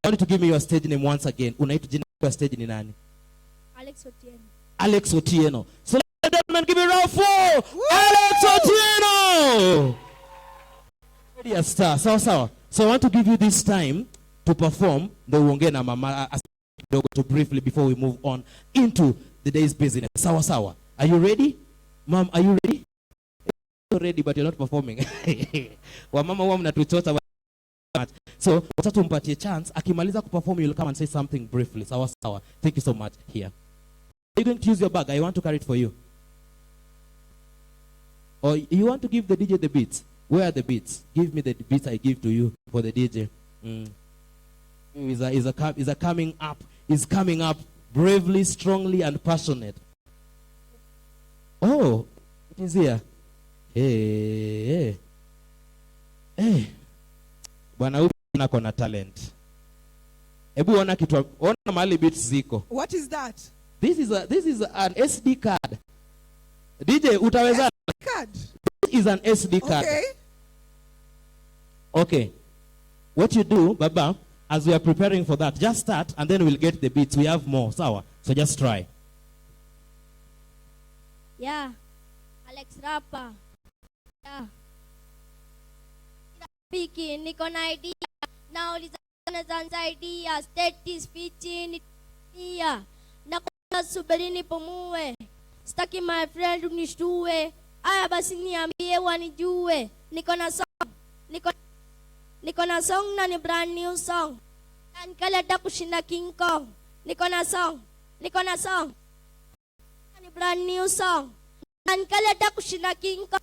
I want you to give me your stage name once again. Unaitwa jina kwa stage ni nani? Alex Otieno. Alex Otieno. So ladies and gentlemen, give me a round for Alex Otieno. Ready a star. Sawa. So I want to give you this time to perform the uongee na mama to briefly before we move on into the day's business. Sawa. Are you ready? Mom, are you ready? You're ready, but you're not performing. Wamama huwa mnatuchota. So, watatu tumpatie chance. Akimaliza kuperform, you'll come and say something briefly. Sawa. Thank you so much. Here. Are you going to use your bag? I want to carry it for you. Or you want to give the DJ the beats? Where are the beats? Give me the beats I give to you for the DJ. Is coming up bravely, strongly, and passionate. Oh, it is here. Hey. Bwana huyu ana talent. Hebu ona kitu, ona mahali beats ziko. What is that? This is an SD card. DJ, utaweza? SD card. This is an SD card. Okay. What you do, Baba, as we are preparing for that, just start and then we'll get the beats. We have more. Sawa. So just try. Yeah. Alex Rapper. Yeah. Piki, niko na idea. Nauliza zanza idea. State is pitching idea. Nakuna subiri nipumue. Sitaki my friend unishtue. Aya basi niambie wanijue. Niko na song na ni brand new song. Nkaleta kushinda King Kong. Niko na song. Ni brand new song. Nkaleta kushinda King Kong.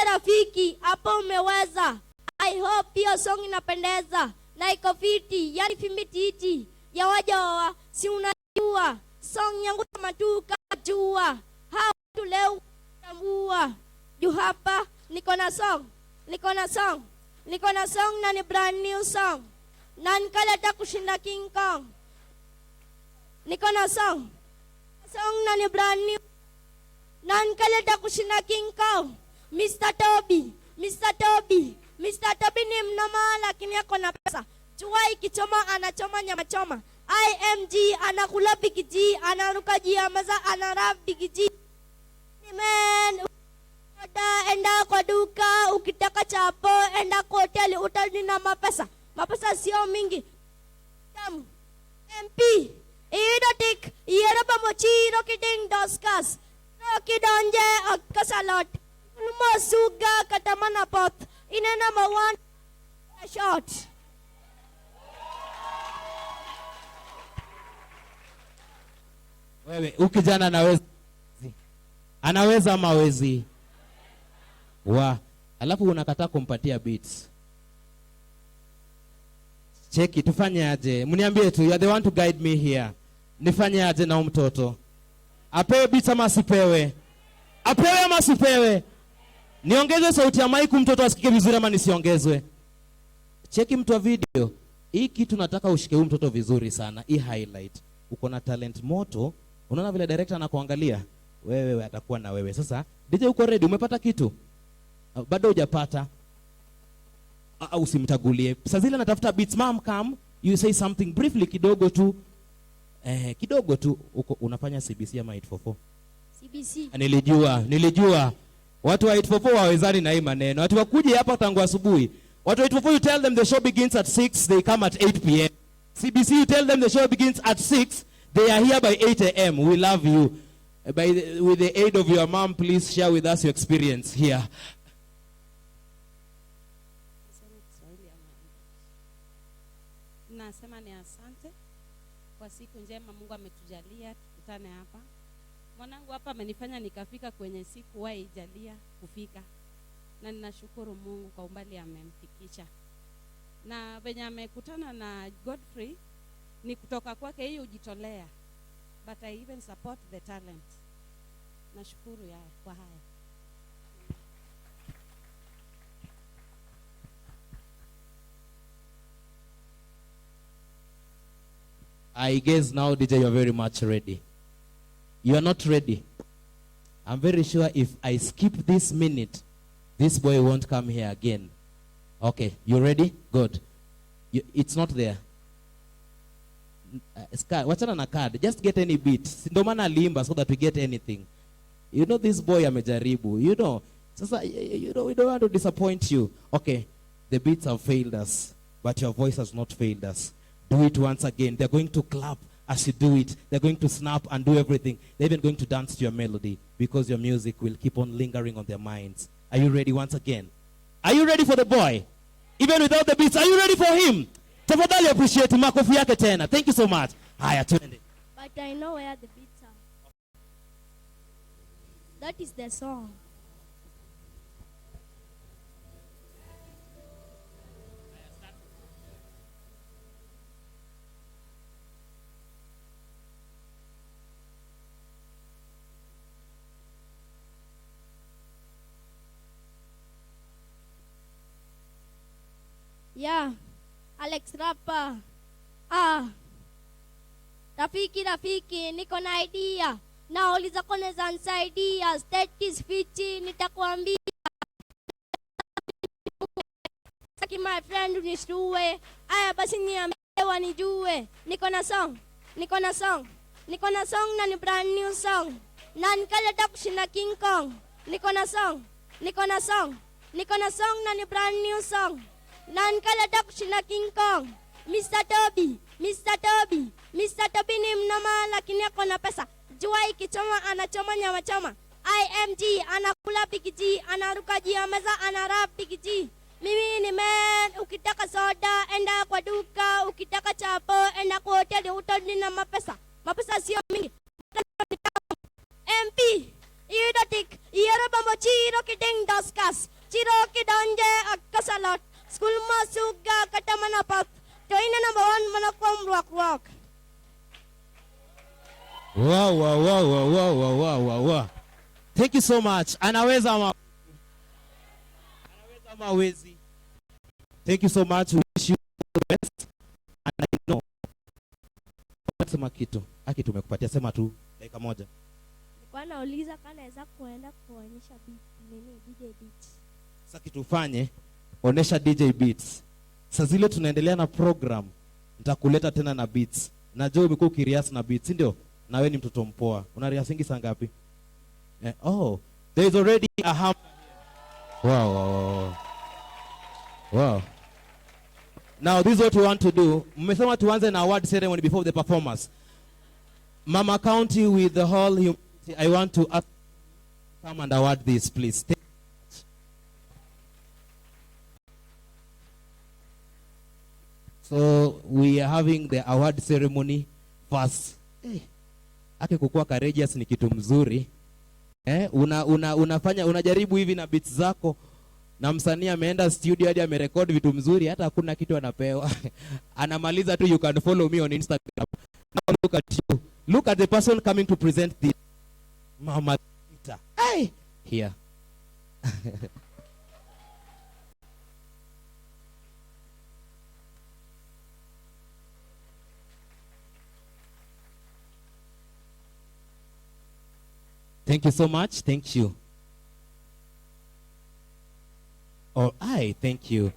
Rafiki, hapo umeweza. I hope hiyo song inapendeza. Na iko fiti, yani fimbititi. Ya wajawa, si unajua. Song yangu tamatuka jua. Hau leo tambua. Juu hapa, niko na song na ni brand new song. Na nkaleta kushinda King Kong. Niko na song na ni brand new. Na nkaleta kushinda King Kong. Mr. Toby ni mnoma lakini ako na pesa. Jua ikichoma anachoma nyama choma. IMG anakula Big G, anaruka jiamaza anarap Big G. Man, enda kwa duka, ukitaka chapo, enda kwa hoteli, utali na mapesa. Mapesa sio mingi. MP, idotik, yeraba mochiro kiting doskas. Roki donje, kasalot. Masuga katamana pot. Ina number 1 shot. Wewe, ukijana anaweza ama hawezi? Alafu unakataa kumpatia beats. Cheki, tufanye aje? Mniambie tu, you are the one to guide me here. Nifanye aje na mtoto? Apewe beats ama asipewe? Apewe ama asipewe? Niongeze sauti ya mic mtoto asikike vizuri ama nisiongezwe? Cheki mtu wa video. Hii kitu nataka ushike huyu mtoto vizuri sana. Hii highlight. Uko na talent moto. Unaona vile director anakuangalia? Wewe atakuwa na wewe. Sasa, DJ uko ready? Umepata kitu? Bado hujapata? Au usimtagulie. Sasa zile natafuta beats, mom come, you say something briefly kidogo tu. Kidogo tu uko unafanya CBC ama 844? CBC. Nilijua. Watu wa 844 wawezani na hii maneno. Watu wakuje hapa tangu asubuhi. Watu wa 844 you tell them the show begins at 6, they come at 8 p.m. CBC you tell them the show begins at 6, they are here by 8 a.m. We love you. With the aid of your mom, please share with us your experience here. Nasema ni asante kwa siku njema Mungu ametujalia tukutane hapa. Mwanangu hapa amenifanya nikafika kwenye siku waijalia kufika. Na ninashukuru Mungu kwa umbali amemfikisha. Na venye amekutana na Godfrey ni kutoka kwake hii ujitolea. But I even support the talent. Nashukuru kwa haya. I guess now, DJ, you are very much ready. You are not ready. I'm very sure if I skip this minute, this boy won't come here again. Okay, you ready? Good. It's not there. wachana na card, just get any beat. Ndio maana aliimba so that we get anything. You know this boy amejaribu. You know. Sasa you know we don't want to disappoint you. Okay. The beats have failed us, but your voice has not failed us. Do it once again. They're going to clap as you do it. They're going to snap and do everything. They're even going to dance to your melody because your music will keep on lingering on their minds. Are you ready once again? Are you ready for the boy? Even without the beats, are you ready for him? Tafadhali appreciate makofi yake tena. Thank you so much. Haya, twende. But I know where the beats are. That is the song. Yeah, Alex Rapper. Rafiki, niko na idea. Nauliza kone za nsaidia. State is fiti, nitakuambia. Saki my friend unishtue. Aya basi niambewa nijue. Niko na song na ni brand new song. Na nikaleta kushinda King Kong. Niko na song na ni brand new song. Na nikaleta kushinda King Kong. Mr. Toby ni mnoma lakini ako na pesa. Jua ikichoma anachoma nyama choma. IMG anakula pikiji, anaruka juu ya meza, anarap pikiji. Mimi ni man, ukitaka soda enda kwa duka, ukitaka chapo enda kwa hoteli, utoni na mapesa. Mapesa sio mingi. MP idotik yero bambo chiro kiding daskas. Chiro kidonje akasalot. School masuga kata manapap. Toina number 1 manakom rock. Wow. Thank you so much. Anaweza mawezi. Thank you so much. We wish you the best. And I know. Sema kitu. Aki tumekupatia sema tu dakika moja. Nilikuwa nauliza kana naweza kuenda kuonyesha DJ beats. Sasa kitu ufanye, onesha DJ beats. Sasa zile tunaendelea na program, nitakuleta tena na beats. Najua umekuwa ukirias na beats, ndio? Na wewe ni mtoto mpoa. Unariasingi saa ngapi? There is already a hammer. Wow. Now this is what we want to do. Mmesema tuanze na award ceremony before the performers. Mama County with the whole humanity, I want to ask come and award this, please. So we are having the award ceremony first. Ake kukua courageous ni kitu mzuri. Unajaribu hivi na beats zako na msanii ameenda studio hadi amerekodi vitu mzuri, hata hakuna kitu anapewa. Anamaliza tu, you can follow me on Instagram. Now look at you. Look at the person coming to present this. Mama Tita. Hey, here. Thank you so much. Thank you. Thank you.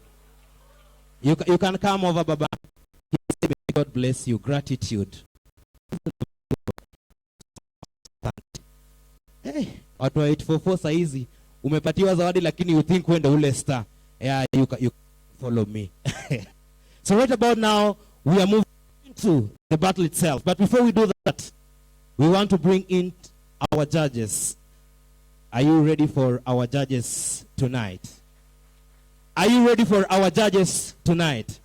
You can come over, Baba. God bless you. Gratitude. Hey, watu wa 844 saizi umepatiwa zawadi lakini you think wende ule star. Yeah, you follow me. So right about now we are moving into the battle itself. But before we do that, we want to bring in our judges. Are you ready for our judges tonight? Are you ready for our judges tonight?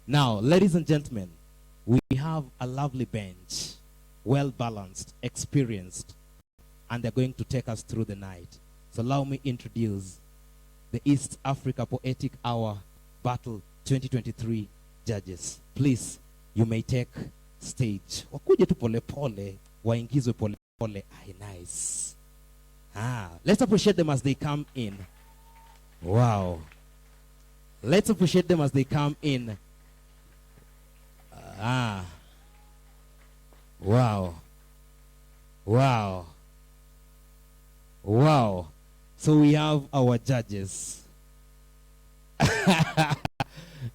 Now, ladies and gentlemen, we have a lovely bench, well balanced, experienced, and they're going to take us through the night. So allow me introduce the East Africa Poetic Hour Battle 2023 judges. Please, you may take stage. Wakuje tu pole pole, waingizwe pole pole. Nice. Let's appreciate them as they come in. Wow. Let's appreciate them as they come in. Wow. So we have our judges.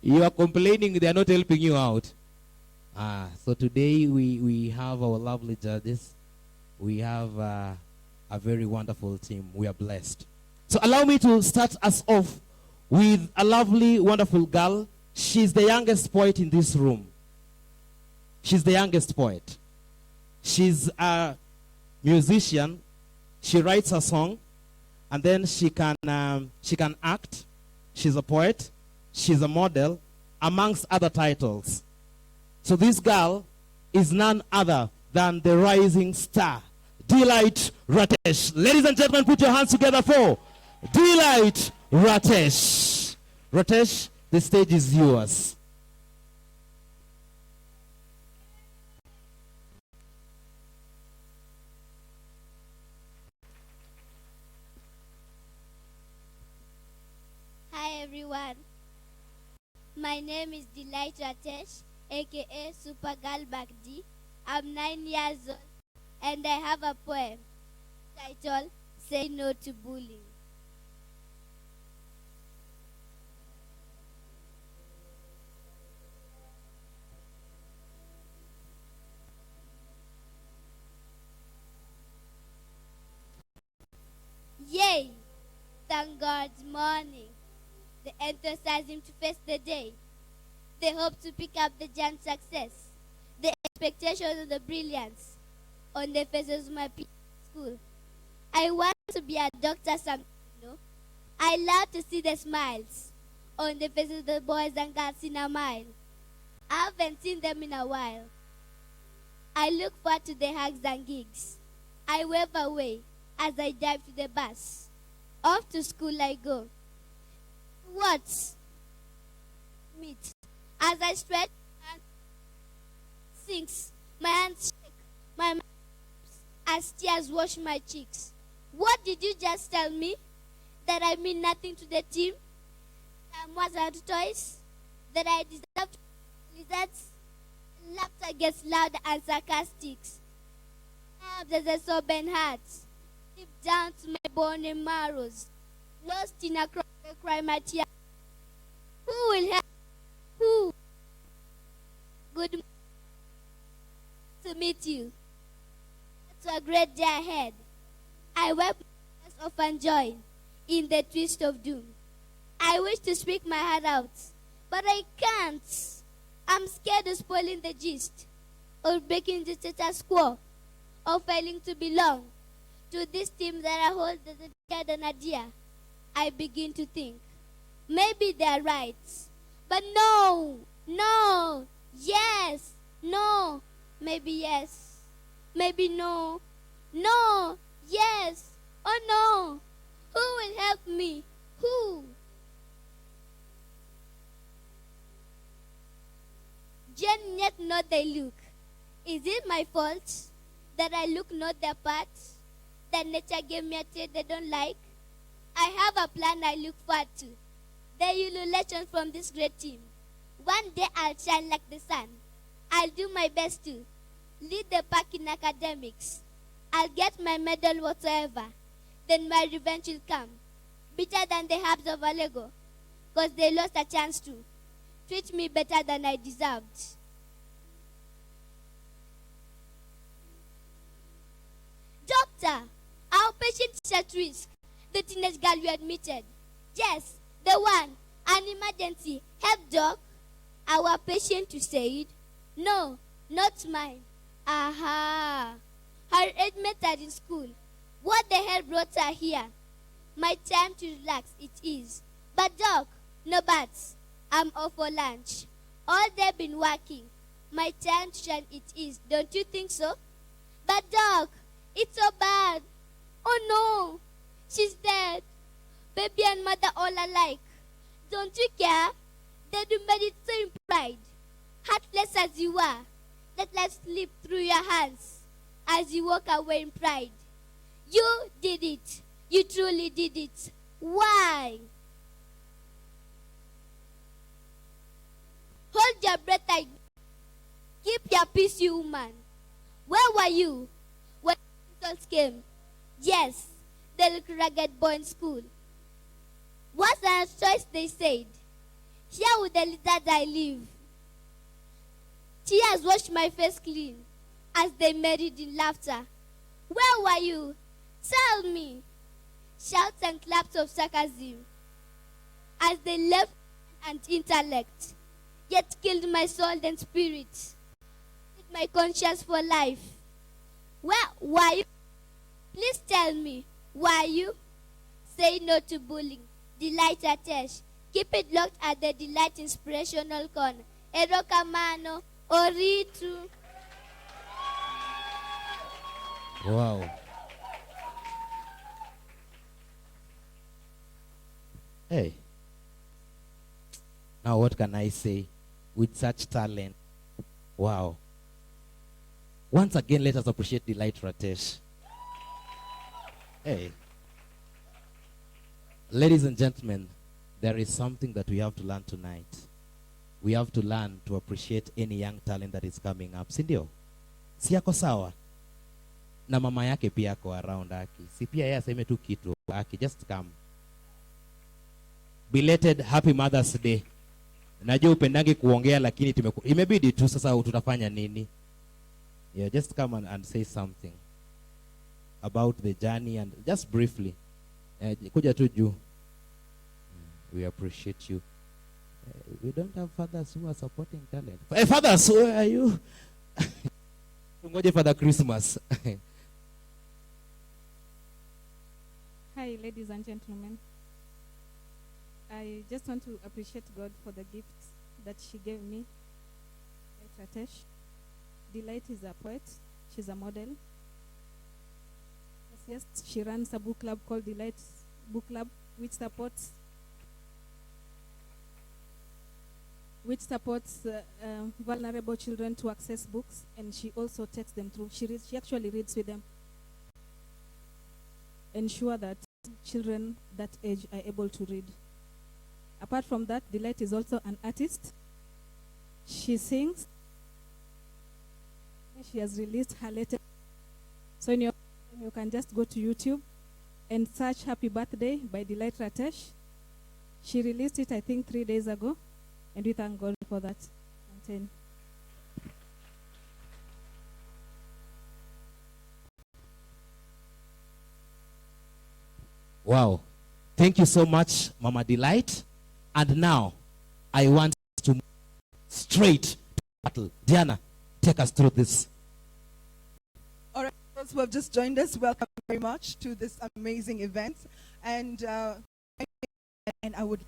You are complaining they are not helping you out. So today we have our lovely judges. We have a very wonderful team. We are blessed. So allow me to start us off with a lovely, wonderful girl. She's the youngest poet in this room. She's the youngest poet. She's a musician. She writes a song, and then she can act. She's a poet. She's a model, amongst other titles. So this girl is none other than the rising star, Delight Ratesh. Ladies and gentlemen, put your hands together for Delight Ratesh. Ratesh, the stage is yours. Hi everyone. My name is Delight Ratesh, aka Supergirl Bagdi. I'm 9 years old and I have a poem titled Say No to Bullying. Yay! Thank God's morning. The enthusiasm to face the day. The hope to pick up the giant success. The expectation of the brilliance on the faces of my people at school. I want to be a doctor someday, you know. I love to see the smiles on the faces of the boys and girls in a mile. I haven't seen them in a while. I look forward to the hugs and gigs. I wave away as I dive to the bus. Off to school I go. What? Meet. As I stretch and sinks, my hands shake, my mouth as tears wash my cheeks. What did you just tell me? That I mean nothing to the team? I'm worse than toys? That I deserve lizards? Laughter gets loud and sarcastic. There's a sobbing heart, deep down to my bone and marrows, lost in a cry my tears. Who will help? Who? Good morning. To meet you. To a great day ahead. I wipe my tears off and join in the twist of doom. I wish to speak my heart out, but I can't. I'm scared of spoiling the gist, of breaking the status quo, of failing to belong to this team that I hold as a dear than a dear. I begin to think, maybe they're right, but no, yes, no, maybe yes, maybe no, yes, oh no, who will help me, who? Jen yet not they look. Is it my fault that I look not their part? That nature gave me a trait they don't like? I have a plan I look forward to. The ululation from this great team. One day I'll shine like the sun. I'll do my best to lead the pack in academics. I'll get my medal whatsoever. Then my revenge will come. Bitter than the herbs of Alego. Because they lost a chance to treat me better than I deserved. Doctor, our patient is at risk. The teenage girl you admitted. Yes, the one. An emergency. Help, doc. Our patient, you said? No, not mine. Aha. Her age met in school. What the hell brought her here? My time to relax, it is. But doc, no buts. I'm off for lunch. All day been working. My time to shine, it is. Don't you think so? But doc, it's so bad. Oh no, she's dead. Baby and mother all alike. Don't you care? They do made it so in pride. Heartless as you are, let life slip through your hands as you walk away in pride. You did it. You truly did it. Why? Hold your breath. Keep your peace, you woman. Where were you when insults came? Yes, the little ragged boy in school. What's the choice, they said? Here with the lizards I live. Tears has washed my face clean as they married in laughter. Where were you? Tell me. Shouts and claps of sarcasm as they left and intellect, yet killed my soul and spirit, my conscience for life. Where were you? Please tell me, were you? Say no to bullying. Delight Atesh. Keep it locked at the Delight Inspirational Corner. Erokamano, Oritu. Wow. Hey. Now what can I say with such talent? Wow. Once again, let us appreciate Delight Ratesh. Hey. Ladies and gentlemen, there is something that we have to learn tonight. We have to learn to appreciate any young talent that is coming up. Sindio? Si yako sawa? Na mama yake pia ako around aki. Si pia yeye aseme tu kitu aki. Just come. Belated Happy Mother's Day. Najua upendangi kuongea lakini imebidi tu sasa tutafanya nini? Yeah, just come and say something about the journey and just briefly. Kuja tu juu. We appreciate you. We don't have fathers who are supporting talent. Hey, fathers, where are you? Ngoje Father Christmas. Hi, ladies and gentlemen. I just want to appreciate God for the gifts that she gave me. Ratesh. Delight is a poet. She's a model. Yes, she runs a book club called Delight Book Club, which supports vulnerable children to access books, and she also takes them through. She actually reads with them. Ensure that children that age are able to read. Apart from that, Delight is also an artist. She sings. She has released her latest. So you can just go to YouTube and search Happy Birthday by Delight Ratesh. She released it, I think, 3 days ago. And we thank God for that. Wow. Thank you so much, Mama Delight. And now, I want to move straight to battle. Diana, take us through this. All right, those who have just joined us, welcome very much to this amazing event. And I would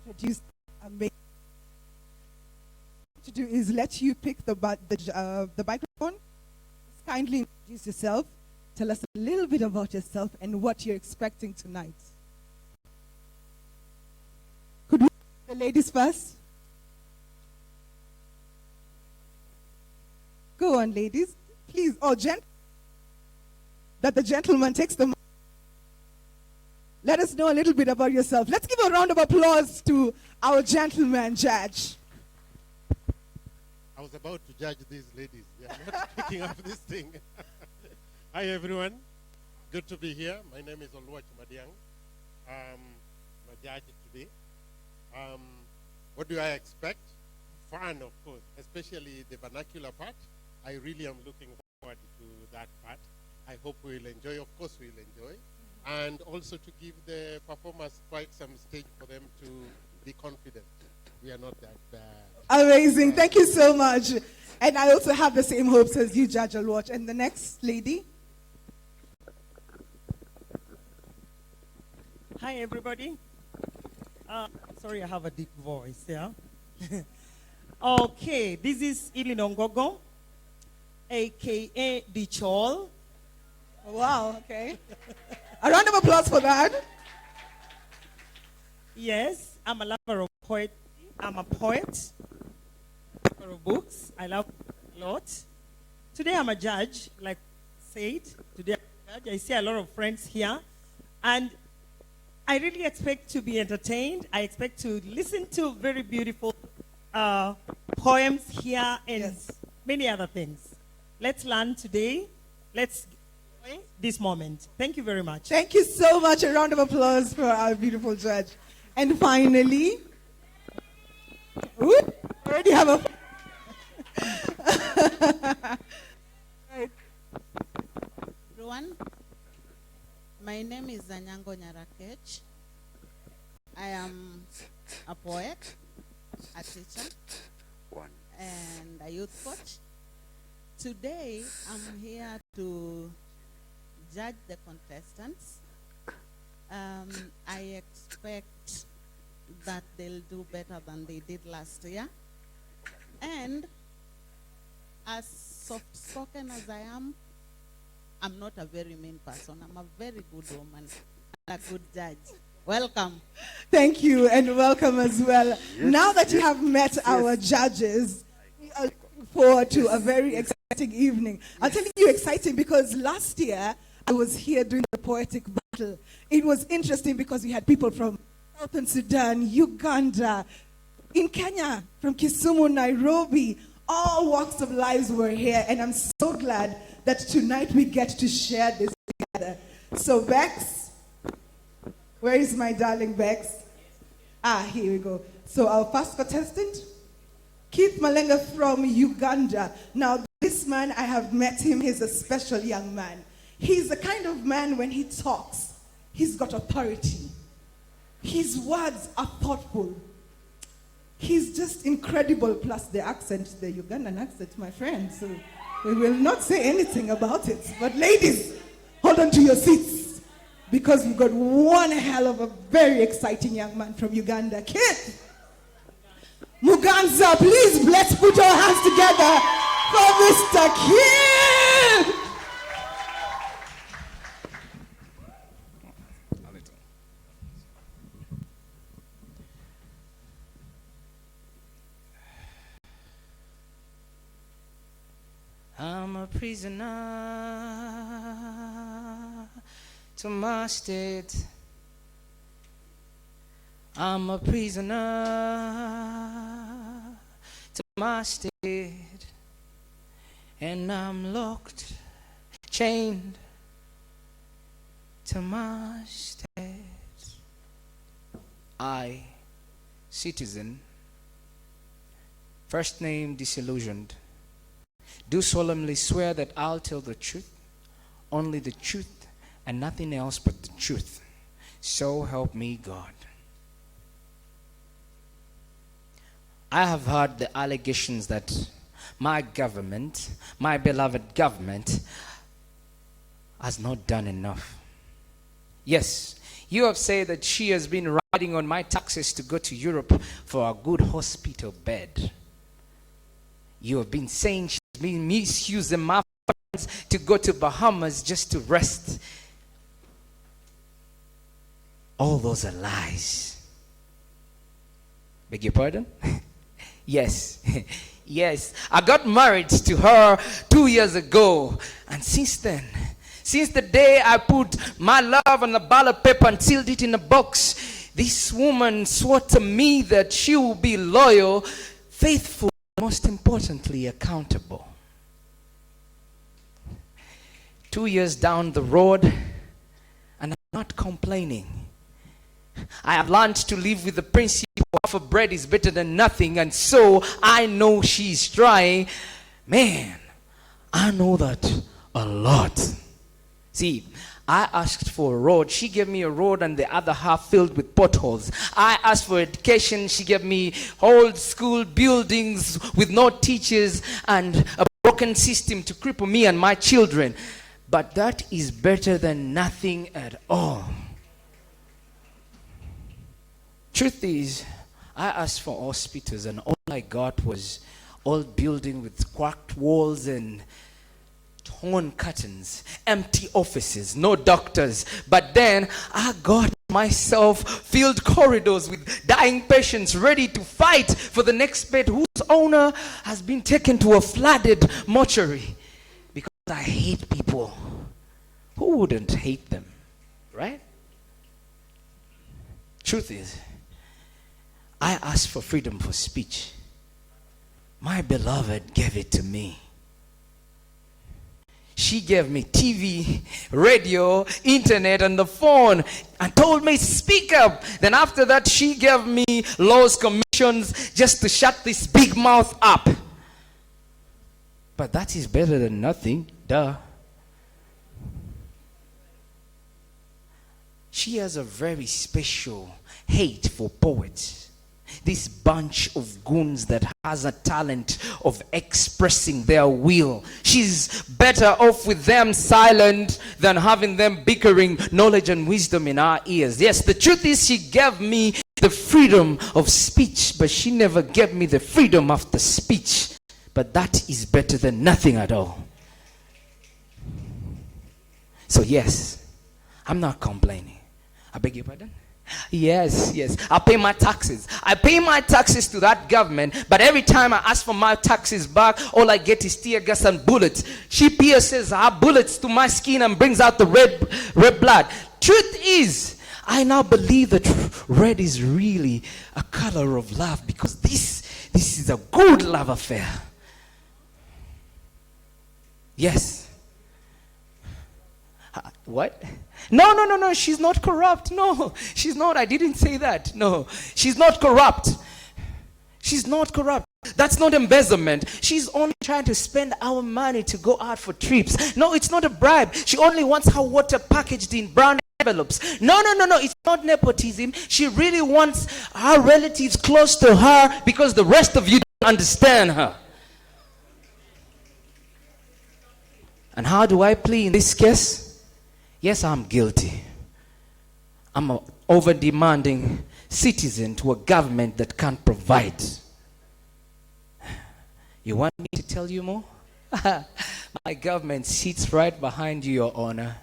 introduce amazing. To do is let you pick the microphone. Kindly introduce yourself. Tell us a little bit about yourself and what you're expecting tonight. Could we the ladies first? Go on, ladies. Please, that the gentleman takes the mic. Let us know a little bit about yourself. Let's give a round of applause to our gentleman judge. I was about to judge these ladies. They are not picking up this thing. Hi, everyone. Good to be here. My name is Oluwach Madiang. I'm a judge today. What do I expect? Fun, of course, especially the vernacular part. I really am looking forward to that part. I hope we'll enjoy. Of course, we'll enjoy. And also to give the performers quite some stage for them to be confident. We are not that bad. Amazing. Thank you so much. And I also have the same hopes as you, Judge Oluwach. And the next lady. Hi, everybody. Sorry, I have a deep voice, yeah? Okay, this is Ilinongogo, a.k.a. Dichol. Wow, okay. A round of applause for that. Yes, I'm a lover of poetry. I'm a poet, lover of books. I love a lot. Today I'm a judge, like said. Today I'm a judge. I see a lot of friends here. And I really expect to be entertained. I expect to listen to very beautiful poems here and many other things. Let's learn today. Let's enjoy this moment. Thank you very much. Thank you so much. A round of applause for our beautiful judge. And finally, already have a My name is Anyango Nyarakech. I am a poet, a teacher, and a youth coach. Today, I'm here to judge the contestants. I expect that they'll do better than they did last year. And as soft-spoken as I am, I'm not a very mean person. I'm a very good woman and a good judge. Welcome. Thank you and welcome as well. Yes, now that you have met our judges, we are looking forward to a very exciting evening. I'll tell you exciting because last year I was here doing the Poetic battle. It was interesting because we had people from Southern Sudan, Uganda, in Kenya, from Kisumu, Nairobi. All walks of lives were here, and I'm so glad that tonight we get to share this together. So Bex, where is my darling Bex? Here we go. So our first contestant, Keith Malenga from Uganda. Now this man, I have met him, he's a special young man. He's the kind of man when he talks, he's got authority. His words are thoughtful. He's just incredible, plus the accent, the Ugandan accent, my friend. So we will not say anything about it. But ladies, hold on to your seats because we've got one hell of a very exciting young man from Uganda. Kid Muganza, please let's put our hands together for Mr. Kid. I'm a prisoner to my state. I'm a prisoner to my state. And I'm locked, chained to my state. I, citizen, first name disillusioned, do solemnly swear that I'll tell the truth, only the truth, and nothing else but the truth. So help me God. I have heard the allegations that my government, my beloved government, has not done enough. Yes, you have said that she has been riding on my taxes to go to Europe for a good hospital bed. You have been saying she's been misusing my funds to go to Bahamas just to rest. All those are lies. Beg your pardon? Yes. Yes. I got married to her 2 years ago. And since then, since the day I put my love on a ballot paper and sealed it in a box, this woman swore to me that she will be loyal, faithful, most importantly, accountable. 2 years down the road, and I'm not complaining. I have learned to live with the principle half a bread is better than nothing, and so I know she's trying. Man, I know that a lot. See, I asked for a road. She gave me a road and the other half filled with potholes. I asked for education. She gave me old school buildings with no teachers and a broken system to cripple me and my children. But that is better than nothing at all. Truth is, I asked for hospitals and all I got was old building with cracked walls and torn curtains, empty offices, no doctors. But then I got myself filled corridors with dying patients ready to fight for the next bed whose owner has been taken to a flooded mortuary. Because I hate people. Who wouldn't hate them, right? Truth is, I asked for freedom for speech. My beloved gave it to me. She gave me TV, radio, internet, and the phone and told me, speak up. Then after that, she gave me laws, commissions, just to shut this big mouth up. But that is better than nothing, duh. she has a very special hate for poets. This bunch of goons that has a talent of expressing their will. She's better off with them silent than having them bickering knowledge and wisdom in our ears. Yes, the truth is she gave me the freedom of speech, but she never gave me the freedom of the speech. But that is better than nothing at all. So yes, I'm not complaining. I beg your pardon? Yes. I pay my taxes. I pay my taxes to that government, but every time I ask for my taxes back, all I get is tear gas and bullets. She pierces her bullets to my skin and brings out the red blood. Truth is, I now believe that red is really a color of love, because this is a good love affair. Yes. What? No, she's not corrupt. No, she's not. I didn't say that. No, she's not corrupt. She's not corrupt. That's not embezzlement. She's only trying to spend our money to go out for trips. No, it's not a bribe. She only wants her water packaged in brown envelopes. No, it's not nepotism. She really wants her relatives close to her because the rest of you don't understand her. And how do I plea in this case? Yes, I'm guilty. I'm an over-demanding citizen to a government that can't provide. You want me to tell you more? My government sits right behind you, Your Honor.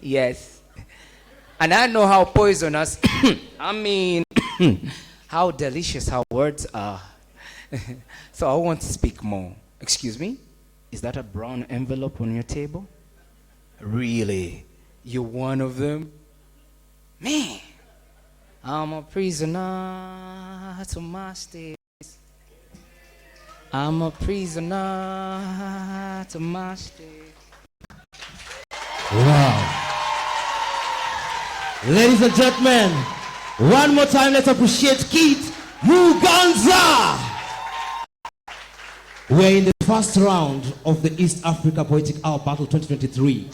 Yes. And I know how poisonous, how delicious our words are. So I won't speak more. Excuse me? Is that a brown envelope on your table? Really? You're one of them? Man, I'm a prisoner to my state. I'm a prisoner to my state. Wow. Ladies and gentlemen, one more time, let's appreciate Keith Muganza. We're in the first round of the East Africa Poetic Hour Battle 2023.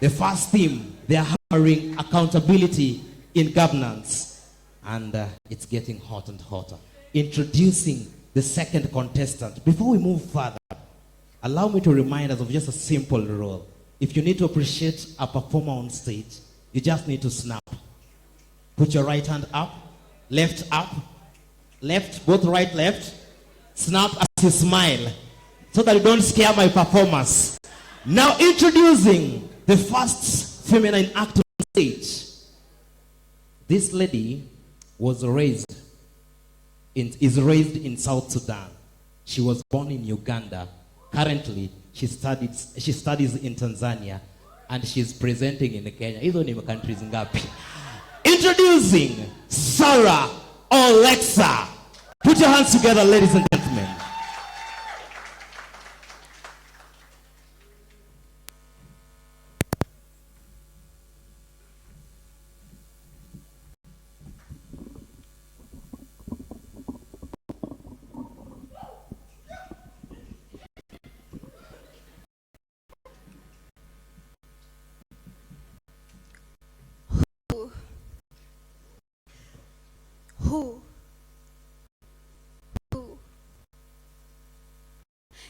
The first theme, they are hammering accountability in governance. And it's getting hot and hotter. Introducing the second contestant. Before we move further, allow me to remind us of just a simple rule. If you need to appreciate a performer on stage, you just need to snap. Put your right hand up, left, both right, left. Snap as you smile, so that you don't scare my performers. Now introducing the first feminine actor on stage. This lady is raised in South Sudan. She was born in Uganda. Currently, she studies in Tanzania, and she's presenting in Kenya. Hizo ni countries ngapi? Introducing Sarah Alexa. Put your hands together, ladies and gentlemen.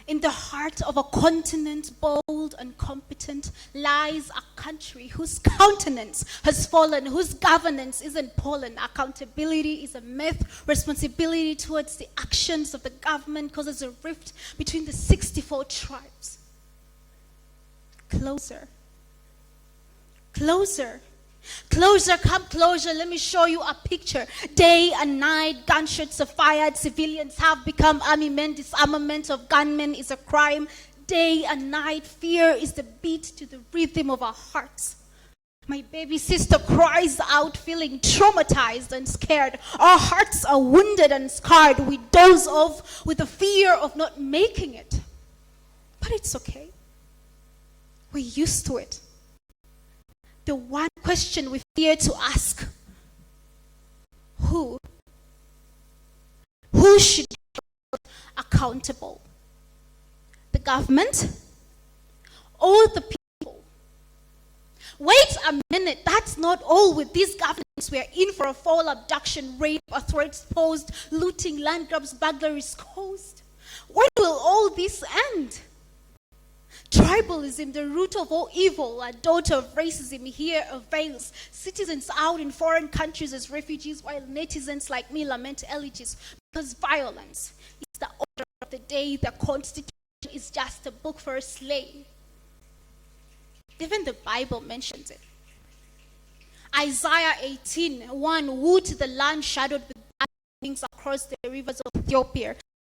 In the heart of a continent bold and competent lies a country whose countenance has fallen, whose governance isn't pollen. Accountability is a myth. Responsibility towards the actions of the government causes a rift between the 64 tribes. Closer. Closer. Closer, come closer, let me show you a picture. Day and night, gunshots are fired, civilians have become army men, disarmament of gunmen is a crime. Day and night, fear is the beat to the rhythm of our hearts. My baby sister cries out feeling traumatized and scared. Our hearts are wounded and scarred. We doze off with the fear of not making it. But it's okay. We're used to it. The one question we fear to ask, who should be accountable? The government or the people? Wait a minute, that's not all. With these governments, we are in for a fall: abduction, rape, threats posed, looting, land grabs, burglaries caused. When will all this end? Tribalism, the root of all evil, a daughter of racism, here avails. Citizens out in foreign countries as refugees, while netizens like me lament elegies, because violence is the order of the day. The Constitution is just a book for a slave. Even the Bible mentions it. Isaiah 18:1, would the land shadowed with wings across the rivers of Ethiopia.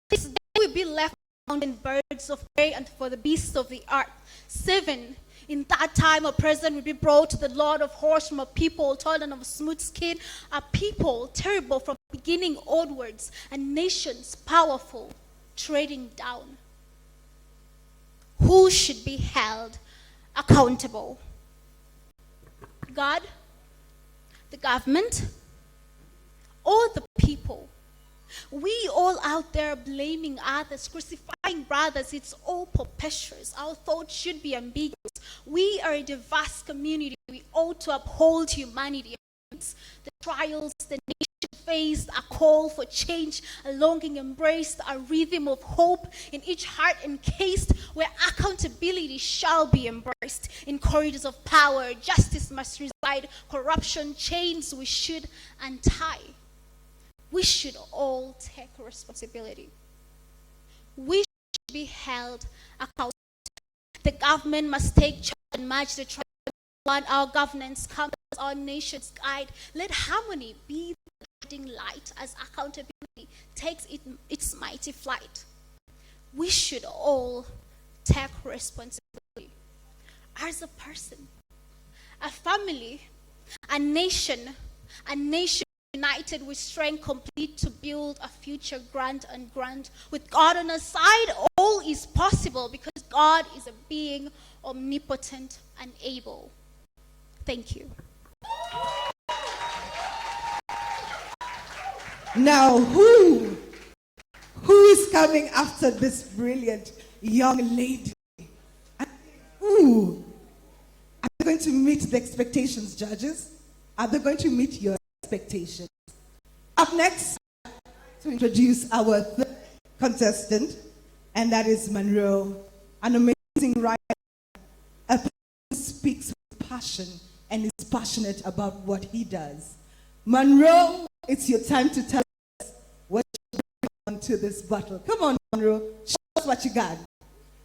This day will be left mountain birds of prey and for the beasts of the earth. 7, in that time a present will be brought to the Lord of hosts from a people toiled and of smooth skin, a people terrible from beginning onwards, and nations powerful treading down. Who should be held accountable? God, the government, or the people? We all out there blaming others, crucifying brothers, it's all preposterous. Our thoughts should be ambiguous. We are a diverse community. We ought to uphold humanity. The trials the nation faced, a call for change, a longing embraced, a rhythm of hope in each heart encased, where accountability shall be embraced. In corridors of power, justice must reside. Corruption chains we should untie. We should all take responsibility. We should be held accountable. The government must take charge and match the tribe. Our governance comes as our nation's guide. Let harmony be the guiding light as accountability takes its mighty flight. We should all take responsibility. As a person, a family, a nation united with strength complete to build a future grand and grand. With God on our side, all is possible because God is a being omnipotent and able. Thank you. Now, who is coming after this brilliant young lady? Who? Are they going to meet the expectations, judges? Are they going to meet your expectations? Up next, to introduce our third contestant, and that is Monroe, an amazing writer, a person who speaks with passion and is passionate about what he does. Monroe, it's your time to tell us what you bring onto this battle. Come on, Monroe, show us what you got.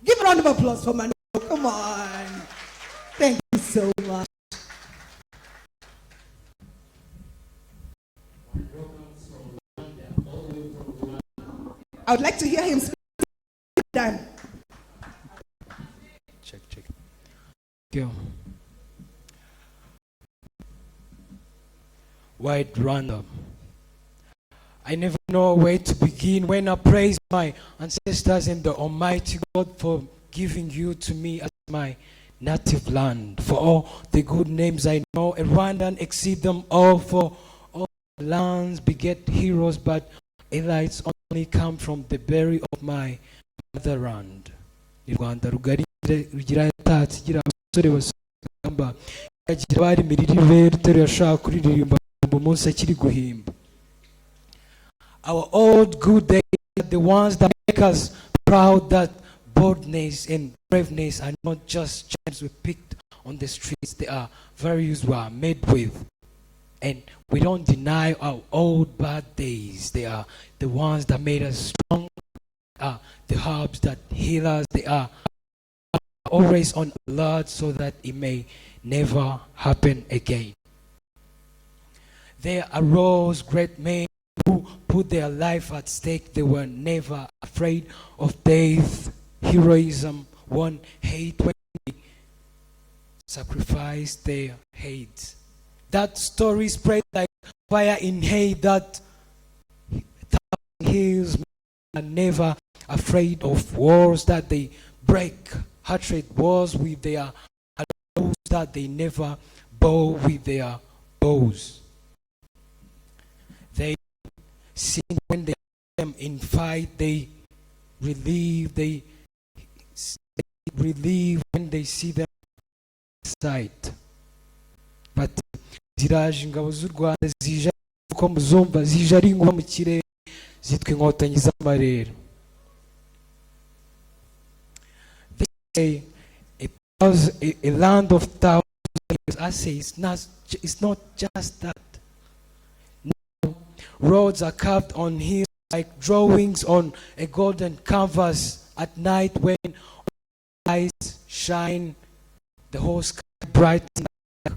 Give a round of applause for Monroe. Come on. Thank you so much. I would like to hear him speak. Done. Check. Go. Wide random. I never know where to begin when I praise my ancestors and the Almighty God for giving you to me as my native land. For all the good names I know, and Rwandan exceed them all. For all lands beget heroes, but elites only come from the berry of my motherland. Rwanda rugari rugira yatatse gira abasore basamba yagira bari miririve rutero yashaka kuririmba umunsi akiri guhimba. Our old good days are the ones that make us proud, that boldness and braveness are not just gems we picked on the streets, they are values we are made with. And we don't deny our old bad days. They are the ones that made us strong, the herbs that heal us. They are always on alert so that it may never happen again. There arose great men who put their life at stake. They were never afraid of death, heroism, one hate when they sacrificed their hate. That story spread like fire in hate, that hills are never afraid of wars, that they break hatred wars with their arrows, that they never bow with their bows. They sing when they them in fight, they relieve when they see them sight. bati ziraje ingabo z'u Rwanda zije uko muzumva zije ari inkuba mu kirere zitwa inkotanyi z'amarere. They say it was a land of thousands. I say it's not just that. No, roads are carved on hills like drawings on a golden canvas at night when eyes shine, the whole sky brightens like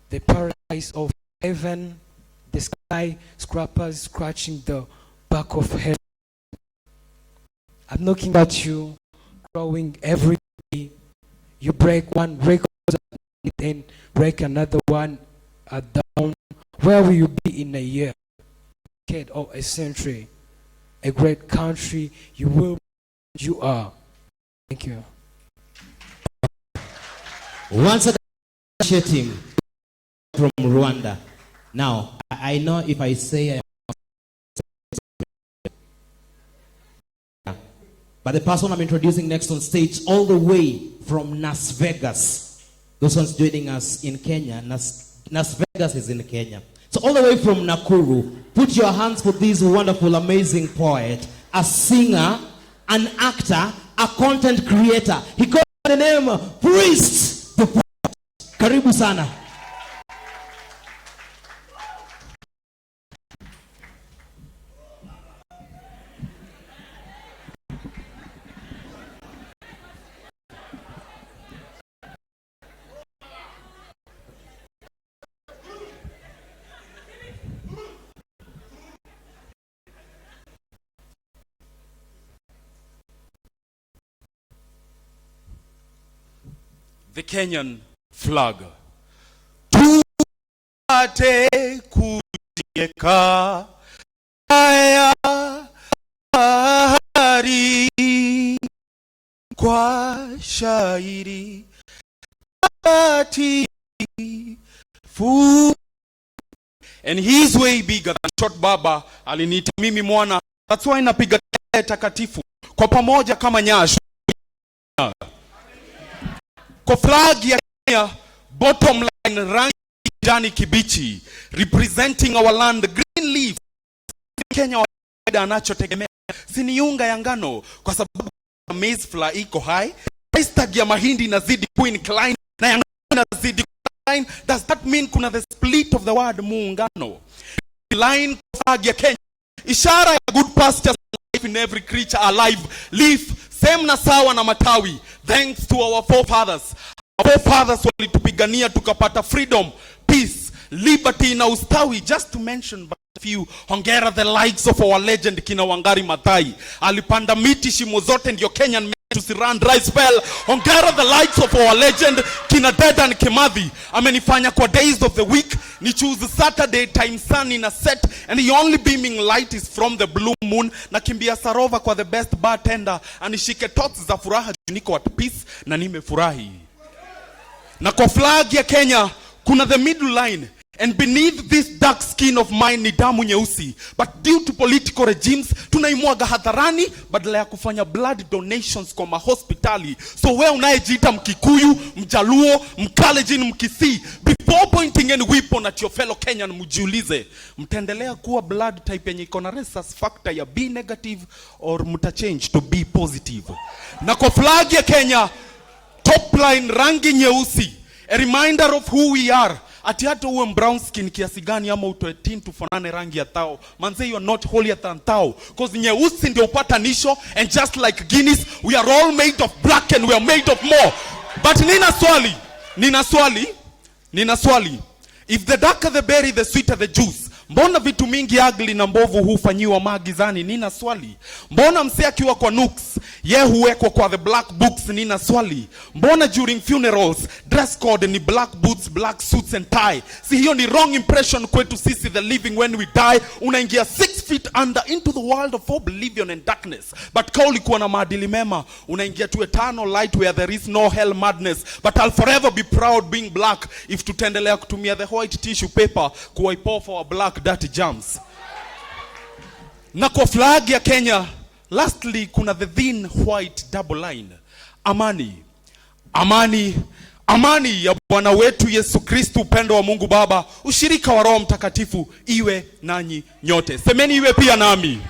the paradise of heaven, the sky scrapers scratching the back of heaven. I'm looking at you, growing every day. You break one record and break another one down. Where will you be in a year, a decade, or a century? A great country you are. Thank you. Once again, appreciate him from Rwanda. Now, I know if I say but the person I'm introducing next on stage, all the way from Las Vegas. Those ones joining us in Kenya. Las Vegas is in Kenya. So all the way from Nakuru, put your hands for this wonderful, amazing poet, a singer, an actor, a content creator. He got the name Priest the Poet. Karibu sana. The Kenyan flag. Tupate kujieka haya bahari kwa shairi fu. And he's way bigger than Short Baba aliniita mimi mwana. That's why napiga takatifu kwa pamoja kama nyashu. Kwa flag ya Kenya, bottom line rangi kijani kibichi, representing our land, green leaf. Kenya waida anachotegemea siniunga ya ngano kwa sababu maize flour iko high, price tag ya mahindi inazidi kuincline na ya ngano inazidi kuincline. Does that mean kuna the split of the word muungano? Line flag ya Kenya, ishara ya good pastures, life in every creature alive, leaf same na sawa na matawi. Thanks to our forefathers. Our forefathers walitupigania tukapata freedom, peace, liberty na ustawi. Just to mention but a few. Hongera the likes of our legend kina Wangari Maathai. Alipanda miti shimo zote ndio Kenyan men to Siran dry spell. Hongera the likes of our legend kina Dedan Kimathi. Amenifanya kwa days of the week ni choose Saturday time sun in a set and the only beaming light is from the blue moon. Na kimbia Sarova kwa the best bartender anishike tots za furaha niko at peace na nimefurahi. Na kwa flag ya Kenya kuna the middle line, and beneath this dark skin of mine ni damu nyeusi, but due to political regimes tunaimwaga hadharani badala ya kufanya blood donations kwa mahospitali. So wewe unayejiita Mkikuyu, Mjaluo, Mkalenjin, Mkisii, before pointing any weapon at your fellow Kenyan mjiulize, mtaendelea kuwa blood type yenye iko na rhesus factor ya B negative or mtachange to B positive. Na kwa flag ya Kenya top line rangi nyeusi, a reminder of who we are. Ati hata uwe brown skin kiasi gani ama utoe tint tufanane rangi ya tao, manze you are not holier than thou, cause nyeusi ndio upatanisho. And just like Guinness, we are all made of black and we are made of more. But nina swali, if the darker the berry the sweeter the juice, mbona vitu mingi ugly na mbovu hufanyiwa magizani? Nina swali, mbona msee akiwa kwa nooks ye huwekwa kwa the black books? Nina swali, mbona during funerals dress code ni black boots, black suits and tie? Si hiyo ni wrong impression kwetu sisi the living when we die. Unaingia 6 feet under into the world of oblivion and darkness, but kauli kuwa na maadili mema unaingia to eternal light where there is no hell madness. But I'll forever be proud being black if tutaendelea kutumia the white tissue paper kuwipe off our black dirty germs. Na kwa flag ya Kenya lastly kuna the thin white double line, amani, amani, Amani ya Bwana wetu Yesu Kristo, upendo wa Mungu Baba, ushirika wa Roho Mtakatifu iwe nanyi nyote. Semeni iwe pia nami.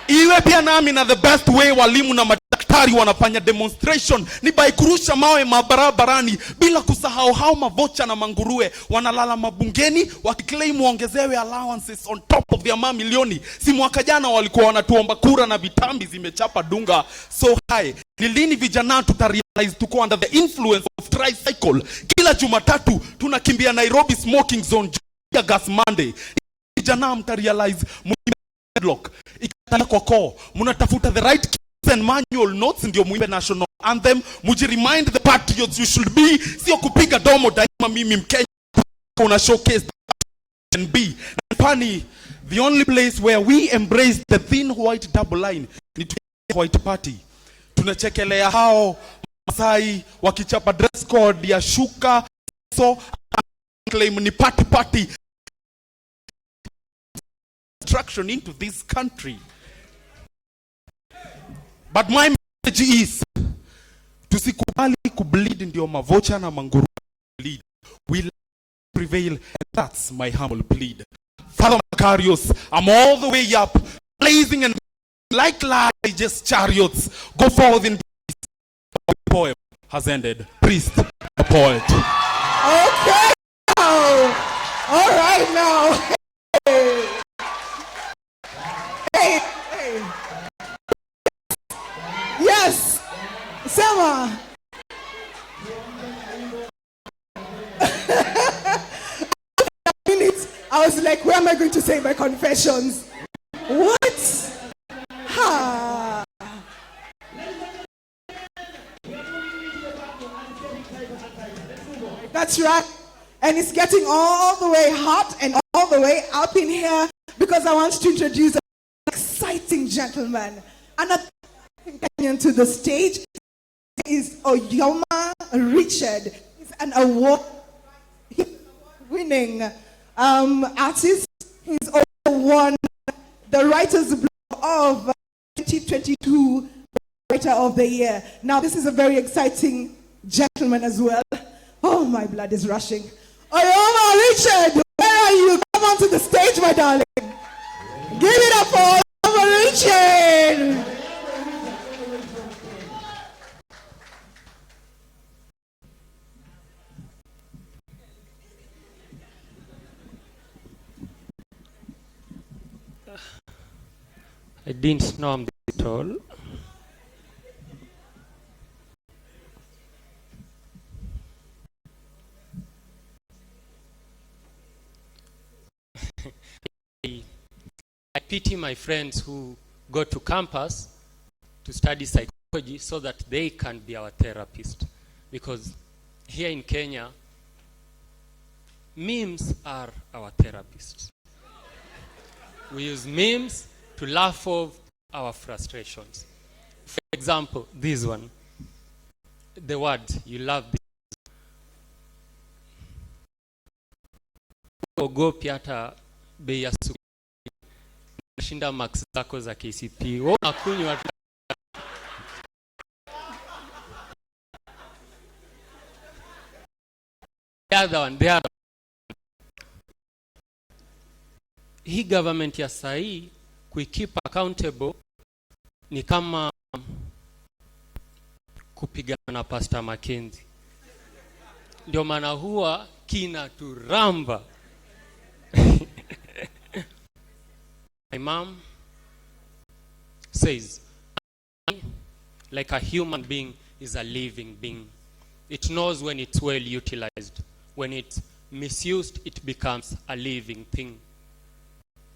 Iwe pia nami. Na the best way walimu na madaktari wanafanya demonstration ni by kurusha mawe mabarabarani, bila kusahau hao mavocha na manguruwe wanalala mabungeni wakiclaim waongezewe allowances on top of their mamilioni. Si mwaka jana walikuwa wanatuomba kura na vitambi zimechapa dunga so high. Ni lini vijana tutarealize tuko under the influence of tricycle? Kila Jumatatu tunakimbia Nairobi smoking zone gas Monday. Vijana mtarealize headlock ikatana kwa core, mnatafuta the right keys and manual notes ndio muimbe national anthem, mujiremind the patriots you should be, sio kupiga domo daima mimi Mkenya una showcase and be. Funny, the only place where we embrace the thin white double line ni white party. Tunachekelea hao Masai wakichapa dress code ya shuka, so claim ni party destruction into this country. But my message is, tusikubali kubleed ndio mavocha na manguru bleed. We prevail, and that's my humble plead. Father Macarius, I'm all the way up, blazing and like just chariots. Go forth in peace. The poem has ended. Priest, the poet. Okay. All right now. Hey. Yes. Selma. I was like, where am I going to say my confessions? What? Ha. That's right. And it's getting all the way hot and all the way up in here because I want to introduce an exciting gentleman. Another companion to the stage is Oyoma Richard. He's an award-winning artist. He's also won the Writer's Block of 2022 Writer of the Year. Now, this is a very exciting gentleman as well. Oh, my blood is rushing. Oyoma Richard, where are you? Come onto the stage, my darling. Give it up for Oyoma Richard. I didn't know I'm this tall. I pity my friends who go to campus to study psychology so that they can be our therapist. Because here in Kenya, memes are our therapists. We use memes to laugh off our frustrations. For example, this one. The word, you love this. Ogopi hata bei ya sukari. Nashinda max zako za KCP. Wewe unakunywa tu. The other one. Hii government ya sahi kuikeep accountable ni kama kupigana na Pastor Mackenzie. Ndio maana huwa kinaturamba. My mom says, like a human being is a living being. It knows when it's well utilized. When it's misused, it becomes a living thing.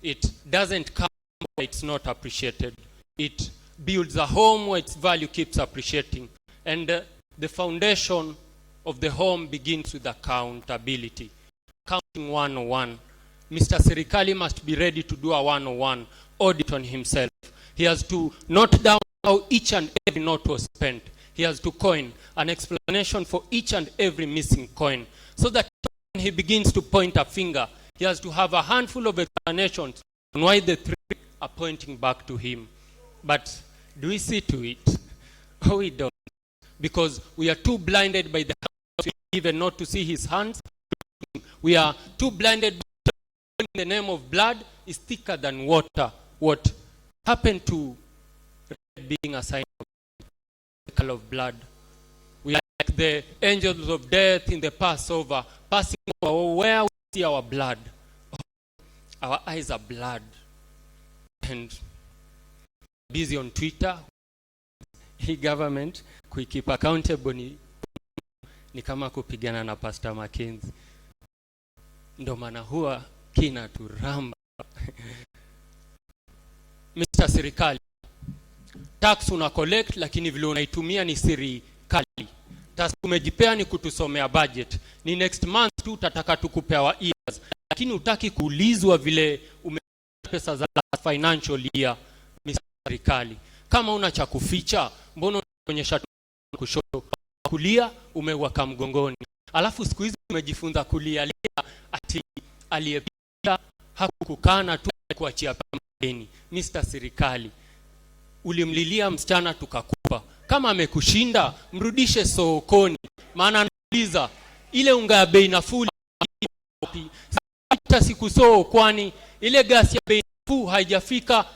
It doesn't come where it's not appreciated. It builds a home where its value keeps appreciating. And the foundation of the home begins with accountability. Accounting 101. Mr. Serikali must be ready to do a 101 audit on himself. He has to note down how each and every note was spent. He has to coin an explanation for each and every missing coin. So that when he begins to point a finger, he has to have a handful of explanations on why the three are pointing back to him. But do we see to it? Oh, we don't. Because we are too blinded by the even not to see his hands. We are too blinded. In the name of blood is thicker than water. What happened to red being a sign of the color of blood? We are like the angels of death in the Passover, passing over where we see our blood. Our eyes are blood. And busy on Twitter. Hii government kuikeep accountable ni kama kupigana na Pastor Mackenzie. Ndo maana huwa kina turamba. Mr. Serikali, tax una collect lakini vile unaitumia ni serikali. Task umejipea ni kutusomea budget. Ni next month tu utataka tukupea wa years. Lakini utaki kuulizwa vile pesa za financial year. Mr. Serikali, kama una cha kuficha, mbona unaonyesha kushoto kulia umeweka mgongoni? Alafu siku hizi umejifunza kulia ati aliyepita hakukukana tu kuachia pembeni. Mr. Serikali, ulimlilia msichana tukakupa. Kama amekushinda, mrudishe sokoni. Maana anauliza ile unga ya bei nafuu hata siku kwani ile gasi ya bei nafuu haijafika,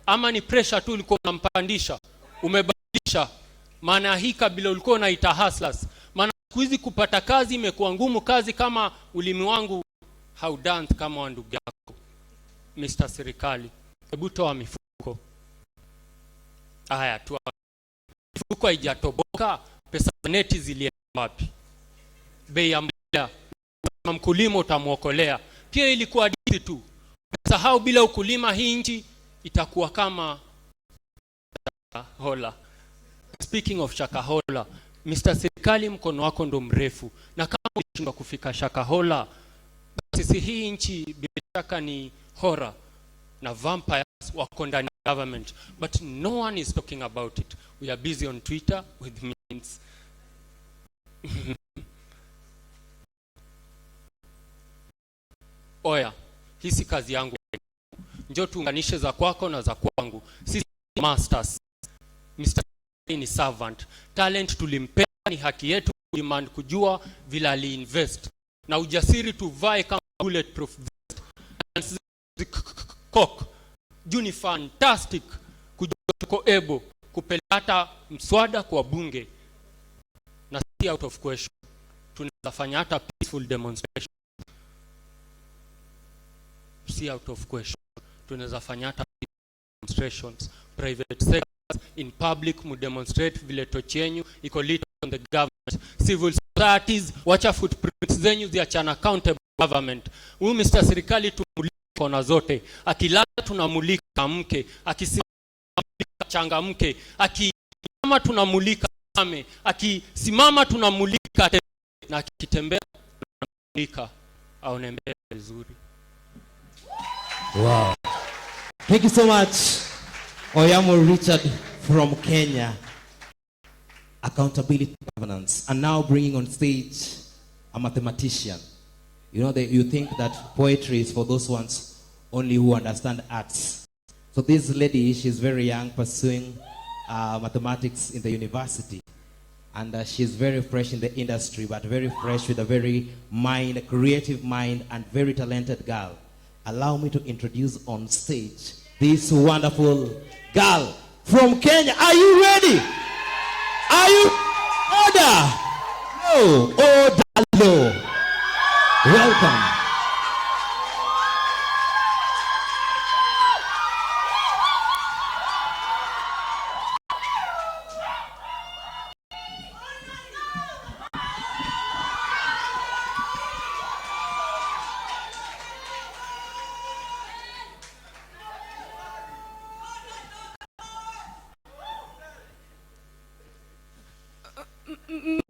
ama ni pressure tu ulikuwa unampandisha? Umebadilisha. Maana hii kabila ulikuwa unaita hustlers. Maana siku hizi kupata kazi imekuwa ngumu, kazi kama ulimi wangu haudance kama wa ndugu yako. Mr. Serikali, hebu toa mifuko. Haya tu. Mifuko haijatoboka, pesa neti zilienda wapi? Bei ya mbolea mkulima utamuokolea. Pia ilikuwa hadithi tu. Sahau bila ukulima hii nchi itakuwa kama Shakahola. Speaking of Shakahola, Mr. Serikali, mkono wako ndo mrefu. Na kama ulishindwa kufika Shakahola, sisi hii nchi bila shaka ni horror na vampires wako ndani ya government. But no one is talking about it. We are busy on Twitter with memes. Oya, hii si kazi yangu. Njoo tuunganishe za kwako na za kwangu. Sisi masters. Mr. ni servant. Talent tulimpea, ni haki yetu demand kujua vile aliinvest. Na ujasiri tuvae kama bulletproof vest. Cock. Juni fantastic kujua tuko able kupeleka mswada kwa bunge. Na si out of question. Tunaweza fanya hata peaceful demonstration. Si out of question. Tunaweza fanya hata demonstrations, private sectors, in public mu demonstrate vile tochi yenu iko lit on the government. Civil societies, wacha footprints zenyu ziachana accountable government. Huyu Mr. Serikali tumulika kona zote. Akilala tunamulika mke, akisimama changamke, akisema tunamulika ame, akisimama tunamulika na akitembea tunamulika aone mbele vizuri. Wow. Thank you so much, Oyamo Richard from Kenya. Accountability governance. And now bringing on stage a mathematician. You know, you think that poetry is for those ones only who understand arts. So this lady, she's very young, pursuing mathematics in the university. And she's very fresh in the industry, but very fresh with a very creative mind, and very talented girl. Allow me to introduce on stage this wonderful girl from Kenya. Are you ready? Are you order? No, order low. Welcome.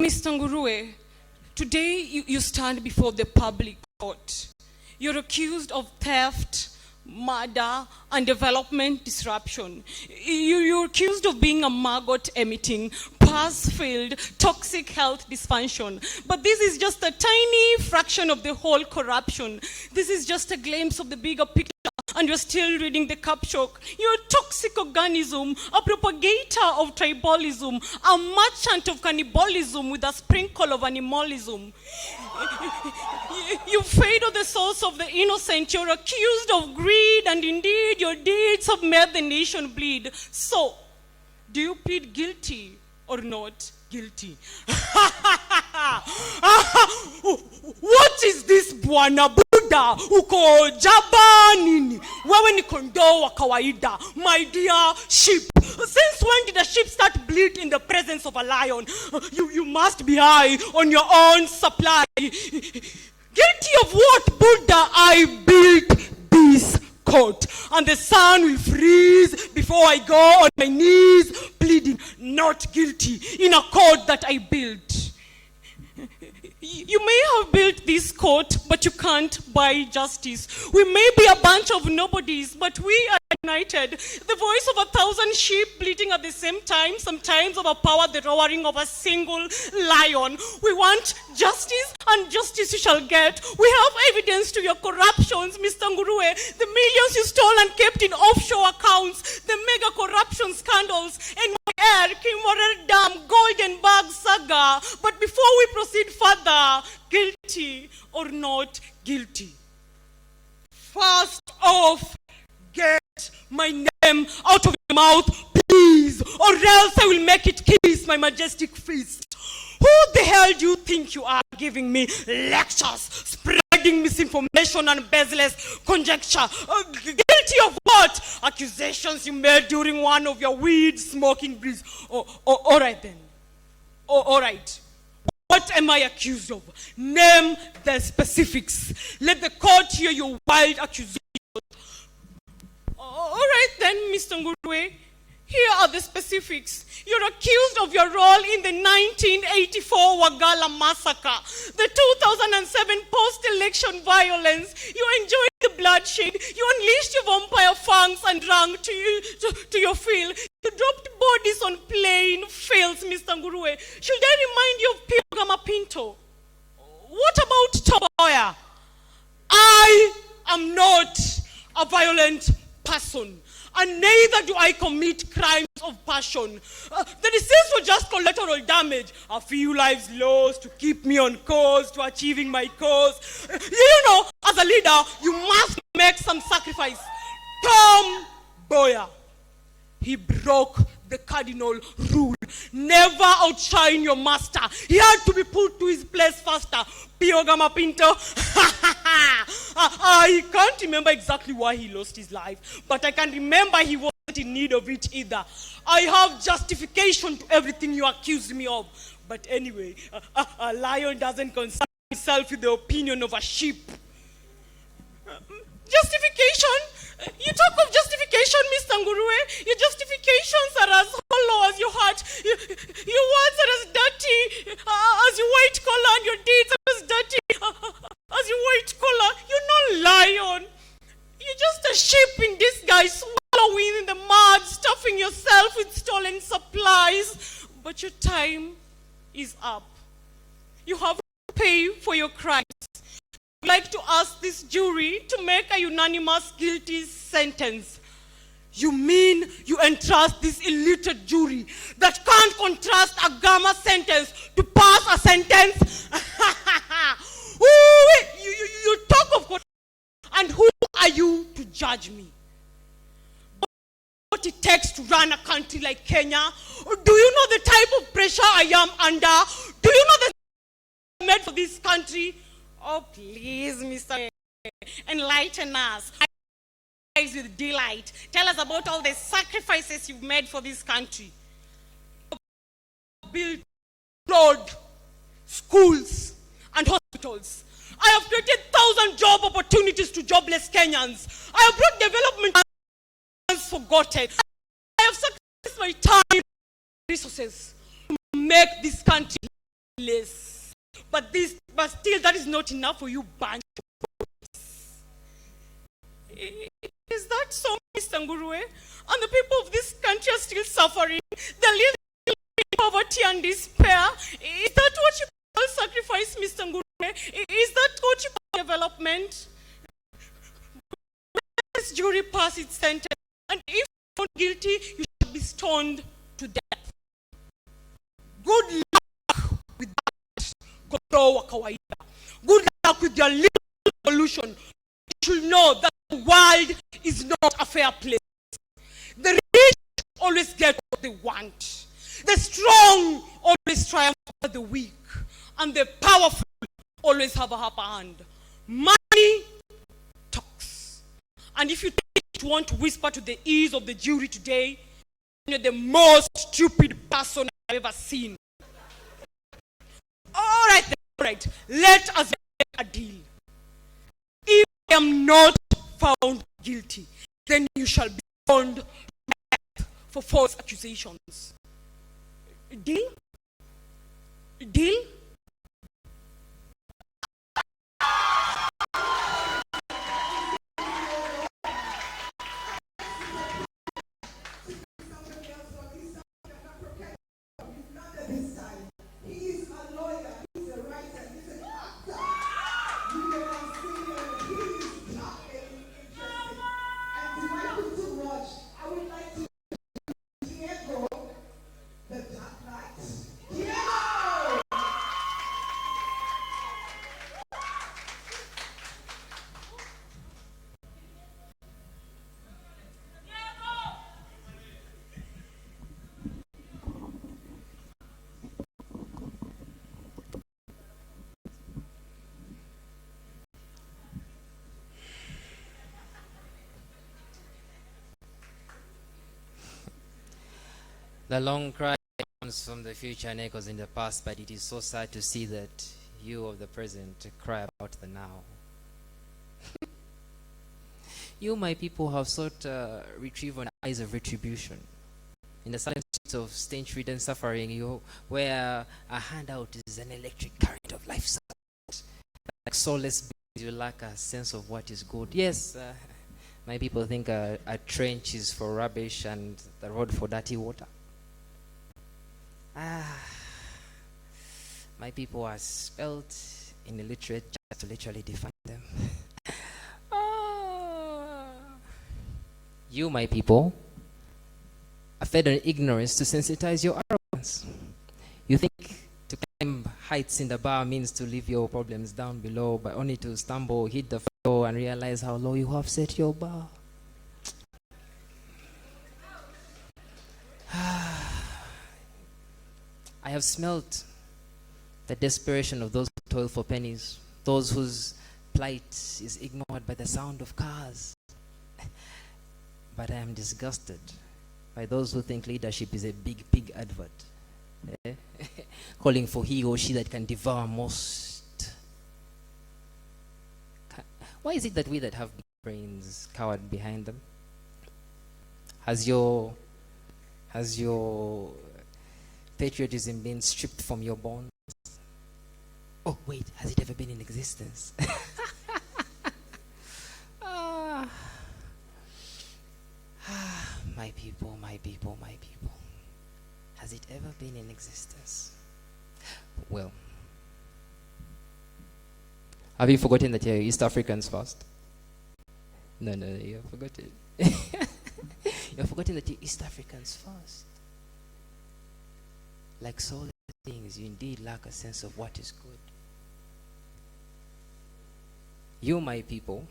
Mr. Nguruwe, today you stand before the public court. You're accused of theft, murder, and development disruption. You're accused of being a maggot emitting, pus-filled, toxic health dysfunction. But this is just a tiny fraction of the whole corruption. This is just a glimpse of the bigger picture. and you're still reading the capshock. You're a toxic organism, a propagator of tribalism, a merchant of cannibalism with a sprinkle of animalism. You fade on the source of the innocent. You're accused of greed, and indeed your deeds have made the nation bleed. So, do you plead guilty or not guilty? What is this Bwana Buddha? Uko jaba nini? Wewe ni kondoo wa kawaida. My dear sheep. Since when did a sheep start bleed in the presence of a lion? You must be high on your own supply. Guilty of what, Buddha? I built this court, and the sun will freeze before I go on my knees pleading not guilty in a court that I built. You may have built this court, but you can't buy justice. We may be a bunch of nobodies, but we are united. The voice of 1,000 sheep bleating at the same time, sometimes overpower the roaring of a single lion. We want justice, and justice you shall get. We have evidence to your corruptions, Mr. Nguruwe. The millions you stole and kept in offshore accounts, the mega corruption scandals, and Air, Kimorel Dam, Golden Bag saga. But before we proceed further, guilty or not guilty? First off, get my name out of your mouth, please, or else I will make it kiss my majestic fist. Who the hell do you think you are giving me lectures, spreading misinformation and baseless conjecture? Guilty of what? Accusations you made during one of your weed smoking breeds. All right then. All right. What am I accused of? Name the specifics. Let the court hear your wild accusations. All right then, Mr. Nguruwe. Here are the specifics. You're accused of your role in the 1984 Wagala massacre, the 2007 post-election violence. You enjoyed the bloodshed. You unleashed your vampire fangs and ran to your field. You dropped bodies on plain fields, Mr. Nguruwe. Should I remind you of Pio Pinto? What about Toboya? I am not a violent person, and neither do I commit crimes of passion. The deceased were just collateral damage. A few lives lost to keep me on course to achieving my cause. You know, as a leader, you must make some sacrifice. Tom Boya, he broke the cardinal rule. Never outshine your master. He had to be put to his place faster. Pio Pinto. I can't remember exactly why he lost his life, but I can remember he wasn't in need of it either. I have justification to everything you accuse me of. But anyway, a lion doesn't concern himself with the opinion of a sheep. Justification? You talk of justification, Mr. Nguruwe. Your justifications are as hollow as your heart. Your words are as dirty as your white collar, and your deeds are as dirty as your white collar. You're no lion. You're just a sheep in disguise, swallowing in the mud, stuffing yourself with stolen supplies. But your time is up. You have to pay for your crimes. I'd like to ask this jury to make a unanimous guilty sentence. You mean you entrust this illiterate jury that can't contrast a gamma sentence to pass a sentence? You talk of court, and who are you to judge me? What it takes to run a country like Kenya? Do you know the type of pressure I am under? Do you know the made for this country? Oh, please, Mr. Enlighten us. Eyes with delight. Tell us about all the sacrifices you've made for this country. Built road, schools, and hospitals. I have created 1,000 job opportunities to jobless Kenyans. I have brought development forgotten. I have sacrificed my time and resources to make this country less. But still, that is not enough for you, bunch of boys. Is that so, Mr. Nguruwe? And the people of this country are still suffering. They're living in poverty and despair. Is that what you call sacrifice, Mr. Nguruwe? Is that what you call development? this jury pass its sentence, and if found guilty, you shall be stoned to death. Good luck with that, Godoro wa kawaida. Good luck with your little solution. You should know that the world is not a fair place. The rich always get what they want. The strong always triumph over the weak. And the powerful always have a upper hand. Money talks. And if you want to whisper to the ears of the jury today, you're the most stupid person I've ever seen. All right, all right. Let us make a deal. If I am not found guilty, then you shall be stoned to death for false accusations. Deal? Deal? The long cry comes from the future and echoes in the past, but it is so sad to see that you of the present cry about the now. You, my people, have sought retrieve on eyes of retribution. In the silent streets of stench-ridden suffering, you where a handout is an electric current of life support. Like soulless beings, you lack a sense of what is good. Yes, my people think a trench is for rubbish and the road for dirty water. My people are spelt in illiterate just to literally define them. You, my people, are fed on ignorance to sensitize your arrogance. You think to climb heights in the bar means to leave your problems down below, but only to stumble, hit the floor, and realize how low you have set your bar. I have smelt the desperation of those who toil for pennies, those whose plight is ignored by the sound of cars. But I am disgusted by those who think leadership is a big pig advert, calling for he or she that can devour most. Why is it that we that have big brains cowered behind them? Has your patriotism been stripped from your bones? Oh wait, has it ever been in existence? My people, my people, my people. Has it ever been in existence? Well, have you forgotten that you're East Africans first? No, you have forgotten. You've forgotten that you're East Africans first. Like soulless beings, you indeed lack a sense of what is good. You, my people,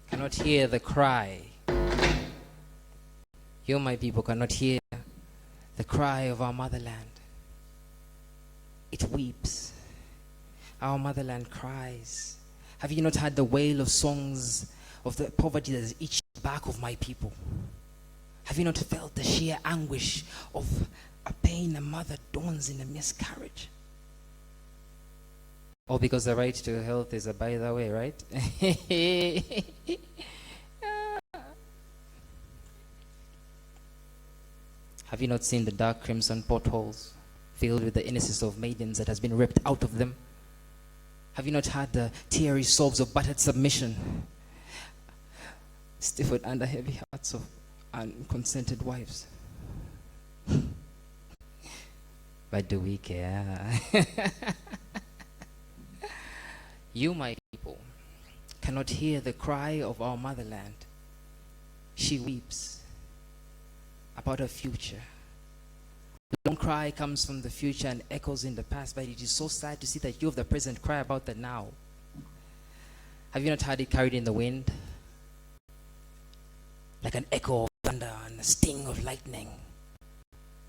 cannot hear the cry. You, my people, cannot hear the cry of our motherland. It weeps. Our motherland cries. Have you not heard the wail of songs of the poverty that has itched the back of my people? Have you not felt the sheer anguish of a pain a mother dawns in a miscarriage? All because the right to health is a by the way, right? Have you not seen the dark crimson potholes filled with the innocence of maidens that has been ripped out of them? Have you not heard the teary sobs of battered submission, stifled under heavy hearts of unconsented wives? But do we care? You, my people, cannot hear the cry of our motherland. she weeps about her future. The long cry comes from the future and echoes in the past, but it is so sad to see that you of the present cry about the now. Have you not heard it carried in the wind? Like an echo of thunder and a sting of lightning.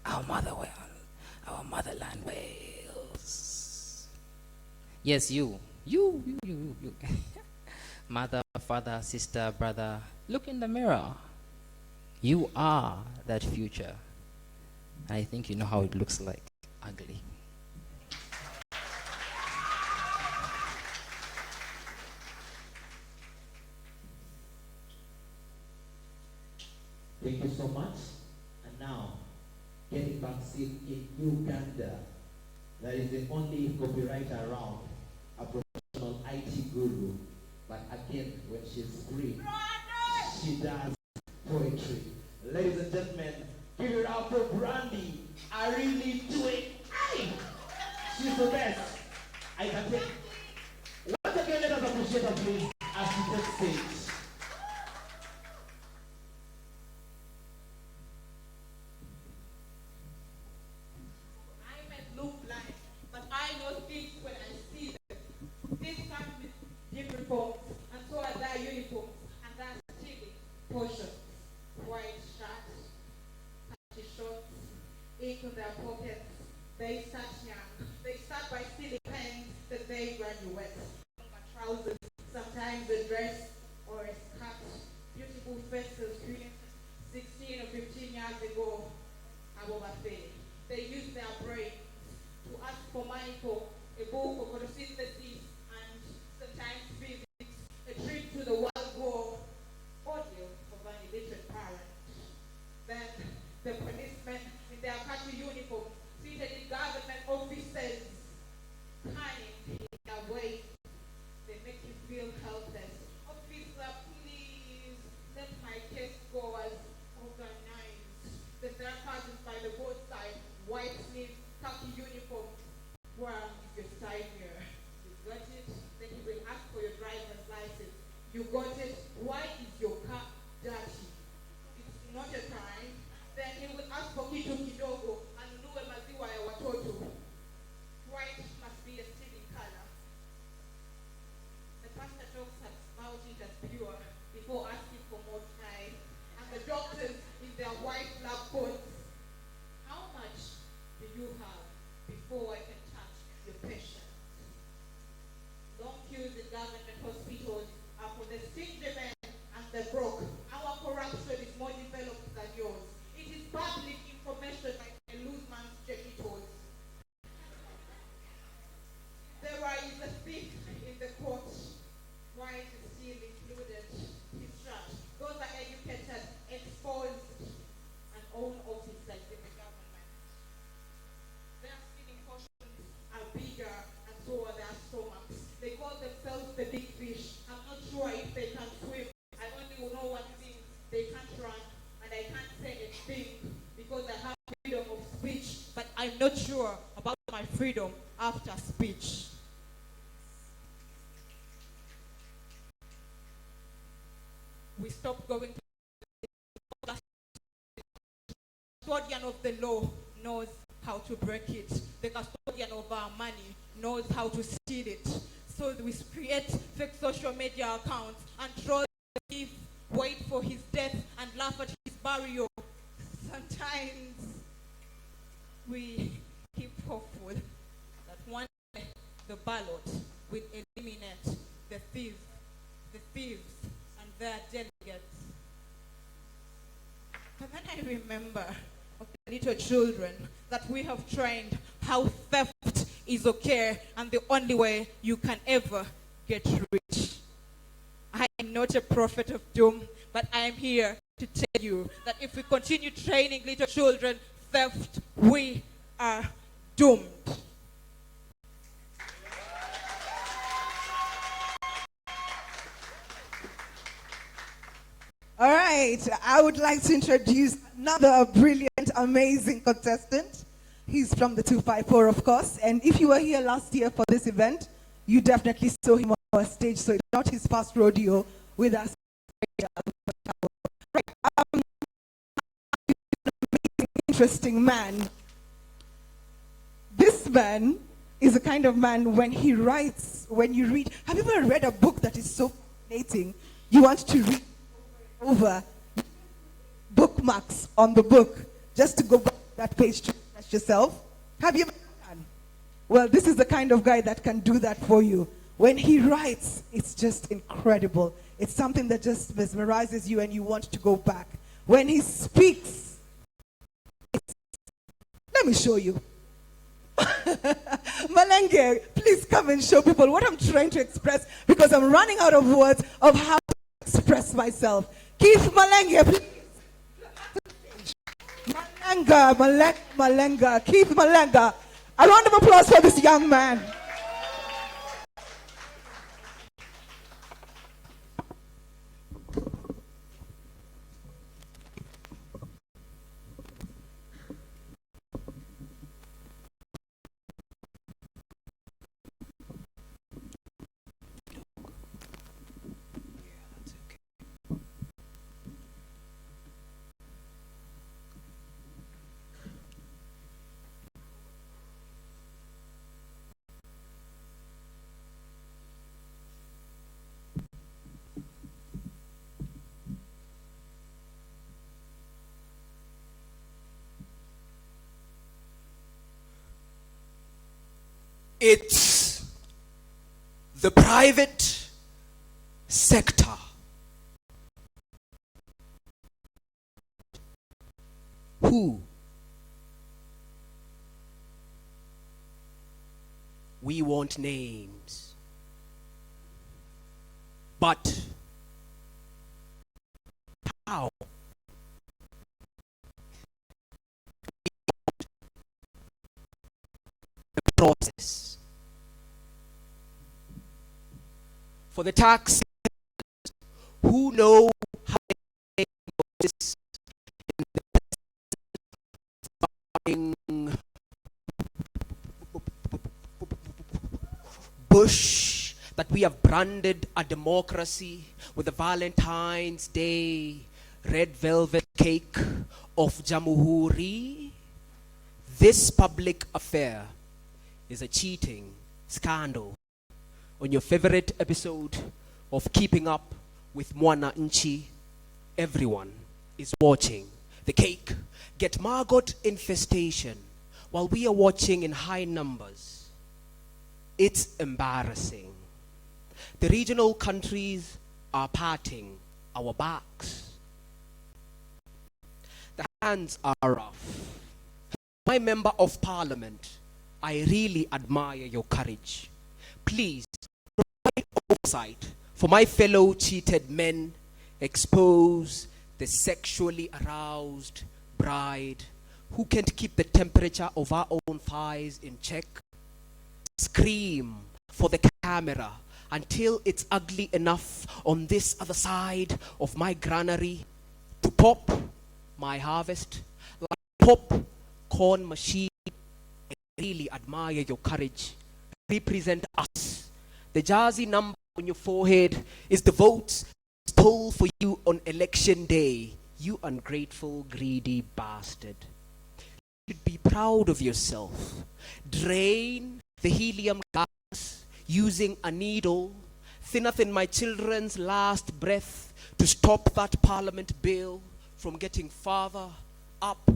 Our motherland wails. Yes, you. Mother, father, sister, brother, look in the mirror. You are that future. I think you know how it looks like. Ugly. Thank you so much. And now, getting back seat in Uganda. There is the only copywriter around, a professional IT guru. But again, when she's free, she does poetry. Ladies and gentlemen, give it up for Brandy. I really do it. Aye. She's the best. I can take. Once again, let us appreciate her, please, as she takes stage. I may look blind, but I know things when I see them. These come with different forms, and so are their uniforms, and that's stealing portions. White shirts, khaki shorts, ink in their pockets. They start young. They start by stealing pens, then they graduate. Trousers, sometimes a dress or a skirt. Beautiful faces created 16 or 15 years ago. They use their brains to ask for money for a book or photosynthesis and sometimes physics, a trip to the World War, audio of an illiterate parent. Then the policemen in their khaki uniform, seated in government offices, cunning in their ways. They make you feel helpless. Officer, please let my case go as organized. The therapists by the roadside, white sleeves, khaki uniform. Where is your side mirror? You got it? Then he will ask for your driver's license. You got it? Why is your car dirty? It's not a crime. Then he will ask for kitu kidogo anunue maziwa ya watoto. White must be a stealing color. The pastor talks about it as pure before asking for more time. And the doctors in their white lab coats. How much do you have before I can touch your patient? Long queues in government hospitals are for the stingy men and the broke. Our corruption is more developed than yours. It is public information like a loose man's genitals. There is a thief in the court. White is still included. His shirt. Those are educated, exposed, and own officers in the government. Their stealing portions are bigger, and so are their stomachs. They call themselves the big fish. I'm not sure if they can swim. I only know one thing. They can't run, and I can't say a thing because I have freedom of speech, but I'm not sure about my freedom after speech. We stopped going to the custodian of the law knows how to break it. The custodian of our money knows how to steal it. So we create fake social media accounts and troll the thief, wait for his death and laugh at his burial. Sometimes we keep hopeful that one day the ballot will eliminate the thieves, and their delegates. But then I remember of the little children that we have trained how theft is okay and the only way you can ever get rich. I am not a prophet of doom, but I am here to tell you that if we continue training little children theft, we are doomed. All right, I would like to introduce another brilliant, amazing contestant. He's from the 254, of course. And if you were here last year for this event, you definitely saw him on our stage. So it's not his first rodeo with us. Interesting man. This man is the kind of man, when he writes, when you read, have you ever read a book that is so fascinating, you want to read over, bookmarks on the book, just to go back to that page to refresh yourself? Have you ever done? Well, this is the kind of guy that can do that for you. When he writes, it's just incredible. It's something that just mesmerizes you and you want to go back. When he speaks, let me show you. Malenge, please come and show people what I'm trying to express, because I'm running out of words of how to express myself. Keith Malenge, please. Malenga, Keith Malenga. A round of applause for this young man. It's the private sector who we want names, but how the process for the tax who know how to this bush that we have branded a democracy with the Valentine's Day red velvet cake of Jamhuri. This public affair is a cheating scandal on your favorite episode of Keeping Up with Mwana Nchi. Everyone is watching the cake get maggot infestation while we are watching in high numbers. It's embarrassing. The regional countries are patting our backs. The hands are rough. My member of parliament, I really admire your courage. Please provide oversight for my fellow cheated men. Expose the sexually aroused bride who can't keep the temperature of our own thighs in check. Scream for the camera until it's ugly enough on this other side of my granary to pop my harvest like pop corn machine. I really admire your courage. Represent us. The jersey number on your forehead is the votes stole for you on election day. You ungrateful, greedy bastard. You should be proud of yourself. Drain the helium gas using a needle thinner than my children's last breath to stop that parliament bill from getting farther up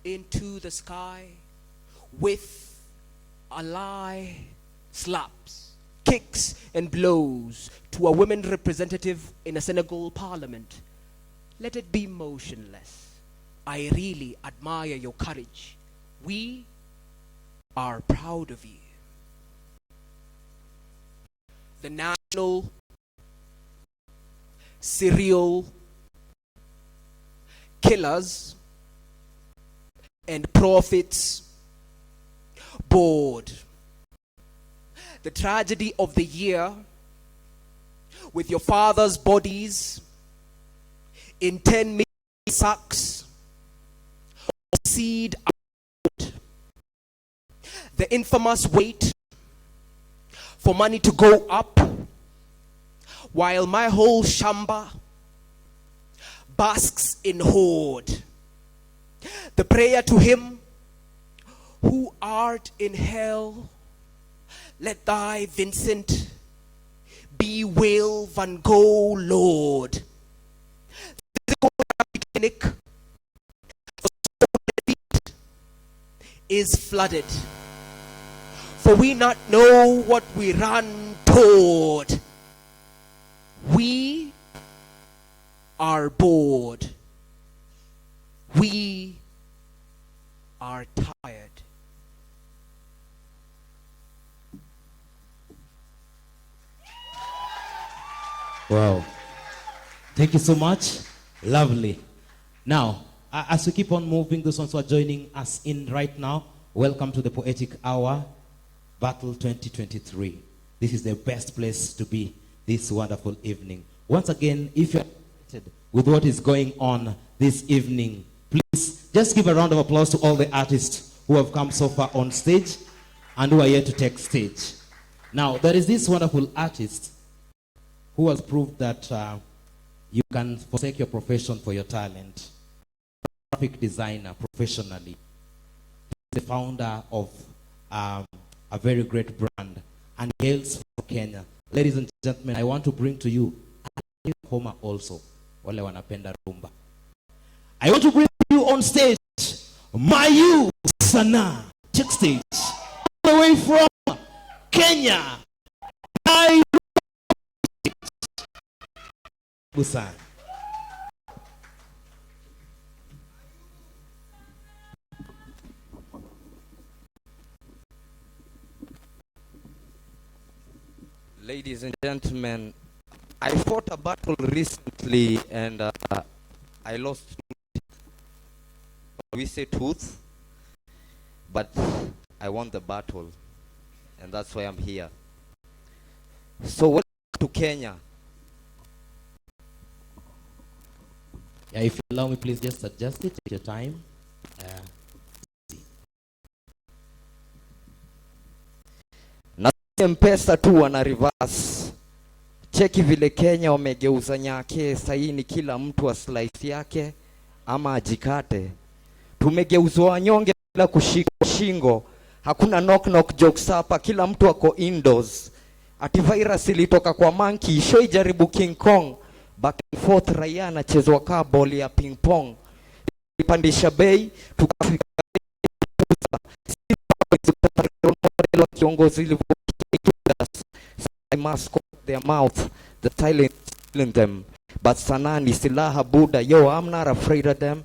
into the sky with a lie, slaps, kicks and blows to a women representative in a Senegal parliament. Let it be motionless. I really admire your courage. We are proud of you. The National Serial Killers and Profits Board. The tragedy of the year with your father's bodies in 10 million sacks of seed. The infamous wait for money to go up while my whole shamba basks in hoard. The prayer to him who art in hell, let thy Vincent be Will Van Gogh, Lord. Physical clinic is flooded, for we not know what we run toward. We are bored. We are tired. Wow. Thank you so much. Lovely. Now, as we keep on moving, those ones who are joining us in right now, welcome to the Poetic Hour Battle 2023. This is the best place to be this wonderful evening. Once again, if you're excited with what is going on this evening, please just give a round of applause to all the artists who have come so far on stage and who are yet to take stage. Now, there is this wonderful artist who has proved that you can forsake your profession for your talent. Graphic designer professionally. He's the founder of a very great brand and hails from Kenya. Ladies and gentlemen, I want to bring to you Homa also. Wale wanapenda rumba. I want to bring you on stage Mayu Sana. Check stage. All the way from Kenya. Busan. Ladies and gentlemen, I fought a battle recently and I lost. We say tooth, but I won the battle, and that's why I'm here. So welcome to Kenya. Yeah, if you allow me, please just adjust it. Take your time. Na Mpesa tu wana reverse. Cheki vile Kenya wamegeuza nyake, sahii ni kila mtu wa slice yake ama ajikate. Tumegeuzwa wanyonge bila kushika shingo. Hakuna knock knock jokes hapa, kila mtu ako indoors. Ati virus ilitoka kwa monkey, show ijaribu King Kong. Back and forth raia anachezwa kaa ball ya ping pong. Ipandisha bei, tukafika kiongozi ilivyo mask their mouth, the silence killing them. But sanani silaha Buddha, yo, I'm not afraid of them.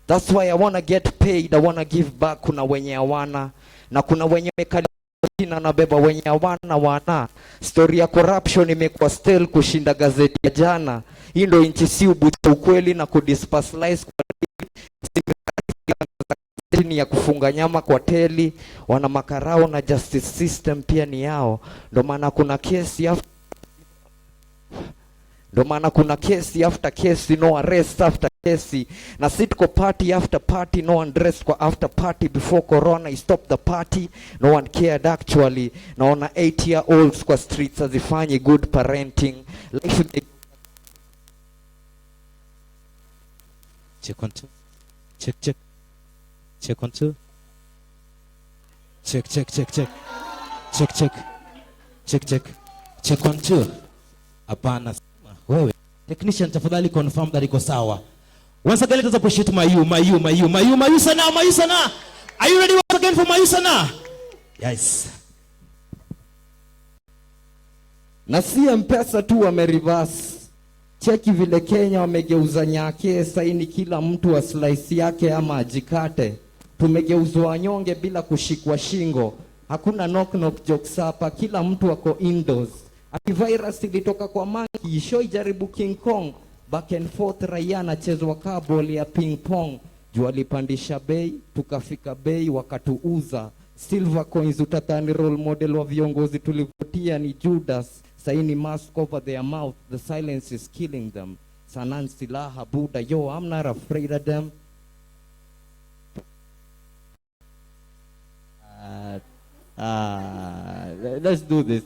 That's why I wanna get paid, I wanna give back. Kuna wenye hawana na kuna wenye mekali na nabeba wenye hawana wana. Story ya corruption imekuwa stale kushinda gazeti ya jana. Hii ndio nchi si ukweli na kudispersonalize kwa ni ya kufunga nyama kwa teli. Wana makarao na justice system pia ni yao. Ndio maana kuna kesi after kesi, no arrest after kesi. Na sitko party after party, no one dressed kwa after party. Before corona he stopped the party, no one cared actually. Naona 8-year-olds kwa streets hazifanyi good parenting. Life check on two. Check. Check on two. Check. Check on two. Hapana. Wewe. Technician tafadhali confirm that iko sawa. Once again, let us appreciate Mayu Sana. Are you ready once again for Mayu Sana? Yes. Na si Mpesa tu wamereverse. Cheki vile Kenya wamegeuza nyake, saini kila mtu wa slice yake ama ajikate. Tumegeuzwa wanyonge bila kushikwa shingo. Hakuna knock knock jokes hapa, kila mtu wako indoors. Ati virus ilitoka kwa monkey, show ijaribu King Kong. Back and forth raia anachezwa kaa ball ya ping pong. Juu alipandisha bei, tukafika bei wakatuuza. Silver coins utatani role model wa viongozi tulivotia ni Judas. Saini mask over their mouth, the silence is killing them. Sanan silaha Buddha, yo, I'm not afraid of them. Let's do this.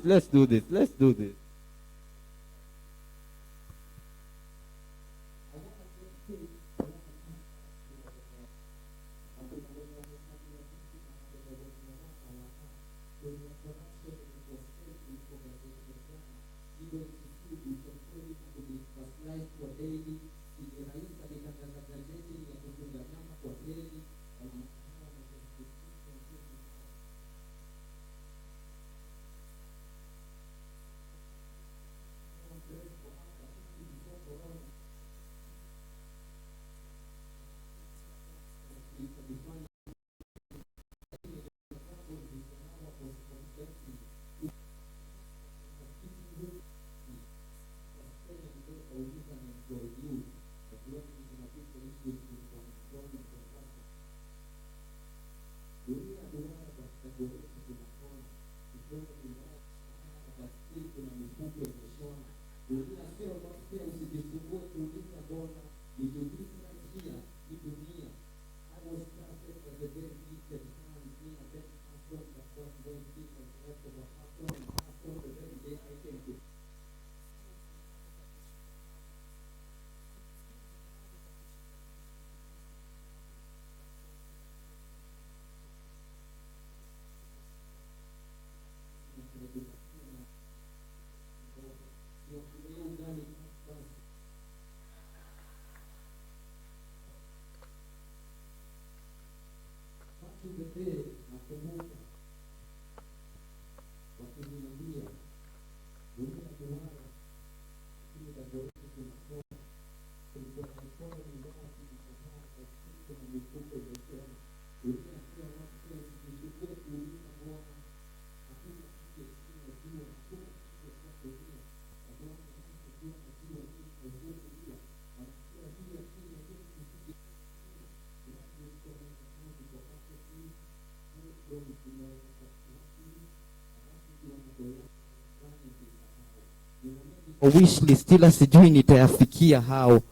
kwa wishlist ila sijui nitayafikia hao.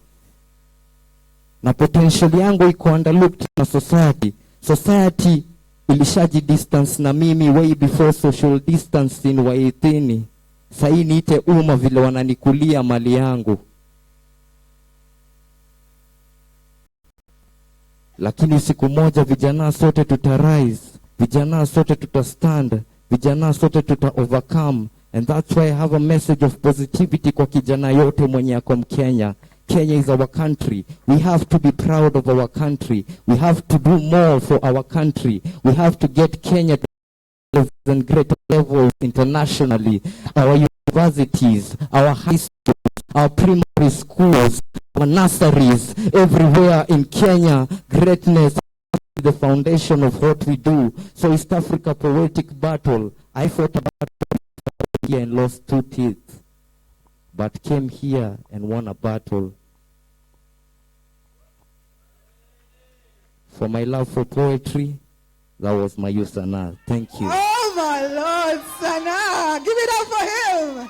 Na potential yangu iko underlooked na society. Society ilishaji distance na mimi way before social distancing wa 18. Sahii niite umma vile wananikulia mali yangu. Lakini siku moja vijana sote rise, vijana sote stand, vijana sote overcome. And that's why I have a message of positivity kwa kijana yote mwenye ako Mkenya. Kenya is our country. We have to be proud of our country. We have to do more for our country. We have to get Kenya to and greater levels internationally. Our universities, our high schools, our primary schools, our nurseries, everywhere in Kenya, greatness is the foundation of what we do. So East Africa Poetic Battle, I fought about here and lost 2 teeth, but came here and won a battle. For my love for poetry, that was my Sana. Thank you. Oh my Lord, Sana. Give it up for him.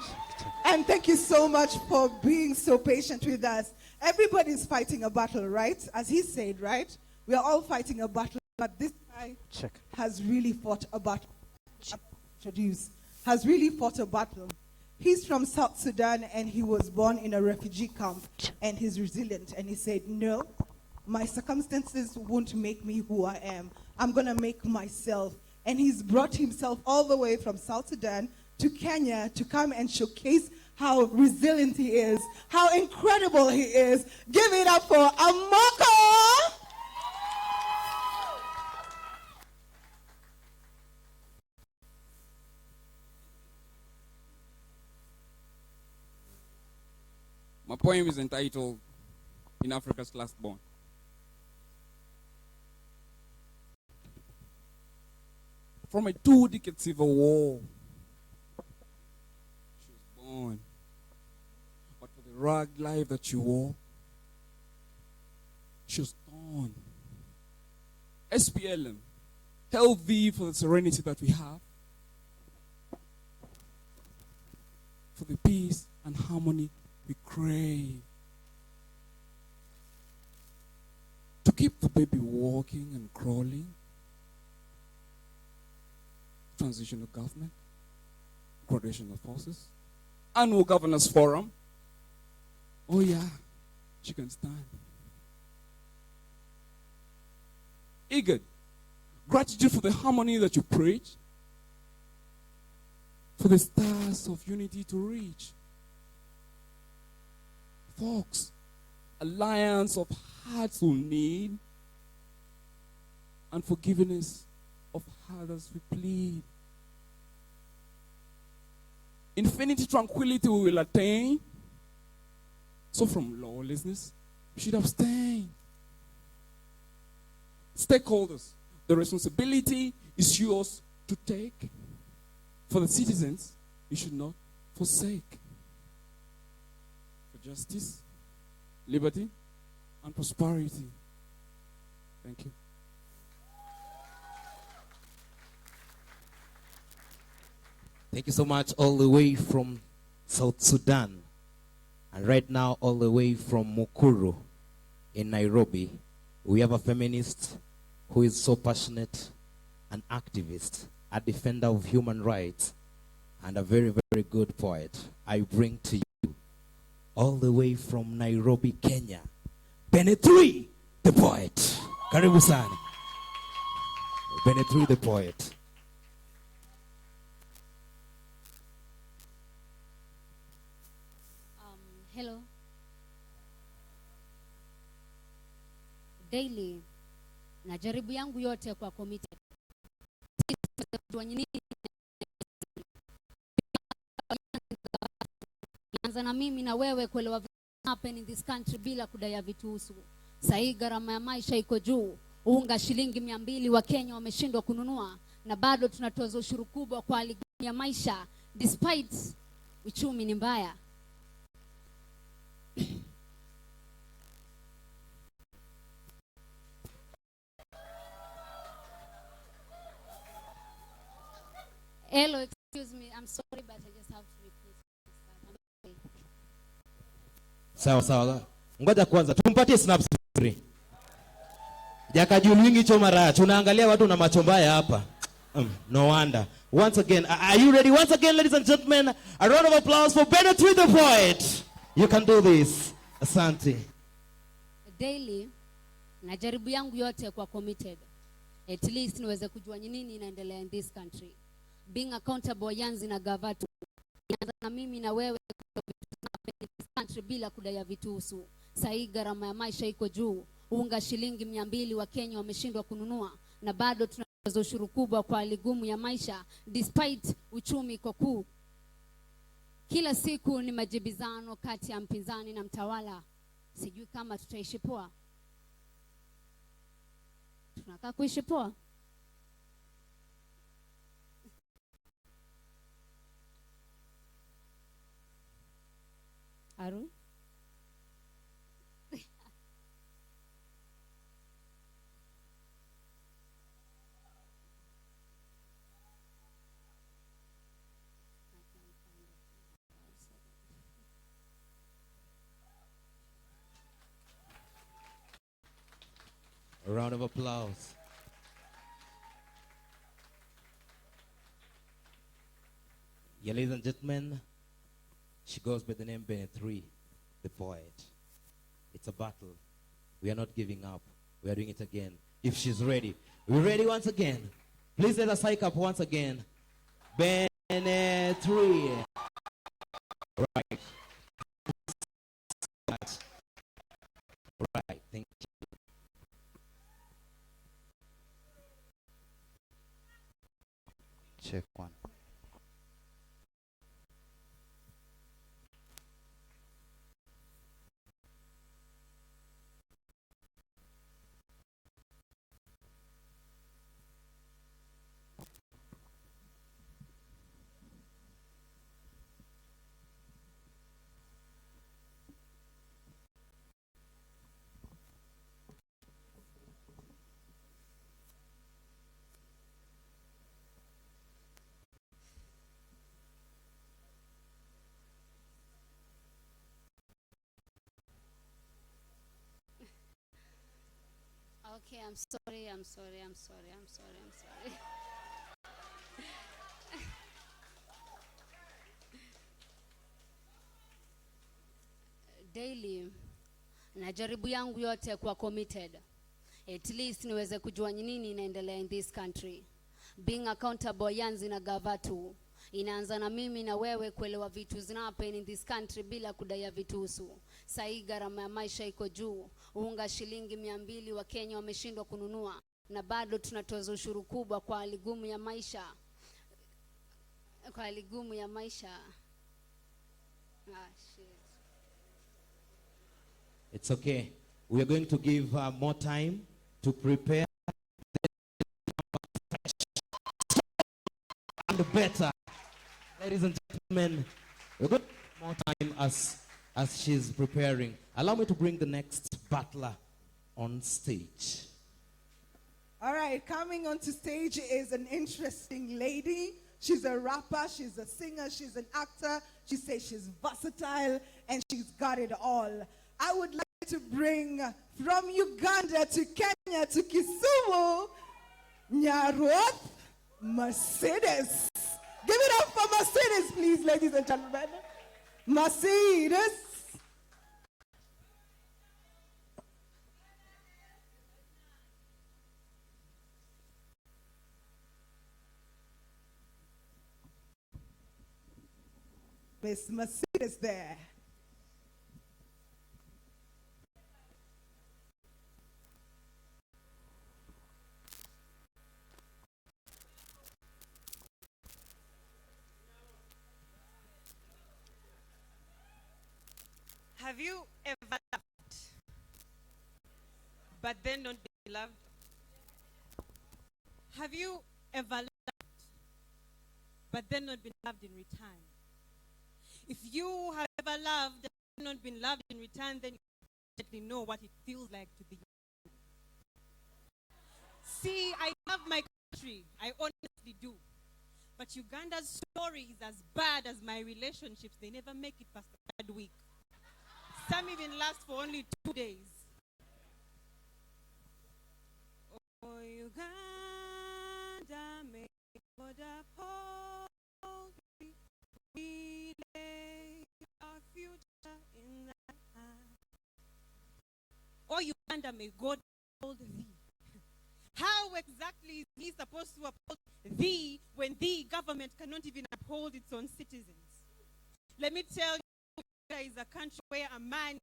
And thank you so much for being so patient with us. Everybody's fighting a battle, right? As he said, right? We are all fighting a battle, but this guy has really fought a battle. Has really fought a battle. He's from South Sudan and he was born in a refugee camp and he's resilient and he said, no, my circumstances won't make me who I am. I'm going to make myself. And he's brought himself all the way from South Sudan to Kenya to come and showcase how resilient he is, how incredible he is. Give it up for Amoko! My poem is entitled, In Africa's Last Born. From a 2-decade civil war, she was born. But for the rugged life that she wore, she was torn. SPLM, hail thee for the serenity that we have, for the peace and harmony we crave, to keep the baby walking and crawling, transitional government, graduation of forces, annual governors forum. Oh yeah, she can stand. Eager, gratitude for the harmony that you preach, for the stars of unity to reach. Folks, alliance of hearts will need, and forgiveness of others we plead. Infinity tranquility we will attain, so from lawlessness we should abstain. Stakeholders, the responsibility is yours to take. For the citizens, you should not forsake. Justice, liberty, and prosperity. Thank you. Thank you so much, all the way from South Sudan. And right now, all the way from Mukuru in Nairobi, we have a feminist who is so passionate, an activist, a defender of human rights, and a very, very good poet. I bring to you, all the way from Nairobi, Kenya, Benetri, the poet. Karibu sana. Benetri, the poet. Hello. Daily, najaribu yangu yote kwa committed. Anza na mimi na wewe kuelewa happen in this country bila kudai vituhusu. Sahii gharama ya maisha iko juu. Unga shilingi 200 wa Kenya wameshindwa kununua na bado tunatoza ushuru kubwa kwa hali ya maisha despite uchumi ni mbaya. Hello, excuse me. I'm sorry, but I just have to replace this. Sawa sawa. Ngoja kwanza tumpatie snaps nzuri. Jakajulwingi choma raha. Tunaangalia watu na macho mbaya hapa. No wonder. Once again, are you ready? Once again, ladies and gentlemen, a round of applause for Bennett with the Poet. You can do this. Asante. Daily najaribu yangu yote kwa committed. At least niweze kujua nini inaendelea in this country. Being accountable yanzi na gavatu. Na mimi na wewe in this country bila kudai vitusu. Sahi gharama ya maisha iko juu. Unga shilingi 200 wa Kenya wameshindwa kununua na bado tunatoza ushuru kubwa kwa hali gumu ya maisha despite uchumi kwa kuu. Kila siku ni majibizano kati ya mpinzani na mtawala. Sijui kama tutaishi poa. Tunakaa kuishi poa. Aru? A round of applause. Yeah, ladies and gentlemen, she goes by the name Bennett 3, the Poet. It's a battle. We are not giving up. We are doing it again. If she's ready. We're ready once again. Please let us hike up once again. Bennett 3. Right. Right. Thank you. Check one. Okay, I'm sorry. Daily najaribu yangu yote kwa committed. At least niweze kujua nini inaendelea in this country. Being accountable yanzi na gavatu. Inaanza na mimi na wewe kuelewa vitu zinahappen in this country bila kudai vitusu. Sahi gharama ya maisha iko juu. Unga shilingi 200 wa Kenya wameshindwa kununua na bado tunatoza ushuru kubwa kwa hali gumu ya maisha. Shit. It's okay. We are going to give her more time to prepare and better. Ladies and gentlemen, we're going to give more time as she's preparing. Allow me to bring the next battler on stage. All right, coming onto stage is an interesting lady. She's a rapper, she's a singer, she's an actor. She says she's versatile and she's got it all. I would like to bring from Uganda to Kenya to Kisumu, Nyaruoth Mercedes. Give it up for Mercedes, please, ladies and gentlemen. Mercedes. Miss Mercedes there. Have you ever loved, but then not been loved? Have you ever loved, but then not been loved in return? If you have ever loved and not been loved in return, then you definitely know what it feels like to be. See, I love my country. I honestly do. But Uganda's story is as bad as my relationships. They never make it past the third week. Some even last for only 2 days. Oh, Uganda, may God uphold thee. We lay our future in thy hand. Oh, Uganda, may God uphold thee. How exactly is he supposed to uphold thee when the government cannot even uphold its own citizens? Let me tell you, there is a country where a man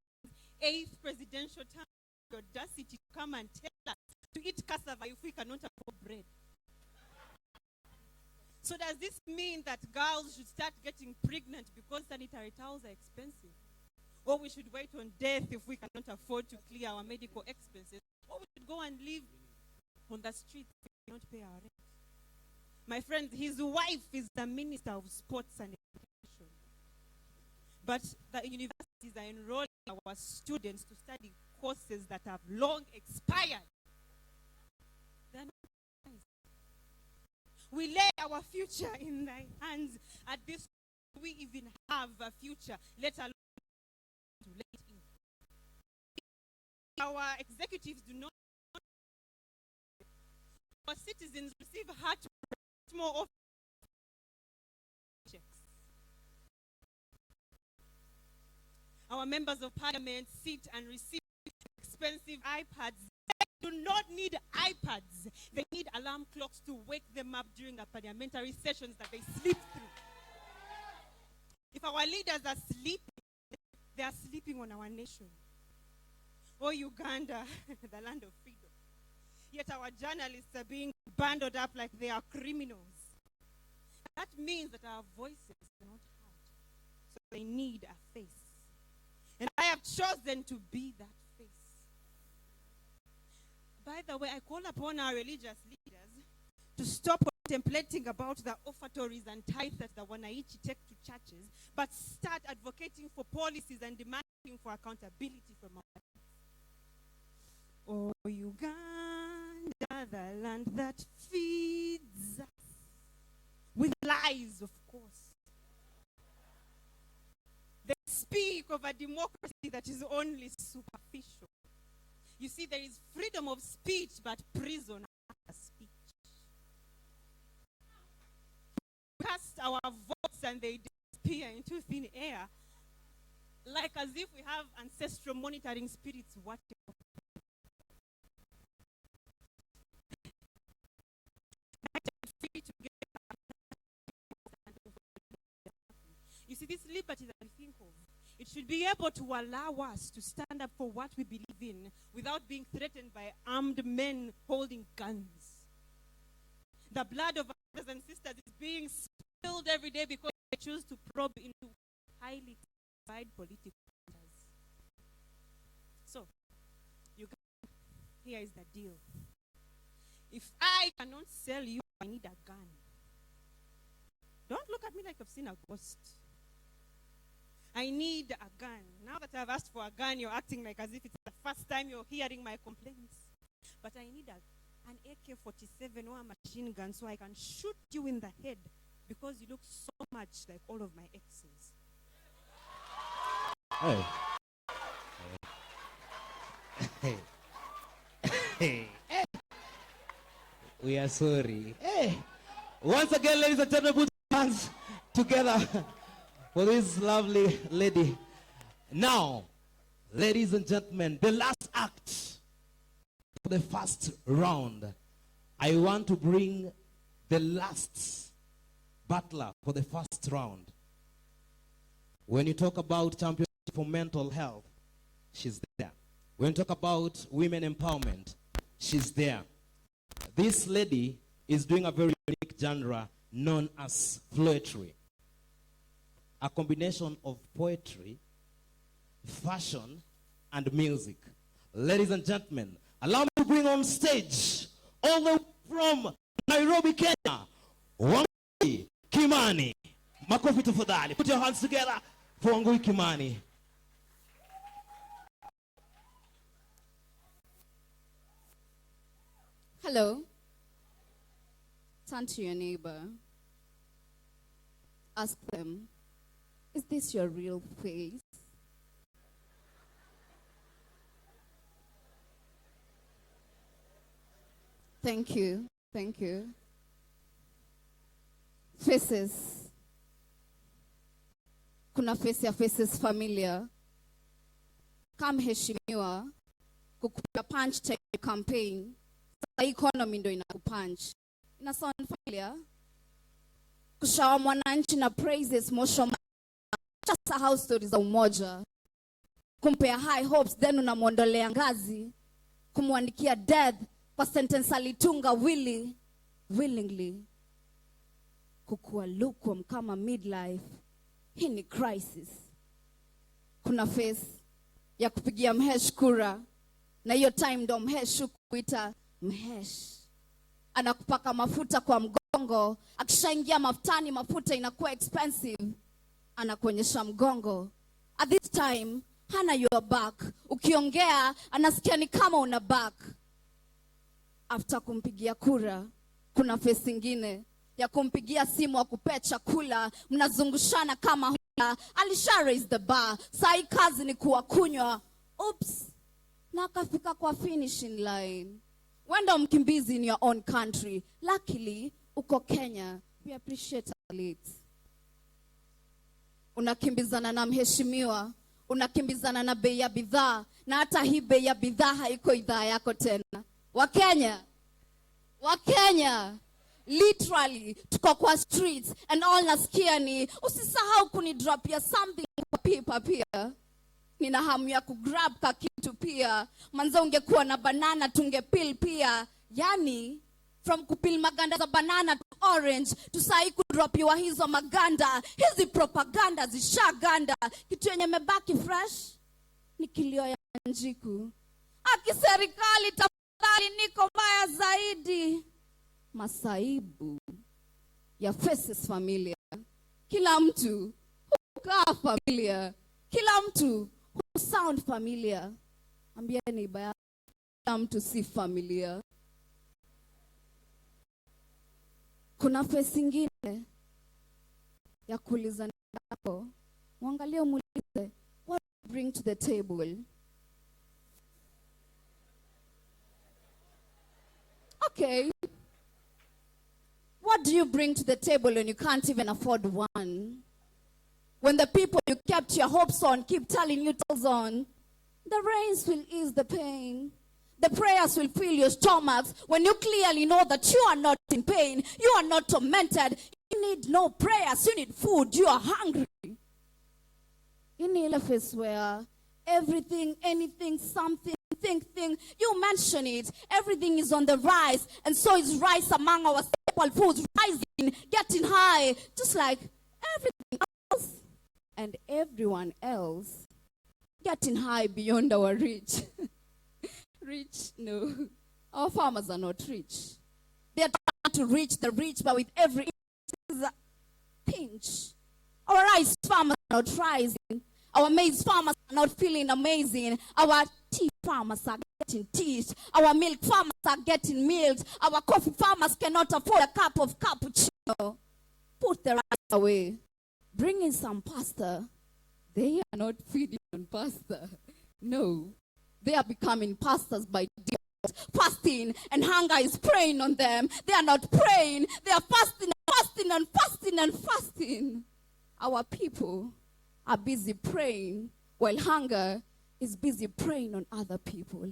eighth presidential term the audacity to come and tell us to eat cassava if we cannot afford bread. So does this mean that girls should start getting pregnant because sanitary towels are expensive? Or we should wait on death if we cannot afford to clear our medical expenses? Or we should go and live on the streets if we cannot pay our rent? My friend, his wife is the Minister of Sports and Education. But the universities are enrolling our students to study courses that have long expired. They're not nice. We lay our future in thy hands. At this point, we even have a future, let alone to let it in. Our executives do not. Our citizens receive heart more often. Our members of parliament sit and receive expensive iPads. They do not need iPads. They need alarm clocks to wake them up during the parliamentary sessions that they sleep through. If our leaders are sleeping, they are sleeping on our nation. Oh, Uganda, the land of freedom. Yet our journalists are being bundled up like they are criminals. That means that our voices are not heard. So they need a face. And I have chosen to be that face. By the way, I call upon our religious leaders to stop contemplating about the offertories and tithes that the Wanaichi take to churches, but start advocating for policies and demanding for accountability from our leaders. Oh, Uganda, the land that feeds us with lies, of course. They speak of a democracy that is only superficial. You see, there is freedom of speech, but prison after speech. We cast our votes and they disappear into thin air, like as if we have ancestral monitoring spirits watching. You see, this liberty that I think of, it should be able to allow us to stand up for what we believe in without being threatened by armed men holding guns. The blood of our brothers and sisters is being spilled every day because they choose to probe into highly classified political matters. So, here is the deal. If I cannot sell you, I need a gun. Don't look at me like I've seen a ghost. I need a gun. Now that I've asked for a gun, you're acting like as if it's the first time you're hearing my complaints. But I need an AK-47 or a machine gun so I can shoot you in the head because you look so much like all of my exes. Hey. Hey. Hey. Hey. We are sorry. Hey. Once again, ladies and gentlemen, put your hands together for this lovely lady. Now, ladies and gentlemen, the last act for the first round. I want to bring the last battler for the first round. When you talk about championship for mental health, she's there. When you talk about women empowerment, she's there. This lady is doing a very unique genre known as poetry. A combination of poetry, fashion, and music. Ladies and gentlemen, allow me to bring on stage, all the way from Nairobi, Kenya, Wangui Kimani. Makofi tafadhali. Put your hands together for Wangui Kimani. Hello. Turn to your neighbor. Ask them, is this your real face? Thank you. Thank you. Faces. Kuna face ya faces familia. Kama heshimiwa kukupiga punch check campaign. Sasa economy ndo inakupunch. Ina sound familiar. Kushawa mwananchi na praises mosho. Sahau stories za umoja. Kumpea high hopes then unamwondolea ngazi. Kumwandikia death kwa sentence alitunga willingly. Kukua lukewarm kama midlife. Hii ni crisis. Kuna face ya kupigia mhesh kura. Na hiyo time ndo mhesh kuita mhesh. Anakupaka mafuta kwa mgongo. Akishaingia mafutani mafuta inakuwa expensive. Anakuonyesha mgongo. At this time, hana your back. Ukiongea, anasikia ni kama una back. After kumpigia kura, kuna face ingine ya kumpigia simu wa kupea chakula, mnazungushana kama hula. Alisha raise the bar. Sai kazi ni kuwakunywa. Oops. Na akafika kwa finishing line. Wenda mkimbizi in your own country. Luckily, uko Kenya. We appreciate athletes. Unakimbizana na mheshimiwa, unakimbizana na bei ya bidhaa, na hata hii bei ya bidhaa haiko idhaa yako tena. Wakenya, literally, tuko kwa streets, and all nasikia ni, usisahau kunidrop ya something kwa pipa pia. Nina hamu ya kugrab ka kitu pia. Manza ungekuwa na banana tungepil pia. Yani, from kupil maganda za banana to orange, tusai kudropiwa hizo maganda. Hizi propaganda zishaganda. Kitu yenye mebaki fresh ni kilio ya Njiku. Akiserikali tafadhali niko mbaya zaidi. Masaibu ya faces familia. Kila mtu hukaa familia. Kila mtu sound familia. Ambia neighbor yako, kila mtu si familia. Kuna face ingine ya kuuliza nako. Mwangalie umuulize, what do you bring to the table? Okay. What do you bring to the table when you can't even afford one? When the people you kept your hopes on keep telling you tells on, the rains will ease the pain. The prayers will fill your stomachs when you clearly know that you are not in pain. You are not tormented. You need no prayers. You need food. You are hungry. You need a face where everything, anything, something, thing, you mention it. Everything is on the rise. And so is rice among our staple foods. Rising, getting high. Just like everything else and everyone else. Getting high beyond our reach. Rich? No. Our farmers are not rich. They are trying to reach the rich, but with every pinch. Our rice farmers are not rising. Our maize farmers are not feeling amazing. Our tea farmers are getting teased. Our milk farmers are getting milked. Our coffee farmers cannot afford a cup of cappuccino. Put the rice away. Bring in some pasta. They are not feeding on pasta. No. They are becoming pastors by default. Fasting and hunger is preying on them. They are not praying. They are fasting and fasting and fasting and fasting. Our people are busy praying while hunger is busy preying on other people.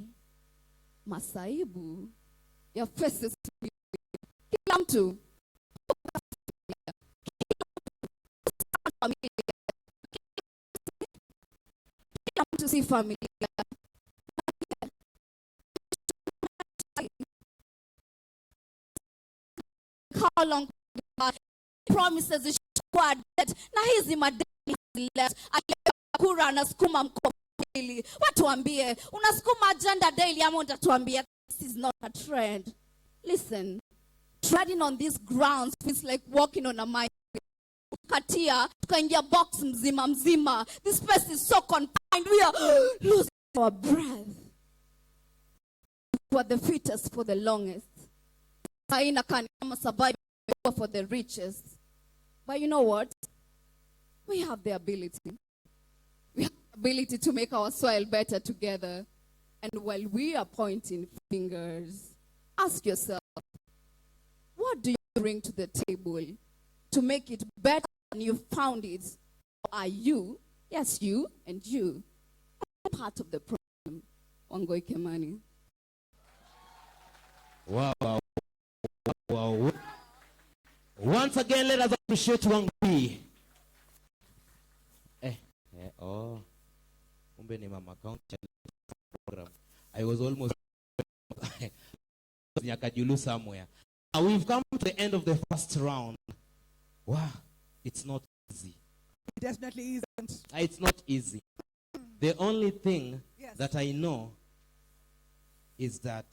Masaibu, your faces kila mtu kila mtu si familia. How long promises is dead na hizi madeni left akura anasukuma mkono watu waambie unasukuma agenda daily ama utatuambia this is not a trend. Listen, treading on these grounds feels like walking on a mine. Katia tukaingia box mzima. This space is so confined, we are losing our breath. For the fittest for the longest. Haina kama survive for the richest. But you know what? We have the ability. We have the ability to make our soil better together. And while we are pointing fingers, ask yourself, what do you bring to the table to make it better than you found it? Or are you, yes, you and you, part of the problem? Wangoi Kemani. Wow, wow, wow. Once again, let us appreciate Wangui. Oh. Kumbe ni mama county program. I was almost Nyakajulu somewhere. We've come to the end of the first round. Wow, it's not easy. It definitely isn't. It's not easy. The only thing that I know is that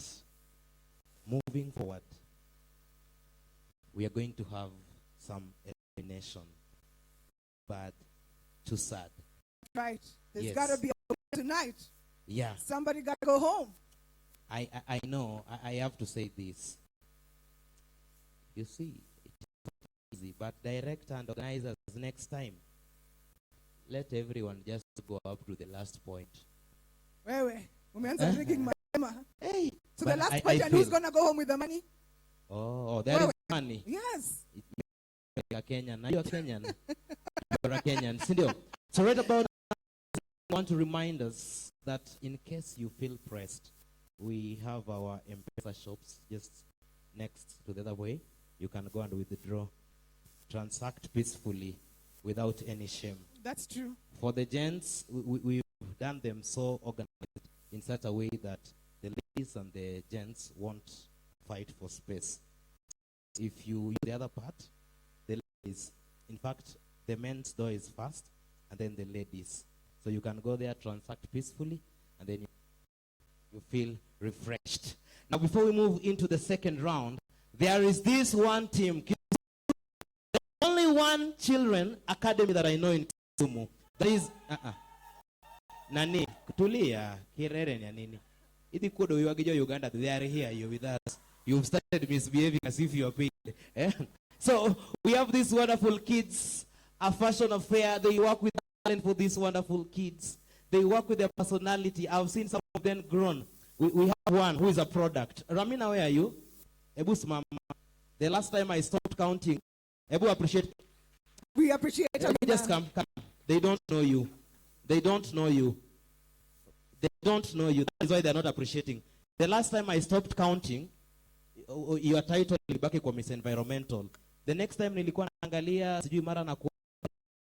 moving forward, we are going to have some elimination. But too sad. Right. There's Yes. got to be a tonight. Yeah. Somebody got to go home. I know. I have to say this. You see, it's not easy, but director and organizers next time, let everyone just go up to the last point. Wewe, umeanza drinking mapema. Hey. So But the last I point, and who's feel- going to go home with the money? Oh, there is money. Yes. You're a Kenyan. Now you're Kenyan. You're a Kenyan. Sindio. So right about now, I want to remind us that in case you feel pressed, we have our M-Pesa shops just next to the other way. You can go and withdraw, transact peacefully without any shame. That's true. For the gents, we've done them so organized in such a way that the ladies and the gents won't fight for space. If you use the other part, the ladies, in fact, the men's door is first, and then the ladies. So you can go there, transact peacefully, and then you feel refreshed. Now, before we move into the second round, there is this one team, the only one children academy that I know in Kisumu. That is, Nani, kutulia, kirere ni nini. Idi kudo yuagijo Uganda, they are here, you with us. You've started misbehaving as if you are paid. So, we have these wonderful kids, a fashion affair. They work with talent for these wonderful kids. They work with their personality. I've seen some of them grown. We have one who is a product. Ramina, where are you? Ebu's mama. The last time I stopped counting, Ebu appreciate. We appreciate Ebu just come. They don't know you. They don't know you. They don't know you. That is why they're not appreciating. The last time I stopped counting, your title ilibaki kwa Miss Environmental. The next time nilikuwa naangalia sijui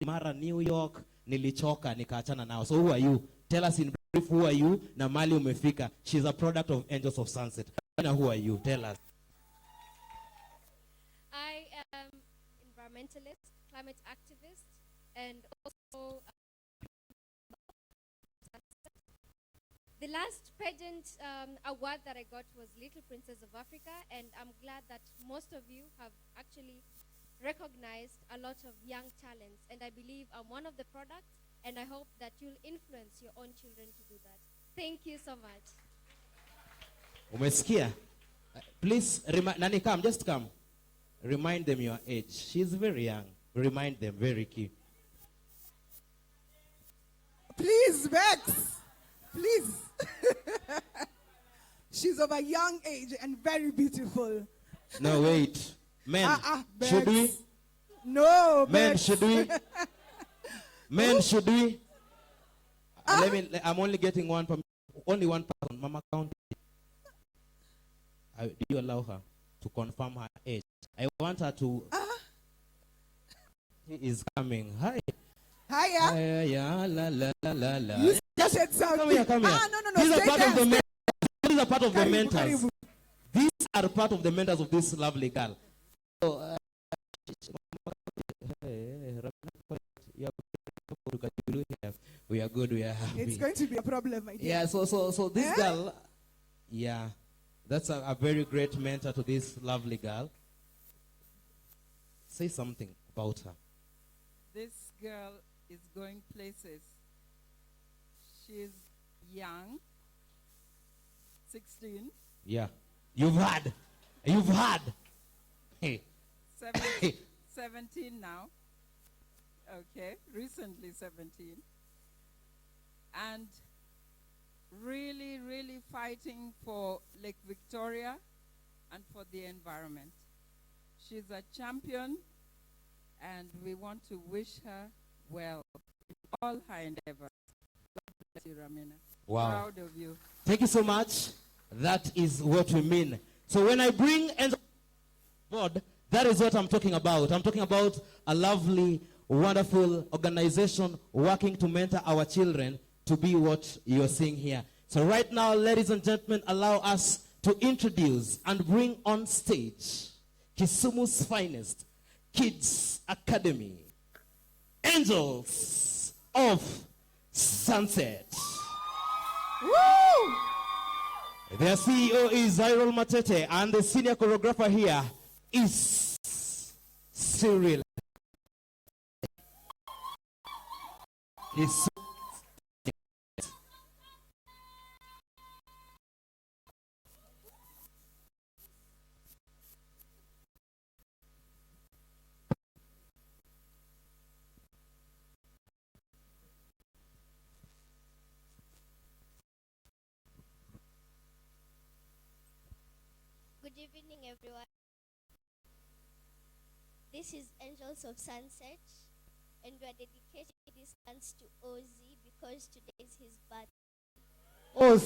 mara New York, nilichoka nikaachana nao. So who are you? Tell us in brief, who are you? Na mali umefika. She's a product of Angels of Sunset. Who are you? Tell us. I am environmentalist, climate activist, and also the last pageant award that I got was Little Princess of Africa, and I'm glad that most of you have actually recognized a lot of young talents, and I believe I'm one of the products, and I hope that you'll influence your own children to do that. Thank you so much. Umesikia? Please, Nani, come, just come. Remind them your age. She's very young. Remind them, very key. Please, Bex. Please. She's of a young age and very beautiful. No, wait. Men, should we? No, Men, Bex. should we? Men, should we? I'm only getting one, only one person. Mama, count. Do you allow her to confirm her age? I want her to. He is coming. Hi. Hiya. Hiya, la la la la la. You just said something. Come here, come here. No. These are Stay part of there, the stay- these are part of the Karibu, mentors. karibu. These are part of the mentors of this lovely girl. So, we are good, we are happy. It's going to be a problem, my dear. Yeah, so this girl, yeah, that's a very great mentor to this lovely girl. Say something about her. This girl is going places. She's young, 16. Yeah, you've had. Hey. 17 now. Okay, recently 17. And really, really fighting for Lake Victoria and for the environment. She's a champion, and we want to wish her well in all her endeavors. God bless you, Ramina. Wow. Proud of you. Thank you so much. That is what we mean. So when I bring angels on board, that is what I'm talking about. I'm talking about a lovely, wonderful organization working to mentor our children to be what you're seeing here. So right now, ladies and gentlemen, allow us to introduce and bring on stage Kisumu's finest Kids Academy, Angels of Sunset. Woo! Their CEO is Zyril Matete, and the senior choreographer here is Cyril. Good evening, everyone. This is Angels of Sunset, and we are dedicating this dance to Ozzy because today is his birthday. Oh,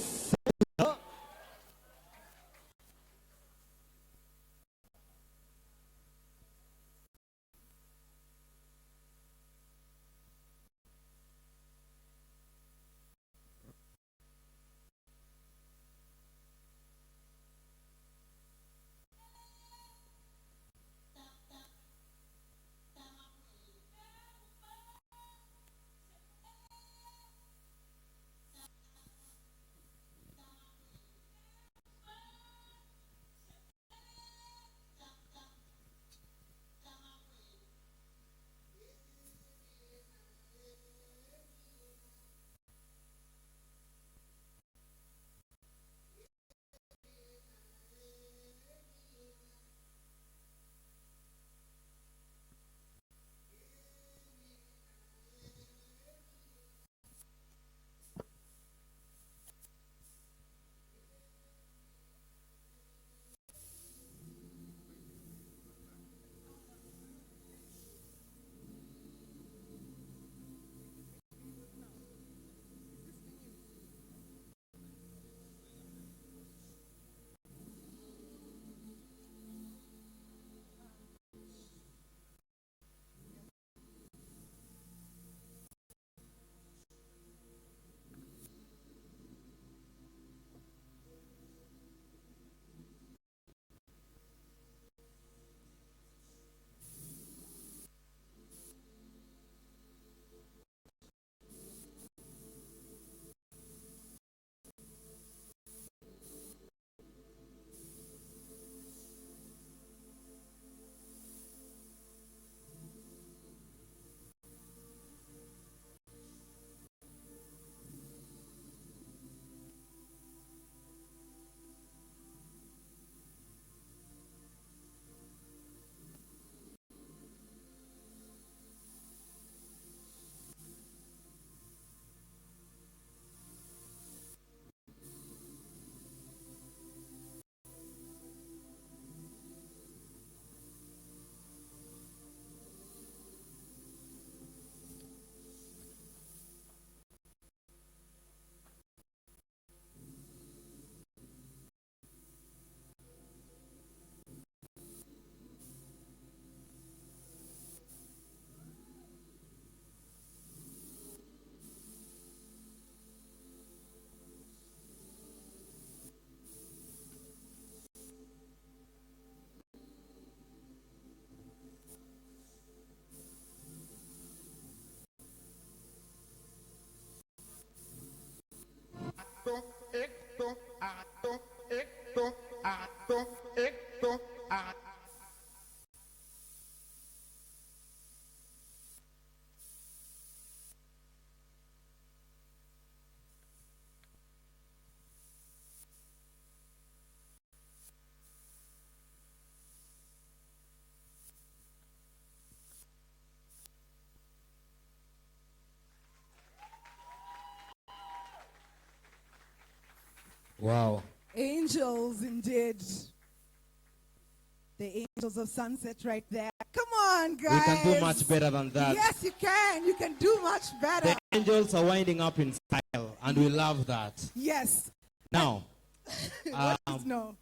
wow. Angels indeed. The Angels of Sunset right there. Come on, guys. We can do much better than that. Yes, you can. You can do much better. The angels are winding up in style, and we love that. Yes. Now, What is no?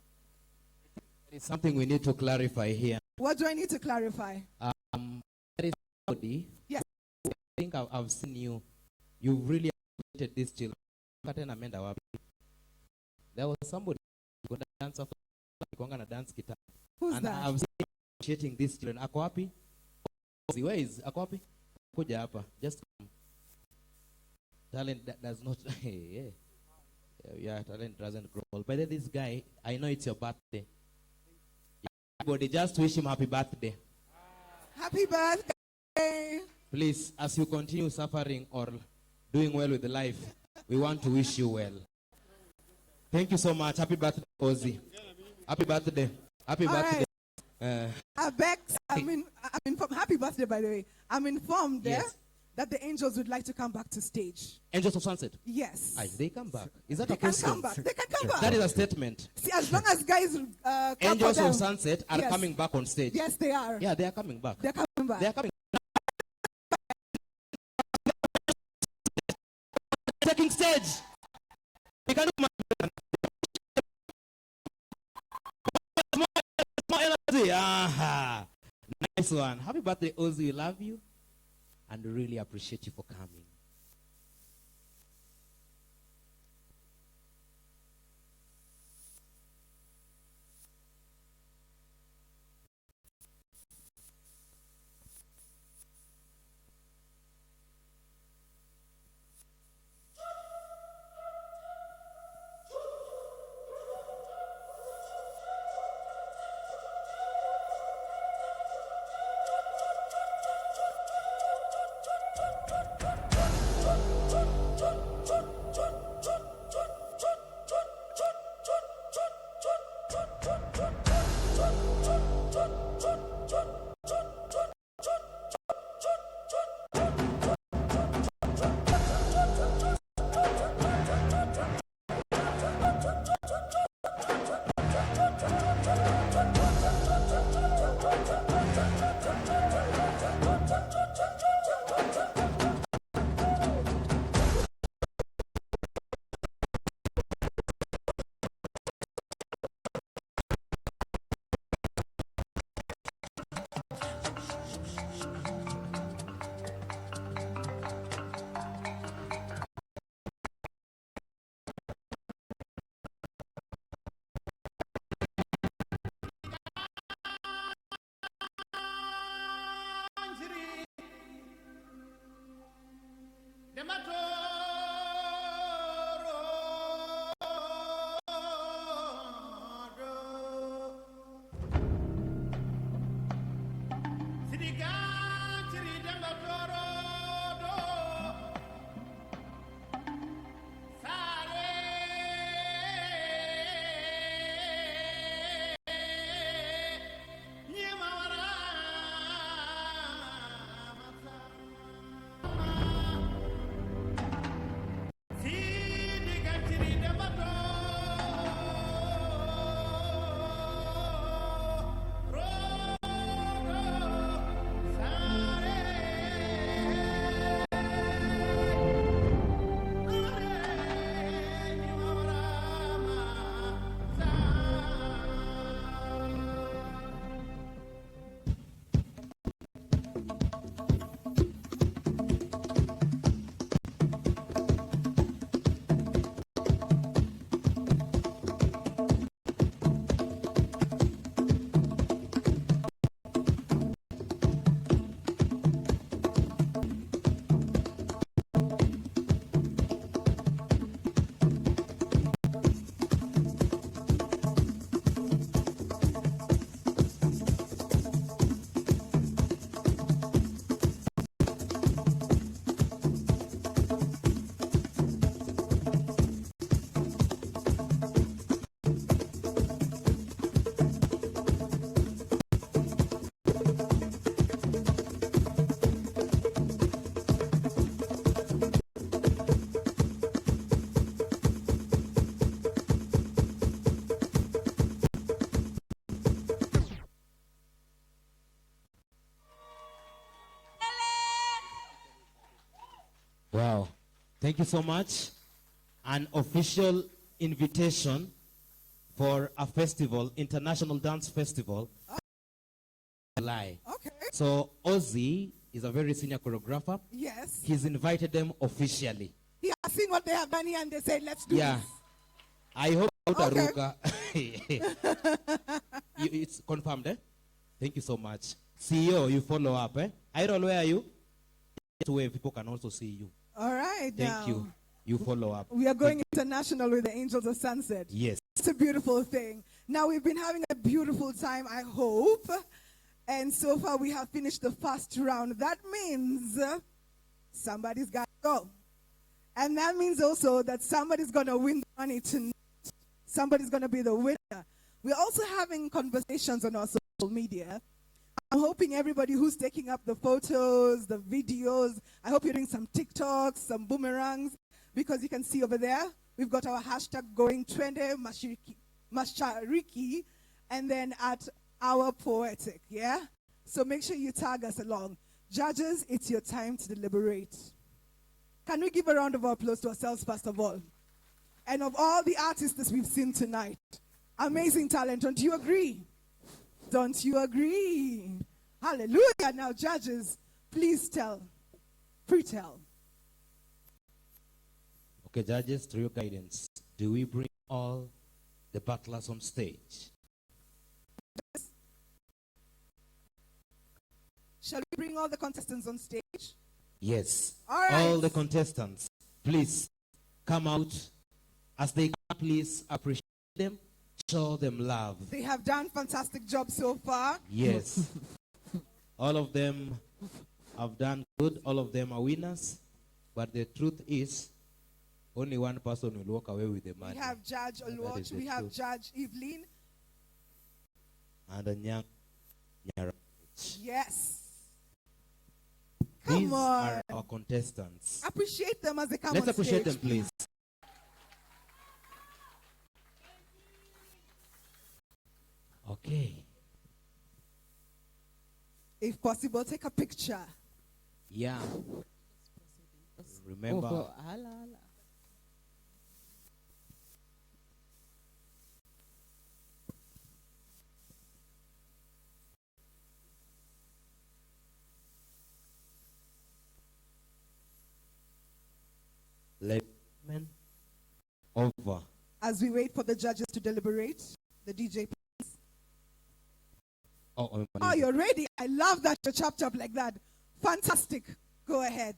it's something we need to clarify here. What do I need to clarify? There is somebody. Yes. I think I've seen you. You've really appreciated these children. There was somebody who could dance after dance guitar. Who's and that? I've seen you appreciating these children. Ako wapi? Where is Ako wapi? Kuja hapa. Just come. Talent that does not. Yeah, talent doesn't grow old. But this guy, I know it's your birthday. Everybody, just wish him happy birthday. Happy birthday. Please, as you continue suffering or doing well with life, we want to wish you well. Thank you so much. Happy birthday, Ozzy. Happy birthday. Happy All birthday. Bex, I'm informed. Happy birthday, by the way. I'm informed there Yes. that the Angels would like to come back to stage. Angels of Sunset. Yes. Aye, they come back. Is that They a can question? come back. They can come back. That is a statement. See, as long as guys clap for Angels them. of Sunset are Yes. coming back on stage. Yes, they are. Yeah, they are coming back. They're coming back. They are coming. Taking stage. We can do much better. More energy. Aha. Nice one. Happy birthday, Ozzy. We love you and really appreciate you for coming. Wow. Thank you so much. An official invitation for a festival, International Dance Festival. July. Okay. So Ozzy is a very senior choreographer. Yes. He's invited them officially. He has seen what they have done here and they said, let's do Yeah. this. I hope Okay. Aruka. It's confirmed, eh? Thank you so much. CEO, you follow up, eh? Iron, where are you? Where people can also see you. All right. Thank now, you. You follow up. We are going international with the Angels of Sunset. Yes. It's a beautiful thing. Now, we've been having a beautiful time, I hope. And so far, we have finished the first round. That means somebody's got to go. And that means also that somebody's going to win the money tonight. Somebody's going to be the winner. We're also having conversations on our social media. I'm hoping everybody who's taking up the photos, the videos, I hope you're doing some TikToks, some boomerangs, because you can see over there, we've got our hashtag going trendy, Mashariki, and then at our Poetic, yeah? So make sure you tag us along. Judges, it's your time to deliberate. Can we give a round of applause to ourselves, first of all? And of all the artists that we've seen tonight, amazing talent, don't you agree? Don't you agree? Hallelujah. Now, judges, please tell, pre-tell. Okay, judges, through your guidance, do we bring all the battlers on stage? Shall we bring all the contestants on stage? Yes. All right. All the contestants, please come out. As they come, please appreciate them. Show them love. They have done fantastic job so far. Yes. All of them have done good. All of them are winners. But the truth is, only one person will walk away with the money. We have Judge Oluoch, we have Judge Evelyn. And a young Yes. These Come on. are our contestants. Appreciate them as they come Let's on appreciate stage, them, please. Okay. If possible, take a picture. Yeah. Remember. Oh, hala, hala. Lemon over. As we wait for the judges to deliberate, the DJ, please. Oh, Oh, you're ready. I love that you're chopped up like that. Fantastic. Go ahead.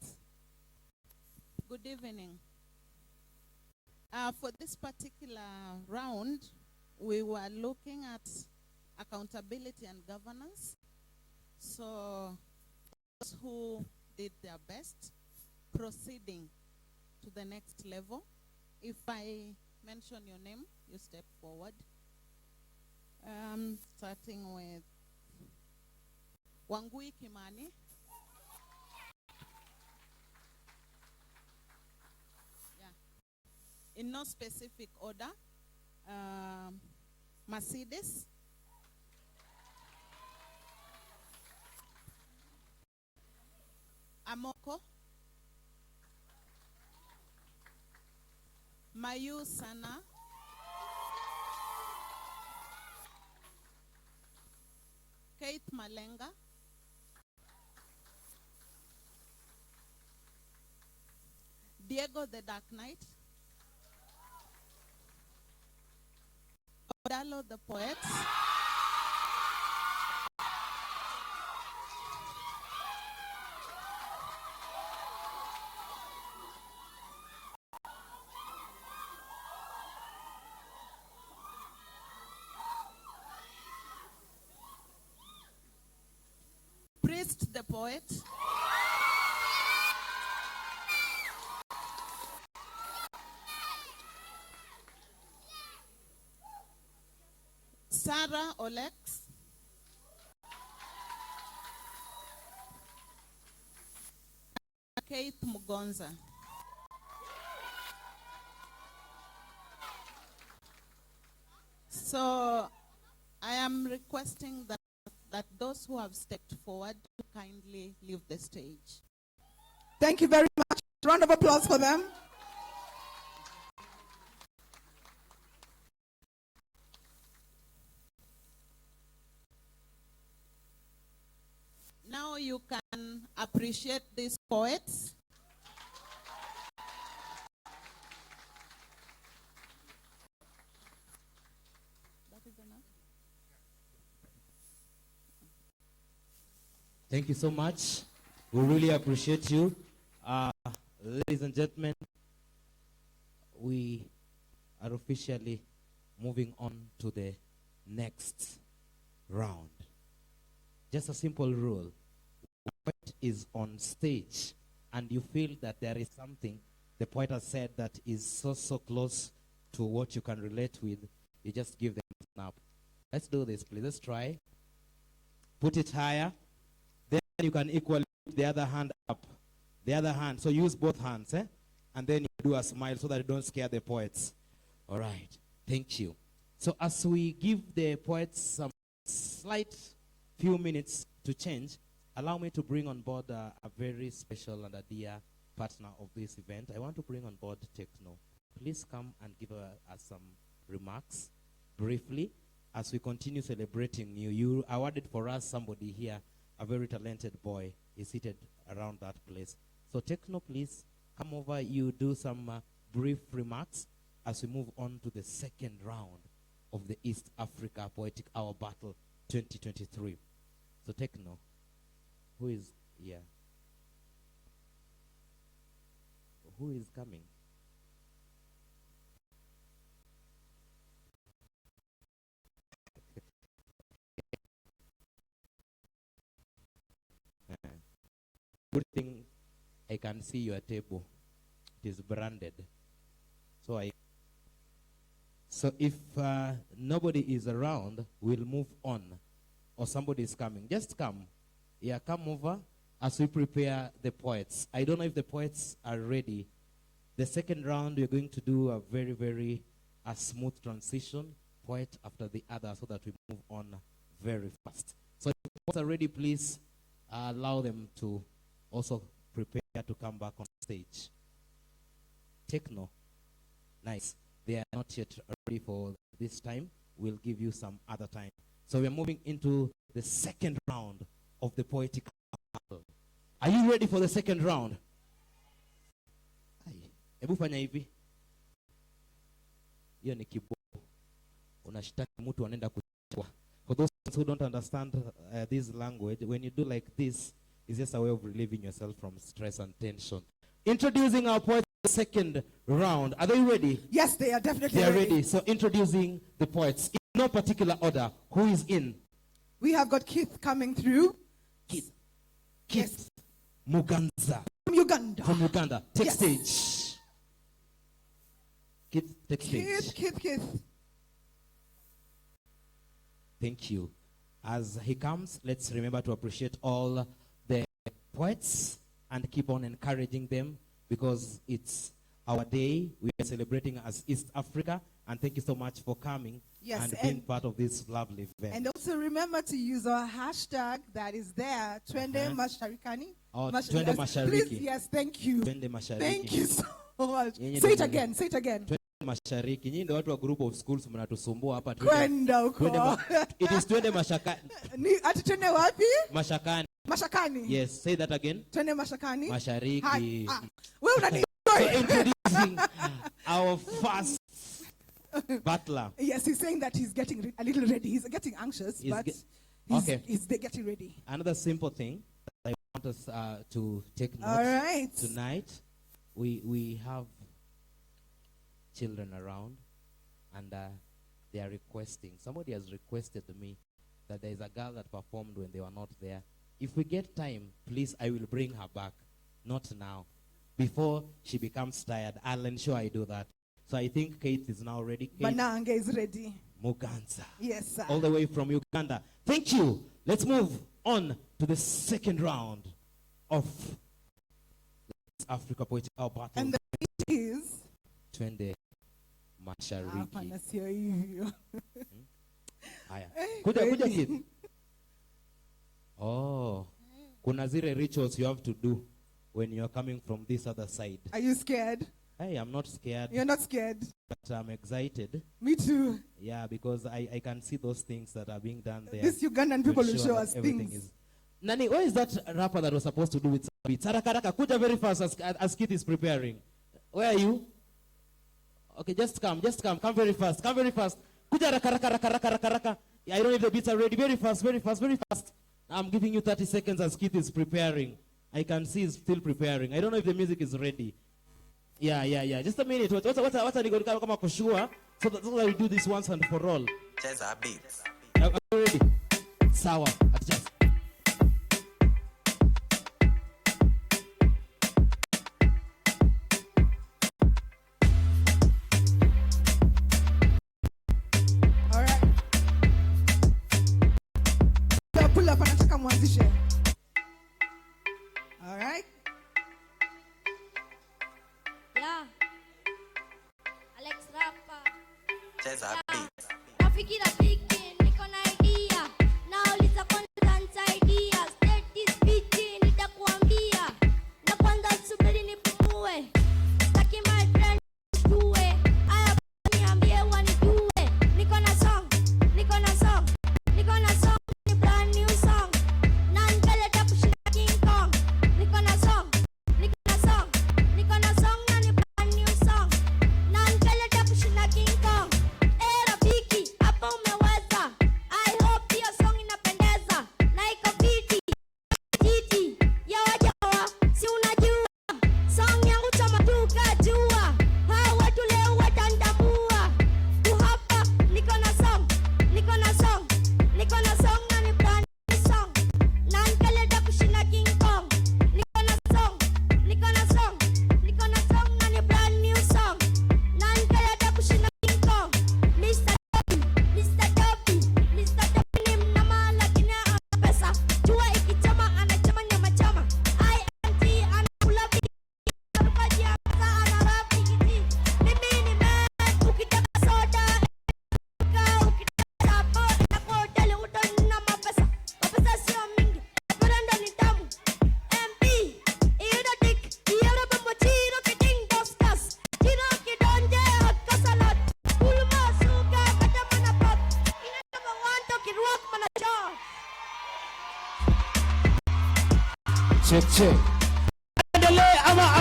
Good evening. For this particular round, we were looking at accountability and governance. So those who did their best, proceeding to the next level. If I mention your name, you step forward. Starting with Wangui Kimani. Yeah. In no specific order. Mercedes. Amoko. Mayu Sana. Kate Malenga. Diego the Dark Knight. Odalo the Poet. Priest the Poet. Sarah Olex. Kate Mugonza. So I am requesting that those who have stepped forward to kindly leave the stage. Thank you very much. Round of applause for them. Now you can appreciate these poets. Thank you so much. We really appreciate you. Ladies and gentlemen, we are officially moving on to the next round. Just a simple rule. When the poet is on stage and you feel that there is something the poet has said that is so close to what you can relate with, you just give them a snap. Let's do this, please. Let's try. Put it higher. Then you can equally put the other hand up. The other hand. So use both hands, and then you do a smile so that you don't scare the poets. All right. Thank you. So as we give the poets some slight few minutes to change, allow me to bring on board a very special and a dear partner of this event. I want to bring on board Techno. Please come and give us some remarks briefly as we continue celebrating you. You awarded for us somebody here, a very talented boy. He's seated around that place. So Techno, please come over. You do some brief remarks as we move on to the second round of the East Africa Poetic Hour Battle 2023. So Techno, who is here? Who is coming? Good thing I can see your table. It is branded. So if nobody is around, we'll move on. Or somebody is coming. Just come. Yeah, come over as we prepare the poets. I don't know if the poets are ready. The second round, we're going to do a very smooth transition, poet after the other, so that we move on very fast. So if the poets are ready, please allow them to also prepare to come back on stage. Techno. Nice. They are not yet ready for this time. We'll give you some other time. So we're moving into the second round of the poetic battle. Are you ready for the second round? Hebu fanya hivi. Hiyo ni kiboko. Unashitaki mtu anaenda kuchwa. For those who don't understand this language, when you do like this, it's just a way of relieving yourself from stress and tension. Introducing our poets for the second round. Are they ready? Yes, they are definitely They are ready. ready. So introducing the poets. In no particular order. Who is in? We have got Keith coming through. Keith Muganza. From Uganda. From Uganda. Take Yes. stage. Keith, take stage. Keith. Thank you. As he comes, let's remember to appreciate all the poets and keep on encouraging them, because it's our day. We are celebrating as East Africa, and thank you so much for coming Yes, and being part of this lovely event. And also remember to use our hashtag that is there, Twende Masharikani. Oh, Twende Mashariki. Please, yes, thank you. Twende Mashariki. Thank you so much. Nyinyi Say it ndio- again, say it again. Twende Mashariki. Nyinyi ndio watu wa group of schools mnatusumbua hapa. Kwenda huko. It is Twende Mashakani. Ati twende wapi? Mashakani. Mashakani. Yes, say that again. Twende Mashakani. Mashariki. Wewe unani So introducing our first battler. Yes, he's saying that he's getting a little ready. He's getting anxious, He's but ge- he's, okay. he's getting ready. Another simple thing that I want us to take note. All right. Tonight, we have children around, and they are requesting. Somebody has requested me that there is a girl that performed when they were not there. If we get time, please, I will bring her back. Not now. Before she becomes tired, I'll ensure I do that. So I think Kate is now ready. Kate Bananga is ready. Muganza. Yes, sir. All the way from Uganda. Thank you. Let's move on to the second round of the Africa Poetic Hour Battle. And the beat is Twende Mashariki. Hapana, sio hivyo. Haya. Eh, Kuja kweli. Kid. Oh. Kuna zile rituals you have to do when you're coming from this other side. Are you scared? Hey, I'm not scared. You're not scared? But I'm excited. Me too. Yeah, because I can see those things that are being done there. These Ugandan people will show us everything things. is. Nani, where is that rapper that was supposed to do with some beats? Haraka, kuja very fast as Kit is preparing. Where are you? Okay, just come very fast, Kuja raka. Yeah, I don't know if the beats are ready. Very fast. I'm giving you 30 seconds as Kit is preparing. I can see he's still preparing. I don't know if the music is ready. Yeah. Just a minute. What's kama kushua? So that we do this once and for all. Cheza beats. Are you ready? Sawa. Adjust. Pull up anataka mwanzishe. All right. Yeah. Alex Rapper. Cheza beats. Rafiki, niko na idea. Nauliza constant ideas. State this bitch, nitakuambia. Na kwanza subiri nipumue. Sitaki my friend tuwe. Aya niambie wanijue. Niko na song. Ni brand new song. Na nipeleka kushinda King Kong. Niko na song. Na ni brand new song. Na nipeleka kushinda King Kong. Rafiki, hapo umeweza. I hope hiyo song inapendeza. Na iko fiti. Ya wajawa, si unajua. Song yangu chama tuka jua. Hao watu leo watandamua. Tu hapa, niko na song. Na ni brand new song. Na nipeleka kushinda King Kong. Niko na song. Na ni brand new song. Na nipeleka kushinda King Kong. Mr. Dopi ni mnama lakini ana pesa. Jua ikichama anachama nyama chama. IMT anakula bigi. Arubaji hapa anarapi kiti. Mimi ni man ukitaka soda. Ukitaka chapo na kwa hoteli utaona mapesa. Mapesa sio mingi. Pero ndo ni tamu. MP iyo dik iyo bambo chiro kiting doskas. Chiro kidonje hot salad. Ulma suka kata mana pot. Ina kama wanto kiruak mana chao. Check. Aendelee ama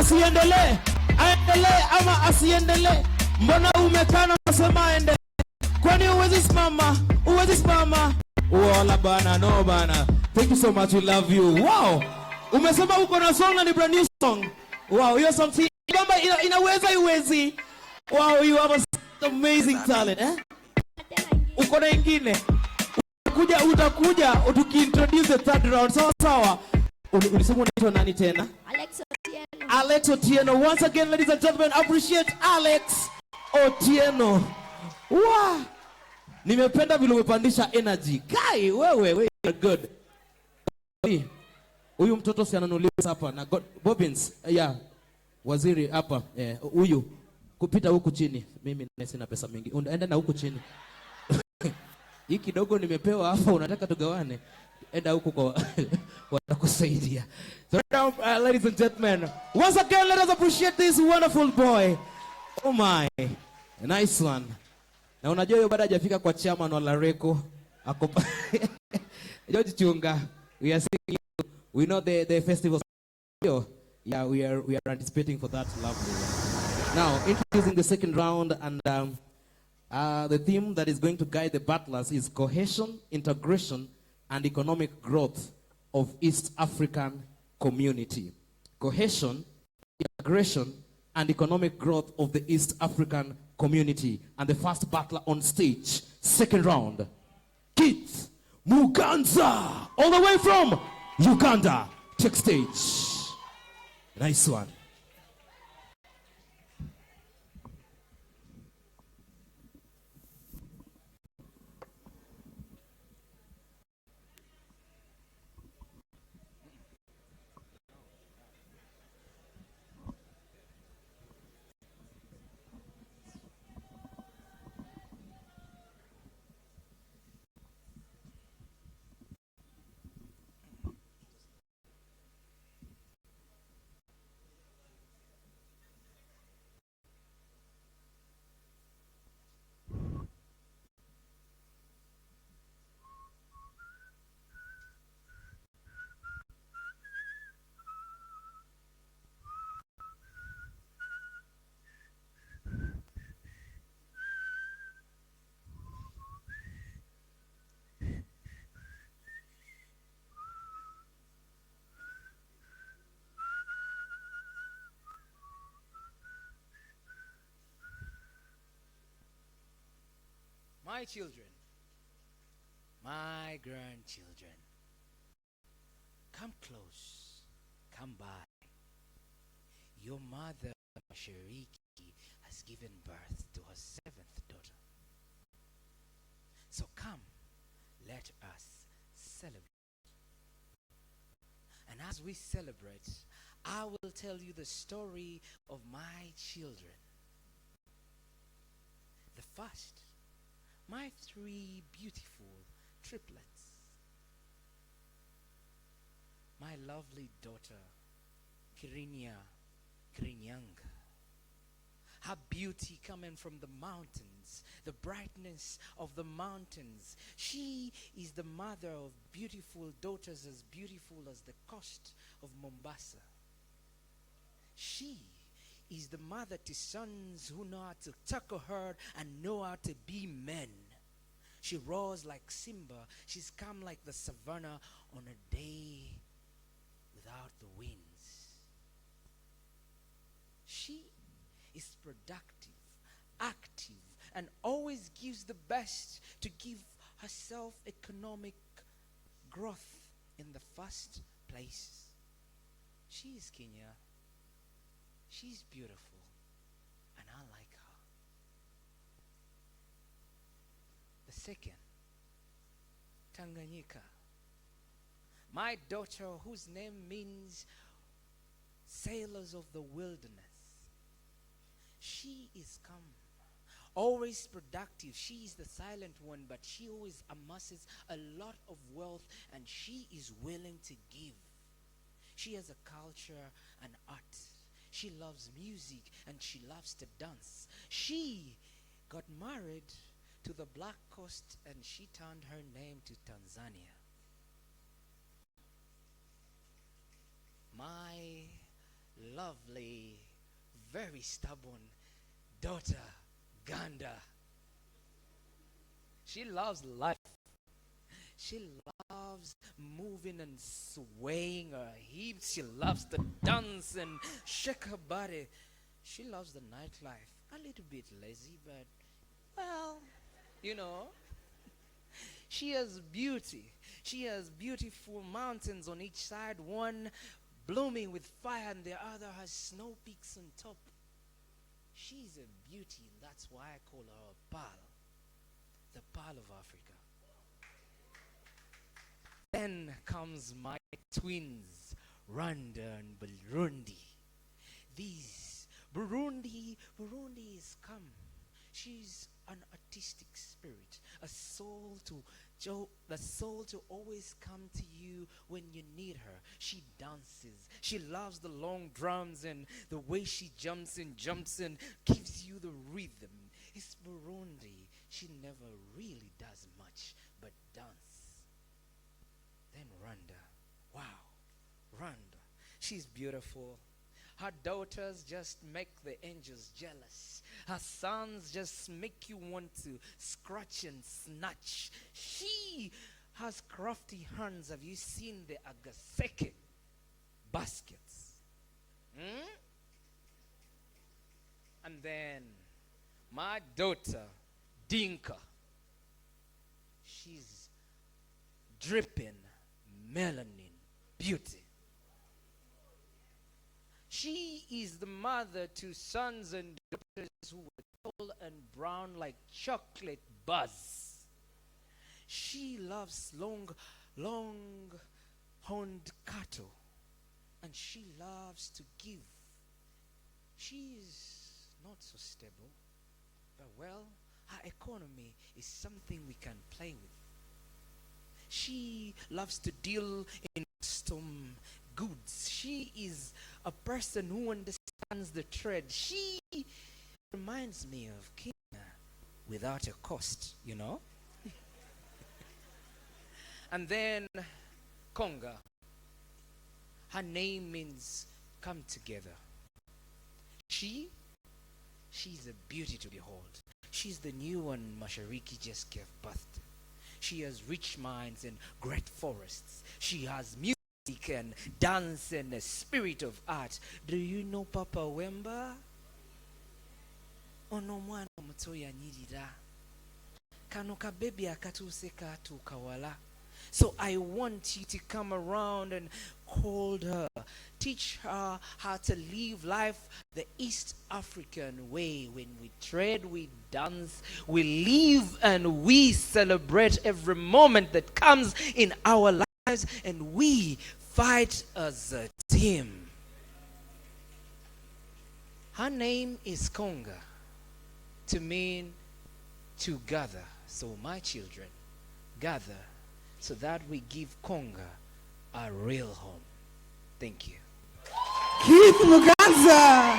asiendelee? Mbona umekana unasema aendelee? Kwani huwezi simama? Wala bana, no bana. Thank you so much, we love you. Wow. Umesema uko na song na ni brand new song. Wow, hiyo song si kwamba inaweza iwezi. Wow, you have a amazing talent, eh? Uko na ingine. Utakuja tukiintroduce the third round. Sawa. Ulisema unaitwa nani tena? Alex Otieno. Once again, ladies and gentlemen, appreciate Alex Otieno. Wow. Nimependa vile umepandisha energy. Kai, wewe, you're good. Huyu mtoto si ananuliwa hapa na Bobbins. Yeah. Waziri hapa. Huyu kupita huku chini. Mimi sina pesa mingi. Enda na huku chini. Hii kidogo nimepewa hapa, unataka tugawane. Enda huku kwa watakusaidia. So now, ladies and gentlemen, once again let us appreciate this wonderful boy. Oh my. Nice one. Na unajua hiyo baada hajafika kwa chairman wa Lareko. George Chunga, we are seeing you. We know the festival. Yeah, we are anticipating for that lovely one. Now, introducing the second round, and the theme that is going to guide the battlers is cohesion, integration, and economic growth of East African community. Cohesion, integration, and economic growth of the East African community. And the first battler on stage, second round, Kit Muganza, all the way from Uganda. Take stage. Nice one. My children, my grandchildren, come close, come by. Your mother, Mashariki, has given birth to her 7th daughter. So come, let us celebrate. And as we celebrate, I will tell you the story of my children. The first, my 3 beautiful triplets. My lovely daughter, Kirinyanga. Her beauty coming from the mountains, the brightness of the mountains. She is the mother of beautiful daughters as beautiful as the coast of Mombasa. She is the mother to sons who know how to tackle her and know how to be men. She roars like Simba. She's calm like the savannah on a day without the winds. She is productive, active, and always gives the best to give herself economic growth in the first place. She is Kenya. She's beautiful, and I like her. The second, Tanganyika. My daughter, whose name means sailors of the wilderness. She is calm, always productive. She is the silent one, but she always amasses a lot of wealth, and she is willing to give. She has a culture and art. She loves music, and she loves to dance. She got married to the Black Coast, and she turned her name to Tanzania. My lovely, very stubborn daughter, Ganda. She loves life. She loves moving and swaying her hips. She loves to dance and shake her body. She loves the nightlife. A little bit lazy, but, well, you know. She has beauty. She has beautiful mountains on each side, one blooming with fire and the other has snow peaks on top. She's a beauty, and that's why I call her a pearl. The pearl of Africa. Then comes my twins, Rwanda and Burundi. These, Burundi is calm. She's an artistic spirit, the soul to always come to you when you need her. She dances. She loves the long drums and the way she jumps and gives you the rhythm. It's Burundi. She never really does much but dance. Then Rwanda. Wow, Rwanda. She's beautiful. Her daughters just make the angels jealous. Her sons just make you want to scratch and snatch. She has crafty hands. Have you seen the agaseke baskets? And then my daughter, Dinka. She's dripping melanin beauty. She is the mother to sons and daughters who were tall and brown like chocolate buzz. She loves long horned cattle, and she loves to give. She is not so stable, but well, her economy is something we can play with. She loves to deal in custom goods. She is a person who understands the trade. She reminds me of Kenya without a cost, you know. And then Konga. Her name means come together. She's a beauty to behold. She's the new one Mashariki just gave birth to. She has rich minds and great forests. She has music and dance and a spirit of art. Do you know Papa Wemba? Ono mwana mutoya nyirira. kano kabebi akatuse katukawala. So I want you to come around and hold her. Teach her how to live life the East African way. When we tread, we dance, we live, and we celebrate every moment that comes in our lives, and we fight as a team. Her name is Konga, to mean to gather. So my children, gather so that we give Konga a real home. Thank you. Keith Muganza,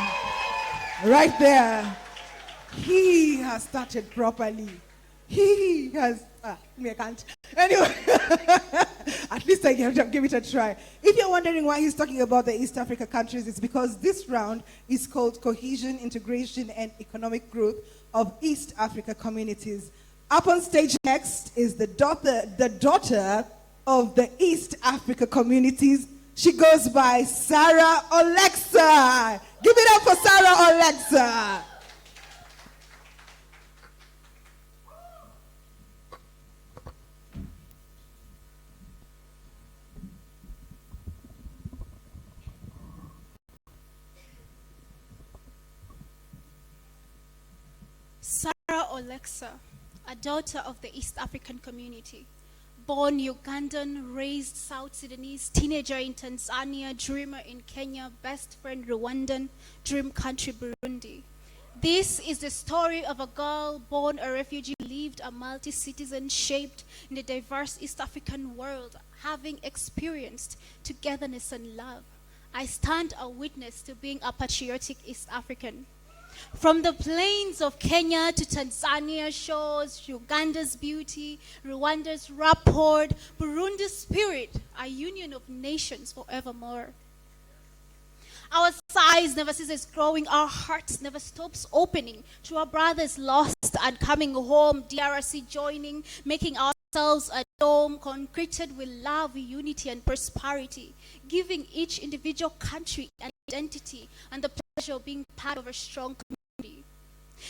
right there. He has started properly. He has, me I can't. Anyway, at least I give it a try. If you're wondering why he's talking about the East Africa countries, it's because this round is called Cohesion, Integration, and Economic Growth of East Africa Communities. Up on stage next is the daughter of the East Africa Communities. She goes by Sarah Olexa. Give it up for Sarah Olexa. Sarah Olexa, a daughter of the East African community. Born Ugandan, raised South Sudanese, teenager in Tanzania, dreamer in Kenya, best friend Rwandan, dream country Burundi. This is the story of a girl born a refugee, lived a multi-citizen shaped in the diverse East African world, having experienced togetherness and love. I stand a witness to being a patriotic East African. From the plains of Kenya to Tanzania shores, Uganda's beauty, Rwanda's rapport, Burundi's spirit, a union of nations forevermore. Our size never ceases growing, our hearts never stops opening to our brothers lost and coming home, DRC joining, making ourselves a dome concreted with love, unity, and prosperity, giving each individual country an identity and the pleasure of being part of a strong community.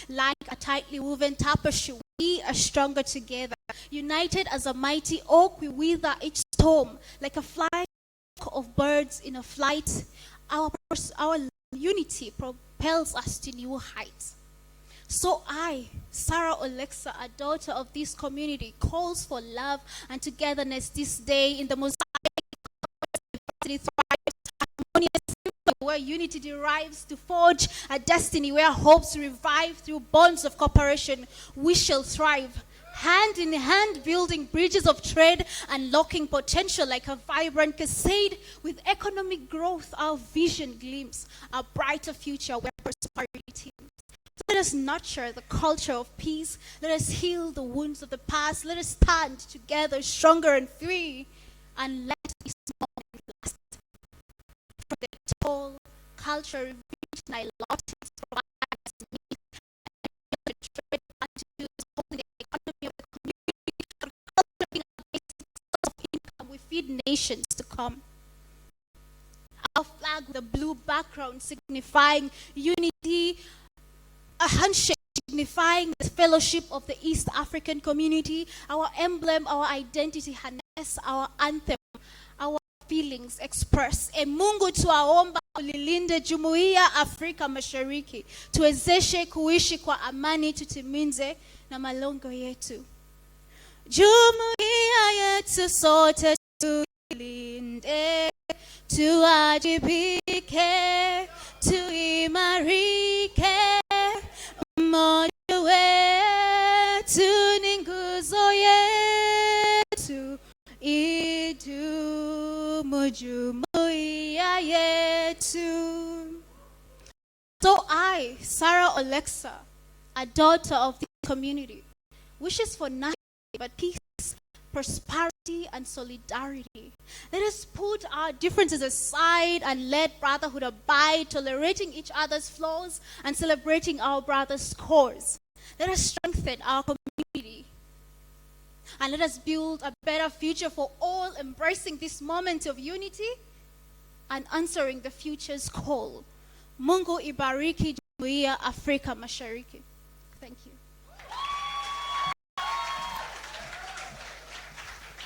Like a tightly woven tapestry, we are stronger together. United as a mighty oak, we wither each storm. Like a flying of birds in a flight, our unity propels us to new heights. So I, Sarah Olexa, a daughter of this community, calls for love and togetherness this day in the mosaic where unity derives to forge a destiny, where hopes revive through bonds of cooperation. We shall thrive, hand in hand, building bridges of trade, unlocking potential like a vibrant cascade. With economic growth, our vision gleams, a brighter future where prosperity teems. Let us nurture the culture of peace. Let us heal the wounds of the past. Let us stand together stronger and free, and let this moment last. From the tall culture reached Nilotis provides meat and the trade advantages, holding the economy of the community, and culture being a basic source of income. We feed nations to come. Our flag, the blue background, signifying unity, a handshake signifying the fellowship of the East African community, our emblem, our identity, harness, our anthem, our feelings express. E Mungu tuwaomba ulilinde Jumuiya Afrika Mashariki, tuwezeshe kuishi kwa amani, tutimize na malengo yetu. Jumuiya yetu sote tuilinde, tuwajibike, tuimarike. Mmoja wetu ni nguzo yetu, idumu jumuiya yetu. So I, Sarah Olexa, a daughter of this community, wishes for nothing but peace, prosperity, and solidarity. Let us put our differences aside and let brotherhood abide, tolerating each other's flaws and celebrating our brothers' cause. Let us strengthen our community and let us build a better future for all, embracing this moment of unity and answering the future's call. Mungu ibariki Jumuiya Afrika Mashariki. Thank you.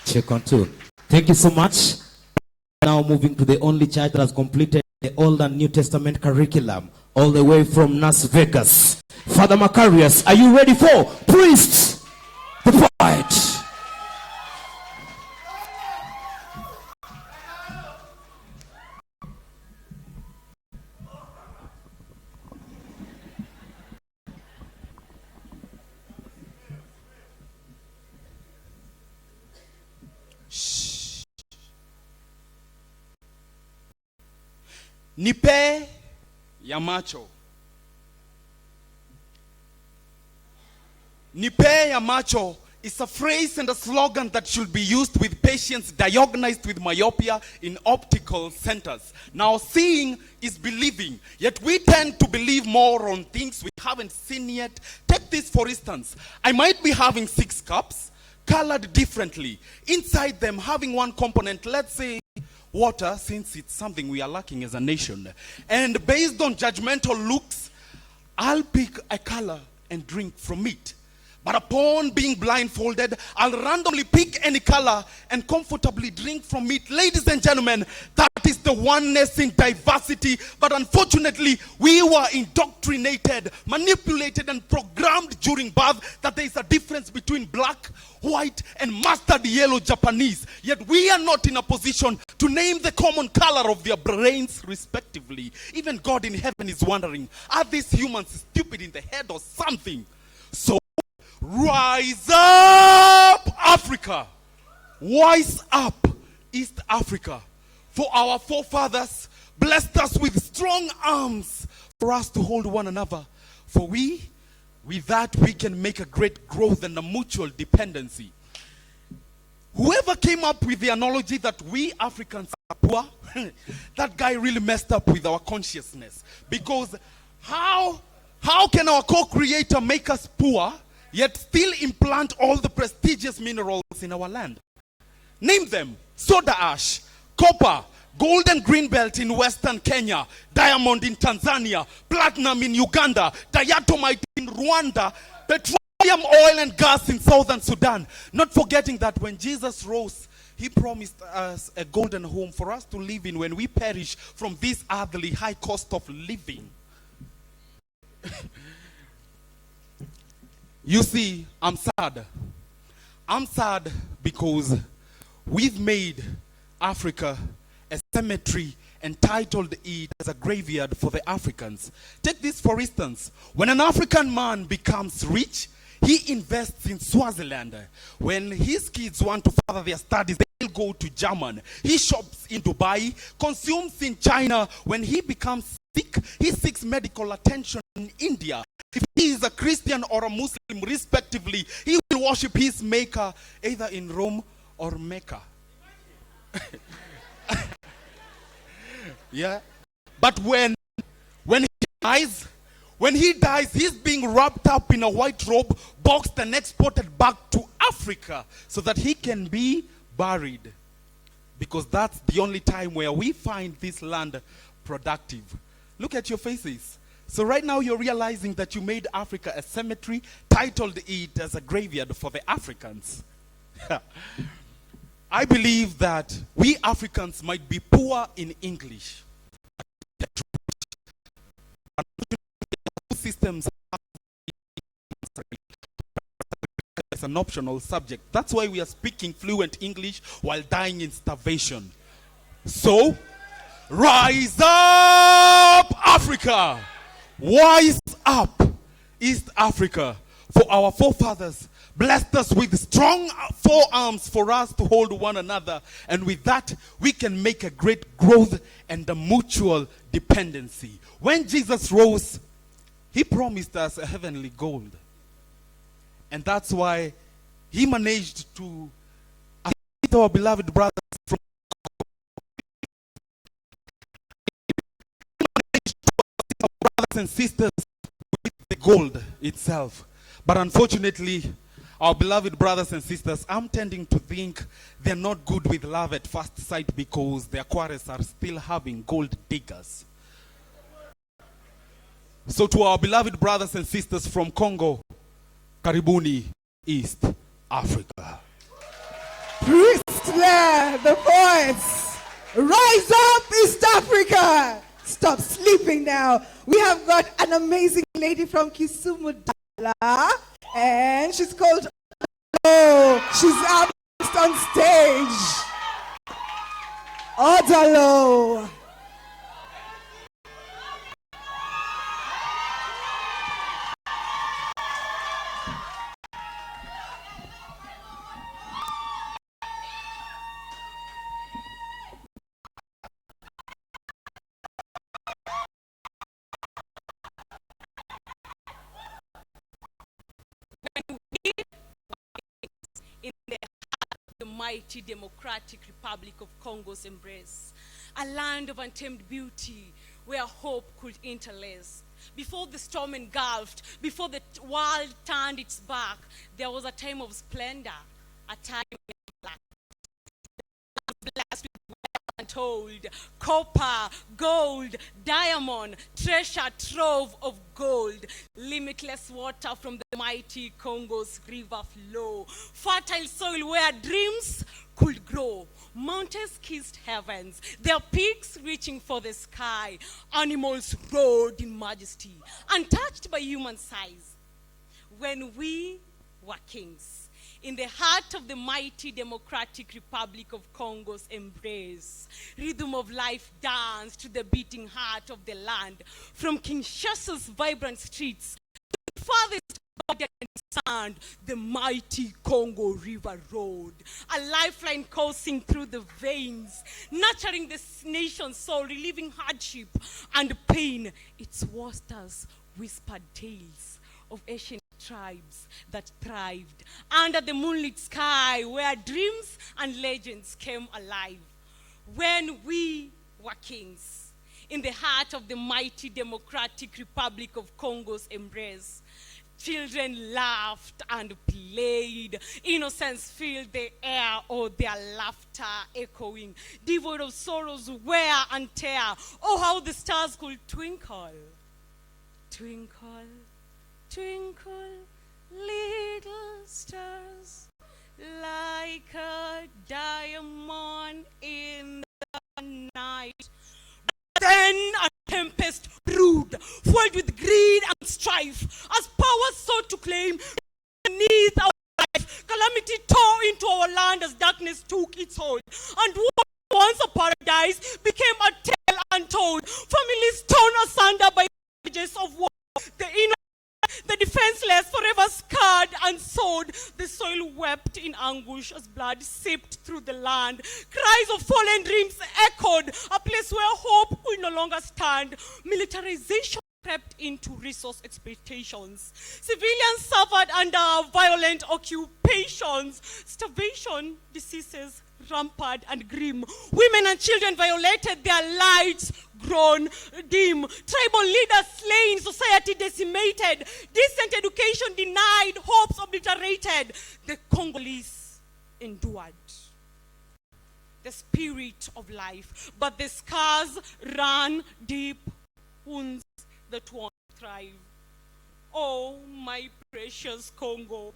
Check on two. Thank you so much. Now moving to the only church that has completed the Old and New Testament curriculum, all the way from Las Vegas. Father Macarius, are you ready for Priests the Fight? Nipe ya macho. Nipe ya macho is a phrase and a slogan that should be used with patients diagnosed with myopia in optical centers. Now, seeing is believing, yet we tend to believe more on things we haven't seen yet. Take this for instance. I might be having 6 cups, colored differently. Inside them having one component, let's say water, since it's something we are lacking as a nation. And based on judgmental looks, I'll pick a color and drink from it. But upon being blindfolded, I'll randomly pick any color and comfortably drink from it. Ladies and gentlemen, that is the oneness in diversity. But unfortunately, we were indoctrinated, manipulated, and programmed during birth that there is a difference between black, white, and mustard yellow Japanese. Yet we are not in a position to name the common color of their brains respectively. Even God in heaven is wondering, are these humans stupid in the head or something? So rise up, Africa. Wise up, East Africa. For our forefathers blessed us with strong arms for us to hold one another. For with that, we can make a great growth and a mutual dependency. Whoever came up with the analogy that we Africans are poor, that guy really messed up with our consciousness. Because how can our co-creator make us poor, yet still implant all the prestigious minerals in our land? Name them: soda ash, copper, gold and green belt in Western Kenya, diamond in Tanzania, platinum in Uganda, diatomite in Rwanda, petroleum, oil and gas in Southern Sudan. Not forgetting that when Jesus rose, he promised us a golden home for us to live in when we perish from this earthly high cost of living. You see, I'm sad. I'm sad because we've made Africa a cemetery and titled it as a graveyard for the Africans. Take this for instance. When an African man becomes rich, he invests in Swaziland. When his kids want to further their studies, they'll go to Germany. He shops in Dubai, consumes in China. When he becomes sick, he seeks medical attention in India. If he is a Christian or a Muslim, respectively, he will worship his maker either in Rome or Mecca. Yeah. But when he dies, he's being wrapped up in a white robe, boxed and exported back to Africa so that he can be buried. Because that's the only time where we find this land productive. Look at your faces. So right now you're realizing that you made Africa a cemetery, titled it as a graveyard for the Africans. I believe that we Africans might be poor in English. Systems as an optional subject. That's why we are speaking fluent English while dying in starvation. So, rise up, Africa! Wise up, East Africa. For our forefathers blessed us with strong forearms for us to hold one another. And with that, we can make a great growth and a mutual dependency. When Jesus rose, he promised us a heavenly gold. And that's why he managed to assist our beloved brothers from brothers and sisters with the gold itself. But unfortunately, our beloved brothers and sisters, I'm tending to think they're not good with love at first sight because their quarries are still having gold diggers. So to our beloved brothers and sisters from Congo, Karibuni, East Africa. Praise Yeah, the poets. Rise up, East Africa. Stop sleeping now. We have got an amazing lady from Kisumu, Dala, and she's called Oh. She's up on stage. Odalo. In the heart of the mighty Democratic Republic of Congo's embrace, a land of untamed beauty where hope could interlace. Before the storm engulfed, before the world turned its back, there was a time of splendor, a time blessed with wealth untold, copper, gold, diamond, treasure trove of gold, limitless water from the mighty Congo's river flow, fertile soil where dreams could grow, mountains kissed heavens, their peaks reaching for the sky, animals rode in majesty, untouched by human size. When we were kings, in the heart of the mighty Democratic Republic of Congo's embrace, rhythm of life danced to the beating heart of the land, from Kinshasa's vibrant streets to the farthest border and sand, the mighty Congo River Road, a lifeline coursing through the veins, nurturing this nation's soul, relieving hardship and pain. Its waters whispered tales of ancient tribes that thrived under the moonlit sky, where dreams and legends came alive. When we were kings, in the heart of the mighty Democratic Republic of Congo's embrace, children laughed and played. Innocence filled the air, oh, their laughter echoing, devoid of sorrows, wear and tear. Oh, how the stars could twinkle, twinkle, twinkle, little stars, like a diamond in the night. Then a tempest brewed, fueled with greed and strife, as power sought to claim beneath our life. Calamity tore into our land as darkness took its hold, and what once a paradise became a tale untold. Families torn asunder by images of war. The defenseless, forever scarred and sowed. The soil wept in anguish as blood seeped through the land. Cries of fallen dreams echoed, a place where hope could no longer stand. Militarization crept into resource exploitations. Civilians suffered under violent occupations. Starvation, diseases, rampant and grim. Women and children violated, their lights grown dim. Tribal leaders slain, society decimated. Decent education denied, hopes obliterated. The Congolese endured the spirit of life, but the scars ran deep, wounds that won't thrive. Oh, my precious Congo,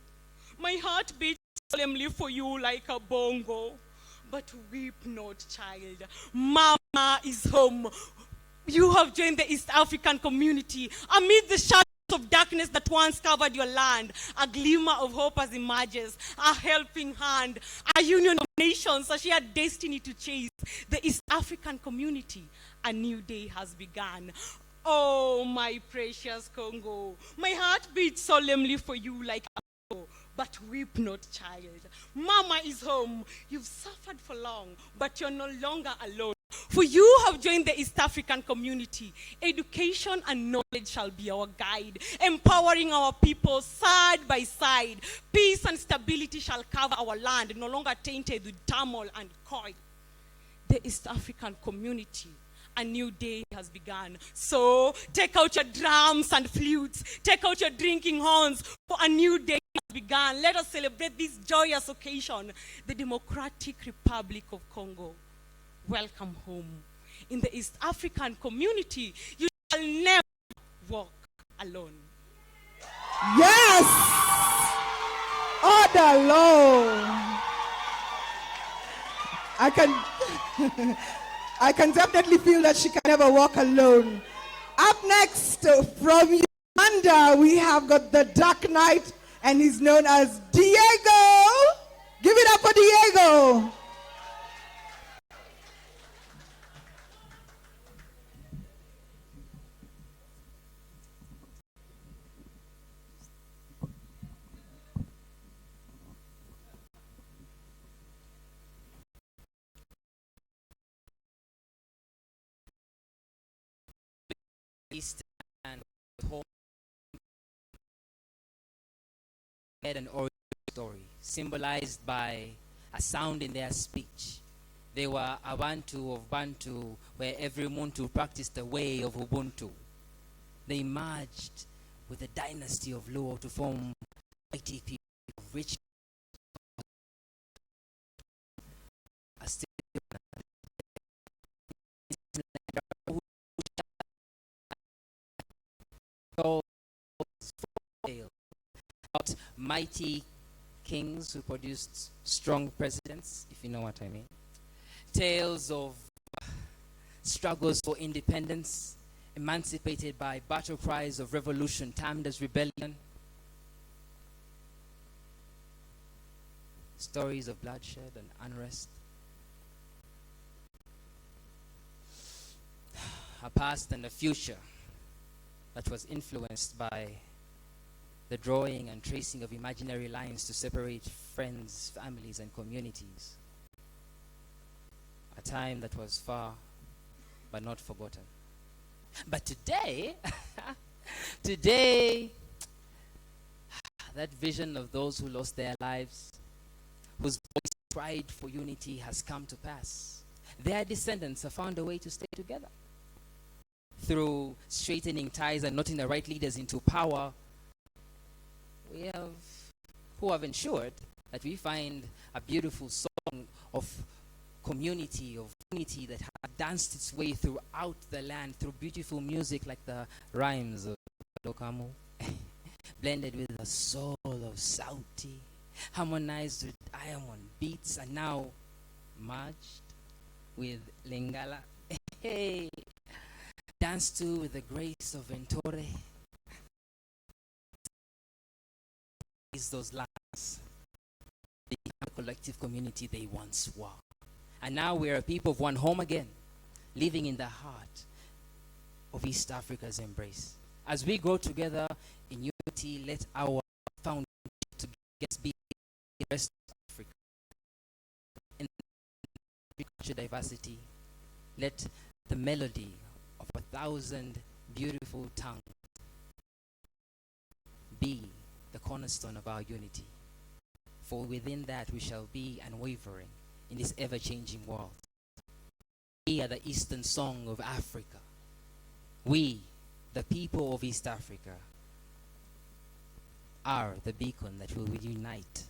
my heart beats solemnly for you like a bongo. But weep not, child. Mama is home. You have joined the East African community. Amid the shadows of darkness that once covered your land, a glimmer of hope has emerges, a helping hand, a union of nations, a shared destiny to chase. The East African community, a new day has begun. Oh, my precious Congo, my heart beats solemnly for you like a bongo. But weep not, child. Mama is home. You've suffered for long, but you're no longer alone. For you have joined the East African community. Education and knowledge shall be our guide, empowering our people side by side. Peace and stability shall cover our land, no longer tainted with turmoil and coil. The East African community, a new day has begun. So take out your drums and flutes, take out your drinking horns, for a new day has begun. Let us celebrate this joyous occasion. The Democratic Republic of Congo, welcome home. In the East African community, you shall never walk alone. Yes! Odalo. I can, I can definitely feel that she can never walk alone. Up next, from Uganda, we have got the Dark Knight, and he's known as Diego. Give it up for Diego. And home had an origin story symbolized by a sound in their speech. They were a Bantu of Bantu, where every Muntu practiced the way of Ubuntu. They merged with the dynasty of Luo to form mighty people of rich about mighty kings who produced strong presidents, if you know what I mean. Tales of struggles for independence, emancipated by battle cries of revolution termed as rebellion. Stories of bloodshed and unrest. A past and a future that was influenced by the drawing and tracing of imaginary lines to separate friends, families, and communities. A time that was far but not forgotten. But today, today, that vision of those who lost their lives, whose voice cried for unity, has come to pass. Their descendants have found a way to stay together. Through straightening ties and knotting the right leaders into power, who have ensured that we find a beautiful song of community, of unity that has danced its way throughout the land through beautiful music like the rhymes of Lokamu, blended with the soul of Sauti, harmonized with diamond beats, and now merged with Lingala. Hey, danced to with the grace of Ventore. Is those lands become a collective community they once were. And now we are a people of one home again, living in the heart of East Africa's embrace. As we grow together in unity, let our foundation together be the rest of Africa. In cultural diversity, let the melody of 1,000 beautiful tongues be the cornerstone of our unity. For within that we shall be unwavering in this ever-changing world. We are the Eastern Song of Africa. We, the people of East Africa, are the beacon that will unite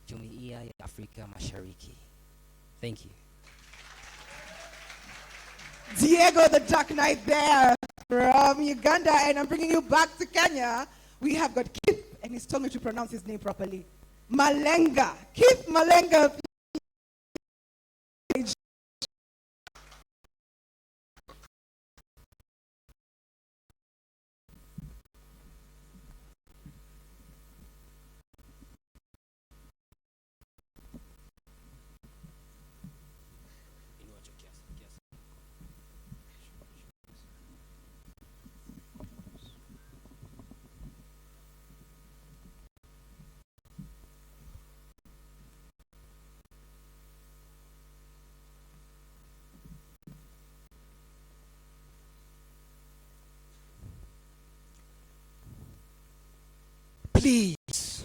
Jumuiya ya Afrika Mashariki. Thank you. Diego the Dark Knight there from Uganda, and I'm bringing you back to Kenya. We have got Keith, and he's told me to pronounce his name properly. Malenga. Keith Malenga. Please,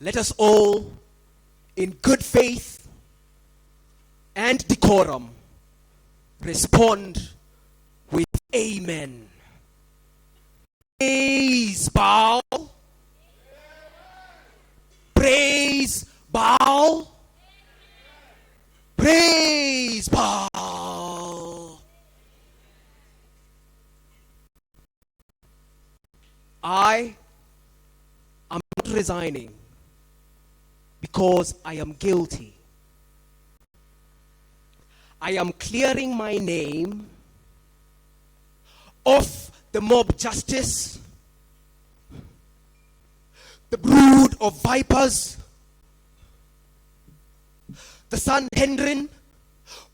let us all, in good faith and decorum, respond with Amen. Praise bow. Praise bow. Praise bow. I am not resigning because I am guilty. I am clearing my name of the mob justice, the brood of vipers, the Sanhedrin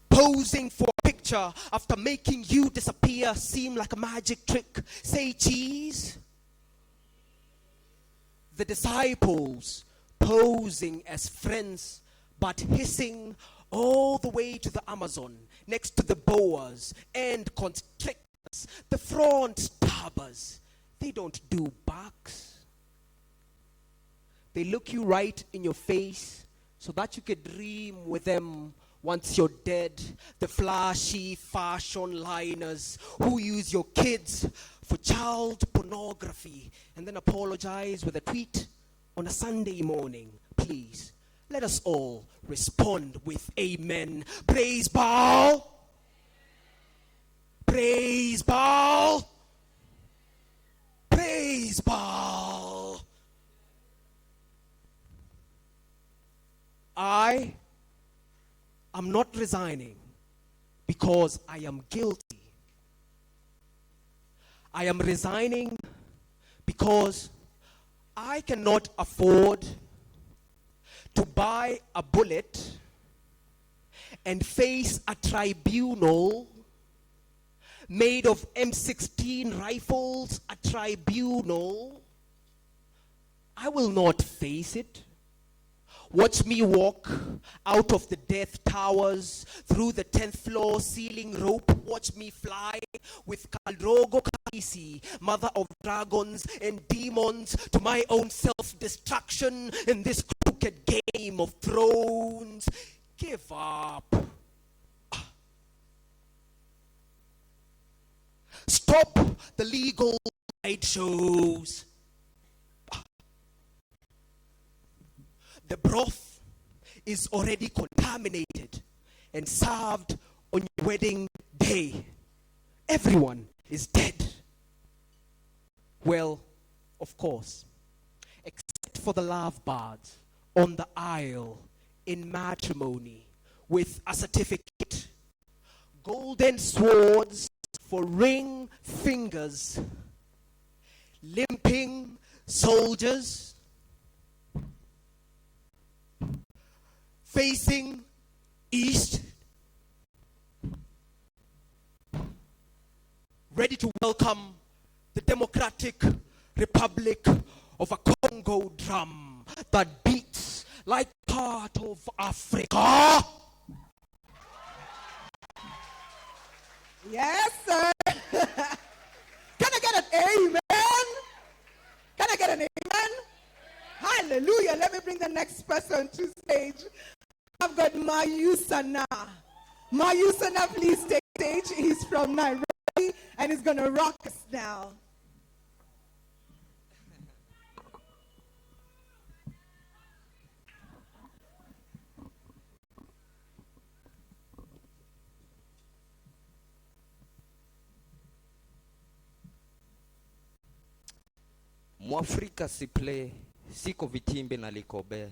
posing for a picture after making you disappear seem like a magic trick. Say cheese. The disciples posing as friends but hissing all the way to the Amazon next to the boas and constrictors, the front stabbers. They don't do backs. They look you right in your face so that you could dream with them once you're dead. The flashy fashion liners who use your kids for child pornography and then apologize with a tweet on a Sunday morning. Please, let us all respond with amen. Praise Baal. Praise Baal. Praise Baal. I am not resigning because I am guilty. I am resigning because I cannot afford to buy a bullet and face a tribunal made of M16 rifles, a tribunal. I will not face it. Watch me walk out of the death towers through the 10th floor ceiling rope. Watch me fly with Kaldrogo Kalisi, mother of dragons and demons, to my own self-destruction in this crooked game of thrones. Give up. Stop the legal sideshows. The broth is already contaminated and served on your wedding day. Everyone is dead. Well, of course, except for the lovebirds on the aisle in matrimony with a certificate, golden swords for ring fingers, limping soldiers, facing east, ready to welcome the Democratic Republic of a Congo drum that beats like part of Africa. Yes, sir. Can I get an amen? Can I get an amen? Hallelujah. Let me bring the next person to stage. I've got Mayusana. Mayusana, please take stage. He's from Nairobi and he's going to rock us now. Mwafrika siple, siko vitimbi na likobe.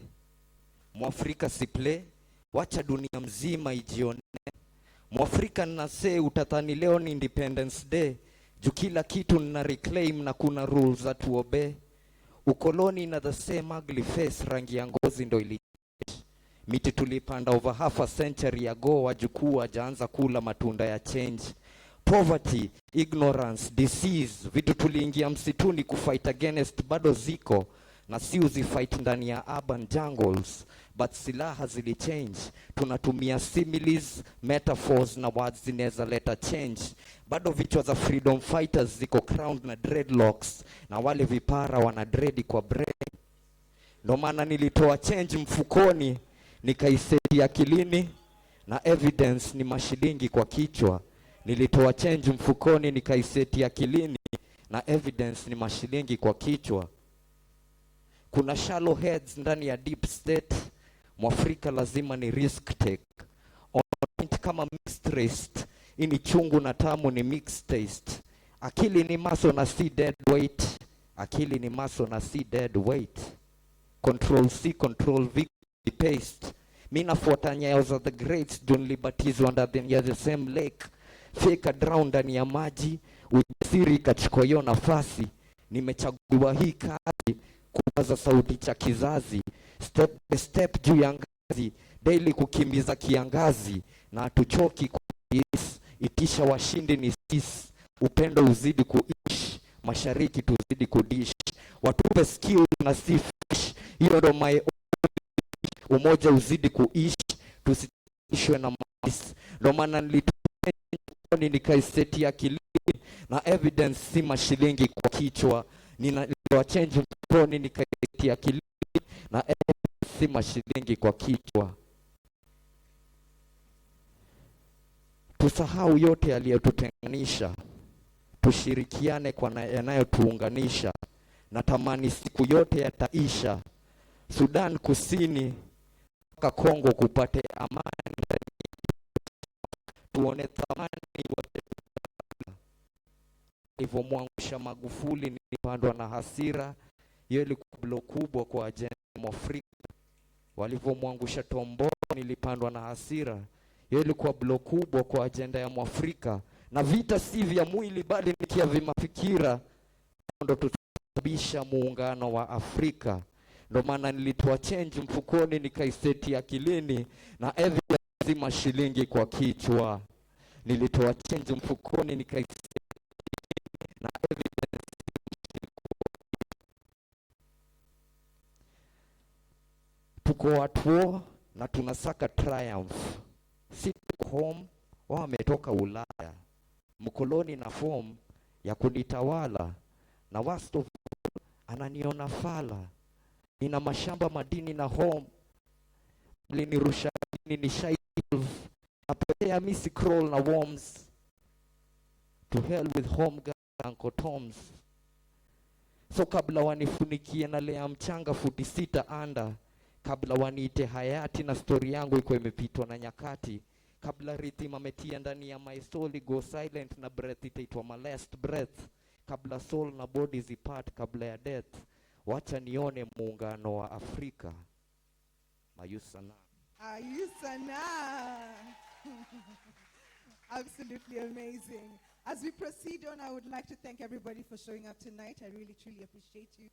Mwafrika siple, wacha dunia mzima ijione. Mwafrika nase utatani leo ni Independence Day. Juu kila kitu nina reclaim na kuna rules za tuobe. Ukoloni na the same ugly face, rangi ya ngozi ndo ili. Miti tulipanda over half a century ago, wajukuu wajaanza kula matunda ya change. Poverty, ignorance, disease, vitu tuliingia msituni kufight against bado ziko na si uzifight ndani ya urban jungles, but silaha zili change. Tunatumia similes, metaphors na words zineza leta change. Bado vichwa za freedom fighters ziko crowned na dreadlocks na wale vipara wana dreadi kwa brain. Ndo maana nilitoa change mfukoni nikaiseti akilini na evidence ni mashilingi kwa kichwa. Nilitoa change mfukoni nikaiseti akilini na evidence ni mashilingi kwa kichwa. Kuna shallow heads ndani ya deep state. Mwafrika lazima ni risk take. On point kama mixed taste. Ini chungu na tamu ni mixed taste. Akili ni maso na si dead weight. Akili ni maso na si dead weight. Control C, control V. paste. Mi nafuata nyayo za the greats, juu nilibatizwa ndani ya the same lake. Fika drown ndani ya maji, ujasiri ikachukua hiyo nafasi. Nimechaguliwa hii kazi, kupaza sauti cha kizazi. Step by step juu ya ngazi, daily kukimbiza kiangazi. Na hatuchoki kuishi, itisha washindi ni sisi. Upendo uzidi kuishi, mashariki tuzidi kudish. Watupe skill na sifish, hiyo ndo my umoja uzidi kuishi, tusitishwe na mais. Ndo maana nikaiseti akilini, na evidence si mashilingi kwa kichwa. Niliwa change mfukoni nikaiseti akilini, na evidence si mashilingi kwa kichwa. Tusahau yote yaliyotutenganisha, tushirikiane kwa yanayotuunganisha. Natamani siku yote yataisha, Sudan Kusini mpaka Kongo kupate amani. Tuone thamani walivyomwangusha Magufuli. Nilipandwa na hasira, hiyo ilikuwa blow kubwa kwa ajenda ya Afrika. Walivyomwangusha Tombo, nilipandwa na hasira, hiyo ilikuwa blow kubwa kwa ajenda ya Mwafrika. Na vita si vya mwili bali ni vya vimafikira, ndo tutabisha muungano wa Afrika. Ndo maana nilitoa change mfukoni nikaiseti akilini, na evidence mashilingi kwa kichwa. Nilitoa change mfukoni nikaiseti na evidence. Tuko watu na tunasaka triumph. Si home, wao wametoka Ulaya. Mkoloni na form ya kunitawala, na worst of all, ananiona fala. Nina mashamba madini na home, linirusha ni shaive, napotea misi crawl na worms. To hell with home guys Uncle Toms. So kabla wanifunikie na lea mchanga futi 6 anda, kabla waniite hayati na story yangu iko imepitwa na nyakati, kabla rhythm ametia ndani ya my soul go silent na breath itaitwa my last breath, kabla soul na body zipart kabla ya death, wacha nione muungano wa Afrika. Mayusana. Ayusana. Absolutely amazing. As we proceed on, I would like to thank everybody for showing up tonight. I really, truly appreciate you.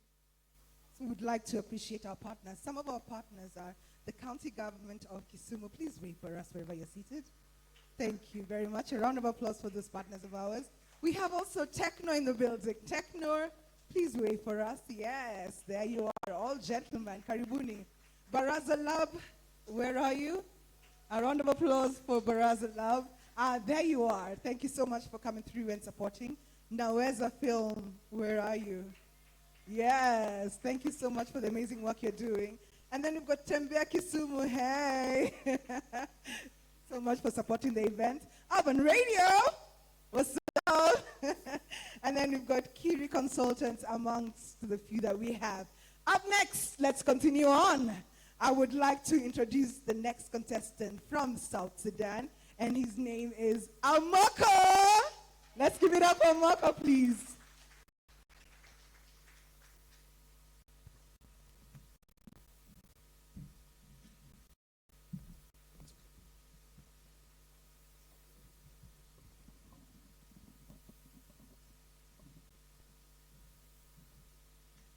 So we would like to appreciate our partners. Some of our partners are the county government of Kisumu. Please wave for us wherever you're seated. Thank you very much. A round of applause for those partners of ours. We have also Techno in the building. Techno, please wave for us. Yes, there you are, all gentlemen. Karibuni. Baraza Love, where are you? A round of applause for Baraza Love. There you are. Thank you so much for coming through and supporting. Naweza Film, where are you? Yes, thank you so much for the amazing work you're doing. And then we've got Tembea Kisumu, hey. So much for supporting the event. Urban Radio, what's up? And then we've got Kiri Consultants amongst the few that we have. Up next, let's continue on. I would like to introduce the next contestant from South Sudan, and his name is Amoko. Let's give it up for Amoko, please.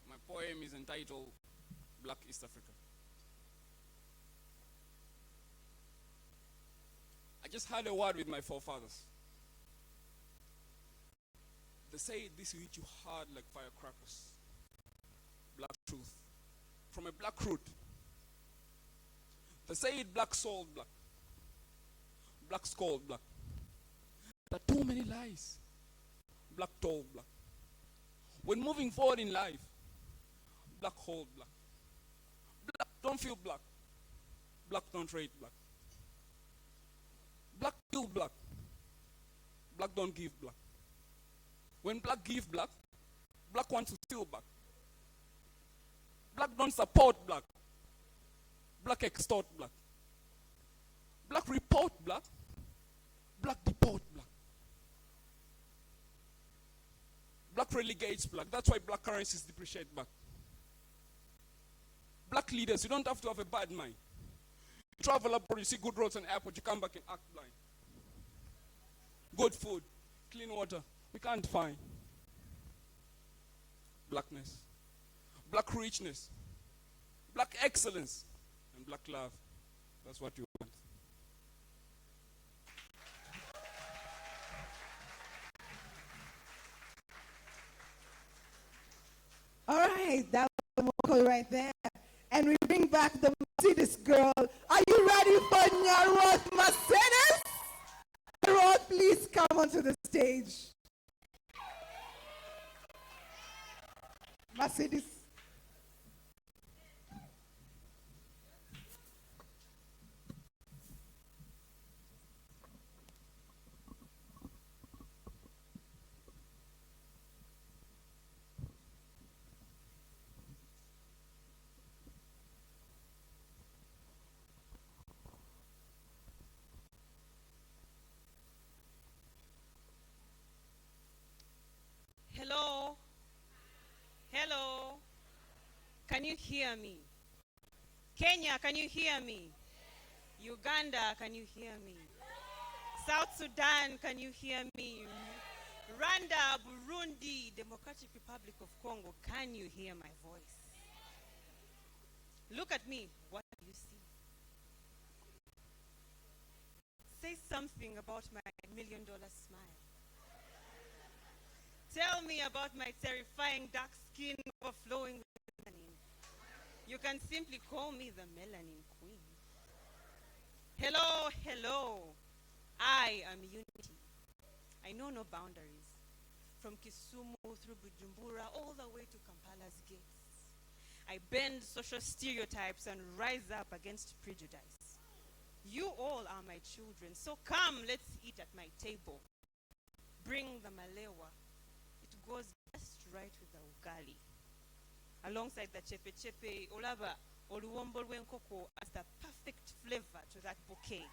My poem is entitled Black East Africa. I just had a word with my forefathers. They say this will hit you hard like firecrackers. Black truth. From a black root. They say it black soul black. Black skull black. There are too many lies. Black tall black. When moving forward in life, black hold black. Black don't feel black. Black don't rate black. Black kill black. Black don't give black. When black give black, black wants to steal black. Black don't support black. Black extort black. Black report black. Black deport black. Black relegates black. That's why black currencies depreciate black. Black leaders, you don't have to have a bad mind. You travel abroad, you see good roads and airport, you come back and act blind. Good food, clean water, we can't find. Blackness, black richness, black excellence, and black love. That's what you want. All right, that was the vocal right there. And we bring back the Mercedes girl. Are you ready for Nyaroth Mercedes? Nyaroth, please come onto the stage. Mercedes. Hello? Hello? Can you hear me? Kenya, can you hear me? Uganda, can you hear me? South Sudan, can you hear me? Rwanda, Burundi, Democratic Republic of Congo, can you hear my voice? Look at me. What do you see? Say something about my $1 million smile. Tell me about my terrifying dark skin overflowing with melanin. You can simply call me the Melanin Queen. Hello, hello. I am unity. I know no boundaries. From Kisumu through Bujumbura all the way to Kampala's gates. I bend social stereotypes and rise up against prejudice. You all are my children, so come, let's eat at my table. Bring the malewa. It goes just right with the ugali. Alongside the chepe chepe, olaba, oluwombo lwenkoko as the perfect flavor to that bouquet.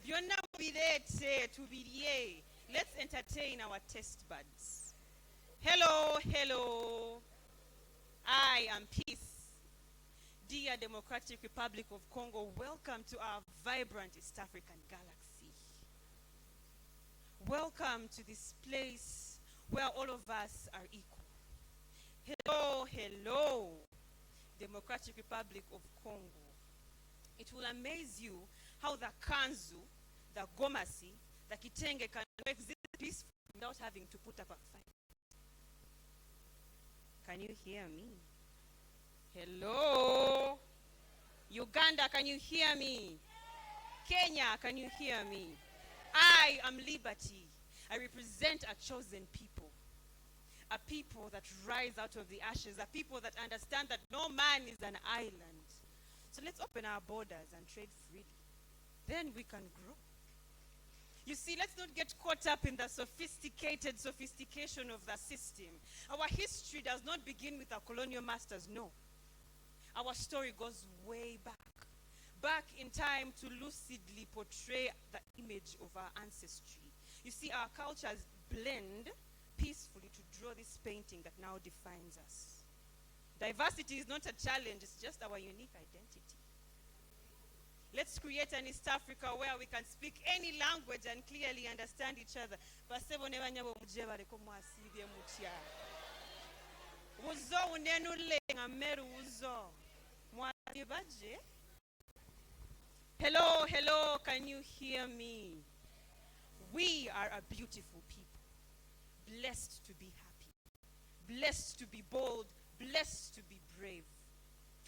Byonna mubirete tubirye. Let's entertain our taste buds. Hello, hello. I am peace. Dear Democratic Republic of Congo, welcome to our vibrant East African galaxy. Welcome to this place where all of us are equal. Hello, hello, Democratic Republic of Congo. It will amaze you how the Kanzu, the Gomasi, the Kitenge can exist peacefully without having to put up a fight. Can you hear me? Hello? Uganda, can you hear me? Kenya, can you hear me? I am liberty. I represent a chosen people. A people that rise out of the ashes. A people that understand that no man is an island. So let's open our borders and trade freely. Then we can grow. You see, let's not get caught up in the sophistication of the system. Our history does not begin with our colonial masters, no. Our story goes way back in time to lucidly portray the image of our ancestry. You see, our cultures blend peacefully to draw this painting that now defines us. Diversity is not a challenge, it's just our unique identity. Let's create an East Africa where we can speak any language and clearly understand each other. Hello, hello, can you hear me? We are a beautiful people, blessed to be happy, blessed to be bold, blessed to be brave.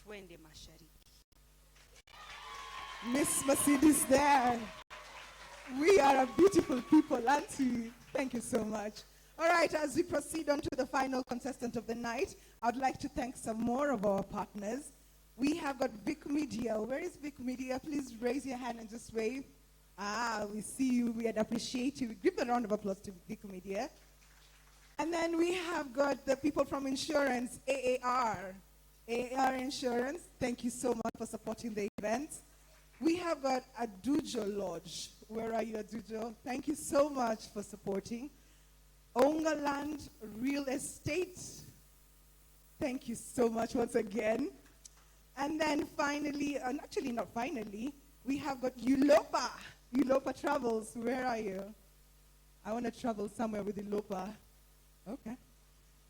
Twende Mashariki. Miss Mercedes there. We are a beautiful people, Auntie. Thank you so much. All right, as we proceed on to the final contestant of the night, I'd like to thank some more of our partners. We have got Vic Media. Where is Vic Media? Please raise your hand and just wave. Ah, we see you. We'd appreciate you. Give a round of applause to Vic Media. And then we have got the people from insurance, AAR. AAR Insurance, thank you so much for supporting the event. We have got Adujo Lodge. Where are you, Adujo? Thank you so much for supporting. Ongaland Real Estate. Thank you so much once again. And then finally, and actually not finally, we have got Ulopa. Ulopa Travels, where are you? I want to travel somewhere with Ulopa. Okay.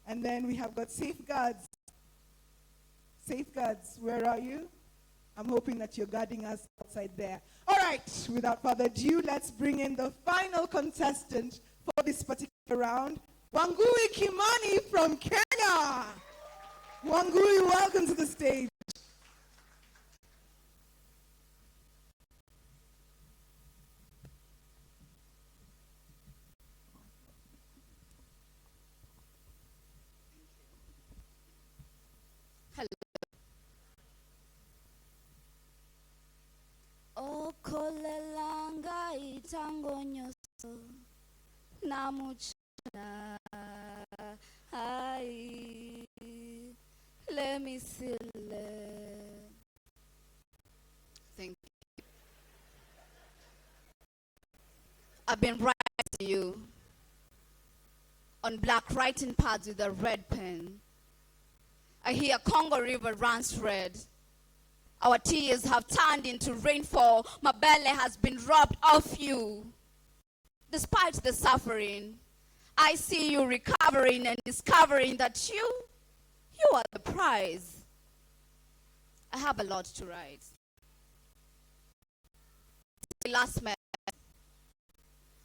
And then we have got Safeguards. Safeguards, where are you? I'm hoping that you're guarding us outside there. All right, without further ado, let's bring in the final contestant for this particular round, Wangui Kimani from Kenya. Wangui, welcome to the stage. Okolelanga itango nyoso namuchana ai let me see. Thank you. I've been writing to you on black writing pads with a red pen. I hear Congo River runs red. Our tears have turned into rainfall. My belly has been robbed of you. Despite the suffering, I see you recovering and discovering that you are the prize. I have a lot to write. Last month,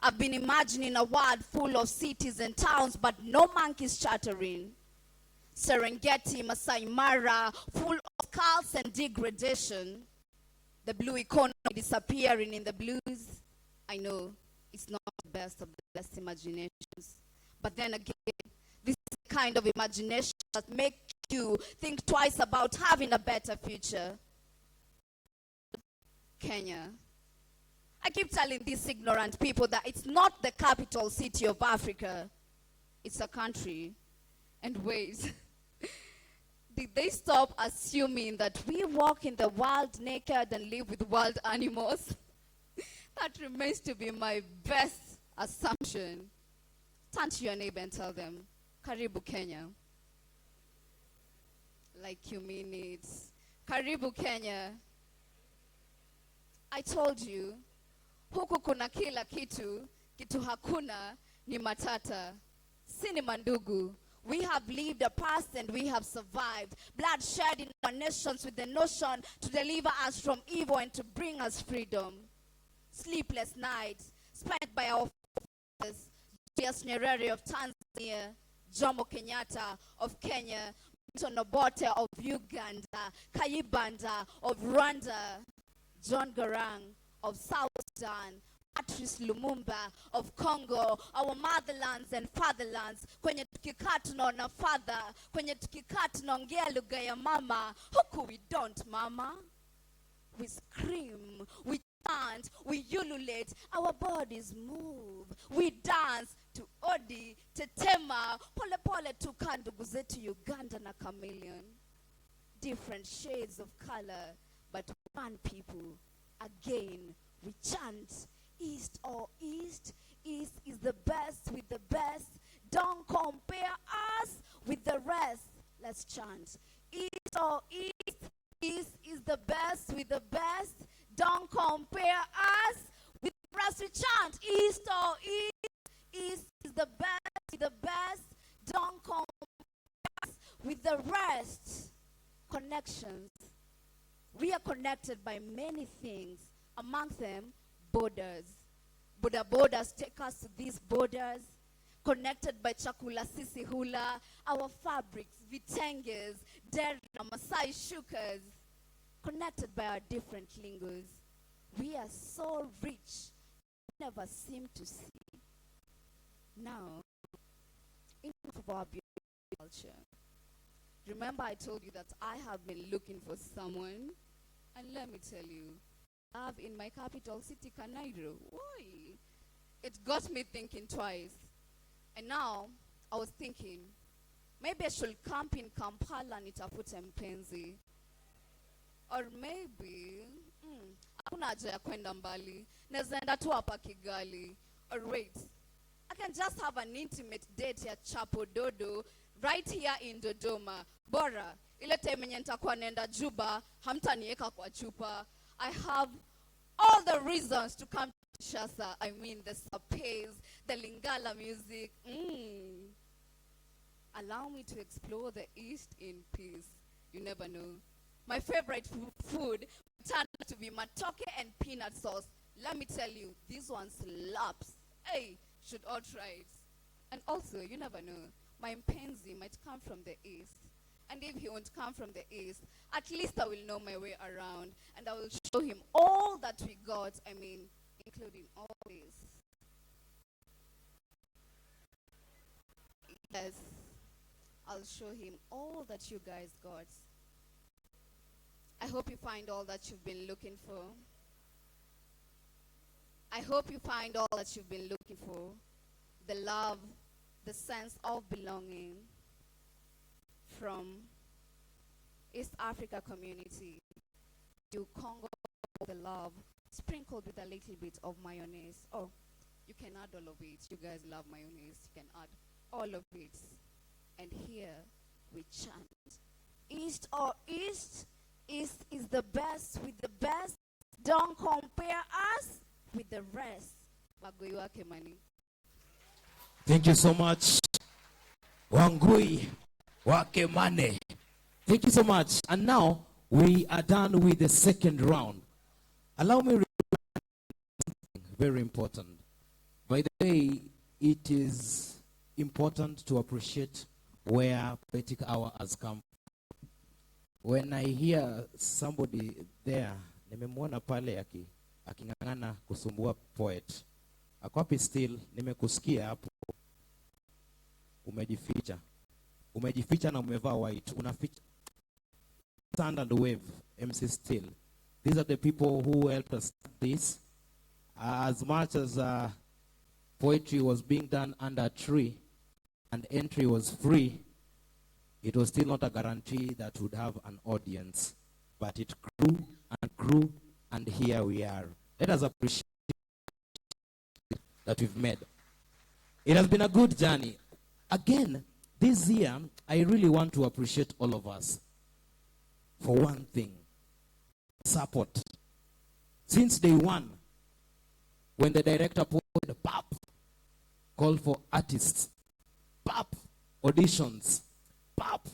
I've been imagining a world full of cities and towns, but no monkeys chattering. Serengeti, Masai Mara, full of cults and degradation. The blue economy disappearing in the blues. I know it's not the best of the best imaginations. But then again, this is the kind of imagination that makes you think twice about having a better future. Kenya. I keep telling these ignorant people that it's not the capital city of Africa. It's a country. And wait. Did they stop assuming that we walk in the wild naked and live with wild animals? That remains to be my best assumption. Turn to your neighbor and tell them, Karibu Kenya. Like you mean it. Karibu Kenya. I told you, huku kuna kila kitu, kitu hakuna ni matata. Sini mandugu. We have lived a past and we have survived. Blood shed in our nations with the notion to deliver us from evil and to bring us freedom. Sleepless nights spent by our fathers, Julius Nyerere of Tanzania, Jomo Kenyatta of Kenya, Milton Obote of Uganda, Kayibanda of Rwanda, John Garang of South Sudan, Patrice Lumumba of Congo, our motherlands and fatherlands. Kwenye tukikaa tunaona father, kwenye tukikaa tunaongea lugha ya mama. Huku we don't, mama. We scream, we chant, we ululate, our bodies move. We dance to odi, tetema, pole pole tuka ndugu zetu Uganda na chameleon. Different shades of color, but one people. Again, we chant. East or east, east is the best with the best. Don't compare us with the rest. Let's chant. East or east, east is the best with the best. Don't compare us with the rest. We chant. East or east, east is the best with the best. Don't compare us with the rest. Connections. We are connected by many things. Among them, borders. Borders take us to these borders, connected by chakula sisi hula, our fabrics, vitenges, dera, Masai shukas, connected by our different lingos. We are so rich, we never seem to see. Now, enough of our beautiful culture. Remember I told you that I have been looking for someone, and let me tell you, love in my capital city, Kanairo. Why? It got me thinking twice. And now, I was thinking, maybe I should camp in Kampala nitafute mpenzi. Or maybe, hakuna haja ya kwenda mbali. Naweza enda tu hapa Kigali. Or wait, I can just have an intimate date at Chapo Dodo right here in Dodoma. Bora, Ile time yenye nitakuwa naenda Juba, hamtaniweka kwa chupa. I have all the reasons to come to Shasa. I mean, the sapes, the Lingala music. Allow me to explore the East in peace. You never know. My favorite food turned out to be matoke and peanut sauce. Let me tell you, this one slaps. Hey, should all try it. And also, you never know, my mpenzi might come from the East. And if he won't come from the East, at least I will know my way around. And I will show him all that we got. I mean, including all this. Yes, I'll show him all that you guys got. I hope you find all that you've been looking for. I hope you find all that you've been looking for. The love, the sense of belonging from East Africa community. You Congo the love, sprinkled with a little bit of mayonnaise. Oh, you can add all of it. You guys love mayonnaise. You can add all of it. And here we chant. East or East? East is the best with the best. Don't compare us with the rest. Wagoi wake mani. Thank you so much. Wangui wake mane. Thank you so much. And now we are done with the second round. Allow me to something very important. By the way, it is important to appreciate where Poetic Hour has come. When I hear somebody there, nimemwona pale aking'ang'ana kusumbua poet. Akwapi still, nimekusikia hapo. Umejificha. Umejificha na umevaa white. Unaficha. Stand and wave, MC Still. These are the people who helped us start this. As much as poetry was being done under a tree and entry was free, it was still not a guarantee that would have an audience. But it grew, and here we are. Let us appreciate that we've made. It has been a good journey. Again, this year, I really want to appreciate all of us. For one thing, support. Since day one, when the director posted PAP, call for artists, PAP, auditions, PAP,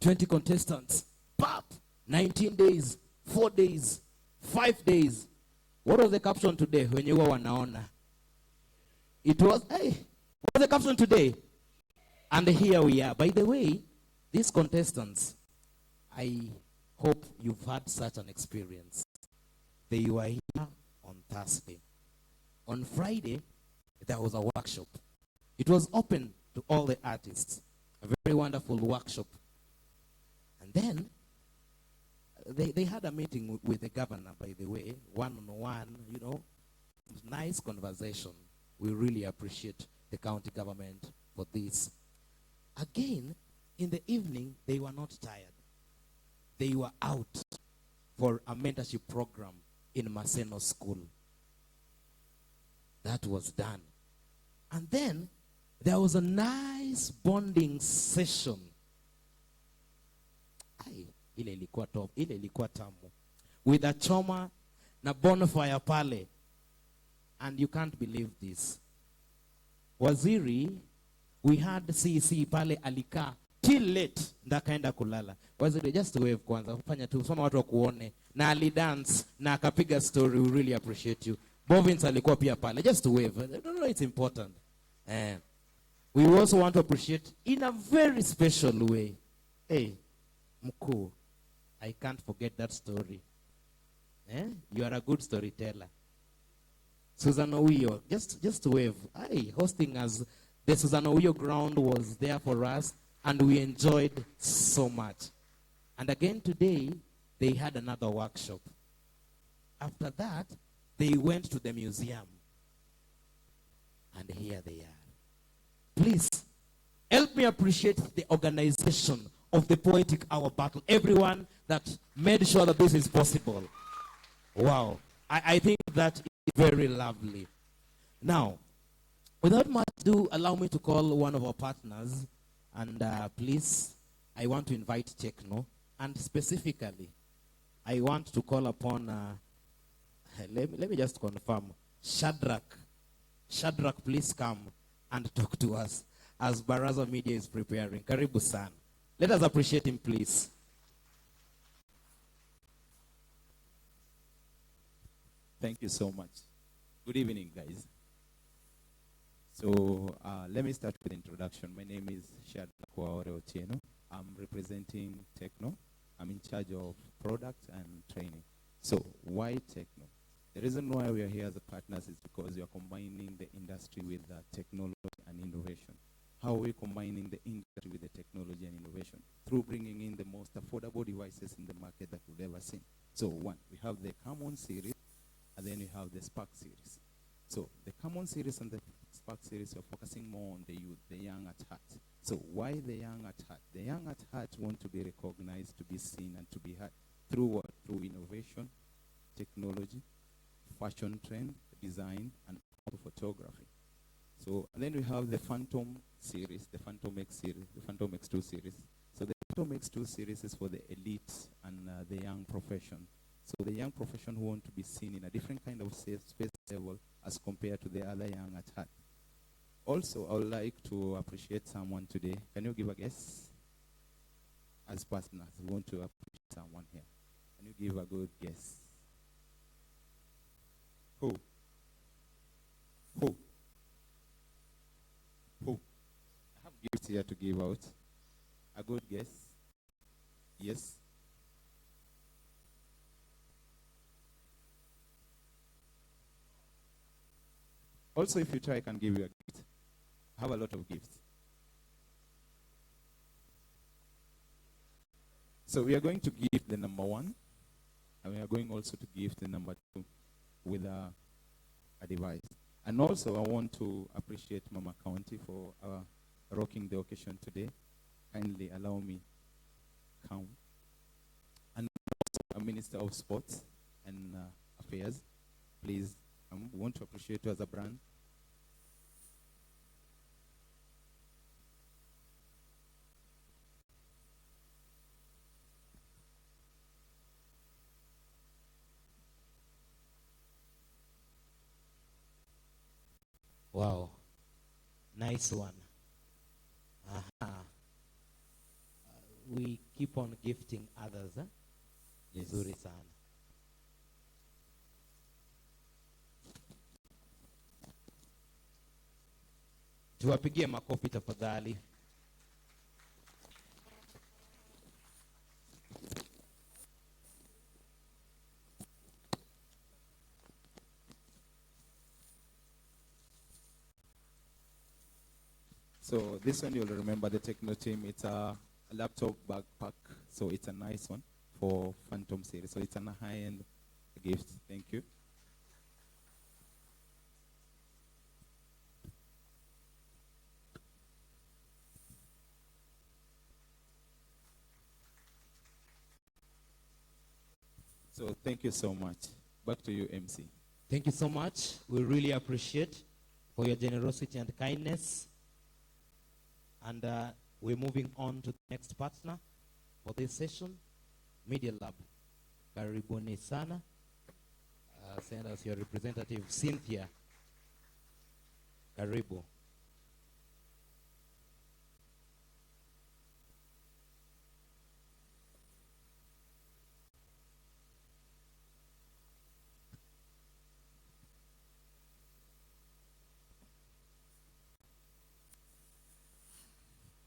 20 contestants, PAP, 19 days, 4 days, 5 days. What was the caption today when you were wanaona? It was, hey, what was the caption today? And here we are. By the way, these contestants, I hope you've had such an experience. They were here on Thursday. On Friday, there was a workshop. It was open to all the artists. A very wonderful workshop. And then, they had a meeting with the governor, by the way, one-on-one, you know. Nice conversation. We really appreciate the county government for this. Again, in the evening, they were not tired. They were out for a mentorship program in Maseno School. That was done. And then there was a nice bonding session. Ile ilikuwa top, ile ilikuwa tamu. With a choma na bonfire pale. And you can't believe this. Waziri, we had CC pale alika till late ndakaenda kulala. Waziri, just wave kwanza, fanya tu soma watu wakuone. Na alidance na akapiga story. We really appreciate you. Bovins alikuwa pia pale. Just wave. I don't know, it's important. We also want to appreciate in a very special way. Hey, mkuu, I can't forget that story. You are a good storyteller. Susan Owiyo, just wave. Hey, hosting us. The Susan Owiyo ground was there for us, and we enjoyed so much. And again today, they had another workshop. After that, they went to the museum. And here they are. Please, help me appreciate the organization of the Poetic Hour Battle. Everyone that made sure that this is possible. Wow. I think that is very lovely. Now, without much ado, allow me to call one of our partners. And please, I want to invite Techno. And specifically, I want to call upon, let me just confirm, Shadrach. Shadrach, please come and talk to us as Baraza Media is preparing. Karibu sana. Let us appreciate him, please. Thank you so much. Good evening, guys. So let me start with introduction. My name is Shadrach Otieno. I'm representing Techno. I'm in charge of product and training. So why Techno? The reason why we are here as partners is because we are combining the industry with technology and innovation. How are we combining the industry with the technology and innovation? Through bringing in the most affordable devices in the market that we've ever seen. So one, we have the Common series, and then we have the Spark series. So the Common series and the Spark series are focusing more on the youth, the young at heart. So why the young at heart? The young at heart want to be recognized, to be seen, and to be heard. Through what? Through innovation, technology, fashion trend, design, and photography. So and then we have the Phantom series, the Phantom X series, the Phantom X2 series. So the Phantom X2 series is for the elite and the young profession. So the young profession who want to be seen in a different kind of space level as compared to the other young at heart. Also, I would like to appreciate someone today. Can you give a guess? As partners, we want to appreciate someone here. Can you give a good guess? Who? Who? Who? I have gifts here to give out. A good guess? Yes? Also, if you try, I can give you a gift. I have a lot of gifts. So we are going to give the number 1, and we are going also to give the number 2 with a device. And also, I want to appreciate Mama County for rocking the occasion today. Kindly allow me come. And also, a Minister of Sports and Affairs, please. We want to appreciate you as a brand. Wow. Nice one. We keep on gifting others. Yes. Nzuri sana. Tuwapigie makofi tafadhali. So this one you'll remember the Techno team. It's a laptop backpack. So it's a nice one for Phantom series. So it's a high-end gift. Thank you. So thank you so much. Back to you, MC. Thank you so much. We really appreciate for your generosity and kindness. And we're moving on to the next partner for this session, Media Lab. Karibuni sana. Send us your representative, Cynthia. Karibu.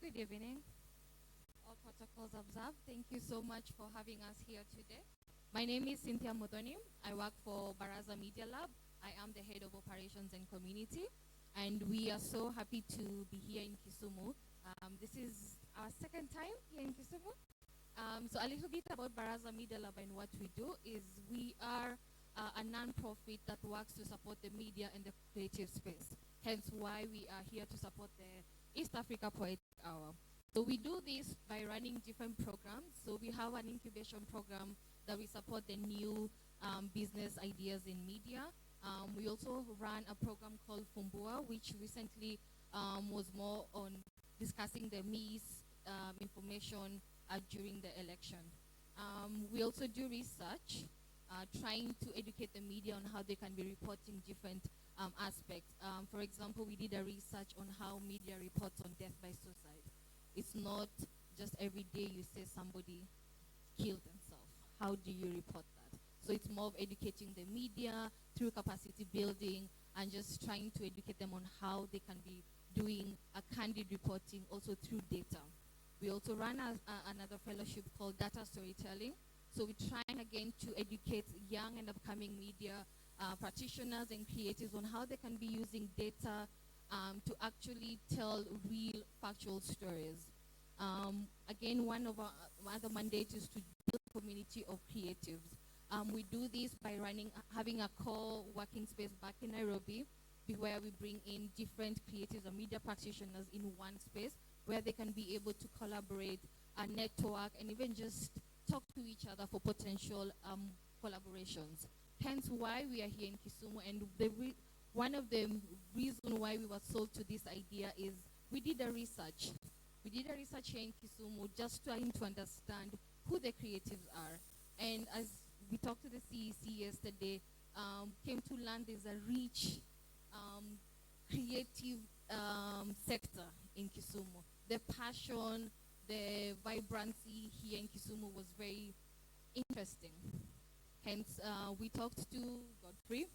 Good evening. All protocols observed. Thank you so much for having us here today. My name is Cynthia Modoni. I work for Baraza Media Lab. I am the head of operations and community, and we are so happy to be here in Kisumu. This is our second time here in Kisumu. So a little bit about Baraza Media Lab and what we do is we are a non-profit that works to support the media and the creative space. Hence why we are here to support the East Africa Poetic Hour. So we do this by running different programs. So we have an incubation program that we support the new business ideas in media. We also run a program called Fumbua, which recently was more on discussing the misinformation during the election. We also do research, trying to educate the media on how they can be reporting different aspects. For example, we did a research on how media reports on death by suicide. It's not just every day you say somebody killed themselves. How do you report that? So it's more of educating the media through capacity building and just trying to educate them on how they can be doing a candid reporting also through data. We also run another fellowship called Data Storytelling. So we're trying again to educate young and upcoming media practitioners and creatives on how they can be using data to actually tell real factual stories. Again, one of our other mandates is to build a community of creatives. We do this by having a core working space back in Nairobi, where we bring in different creatives and media practitioners in one space, where they can be able to collaborate, network, and even just talk to each other for potential collaborations. Hence why we are here in Kisumu, and one of the reasons why we were sold to this idea is we did a research. We did a research here in Kisumu just trying to understand who the creatives are. And as we talked to the CEC yesterday, came to learn there's a rich creative sector in Kisumu. The passion, the vibrancy here in Kisumu was very interesting. Hence, we talked to Godfrey.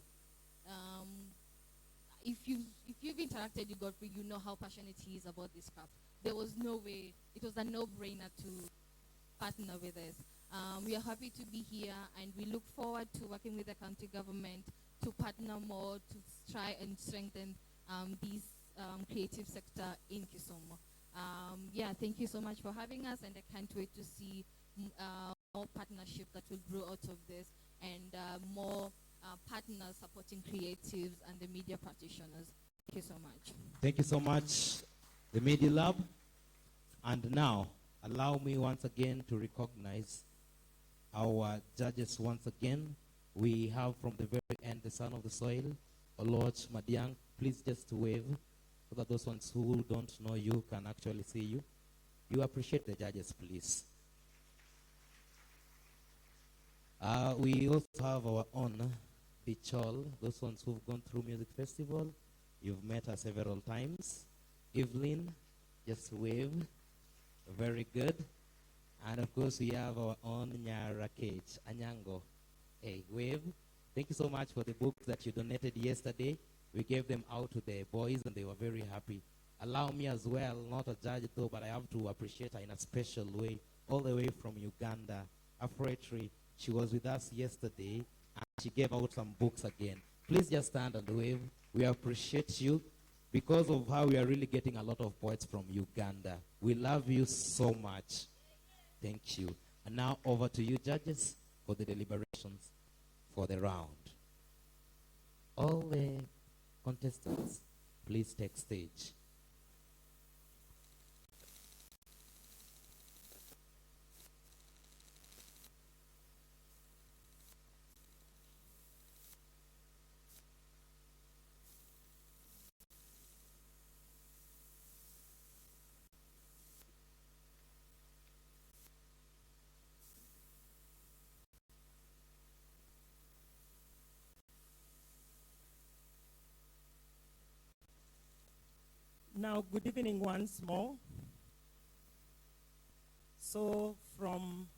If you've interacted with Godfrey, you know how passionate he is about this craft. There was no way, it was a no-brainer to partner with us. We are happy to be here, and we look forward to working with the county government to partner more to try and strengthen this creative sector in Kisumu. Thank you so much for having us, and I can't wait to see more partnership that will grow out of this, and more partners supporting creatives and the media practitioners. Thank you so much. Thank you so much, the Media Lab. And now, allow me once again to recognize our judges once again. We have from the very end the son of the soil, Oloch Madiang. Please just wave so that those ones who don't know you can actually see you. You appreciate the judges, please. We also have our own Bichol, those ones who've gone through music festival. You've met her several times. Evelyn, just wave. Very good. And of course, we have our own Nyara Cage, Anyango. Hey, wave. Thank you so much for the books that you donated yesterday. We gave them out to the boys, and they were very happy. Allow me as well, not a judge though, but I have to appreciate her in a special way, all the way from Uganda, Afretri. She was with us yesterday, and she gave out some books again. Please just stand and wave. We appreciate you because of how we are really getting a lot of poets from Uganda. We love you so much. Thank you. And now over to you, judges, for the deliberations for the round. All the contestants, please take stage. Now, good evening once more. So, from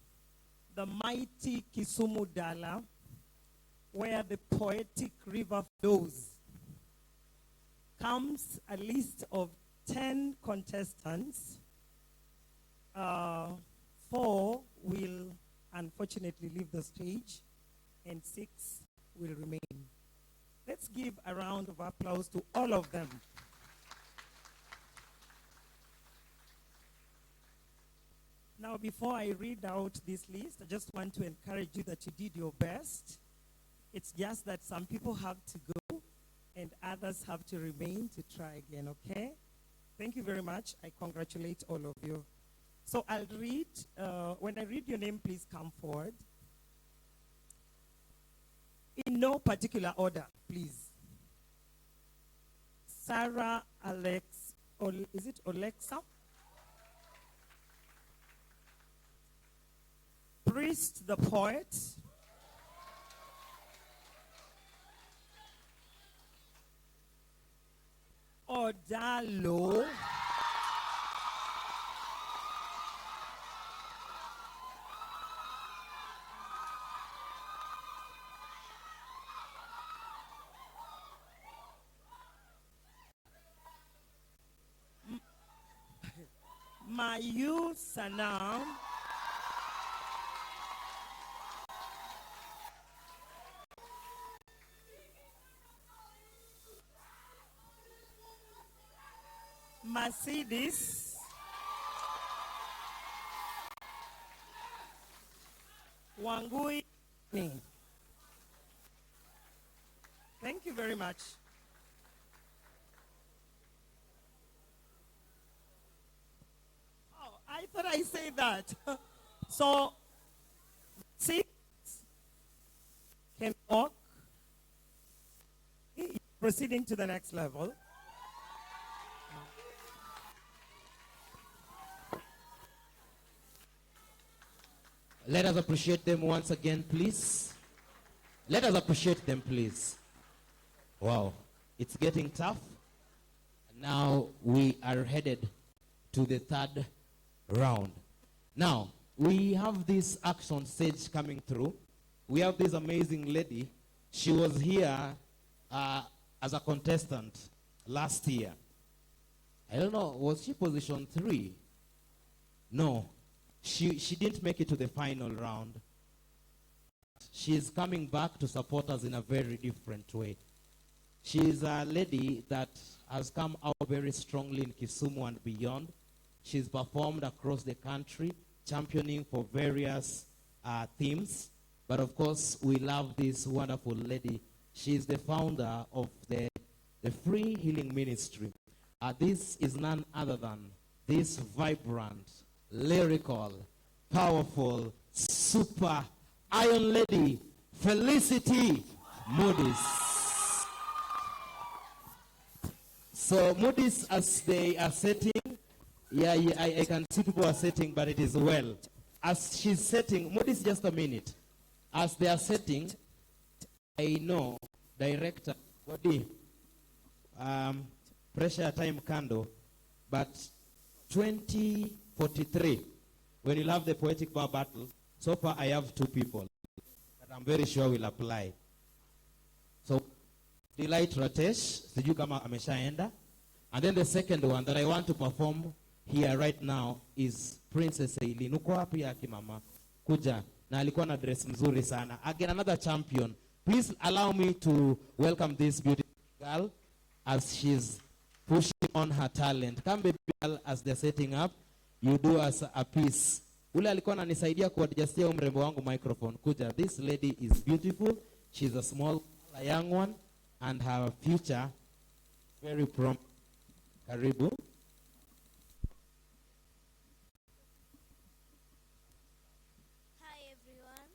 the mighty Kisumu Dala, where the poetic river flows, comes a list of 10 contestants. 4 will unfortunately leave the stage, and 6 will remain. Let's give a round of applause to all of them. Now, before I read out this list, I just want to encourage you that you did your best. It's just that some people have to go and others have to remain to try again, okay? Thank you very much. I congratulate all of you. So I'll read. When I read your name, please come forward. In no particular order, please. Sarah Alex, is it Alexa? priest, the poet. Odalo. Mayu Sanam. Mercedes. Wangui. Thank you very much. Oh, I thought I said that. So, see, can walk. Proceeding to the next level. Let us appreciate them once again, please. Let us appreciate them, please. Wow, it's getting tough. Now we are headed to the third round. Now, we have this action stage coming through. We have this amazing lady. She was here as a contestant last year. I don't know, was she position 3? No. She didn't make it to the final round. She is coming back to support us in a very different way. She is a lady that has come out very strongly in Kisumu and beyond. She's performed across the country, championing for various themes. But of course, we love this wonderful lady. She is the founder of the Free Healing Ministry. This is none other than this vibrant, lyrical, powerful, super iron lady, Felicity Moody's. So Moody's, as they are setting, I can see people are setting, but it is well. As she's setting, Moody's, just a minute. As they are setting, I know, director, Wadi, pressure time candle, but 2043, when you'll have the poetic bar battle, so far I have 2 people that I'm very sure will apply. So, Delight Ratesh, sijui kama ameshaenda. And then the second one that I want to perform here right now is Princess Eileen. Uko wapi ya kimama? Kuja. Na alikuwa na dress mzuri sana. Again, another champion. Please allow me to welcome this beautiful girl as she's pushing on her talent. Come baby girl, as they're setting up, you do us a piece. Ule alikuwa ananisaidia kuadjustia mrembo wangu microphone. Kuja. This lady is beautiful. She's a small, a young one, and her future very prompt. Karibu. Hi everyone.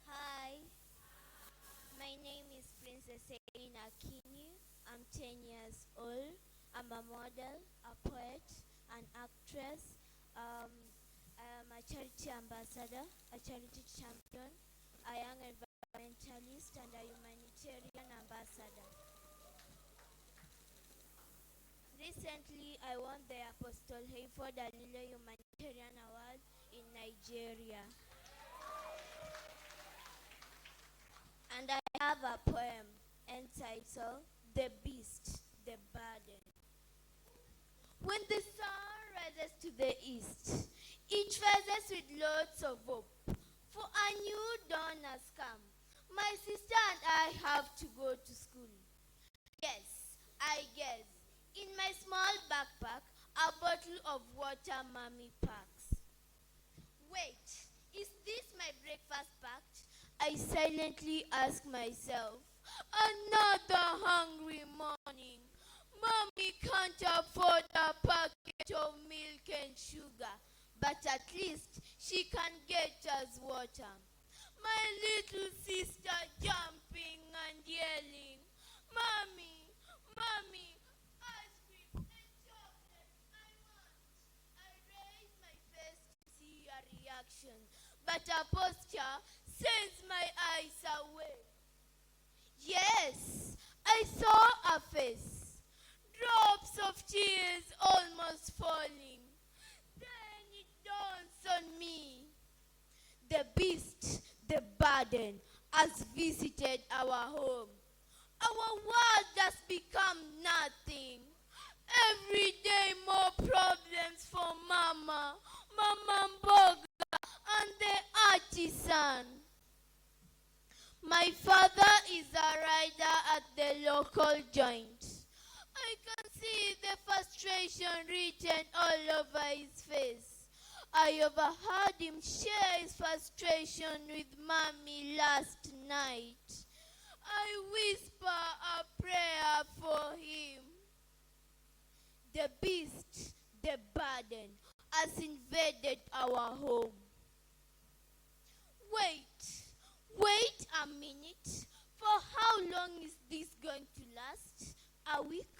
Hi. My name is Princess Elena Kinyu. I'm 10 years old. I'm a model, a poet, an actress. I am a charity ambassador, a charity champion, a young environmentalist, and a humanitarian ambassador. Recently, I won the Apostle Hayford Alile Humanitarian Award in Nigeria. And I have a poem entitled The Beast, the Burden. When the sun rises to the east, it rises with lots of hope, for a new dawn has come. My sister and I have to go to school. Yes, I guess. In my small backpack, a bottle of water mommy packs. Wait, is this my breakfast packed? I silently ask myself. Another hungry morning. Mommy can't afford a packet of milk and sugar, but at least she can get us water. My little sister jumping and yelling, Mommy, Mommy, ice cream and chocolate, I want. I raise my face to see her reaction, but a posture sends my eyes away. Yes, I saw a face, drops of tears almost falling. Then it dawns on me. The beast, the burden, has visited our home. Our world has become nothing. Every day more problems for Mama Mboga, and the artisan. My father is a rider at the local joint. I can see the frustration written all over his face. I overheard him share his frustration with Mommy last night. I whisper a prayer for him. The beast, the burden, has invaded our home. Wait a minute. For how long is this going to last? A week?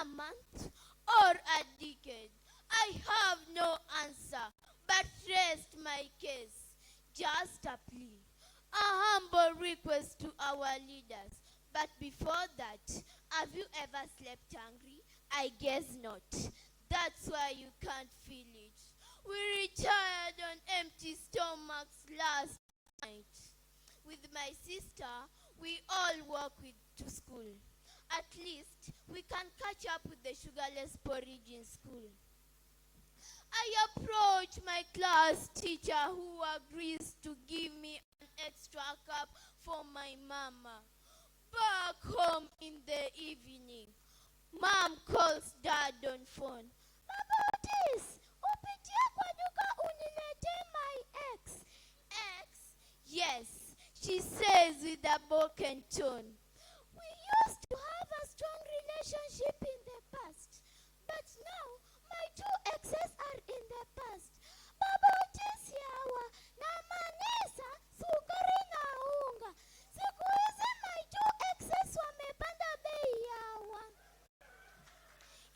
A month? Or a decade? I have no answer, but rest my case. Just a plea, a humble request to our leaders. But before that, have you ever slept hungry? I guess not. That's why you can't feel it. We retired on empty stomachs last night. With my sister, we all walk to school. At least we can catch up with the sugarless porridge in school. I approach my class teacher, who agrees to give me an extra cup for my mama. Back home in the evening, Mom calls Dad on phone. Baba Otis, upitia kwa duka unilete my ex. Ex? Yes, she says with a broken tone. We used to have a strong relationship in the past, but now my two exes are in the past. Baba Otis yawa na manesa sukari na unga. Siku hizi my two exes wamepanda bei yawa.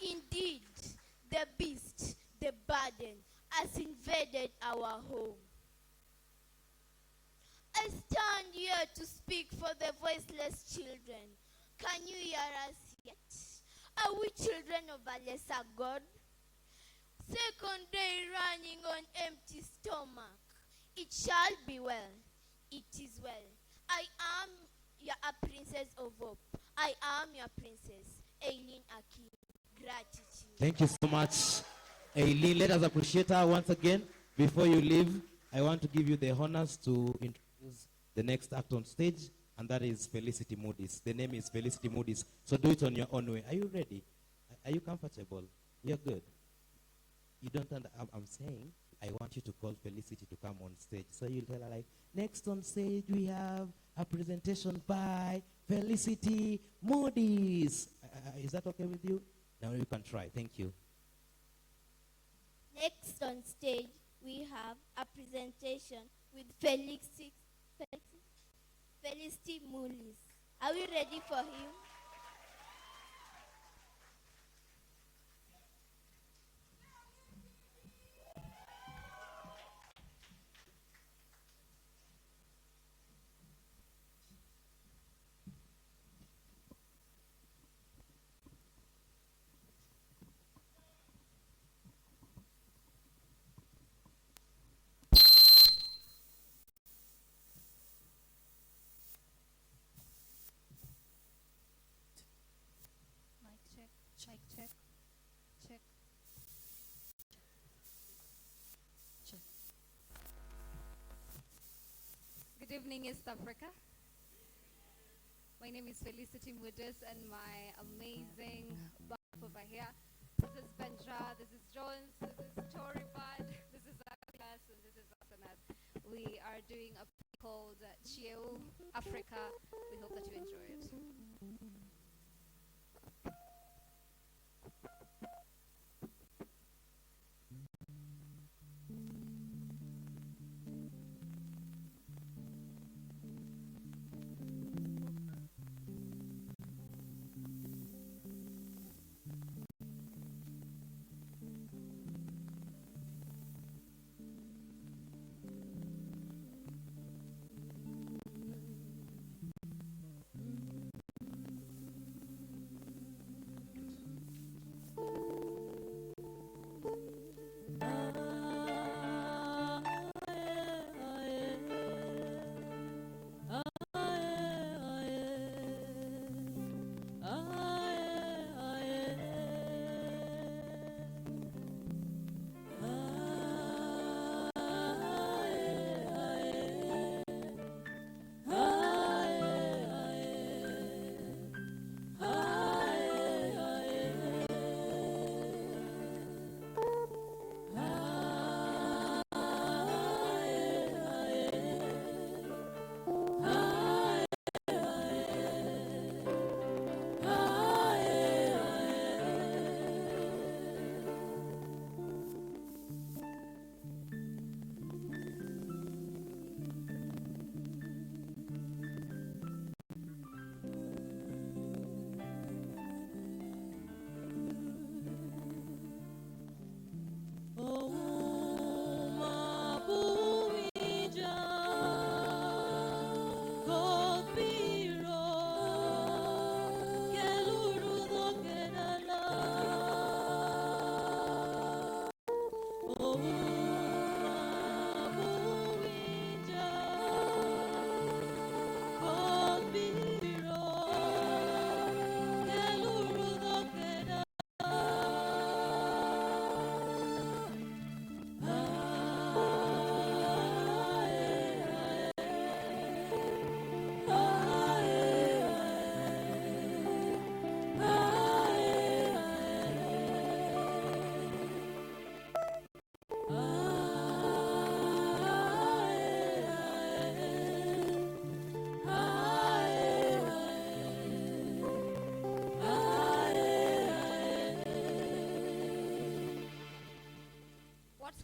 Indeed, the beast, the burden, has invaded our home. I stand here to speak for the voiceless children. Can you hear us yet? Are we children of a lesser God? Second day running on empty stomach. It shall be well. It is well. I am a princess of hope. I am your princess, Aileen Akim. Gratitude. Thank you so much, Aileen. Let us appreciate her once again. Before you leave, I want to give you the honors to introduce the next act on stage, and that is Felicity Moody's. The name is Felicity Moody's, so do it on your own way. Are you ready? Are you comfortable? You're good. You don't understand. I'm saying I want you to call Felicity to come on stage. So you'll tell her, like, next on stage we have a presentation by Felicity Moody's. Is that okay with you? Now you can try. Thank you. Next on stage, we have a presentation with Felicity Moody's. Are we ready for him? Good evening, East Africa. My name is Felicity Moody's, and my amazing buff over here. This is Benja, this is Jones, this is Tory Bud, this is Atlas, and this is Asanat. We are doing a play called Chieu Africa. We hope that you enjoy it.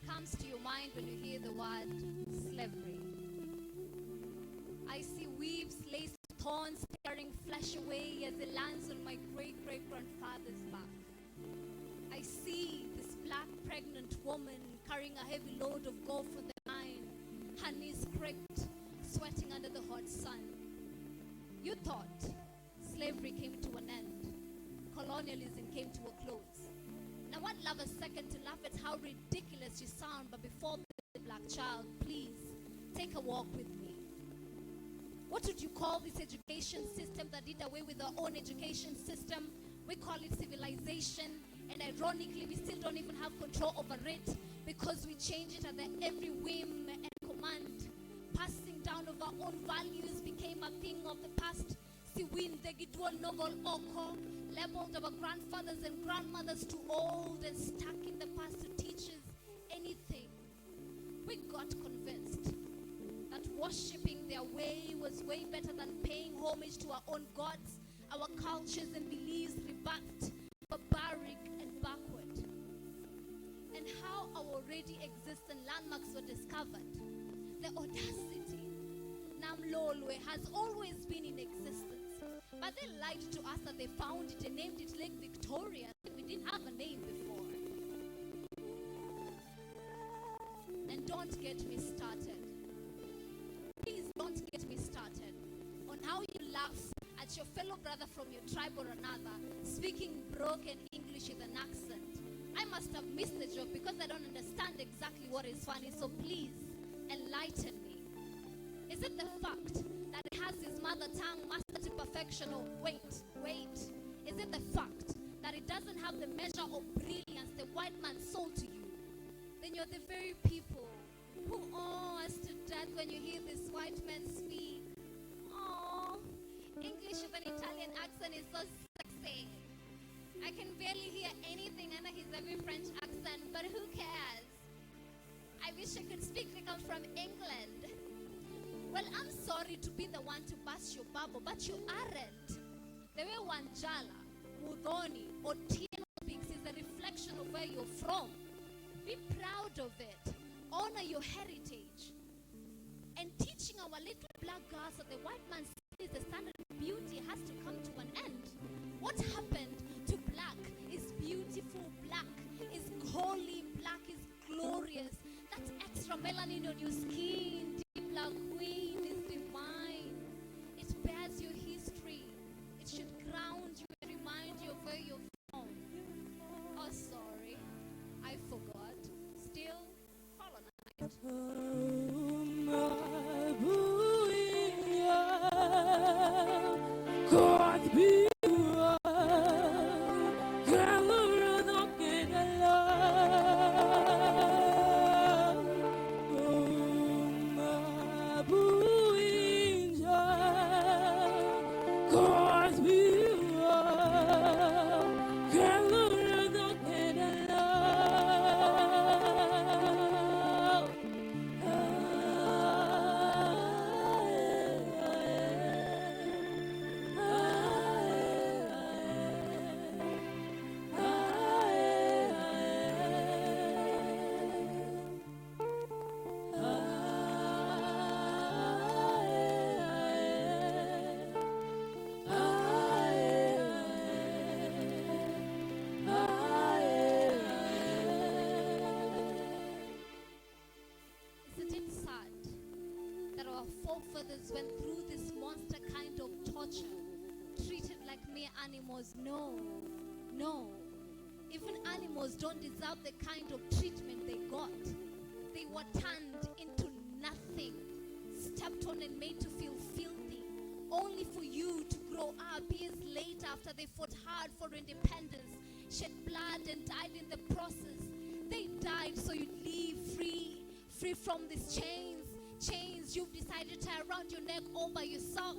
comes to your mind when you hear the word slavery? I see weaves laced with thorns tearing flesh away as it lands on my great-great-grandfather's back. I see this black pregnant woman carrying a heavy load of gold for the mine, her knees cracked, sweating under the hot sun. You thought slavery came to an end, colonialism came to a close. Now I'd love a second to laugh at how ridiculous you sound, but before the black child, please take a walk with me. What would you call this education system that did away with our own education system? We call it civilization, and ironically, we still don't even have control over it because we change it at every whim and command. Passing down of our own values became a thing of the past. Si win the gidwal novel oko, labeled our grandfathers and grandmothers too old and stuck in the past to teach us anything. We got convinced that worshipping their way was way better than paying homage to our own gods, our cultures and beliefs rebuffed, barbaric and backward. And how our already existing landmarks were discovered. The audacity, Namlolwe, has always been in existence. But they lied to us that they found it and named it Lake Victoria. We didn't have a name before. And don't get me started. Please don't get me started on how you laugh at your fellow brother from your tribe or another speaking broken English with an accent. I must have missed the joke because I don't understand exactly what is funny, so please enlighten me. Is it the fact that it has his mother tongue mastered to perfection? Or wait. Is it the fact that it doesn't have the measure of brilliance the white man sold to you? Then you're the very people who awe us to death when you hear this white man speak. Oh, English with an Italian accent is so sexy. I can barely hear anything under his heavy French accent, but who cares? I wish I could speak like I'm from England. Well, I'm sorry to be the one to burst your bubble, but you aren't. The way Wanjala, Mudhoni, or Tieno speaks is a reflection of where you're from. Be proud of it. Honor your heritage. And teaching our little black girls that the white man sees the standard of beauty has to come to an end. What happened to black is beautiful, black is holy, black is glorious. That extra melanin on your skin, deep black queen, is divine. It bears your history. It should ground you and remind you of where you're from. Oh, sorry, I forgot. Still, forefathers went through this monster kind of torture, treated like mere animals. No. Even animals don't deserve the kind of treatment they got. They were turned into nothing, stepped on and made to feel filthy, only for you to grow up years later after they fought hard for independence, shed blood and died in the process. They died so you'd live free from these chains you've decided to tie around your neck all by yourself,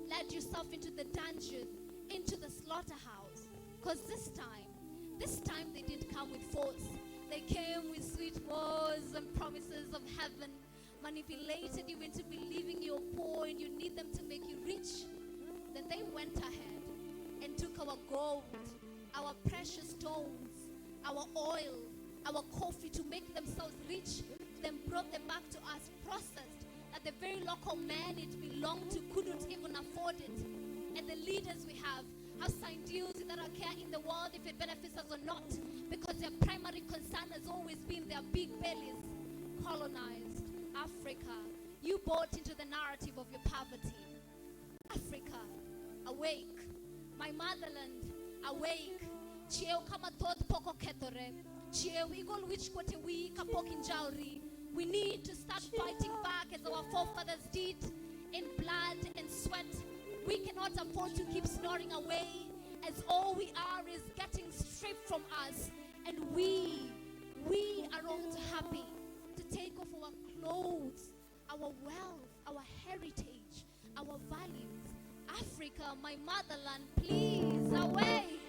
led yourself into the dungeon, into the slaughterhouse. Because this time they didn't come with force. They came with sweet words and promises of heaven, manipulated you into believing you're poor and you need them to make you rich. Then they went ahead and took our gold, our precious stones, our oil, our coffee to make themselves rich, then brought them back to us processed, that the very local man it belonged to couldn't even afford it. And the leaders we have signed deals that are care in the world if it benefits us or not, because their primary concern has always been their big bellies. Colonized Africa, you bought into the narrative of your poverty. Africa, awake. My motherland, awake. Chieo kama thoth poko ketore. Chieo igol which kote we kapok injauri. We need to start fighting back as our forefathers did, in blood and sweat. We cannot afford to keep snoring away, as all we are is getting stripped from us. And we are not happy to take off our clothes, our wealth, our heritage, our values. Africa, my motherland, please awake.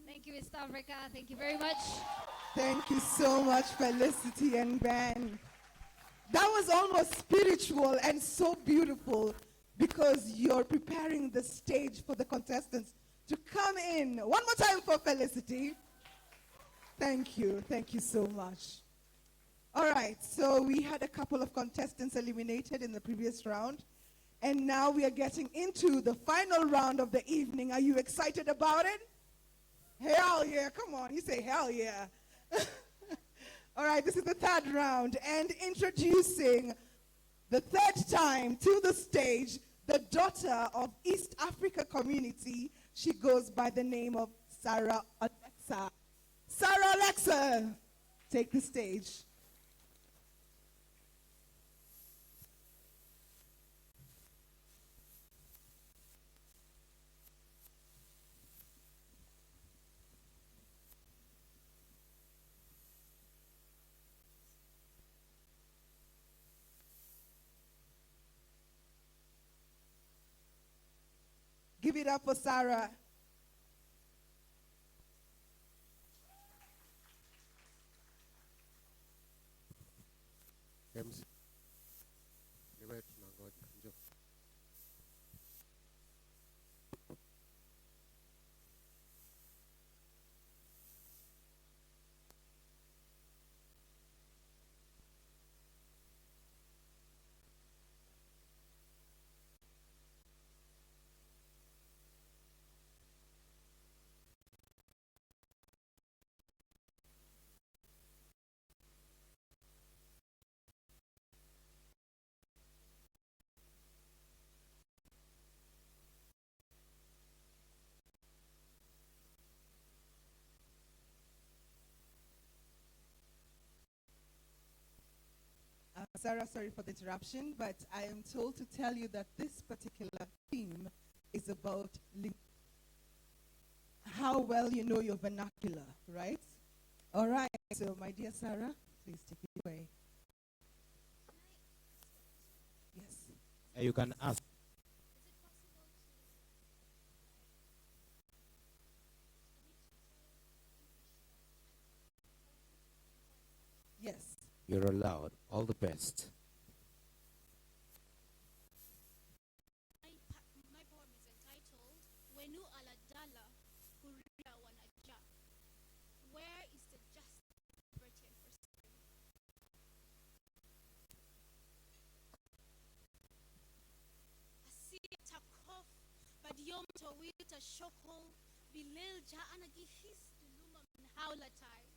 Thank you, East Africa. Thank you very much. Thank you so much, Felicity and Ben. That was almost spiritual and so beautiful, because you're preparing the stage for the contestants to come in. One more time for Felicity. Thank you. Thank you so much. All right, so we had a couple of contestants eliminated in the previous round, and now we are getting into the final round of the evening. Are you excited about it? Hell yeah. Come on, you say hell yeah. All right, this is the third round, and introducing the third time to the stage, the daughter of East Africa community. She goes by the name of Sarah Alexa. Sarah Alexa, take the stage. Give it up for Sarah. MC. Niwe tunangoja. Njoo. Sarah, sorry for the interruption, but I am told to tell you that this particular theme is about how well you know your vernacular, right? All right, so my dear Sarah, please take it away. Yes. You can ask. You're allowed. All the best. My poem is entitled Wenu Aladala Huria Wanaja. Where is the justice, liberty, and prosperity? Asia Takof Badyom Tawita Shoko Bilelja Anagihis Duluma min Haulatai.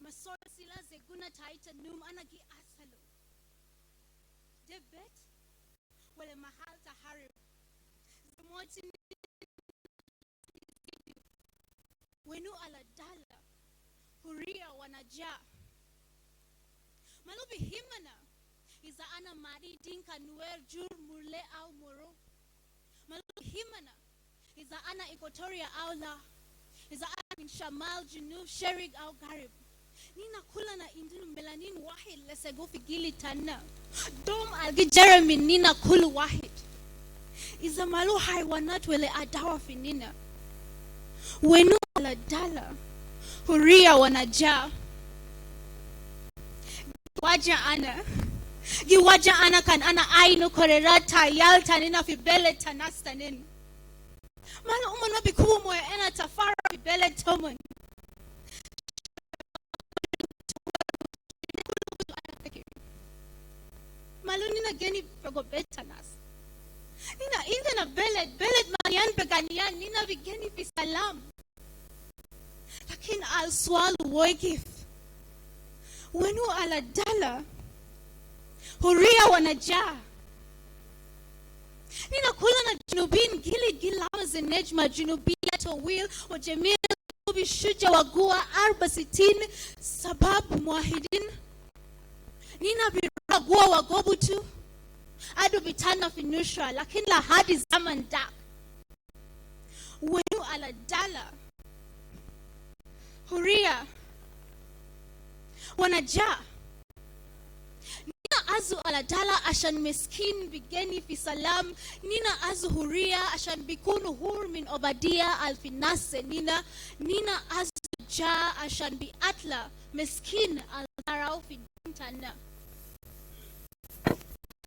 Masor Sila Zeguna Taita Num Anagi Asalo. Debet Wale Mahal Taharib. Zamoti Wenu Aladala Huria Wanaja. Malubi Himana Iza Ana Mari Dinka Nuer Jur Murle Au Moro. Malubi Himana Iza Ana Equatoria Aula. Iza Ana Min Shamal Junub Sherig Au Garib. Nina kula na indinu melanin wahid lesego figili tana. Dom algi Jeremy nina kulu wahid. Iza malu haywanat wele adawa finina. Wenu ala dala. Huria wanaja. Giwaja ana kan ana ainu korerata yalta nina fibele tanastanin. Malu umano bikuwa moya ena tafara fibele tomon. Malunina geni pego betanas. Nina indena belet manian peganian nina vigeni fisalam. Lakin al swal woigif. Wenu ala dala. Huria wanaja. Nina kula na junubin gili gilama zenejma junubia to will wa jamil junubi shuja wagua 64 sababu muahidin. Nina biragua wagobu tu. Adu bitana finusha lakini la hadi zaman dak. Wenu ala dala. Huria wanaja. Nina azu ala dala ashan miskin bigeni fi salam. Nina azu huria ashan bikunu hur min obadia alfinase. Nina azu ja ashan bi atla miskin al darau fi dintana.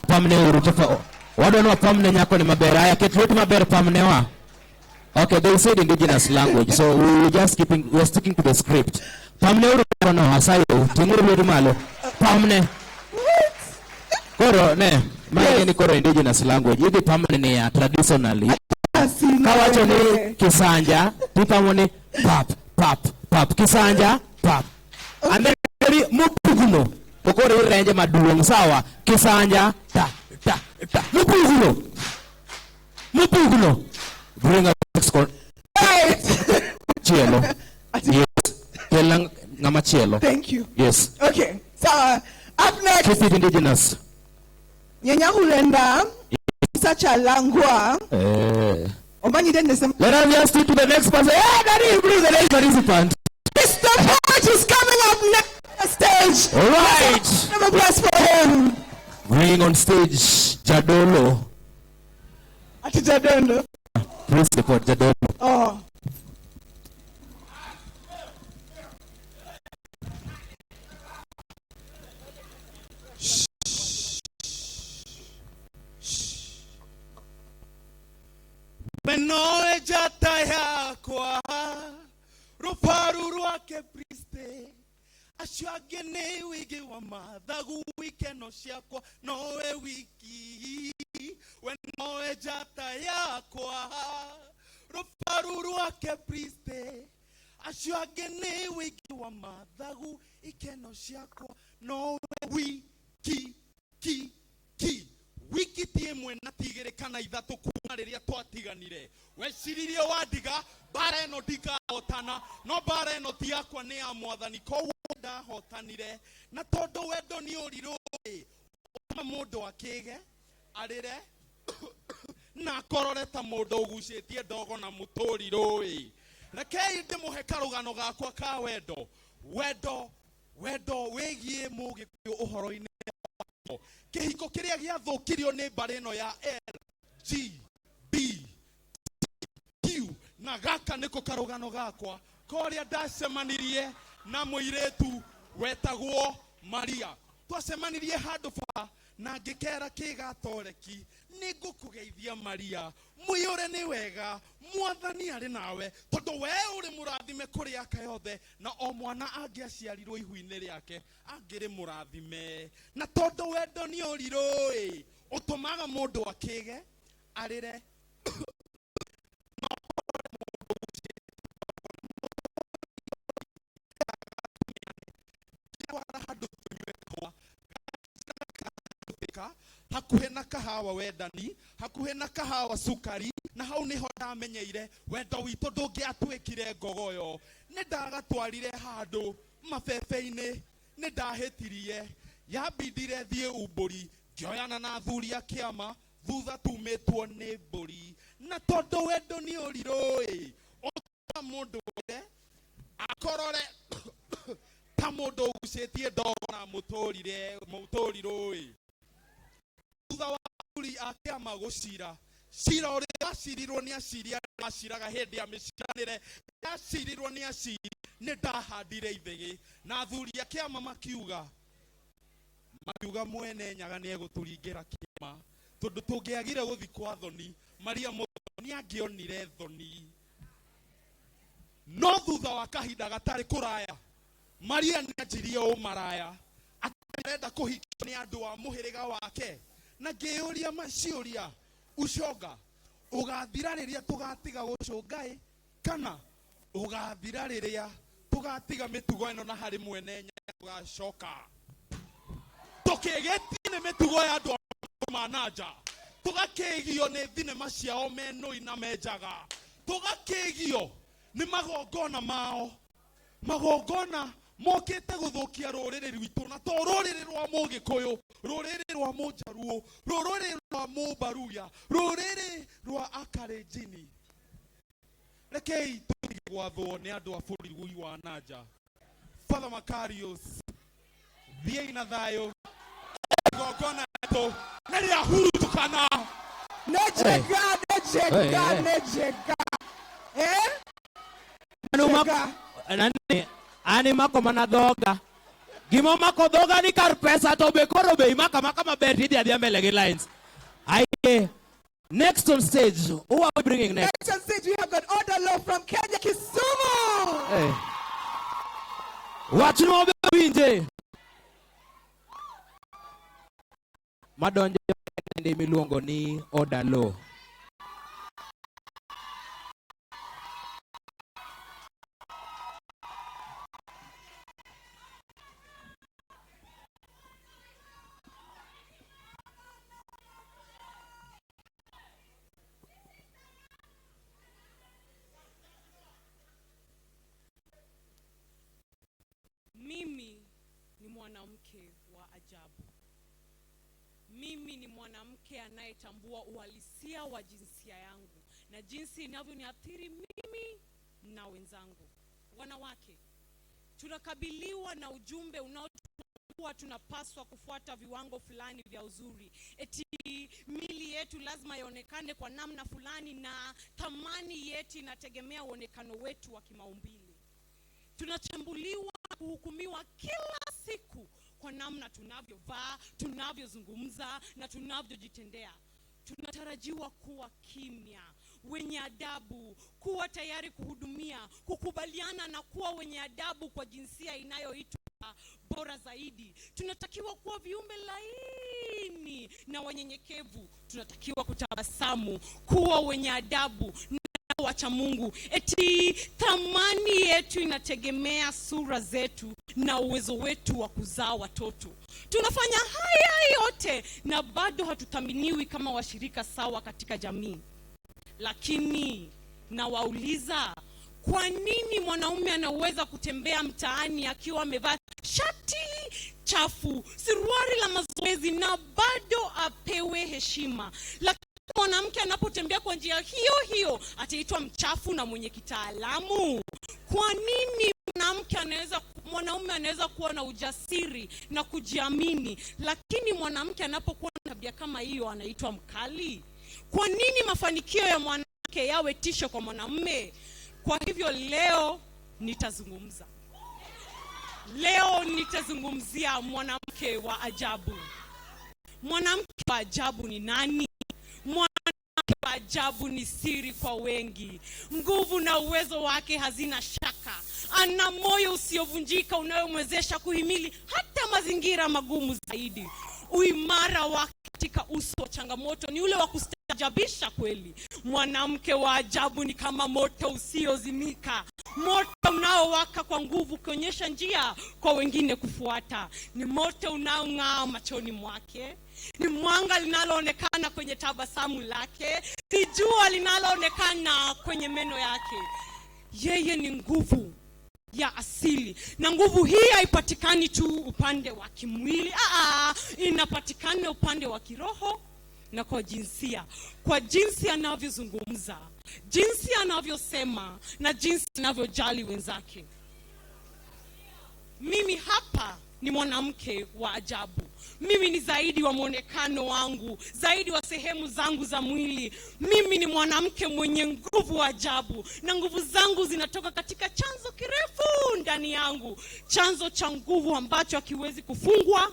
Pamne urutofa. Wadonwa pamne nyako ni mabera. Aya ketruti mabera pamne wa. Okay, they said indigenous language, so we're sticking to the script. Pamne urutofa no asayo. Tinguru wedu malo. Pamne. Koro ne. Maya ni koro indigenous language. Yidi pamne ni ya traditionally. Kawacho ni kisanja. Tipamo ni pap. Kisanja pap. Anderi mupuguno. Okore irenje maduong sawa. Kisanja ta. Mupuguno. Bring up next call. Cielo. Yes. Kelang ngama cielo. Thank you. Yes. Okay. So up next. Keep it indigenous. Nyanya hulenda. Such a langua. Let us just stick to the next person. Hey, Daddy, bring the next participant. Mr. Poet is coming up next on stage. All right. Have a bless for him. Bring on stage Jadolo. Ati Jadolo. Please report Jadolo. Oh. Menoe jata yakwa ruparu rwake priste ashwagene wige wa madhagu wike no shiakwa noe wiki wenoe jata yakwa ruparu rwake priste ashwagene wige wa madhagu ike no shiakwa noe wiki wiki tiemwe na tigere kana ithatu kuma riria twatiganire weciririe wadiga bara eno ndikahotana no bara eno ti yakwa ni ya mwathani koguo ndahotanire na tondu wendo ni uriru uma mundu akige arire na korore ta mundu ugucitie ndogo na muturiru rekei ndimuhe karugano gakwa ka wendo wigie mugikuyu uhoro-ini kihiko kiria giathukirio ni mbari ino ya LGBTQ na gaka niko karugano gakwa koria ndacemanirie na muiretu wetagwo Maria twasemanirie handu fa na ngikera kigatoreki nigukugeithia Maria muyore ni wega mwathani ari nawe tondu we uri murathime kuri aka yothe na o mwana angiaciarirwo ihu-ini riake angiri murathime na tondu wendo ni uriroi utumaga mundu akige arire hakuhe na kahawa wendani hakuhe na kahawa sukari na hau niho ndamenyeire wendo witũ ndũngĩatwĩkire ngogoyo nĩ ndagatwarire handũ mabebe-inĩ nĩ ndahĩtirie yambindire thiĩ umbũri ngĩoyana na athuri a kĩama thutha tumĩtwo nĩ mbũri na tondũ wendo nĩ ũrirũĩ ũtũma mũndũ wothe akorore ta mũndũ ũgucĩtie ndogo na mũtũrirũĩ thutha wa athuri a kĩama gũcira cira ũrĩa wacirirwo nĩ aciri arĩa maciraga hĩndĩ ya mĩciranĩre yacirirwo nĩ aciri nĩ ndahandire ithĩgĩ na athuri a kĩama makiuga mwene nyaga nĩ egũtũringĩra kĩama tondũ tũngĩagire gũthiĩ kwa thoni Maria nĩ angĩonire thoni no thutha wa kahinda gatarĩ kũraya Maria nĩ anjirie ũmaraya atarenda kũhikio nĩ andũ a mũhĩrĩga wake na ngĩũria maciũria ucoga ũgathira rĩrĩa tũgatiga gũcũnga kana ũgathira rĩrĩa tũgatiga mĩtugo ĩno na harĩ mwene nyaga tũgacoka tũkĩgetie nĩ mĩtugo ya andũ mananja tũgakĩgio nĩ thinema ciao menũi na menjaga tũgakĩgio nĩ magongona mao magongona mokĩte gũthũkia rũrĩrĩ rwitũ na to rũrĩrĩ rwa Mũgĩkũyũ rũrĩrĩ rwa Mũnjaruo rũrĩrĩ rwa Mũmbaruya rũrĩrĩ rwa Akalenjini rekei tũtige gwathwo nĩ andũ a bũrũri wa nanja Father Macarius thiĩ na thayũ igongona rĩtũ nĩ rĩahurutũkana ani mako manadhoga gimo mako dhoga ni kar pesa to be koro be maka maber hidi adhi mbele gi lines next on stage who are we bringing next on stage we have got Order Law from Kenya Kisumu wachno be winje madonjo ndi miluongo ni Order Law Mimi ni mwanamke wa ajabu. Mimi ni mwanamke anayetambua uhalisia wa jinsia yangu na jinsi inavyoniathiri mimi na wenzangu. Wanawake, tunakabiliwa na ujumbe unaotuambia tunapaswa kufuata viwango fulani vya uzuri. Eti mili yetu lazima ionekane kwa namna fulani na thamani yetu inategemea uonekano wetu wa kimaumbile. Tunachambuliwa, kuhukumiwa kila siku kwa namna tunavyovaa, tunavyozungumza na tunavyojitendea. Tunatarajiwa kuwa kimya, wenye adabu, kuwa tayari kuhudumia, kukubaliana na kuwa wenye adabu kwa jinsia inayoitwa bora zaidi. Tunatakiwa kuwa viumbe laini na wanyenyekevu. Tunatakiwa kutabasamu, kuwa wenye adabu wacha Mungu. Eti thamani yetu inategemea sura zetu na uwezo wetu wa kuzaa watoto. Tunafanya haya yote na bado hatuthaminiwi kama washirika sawa katika jamii. Lakini nawauliza, kwa nini mwanaume anaweza kutembea mtaani akiwa amevaa shati chafu, suruali la mazoezi na bado apewe heshima? Lakini mwanamke anapotembea kwa njia hiyo hiyo ataitwa mchafu na mwenye kitaalamu? Kwa nini mwanaume anaweza kuwa na ujasiri na kujiamini, lakini mwanamke anapokuwa na tabia kama hiyo anaitwa mkali? Kwa nini mafanikio ya mwanamke yawe tisho kwa mwanamume? Kwa hivyo leo nitazungumza. Leo nitazungumzia mwanamke wa ajabu. Mwanamke wa ajabu ni nani? Mwanamke wa ajabu ni siri kwa wengi. Nguvu na uwezo wake hazina shaka. Ana moyo usiovunjika unayomwezesha kuhimili hata mazingira magumu zaidi. Uimara wake katika uso wa changamoto ni ule wa kustajabisha kweli. Mwanamke wa ajabu ni kama moto usiozimika. Moto unaowaka kwa nguvu kuonyesha njia kwa wengine kufuata. Ni moto unaong'aa machoni mwake. Ni mwanga linaloonekana kwenye tabasamu lake. Ni jua linaloonekana kwenye meno yake. Yeye ni nguvu ya asili. Na nguvu hii haipatikani tu upande wa kimwili. Inapatikana upande wa kiroho na kwa jinsia. Kwa jinsi anavyozungumza, jinsi anavyosema na jinsi anavyojali wenzake. Mimi hapa ni mwanamke wa ajabu. Mimi ni zaidi wa mwonekano wangu, zaidi wa sehemu zangu za mwili. Mimi ni mwanamke mwenye nguvu wa ajabu, na nguvu zangu zinatoka katika chanzo kirefu ndani yangu, chanzo cha nguvu ambacho hakiwezi kufungwa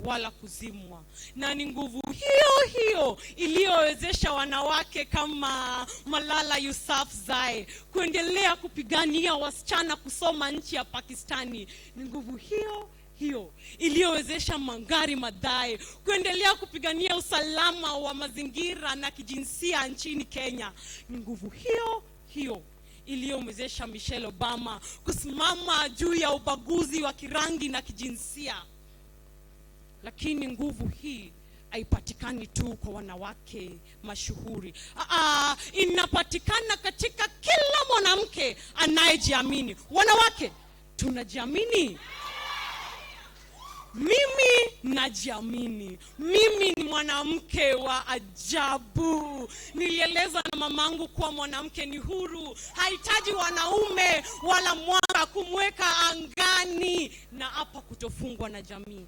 wala kuzimwa. Na ni nguvu hiyo hiyo iliyowezesha wanawake kama Malala Yousafzai kuendelea kupigania wasichana kusoma nchi ya Pakistani. Ni nguvu hiyo hiyo iliyowezesha Wangari Maathai kuendelea kupigania usalama wa mazingira na kijinsia nchini Kenya. Ni nguvu hiyo hiyo iliyomwezesha Michelle Obama kusimama juu ya ubaguzi wa kirangi na kijinsia. Lakini nguvu hii haipatikani tu kwa wanawake mashuhuri. Inapatikana katika kila mwanamke anayejiamini. Wanawake, tunajiamini? Mimi najiamini. Mimi ni mwanamke wa ajabu. Nilieleza na mamangu kuwa mwanamke ni huru, hahitaji wanaume wala mwanga kumweka angani. Na hapa kutofungwa na jamii.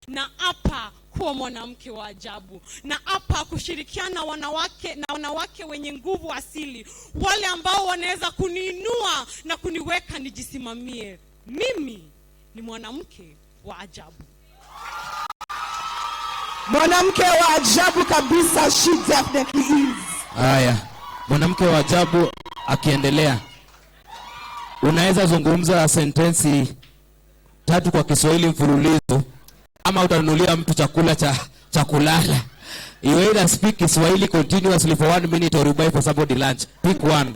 Na hapa kuwa mwanamke wa ajabu. Na hapa kushirikiana wanawake wenye nguvu asili, wale ambao wanaweza kuniinua na kuniweka nijisimamie. Mimi ni mwanamke wa ajabu. Mwanamke wa ajabu kabisa, she definitely is. Haya, mwanamke wa ajabu akiendelea. Unaweza zungumza sentensi 3 kwa Kiswahili mfululizo, ama utanunulia mtu chakula cha kulala. You either speak Kiswahili continuously for 1 minute or you buy for somebody lunch. Pick one.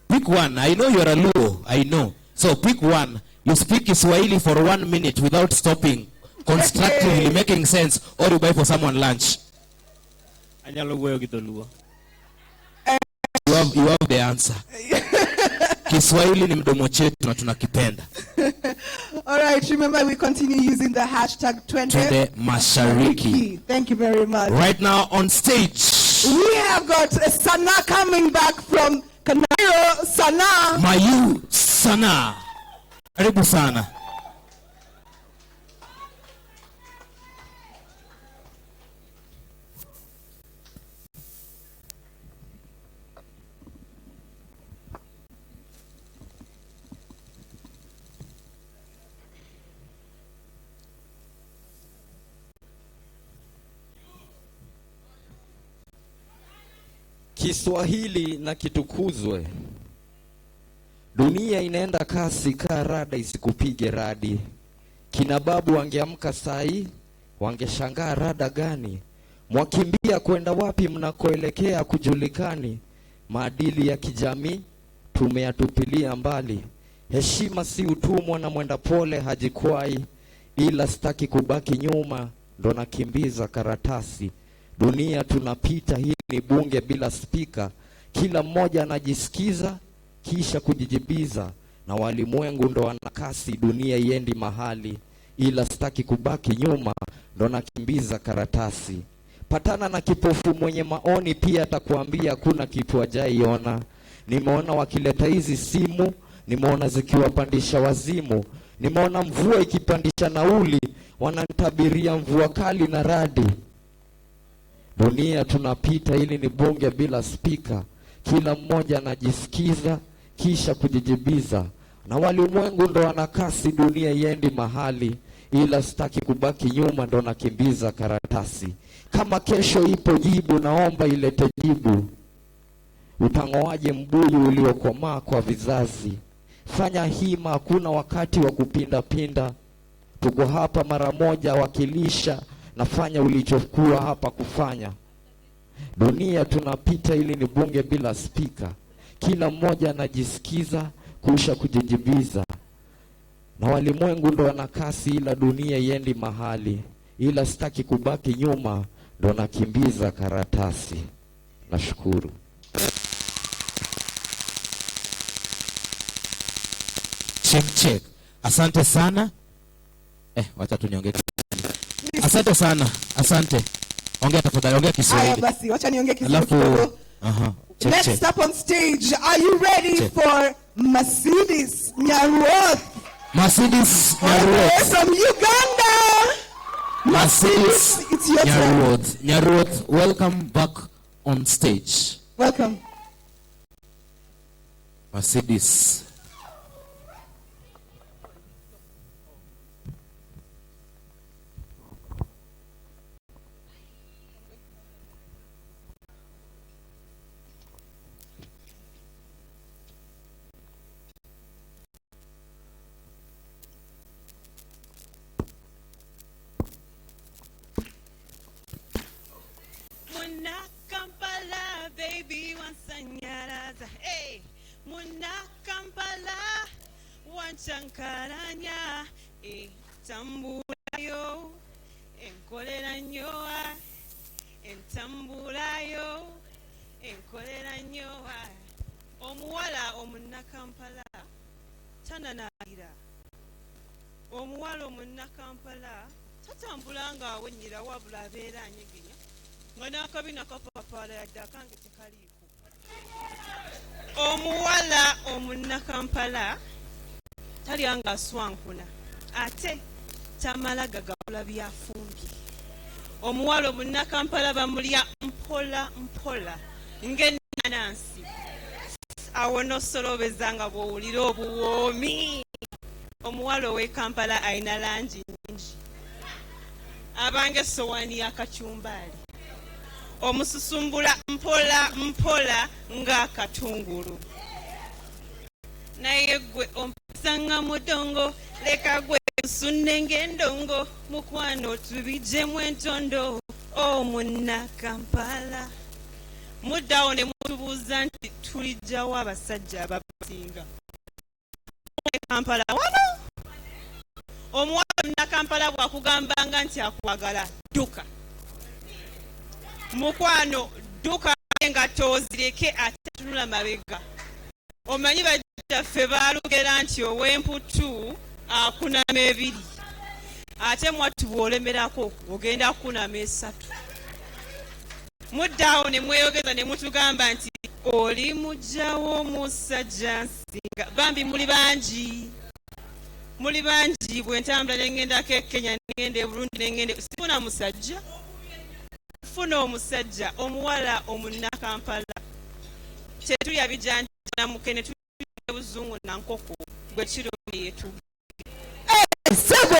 Pick one. I know you are a Luo. I know. So pick one. You speak Kiswahili for 1 minute without stopping, constructively making sense, or you buy for someone lunch. You have the answer. Kiswahili ni mdomo chetu na tunakipenda. All right, remember we continue using the hashtag Twende Mashariki. Thank you very much. Right now on stage, we have got Sana coming back from Kanairo. Sana. Mayu Sana. Karibu sana. Kiswahili na kitukuzwe. Dunia inaenda kasi, kaa rada isikupige radi. Kina babu wangeamka sai, wangeshangaa rada gani? Mwakimbia kwenda wapi mnakoelekea kujulikani? Maadili ya kijamii tumeyatupilia mbali. Heshima si utumwa na mwenda pole hajikwai. Ila sitaki kubaki nyuma, ndo nakimbiza karatasi. Dunia tunapita, hii ni bunge bila spika. Kila mmoja anajisikiza kisha kujijibiza, na walimwengu ndo wanakasi. Dunia iendi mahali, ila sitaki kubaki nyuma, ndo nakimbiza karatasi. Patana na kipofu mwenye maoni, pia atakuambia kuna kitu hajaiona. Nimeona wakileta hizi simu, nimeona zikiwapandisha wazimu. Nimeona mvua ikipandisha nauli, wananitabiria mvua kali na radi. Dunia tunapita, hili ni bunge bila spika. Kila mmoja anajisikiza kisha kujijibiza, Na walimwengu ndo wanakasi, dunia iendi mahali, ila sitaki kubaki nyuma, ndo nakimbiza karatasi. Kama kesho ipo jibu, naomba ilete jibu. Utang'oaje mbuyu uliokomaa kwa vizazi? Fanya hima, hakuna wakati wa kupinda pinda. Tuko hapa mara moja, wakilisha, nafanya ulichokuwa hapa kufanya. Dunia tunapita, ili ni bunge bila spika. Kila mmoja anajisikiza kusha kujijibiza. Na walimwengu ndo wanakasi, ila dunia iendi mahali, ila sitaki kubaki nyuma, ndo nakimbiza karatasi. Nashukuru. Check. Asante sana. Wacha tu niongee. Asante sana. Asante. Ongea tafadhali, ongea Kiswahili. Haya basi, wacha niongee Kiswahili. Next up on stage, are you ready for Mercedes Nyaruoth? Mercedes Nyaruoth. From Uganda. Mercedes, it's your turn. Nyaruoth, welcome back on stage. Welcome. Mercedes. Muna Kampala, baby, wansanyaraza. Hey, Muna Kampala, wanchankaranya. Tambulayo, enkolera nyoa. Entambulayo, enkolera nyoa. Omuwala omuna Kampala, tananahira. Omuwala omuna Kampala, tatambulanga awenyira wabula abeera anyegenya. Nga n'akabina kapapaala yadde akange tekaliiko. Omuwala omunnakampala talyanga aswankuna, ate tamala gagabula byafumbye. Omuwala omunnakampala bamulya mpola mpola ng'ennanansi. Awo n'osolobeza nga bw'owulira obuwoomi. Omuwala ow'e Kampala alina langi nnyingi. Abange essowaani ya kacumbali. Omususumbula mpola mpola ng'akatungulu. Naye gwe ompisa mudongo, leka gwe nsunne ng'endongo, mukwano tubijjemu entondo, omunna Kampala. Muddawo ne mutubuuza nti tulijjawo abasajja abasinga. Kampala wano. Omuwala omunnakampala bw'akugambanga nti akwagala, dduka. Mukwano dduka nga tozireke ate tunula mabega. Omanyi bajjaffe baalugera nti ow'emputtu akunama ebiri. Ate mwattu bw'olemerako ogenda kunama esatu. Muddaawo ne mweyogeza ne mutugamba nti oli mujjawo musajja nsinga. Bambi muli bangi. Muli bangi, bwe ntambula ne ngendako e Kenya, ne ngenda e Burundi, ne ngenda sifuna musajja. Funa omusajja omuwala omunnakampala. Tetuli abijanjana mukene, tuli buzungu na nkoko gwe kirombe yetu. Sebo!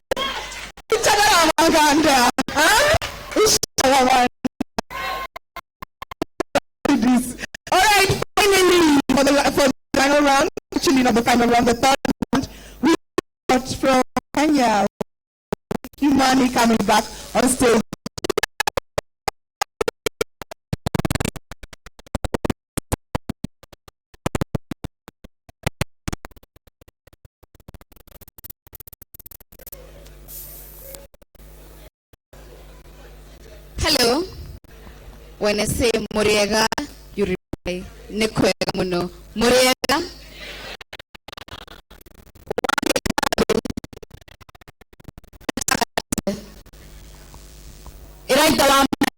Ichagala amaganda. All right, finally, for the final round, actually not the final round, the third round, we got from Kenya, Humani coming back on stage. Hello. When I say Muriega, you reply, Nekwega muno. Muriega?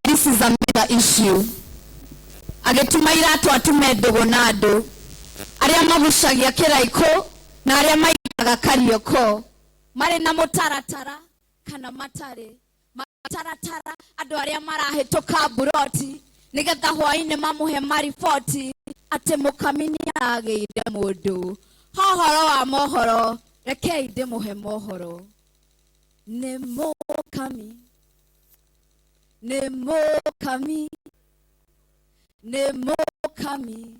This is a major issue. Agetumaira to atume dogonado. Aria mabushagia kiraiko na aria maigaga karioko. Mare na motaratara kana matare. Mataratara ado aria marahetoka buroti. Nigetha hwaine mamuhe marifoti ate mukamini ageire mundu. Hohoro wa mohoro. Rekei demuhe mohoro. Nemo kami. Nemo kami. Nemo kami.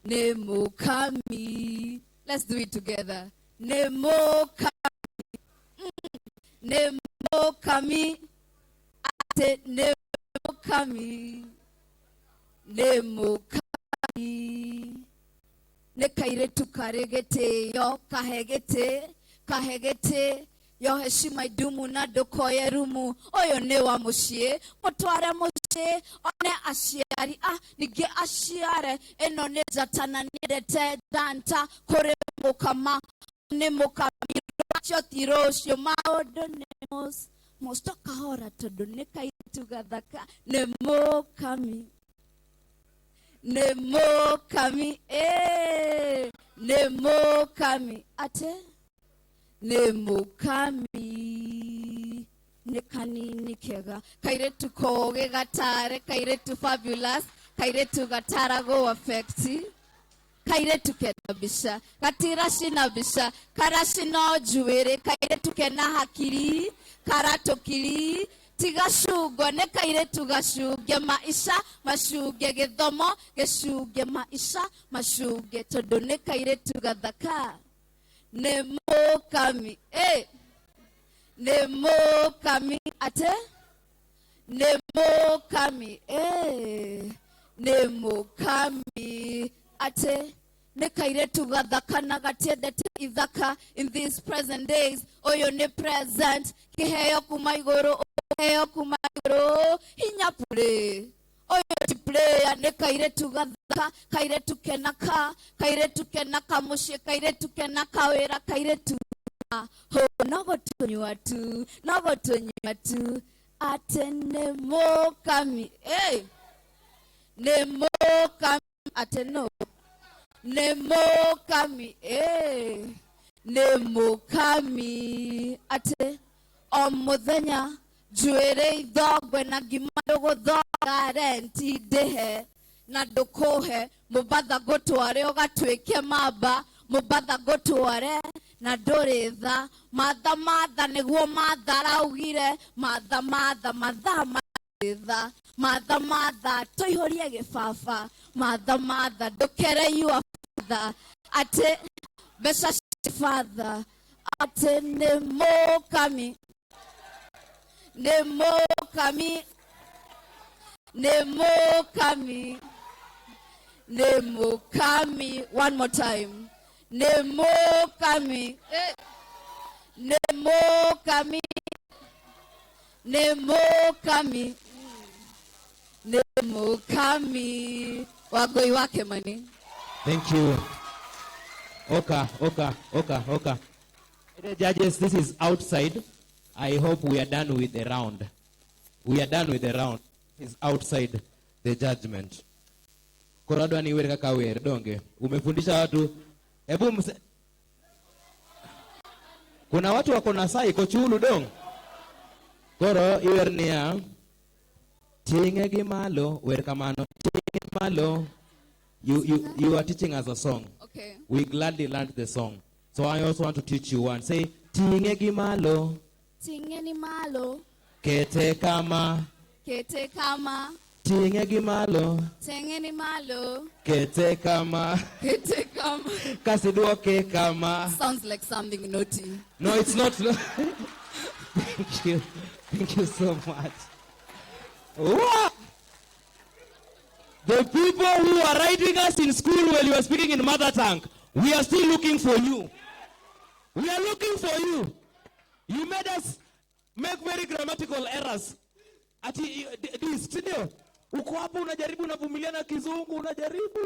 Nemo kami. Let's do it together. Nemo kami. Nemo kami. Ate nemo kami. Nemo kami. Nekaire tukaregete yo kahegete yo heshima idumu na dokoye rumu oyo ne wa mushie mutware mushie one ashiari nige ashiare eno ne zatana nirete danta kore mukama ne mukamiro chotirosyo maodo nemos mostoka hora todo nekaire tugadaka ne mukami Nemo kami, Nemo kami, ate, Nemo kami, nekani nikega, kairetu koge gatare, kairetu fabulous, kairetu gatara go affecti, kairetu kenabisha, katirashi nabisha, karashi no juere, kairetu kena hakiri, karato kiri, tigashugo nekaire tugashuge maisha mashuge githomo geshuge maisha mashuge todo nekaire tugathaka nemo kami nemo kami ate nemo kami nemo kami ate nekaire tugathaka nagatiedete ithaka in these present days oyo ne present kiheyo kumaigoro Heyo kumagoro hinyapure oyo tiplaya ne kaire tugathaka kaire tukenaka mushe kaire tukenaka wera kaire tu ho nogo tonywa tu atene mo kami nemo kami ateno nemo kami nemo kami ate omuthenya Juere idogwe na gimadogo garenti dehe na dokohe mubadha gotware ogatweke maba mubadha gotware na doretha madha neguo matharaugire madha madha toihorie gifafa madha dokere you a father ate besa father ate nemo kami Nemo kami, one more time. Nemo kami, wagoi wake mani. Thank you. Oka. Judges, this is outside. I hope we are done with the round. It's outside the judgment. Korado ni weka kawer donge. Umefundisha watu. Kuna watu wako na saa iko chulu dong. Koro iwernia. Tinge gimalo werkamano. Tinge gimalo. You are teaching us a song. Okay. We gladly learned the song. So I also want to teach you one. Say tinge gimalo. Tingeni malo. Kete kama. Tingeni malo. Kete kama. Kasiduoke kama. Sounds like something naughty. No, it's not. Thank you so much. What? The people who are writing us in school while you are speaking in mother tongue, we are still looking for you. We are looking for you. You made us make very grammatical errors. Ati this, sindio? Uko hapo unajaribu unavumilia na kizungu, unajaribu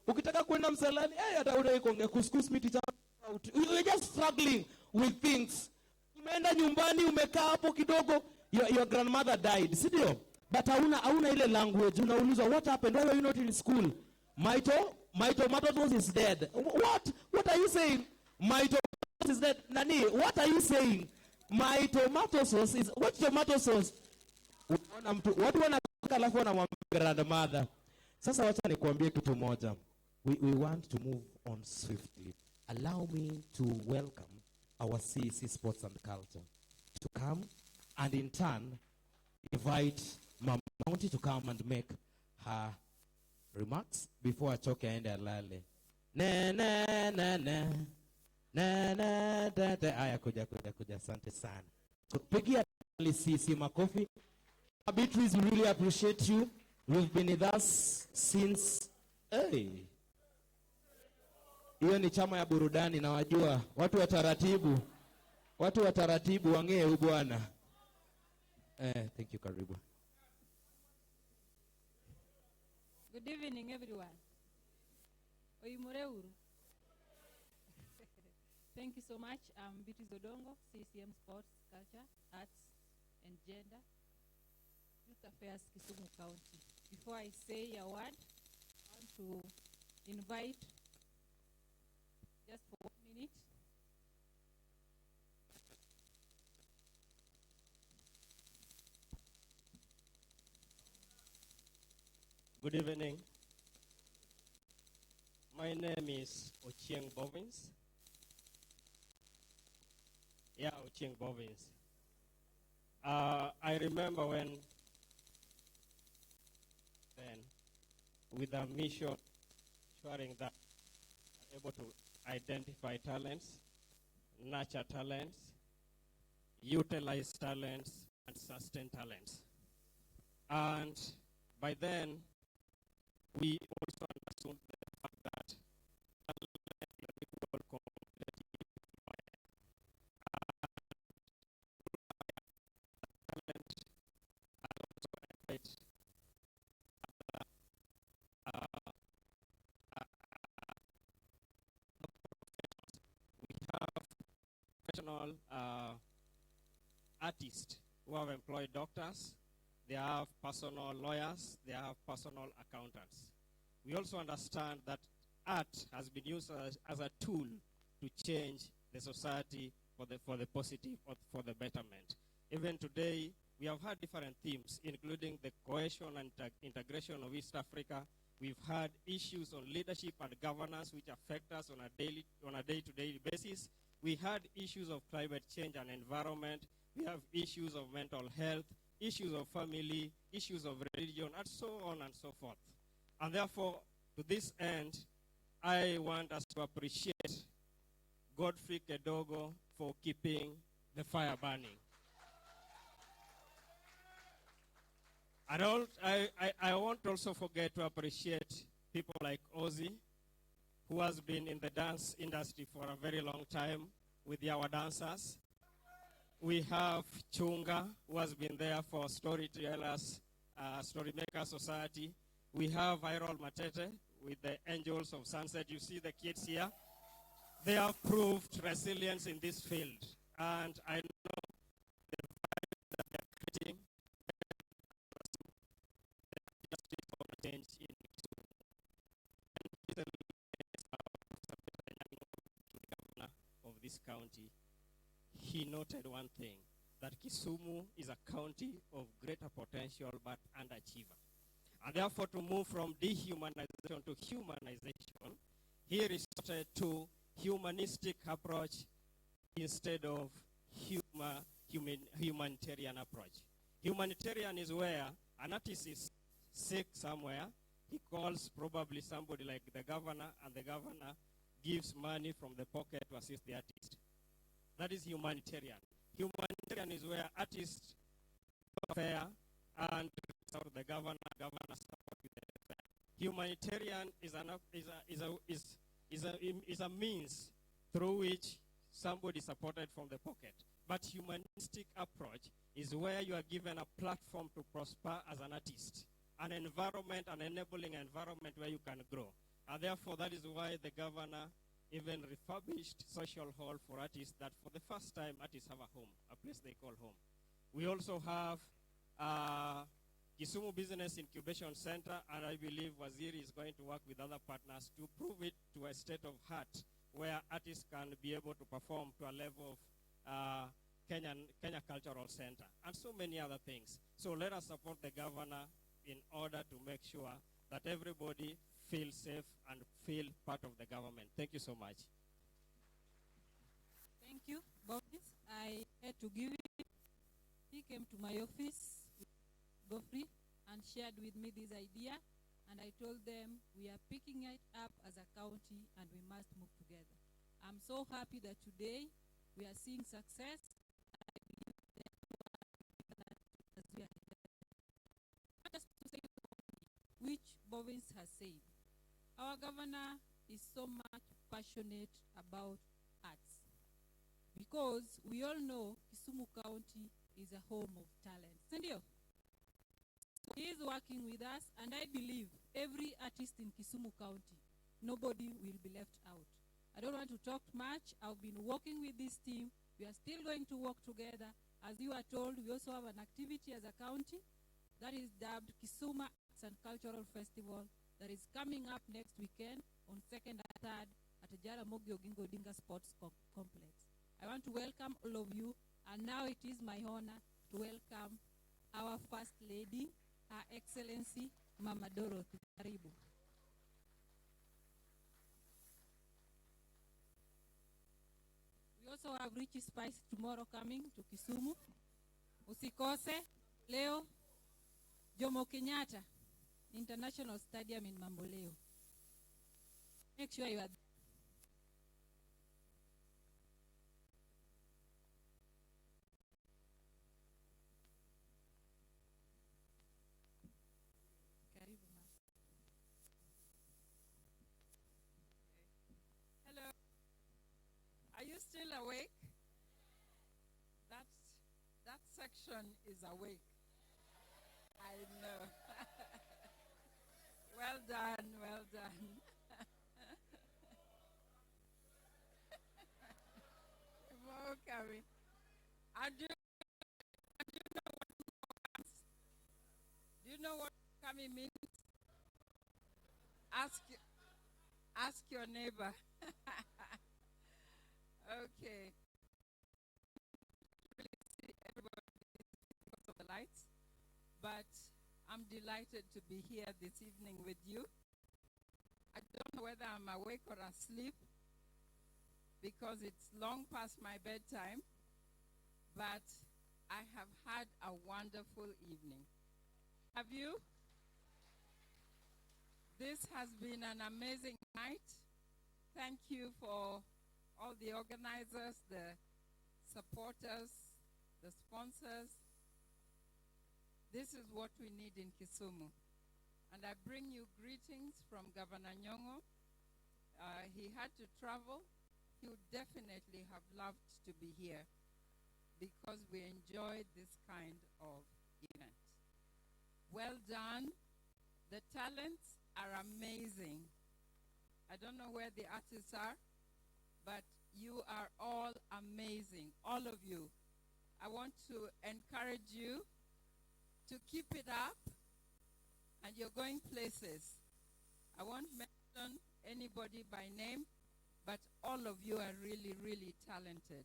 ukitaka kwenda msalani, hata unai kuongea kuskus miti out. You're just struggling with things. Umeenda nyumbani umekaa hapo kidogo, your grandmother died, sindio? But hauna ile language. Unaulizwa what happened? Why were you not in school? My tomatoes is dead. What are you saying? My tomatoes is dead. Nani, what are you saying? My tomato sauce is, what tomato sauce? Watu wanataka alafu wanamwambia grandmother. Sasa wacha nikuambie kitu moja. we want to move on swiftly. Allow me to welcome our CEC Sports and Culture to come and in turn invite Mama County to come and make her remarks before achoke aende alale. Na na na na na na da da. Aya, kuja, asante sana. So pigia CEC makofi. Beatrice, we really appreciate you. You've been with us since hey. Hiyo ni chama ya burudani na wajua watu wa taratibu wangee bwana. Thank you, karibu. Good evening, everyone. Oimore. Thank you so much. I'm Beatrice Odongo, CCM Sports, Culture, Arts, and Gender, Youth Affairs, Kisumu County. Before I say a word, I want to invite, just for 1 minute, good evening. My name is Ochieng Bovins. Yeah, Ochieng Bovins. I remember when then with a mission ensuring that we're able to identify talents, nurture talents, utilize talents, and sustain talents. And by then, we also understood the fact that talent is an equal competitive talent and also invite we have professional artists who have employed doctors, they have personal lawyers, they have personal accountants. We also understand that art has been used as a tool to change the society for the positive or for the betterment. Even today, we have had different themes, including the cohesion and integration of East Africa. We've had issues on leadership and governance which affect us on a day-to-day basis. We had issues of climate change and environment. We have issues of mental health, issues of family, issues of religion, and so on and so forth. And therefore, to this end, I want us to appreciate Godfrey Kedogo for keeping the fire burning. I won't also forget to appreciate people like Ozzy, who has been in the dance industry for a very long time with our dancers. We have Chunga, who has been there for Storytellers, Storymaker Society. We have Viral Matete with the Angels of Sunset. You see the kids here. They have proved resilience in this field. And I know the value that they are creating change in Kisumu. And the governor of this county, he noted one thing, that Kisumu is a county of greater potential but underachiever. And therefore, to move from dehumanization to humanization, he resorted to humanistic approach instead of humanitarian approach. Humanitarian is where an artist is sick somewhere, he calls probably somebody like the governor, and the governor gives money from the pocket to assist the artist. That is humanitarian. Humanitarian is where artists fair and the governor support with the fair. Humanitarian is a means through which somebody is supported from the pocket. But humanistic approach is where you are given a platform to prosper as an artist, an environment, an enabling environment where you can grow. And therefore, that is why the governor even refurbished social hall for artists, that for the first time artists have a home, a place they call home. We also have Kisumu Business Incubation Center, and I believe Waziri is going to work with other partners to prove it to a state of art where artists can be able to perform to a level of Kenya Cultural Center, and so many other things. So let us support the governor in order to make sure that everybody feel safe and feel part of the government. Thank you so much. Thank you, Boris. I had to give it. He came to my office, Godfrey, and shared with me this idea. And I told them we are picking it up as a county and we must move together. I'm so happy that today we are seeing success. I believe that as we are just to say which Bovins has said. Our governor is so much passionate about arts because we all know Kisumu County is a home of talent. Sendio? So he is working with us, and I believe every artist in Kisumu County, nobody will be left out. I don't want to talk much. I've been working with this team. We are still going to work together. As you are told, we also have an activity as a county that is dubbed Kisumu Arts and Cultural Festival that is coming up next weekend on 2nd and 3rd at the Jaramogi Oginga Odinga Sports Complex. I want to welcome all of you, and now it is my honor to welcome our First Lady, Her Excellency Mama Dorothy. Karibu. We also have Richie Spice tomorrow coming to Kisumu. Usikose leo Jomo Kenyatta International Stadium in Mamboleo. Make sure you are there. Karibu, ma. Hello. Are you still awake? That section is awake. I know. Well done, well done. Welcome. And do you know what coming means? Ask your neighbor. Okay. Really see everybody because of the lights, but I'm delighted to be here this evening with you. I don't know whether I'm awake or asleep because it's long past my bedtime, but I have had a wonderful evening. Have you? This has been an amazing night. Thank you for all the organizers, the supporters, the sponsors. This is what we need in Kisumu. And I bring you greetings from Governor Nyong'o. He had to travel. He would definitely have loved to be here because we enjoy this kind of event. Well done. The talents are amazing. I don't know where the artists are, but you are all amazing, all of you. I want to encourage you to keep it up, and you're going places. I won't mention anybody by name, but all of you are really, really talented.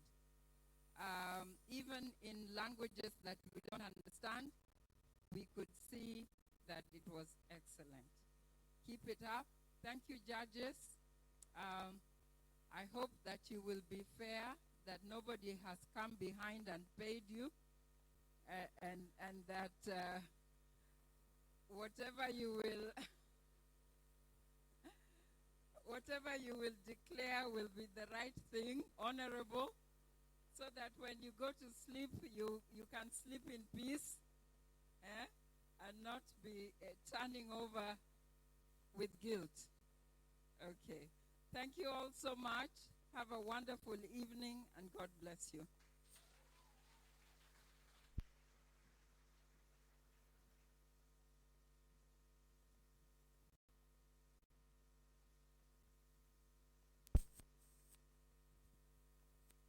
Even in languages that we don't understand, we could see that it was excellent. Keep it up. Thank you, judges. I hope that you will be fair, that nobody has come behind and paid you, and that whatever you will declare will be the right thing, honorable, so that when you go to sleep, you can sleep in peace, and not be turning over with guilt. Okay. Thank you all so much. Have a wonderful evening, and God bless you.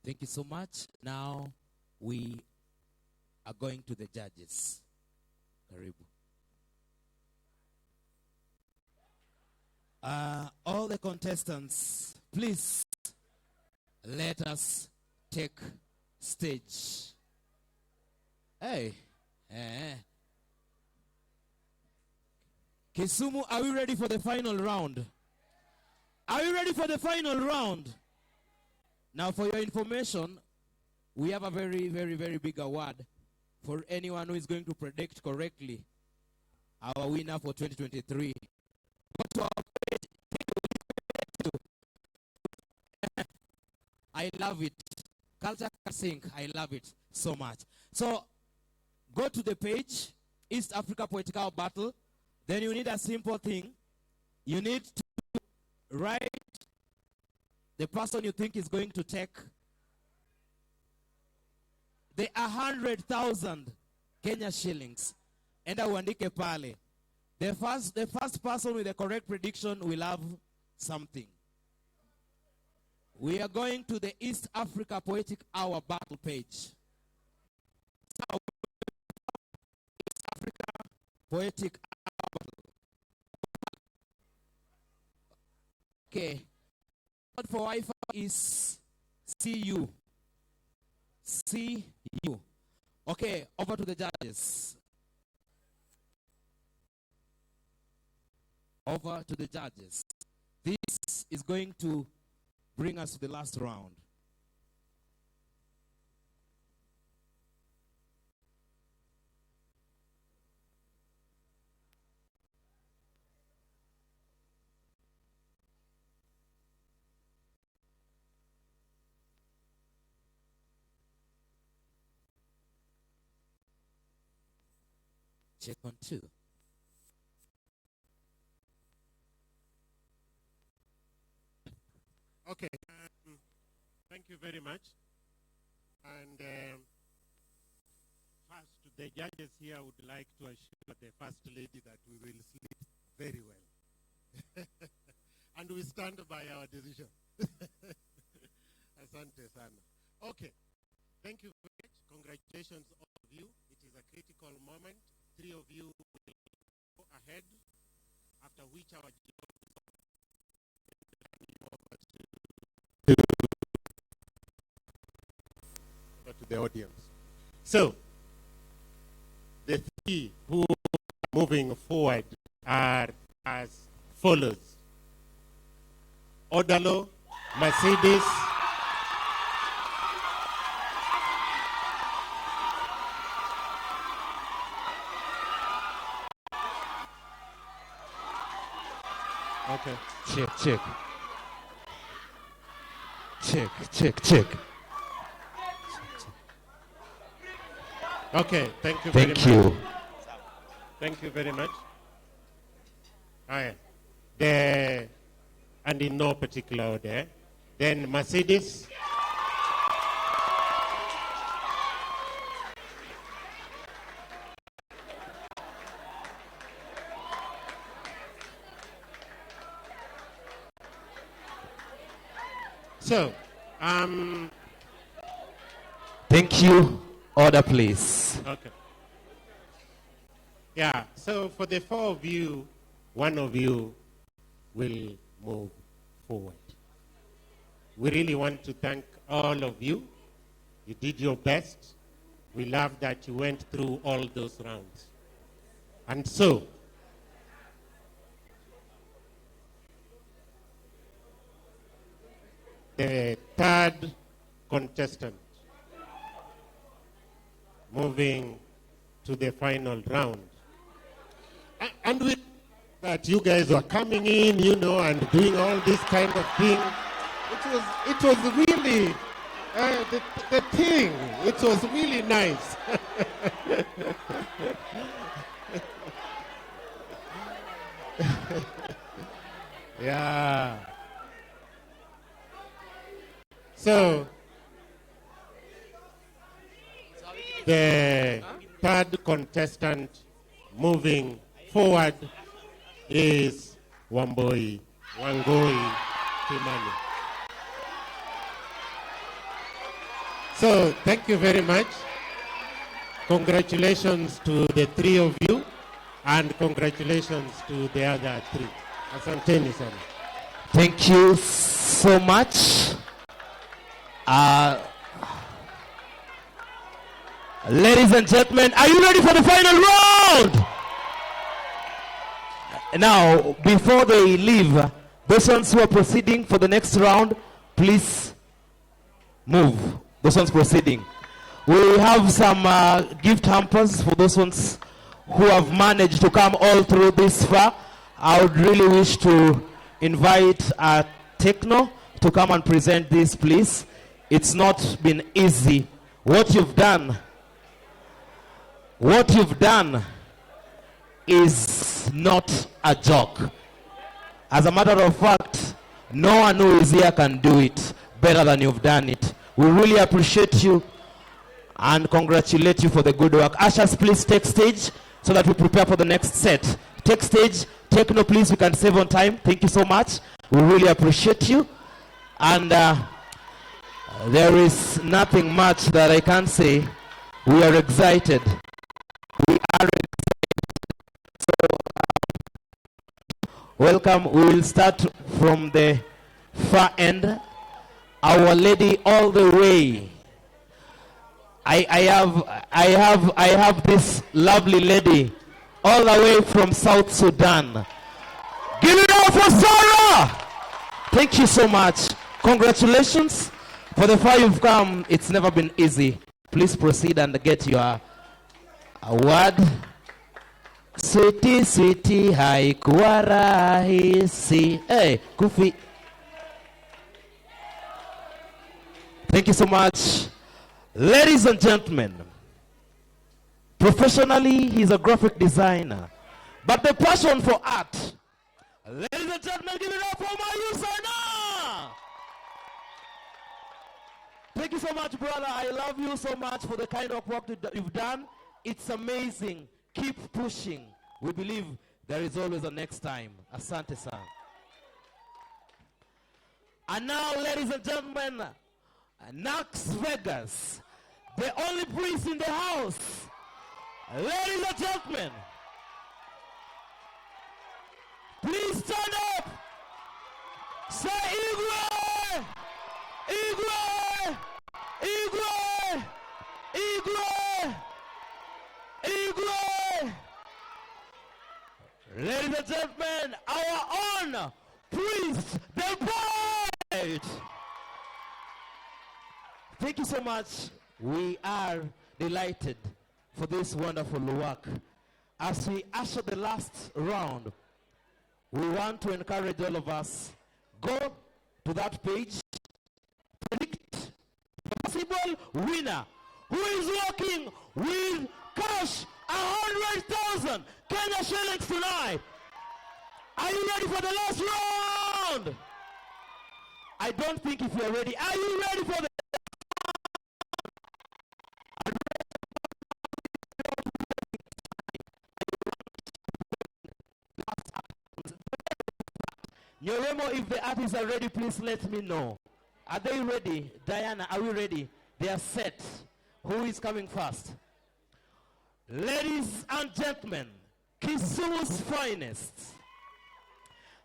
Thank you so much. Now we are going to the judges. Karibu. All the contestants, please let us take stage. Hey. Kisumu, are we ready for the final round? Are you ready for the final round? Now, for your information, we have a very, very, very big award for anyone who is going to predict correctly our winner for 2023. I love it. Culture Sync, I love it so much. So, go to the page, East Africa Poetic Hour Battle. Then you need a simple thing. You need to write the person you think is going to take the 100,000 Kenya shillings. Enda uandike pale. The first person with the correct prediction will have something. We are going to the East Africa Poetic Hour Battle page. East Africa Poetic Hour Battle. Okay. Code for Wi-Fi is CU. CU. Okay, over to the judges. Over to the judges. This is going to bring us to the last round. Check on 2. Okay, thank you very much. And first, the judges here would like to assure the First Lady that we will sleep very well. And we stand by our decision. Asante sana. Okay, thank you very much. Congratulations, all of you. It is a critical moment. 3 of you will go ahead, after which our to the audience. So, the 3 who are moving forward are as follows: Odalo, Mercedes, okay. Check. Okay, thank you Thank very you. much. Thank you very much. And in no particular order. Then Mercedes. So, Thank you. Order, please. okay. Yeah, so for the 4 of you, 1 of you will move forward. We really want to thank all of you. You did your best. We love that you went through all those rounds. And so, the 3rd contestant moving to the final round. And with that, you guys were coming in, and doing all this kind of thing. It was really the thing. It was really nice. Yeah. So, the 3rd contestant moving forward is Wangoi Kimani. So, thank you very much. Congratulations to the 3 of you, and congratulations to the other 3. Asanteni sana. Thank you so much. Ladies and gentlemen, are you ready for the final round? Now, before they leave, those ones who are proceeding for the next round, please move. Those ones proceeding. We have some gift hampers for those ones who have managed to come all through this far. I would really wish to invite Techno to come and present this, please. It's not been easy. What you've done is not a joke. As a matter of fact, no one who is here can do it better than you've done it. We really appreciate you and congratulate you for the good work. Ushers, please take stage so that we prepare for the next set. Take stage. Techno, please, we can save on time. Thank you so much. We really appreciate you. And there is nothing much that I can say. We are excited. We are excited. So, welcome. We will start from the far end. Our lady all the way. I have this lovely lady all the way from South Sudan. Give it up for Sarah! Thank you so much. Congratulations for the far you've come. It's never been easy. Please proceed and get your award. Sweetie, sweetie, haikuwa rahisi. Hey, Kufi. Thank you so much. Ladies and gentlemen, professionally, he's a graphic designer. But the passion for art. Ladies and gentlemen, give it up for my Usana! Thank you so much, brother. I love you so much for the kind of work that you've done. It's amazing. Keep pushing. We believe there is always a next time. Asante san. And now, ladies and gentlemen, Knox Vegas, the only priest in the house. Ladies and gentlemen, please stand up. Say Igwe! Igwe! Igwe! Igwe! Igwe! Ladies and gentlemen, our own priest, the bride! Thank you so much. We are delighted for this wonderful work. As we usher the last round, we want to encourage all of us, go to that page, predict the possible winner who is walking with cash 100,000 Kenya shillings tonight. Are you ready for the last round? I don't think if you're ready. Are you ready for the Nyoremo, if the artists are ready, please let me know. Are they ready? Diana, are we ready? They are set. Who is coming first? Ladies and gentlemen, Kisumu's finest.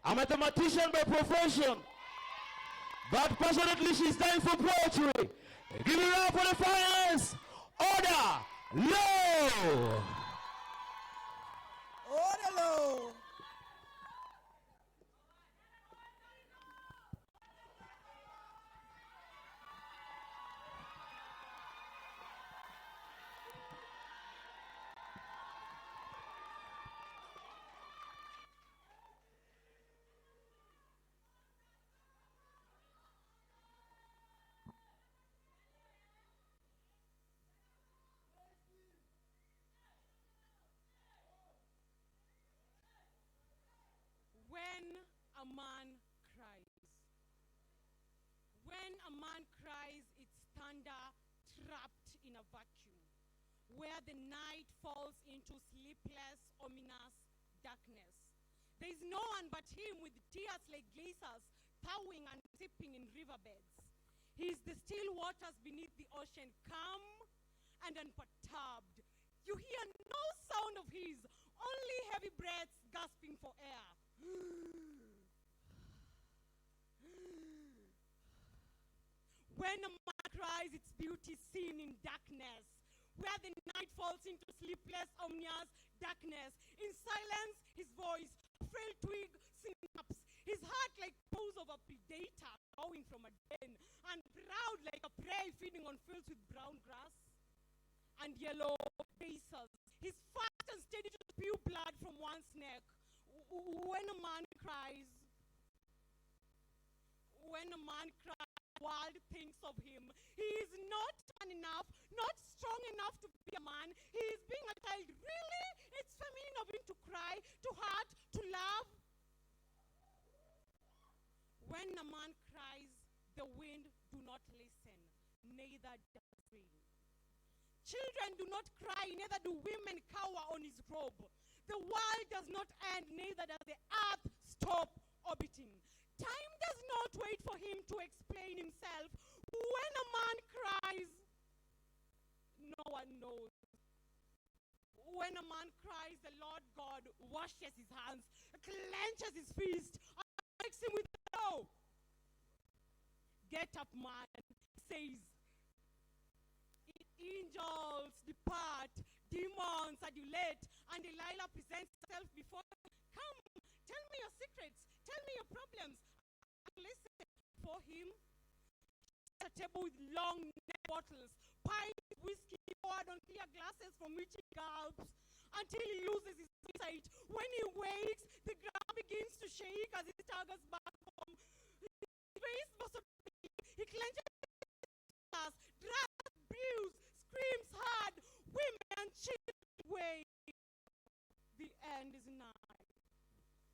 A mathematician by profession, but passionately she's dying for poetry. Give it up for the finest. Order low. Order low. When a man cries. When a man cries, it's thunder trapped in a vacuum, where the night falls into sleepless, ominous darkness. There is no one but him with tears like glaciers, thawing and sipping in riverbeds. He is the still waters beneath the ocean, calm and unperturbed. You hear no sound of his, only heavy breaths gasping for air. When a man cries, its beauty seen in darkness, where the night falls into sleepless, ominous darkness. In silence, his voice frail twig snaps, his heart like paws of a predator growing from a den, and proud like a prey feeding on fields with brown grass and yellow basils. He's fast and steady to spew blood from one's neck. When a man cries, the world thinks of him. He is not man enough, not strong enough to be a man. He is being a child. Really? It's feminine of him to cry, to hurt, to love. When a man cries, the wind do not listen, neither does rain. Children do not cry, neither do women cower on his robe. The world does not end, neither does the earth stop orbiting. Time does not wait for him to explain himself. When a man cries, no one knows. When a man cries, the Lord God washes his hands, clenches his fist, and strikes him with a blow. Get up, man, he says. Angels depart, demons adulate, and Delilah presents herself before him. Come, tell me your secrets, tell me your problems. Listen for him. A table with long neck bottles, pints of whiskey poured on clear glasses from which he gulps until he loses his sight. When he wakes, the ground begins to shake as he staggers back home. His face was he clenches his glass, drags, brews, screams hard. Women and children wait. The end is nigh.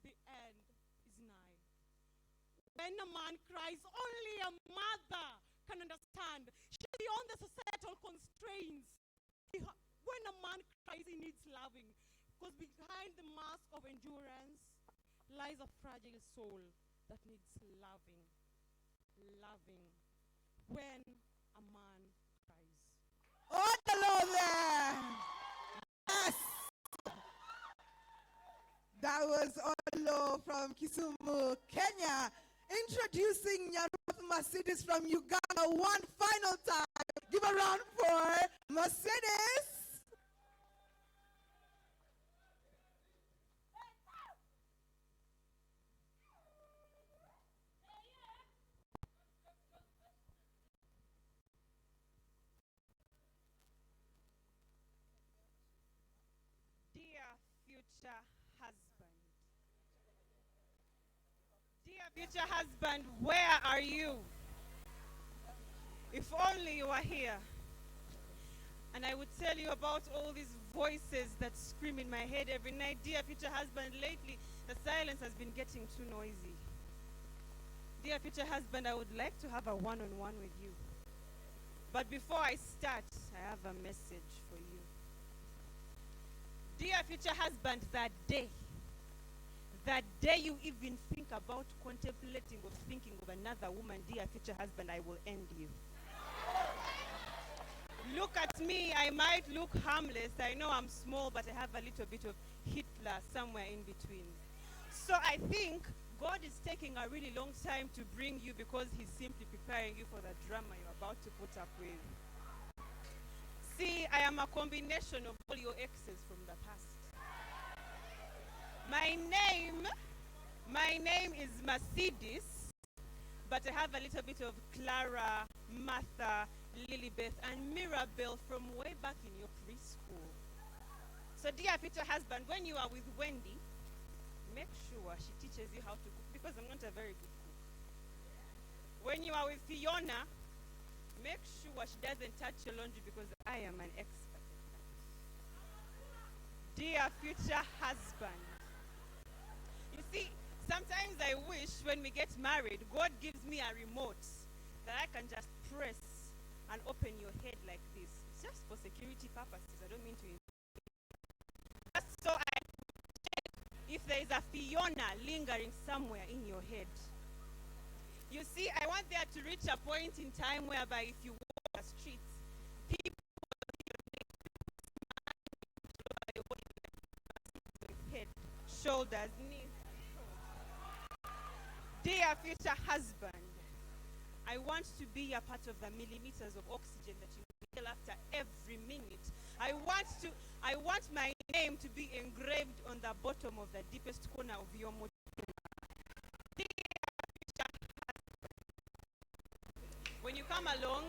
The end is nigh. When a man cries, only a mother can understand. She's beyond the societal constraints. When a man cries, he needs loving. Because behind the mask of endurance lies a fragile soul that needs loving. Loving. When a man cries. Oh, hello there. Yes. That was Olo from Kisumu, Kenya. Introducing Nyaruth Mercedes from Uganda one final time. Give a round for Mercedes. Dear future husband. Dear future husband, where are you? If only you were here. And I would tell you about all these voices that scream in my head every night. Dear future husband, lately the silence has been getting too noisy. Dear future husband, I would like to have a one-on-one with you. But before I start, I have a message for you. Dear future husband, that day you even think about contemplating or thinking of another woman, dear future husband, I will end you. Look at me, I might look harmless. I know I'm small, but I have a little bit of Hitler somewhere in between. So I think God is taking a really long time to bring you because he's simply preparing you for the drama you're about to put up with. See, I am a combination of all your exes from the past. My name is Mercedes, but I have a little bit of Clara, Martha, Lilibeth, and Mirabelle from way back in your preschool. So dear future husband, when you are with Wendy, make sure she teaches you how to cook because I'm not a very good cook. When you are with Fiona, make sure she doesn't touch your laundry because I am an expert. Dear future husband, you see, sometimes I wish when we get married, God gives me a remote that I can just press and open your head like this. It's just for security purposes. I don't mean to. Just so I check if there is a Fiona lingering somewhere in your head. You see, I want there to reach a point in time whereby if you walk the streets, people will see your name, your body, head, shoulders, knees. Dear future husband, I want to be a part of the millimeters of oxygen that you feel after every minute. I want my name to be engraved on the bottom of the deepest corner of your motor. When you come along,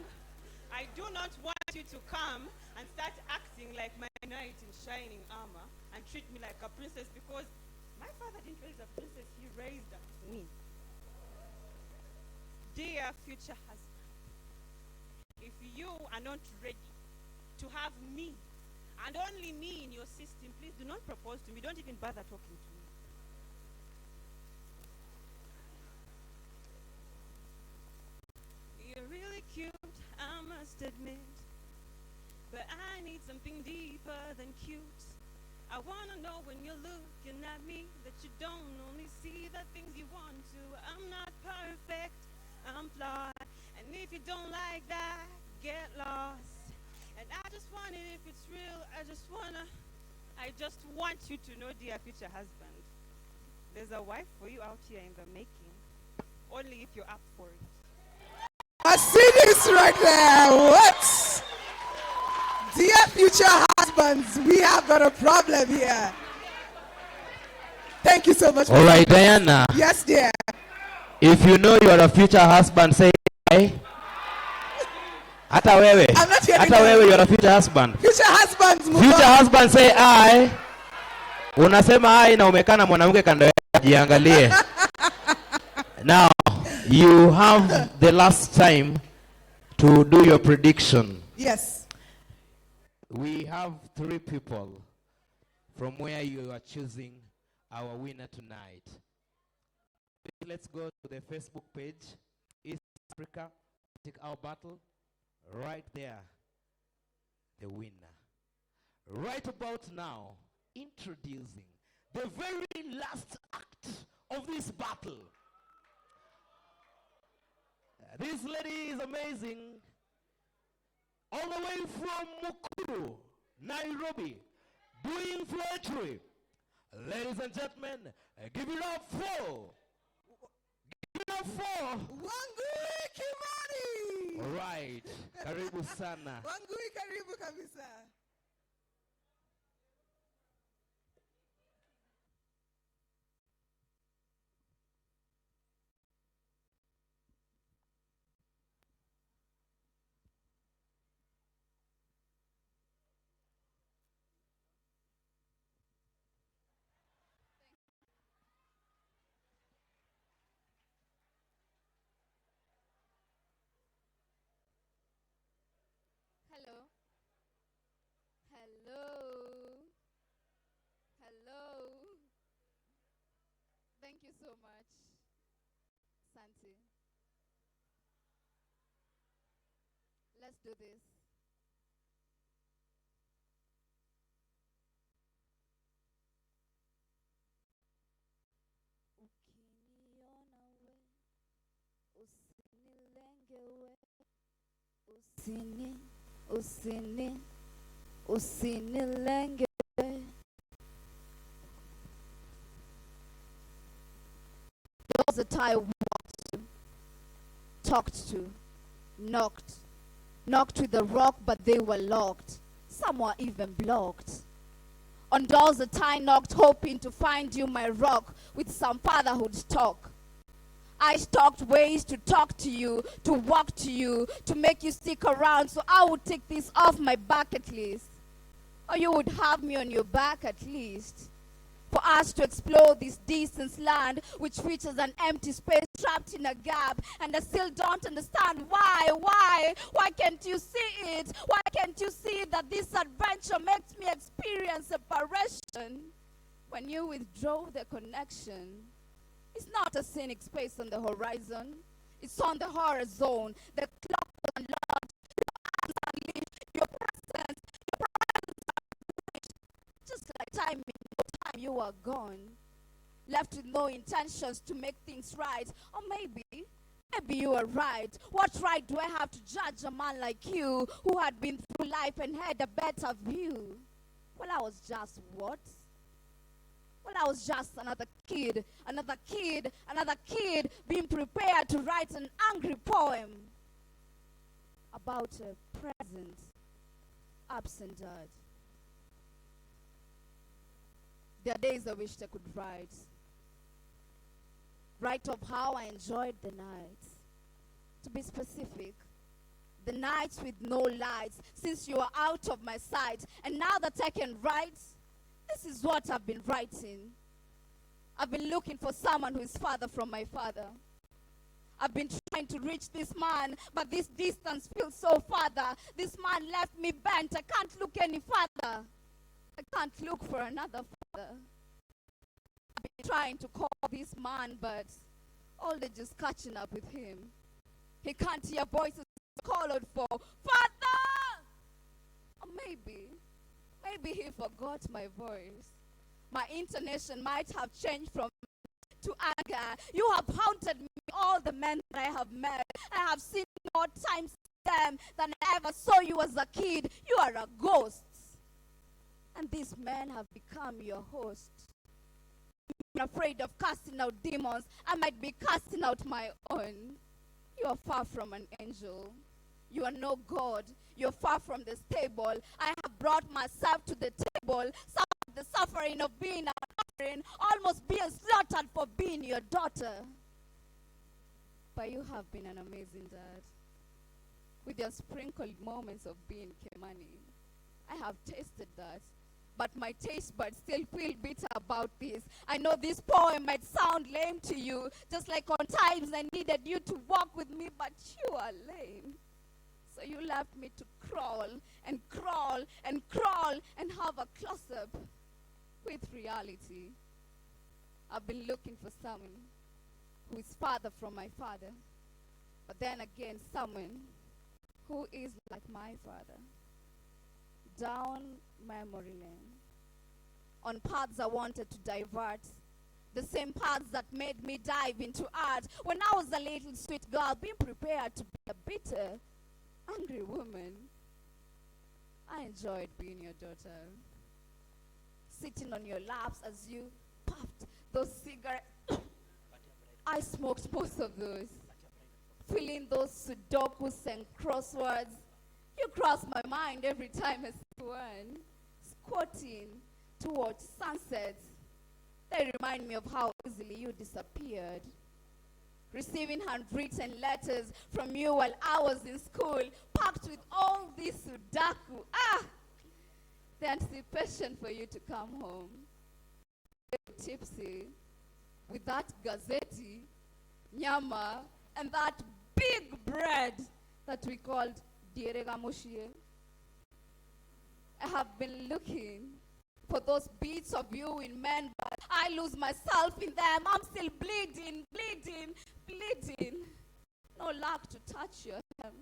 I do not want you to come and start acting like my knight in shining armor and treat me like a princess, because my father didn't raise a princess, he raised me. Dear future husband, if you are not ready to have me and only me in your system, please do not propose to me. Don't even bother talking to me. You're really cute, I must admit, but I need something deeper than cute. I wanna know when you're looking at me that you don't only see the things you want to. I'm not perfect, I'm flawed, and if you don't like that, get lost. And I just want it if it's real, I just want you to know, dear future husband, there's a wife for you out here in the making, only if you're up for it. I see this right there. What? Dear future husbands, we have got a problem here. Thank you so much. All right, Diana. Yes, dear. If you know you are a future husband, say I. Hata wewe. I'm not hearing Hata wewe, you are a future husband. Future husbands, move Future on. husband, say I. Unasema I na umekaa na mwanamke kando yako, jiangalie. Now, you have the last time to do your prediction. Yes. We have 3 people from where you are choosing our winner tonight. Let's go to the Facebook page, East Africa, take our battle, right there, the winner. Right about now, introducing the very last act of this battle. This lady is amazing. All the way from Mukuru, Nairobi, doing poetry. Ladies and gentlemen, give it up for. Give it up for. Wangui Kimani. All right. Karibu sana. Wangui karibu kabisa. Hello. Hello. Hello. Thank you so much, Santi. Let's do this. Usinilenge. Those that I walked to, talked to, knocked with a rock, but they were locked. Some were even blocked. On doors that I knocked, hoping to find you, my rock, with some fatherhood talk. I stalked ways to talk to you, to walk to you, to make you stick around, so I would take this off my back at least. Or you would have me on your back at least. For us to explore this distance land, which features an empty space trapped in a gap, and I still don't understand why can't you see it? Why can't you see that this adventure makes me experience separation? When you withdraw the connection, it's not a scenic space on the horizon. It's on the horror zone. The clock was unlocked. Your arms unleashed. Your presence unleashed. Just like time, no time you are gone. Left with no intentions to make things right. Or maybe you are right. What right do I have to judge a man like you who had been through life and had a better view? Well, I was just what? Well, I was just another kid being prepared to write an angry poem about a present absent dad. There are days I wish I could write of how I enjoyed the nights. To be specific, the nights with no lights, since you are out of my sight. And now that I can write, this is what I've been writing. I've been looking for someone who is farther from my father. I've been trying to reach this man, but this distance feels so farther. This man left me bent. I can't look any farther. I can't look for another father. I've been trying to call this man, but all they're just catching up with him. He can't hear voices called for, Father! Or maybe he forgot my voice. My intonation might have changed from to anger. You have haunted me, all the men that I have met. I have seen more times them than I ever saw you as a kid. You are a ghost. And these men have become your host. I'm afraid of casting out demons. I might be casting out my own. You are far from an angel. You are no God. You're far from the stable. I have brought myself to the table. Suffered the suffering of being an offering, almost being slaughtered for being your daughter. But you have been an amazing dad. With your sprinkled moments of being Kemani. I have tasted that. But my taste buds still feel bitter about this. I know this poem might sound lame to you, just like on times I needed you to walk with me, but you are lame. So you left me to crawl and crawl and crawl and have a close-up with reality. I've been looking for someone who is farther from my father, but then again someone who is like my father. Down memory lane, on paths I wanted to divert, the same paths that made me dive into art when I was a little sweet girl being prepared to be a bitter, angry woman. I enjoyed being your daughter, sitting on your laps as you puffed those cigarettes. I smoked most of those, filling those sudokus and crosswords. You cross my mind every time I see one, squatting to watch sunsets. They remind me of how easily you disappeared. Receiving handwritten letters from you while I was in school, packed with all this sudaku. The anticipation for you to come home. Tipsy, with that gazeti, nyama, and that big bread that we called Dieregamoshie. I have been looking for those beats of you in men, but I lose myself in them. I'm still bleeding. No luck to touch your hem.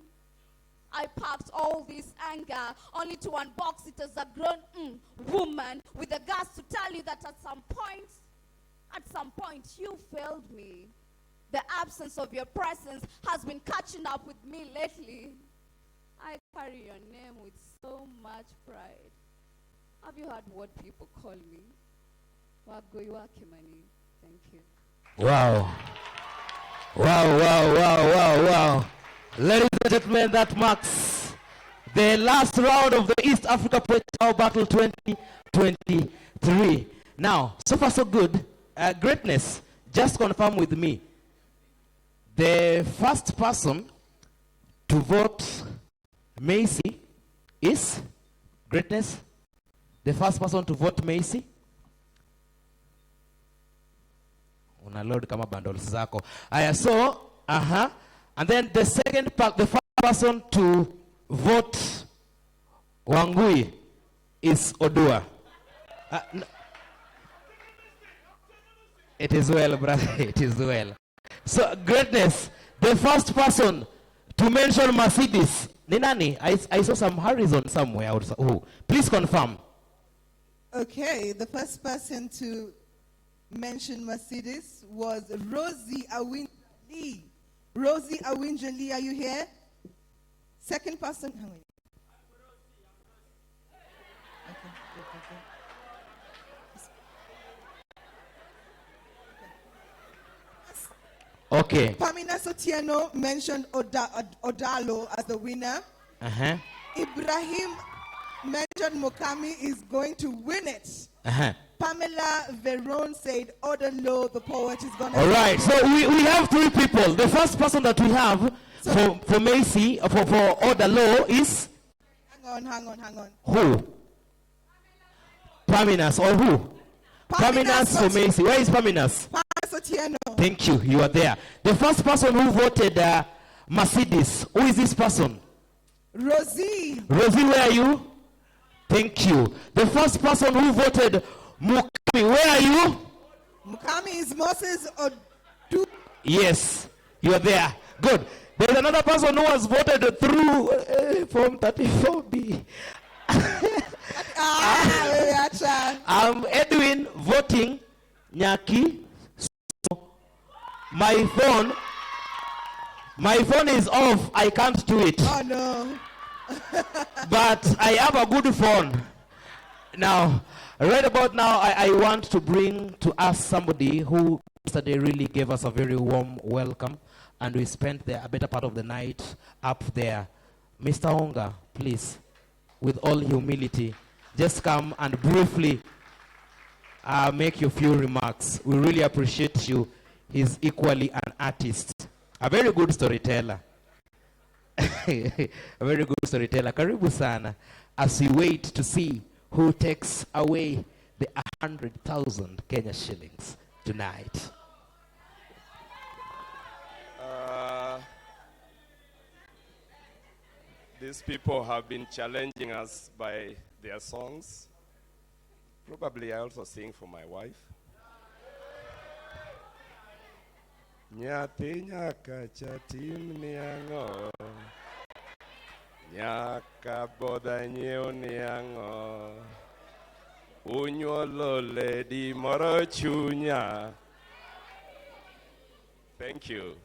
I packed all this anger only to unbox it as a grown woman with the guts to tell you that at some point you failed me. The absence of your presence has been catching up with me lately. I carry your name with so much pride. Have you heard what people call me? Wagoywa Kimani. Thank you. Wow. Wow. Ladies and gentlemen, that marks the last round of the East Africa Poetry Battle 2023. Now, so far so good. Greatness, just confirm with me. The first person to vote Macy is Greatness. The first person to vote Macy. Una load kama bundles zako. So, and then the first person to vote Wangui is Odua. No. It is well, brother. It is well. So, Greatness, the first person to mention Mercedes. Ninani, I saw some horizon somewhere. Oh, please confirm. Okay, the first person to mention Mercedes was Rosie Awinjali. Rosie Awinjali, are you here? Second person. Okay. Pamina Sotieno mentioned Odalo as the winner. Ibrahim mentioned Mokami is going to win it. Pamela Veron said, order low, the poet is going to... All right, so we have three people. The first person that we have for Macy, for order low is... Hang on. Who? Paminas or who? Paminas for Macy. Where is Paminas? Thank you. You are there. The first person who voted Mercedes. Who is this person? Rosie. Rosie, where are you? Thank you. The first person who voted Mukami. Where are you? Mukami is Moses Odu. Yes. You are there. Good. There is another person who was voted through Form 34B. Edwin voting Nyaki. So my phone is off. I can't do it. Oh no. But I have a good phone. Now, right about now, I want to bring to us somebody who yesterday really gave us a very warm welcome, and we spent a better part of the night up there. Mr. Onga, please, with all humility, just come and briefly make your few remarks. We really appreciate you. He's equally an artist, a very good storyteller. A very good storyteller. Karibu sana. As we wait to see who takes away the 100,000 Kenya shillings tonight. These people have been challenging us by their songs. Probably I also sing for my wife. Nyathi nyaka chatim niang'o, nyaka bodha nyiew niang'o, unyuolo ledi moro chunya. Thank you.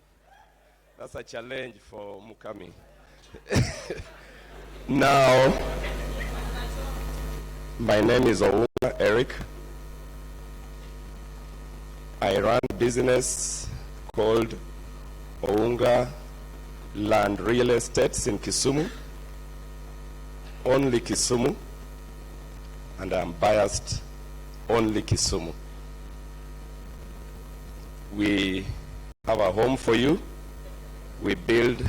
That's a challenge for Mukami. Now, my name is Ounga Eric. I run a business called Ounga Land Real Estates in Kisumu, only Kisumu, and I'm biased, only Kisumu. We have a home for you. We build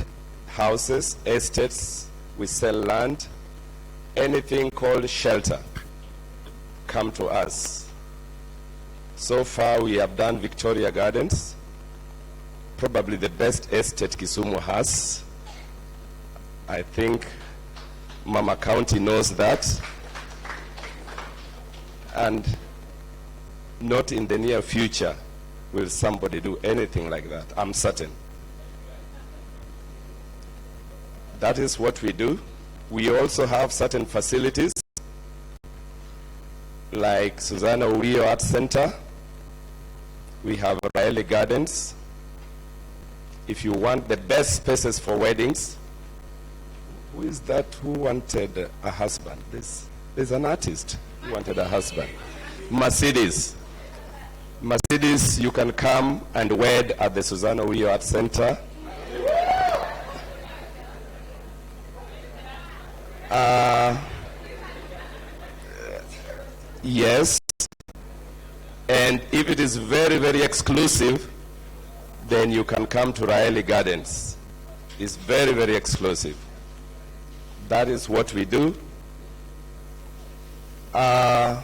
houses, estates, we sell land, anything called shelter, come to us. So far we have done Victoria Gardens, probably the best estate Kisumu has. I think Mama County knows that. And not in the near future will somebody do anything like that, I'm certain. That is what we do. We also have certain facilities like Susanna Urio Art Center. We have Raeli Gardens. If you want the best spaces for weddings, who is that who wanted a husband? There's an artist who wanted a husband. Mercedes. Mercedes, you can come and wed at the Susanna Urio Art Center. Yes, and if it is very, very exclusive, then you can come to Raeli Gardens. It's very, very exclusive. That is what we do. For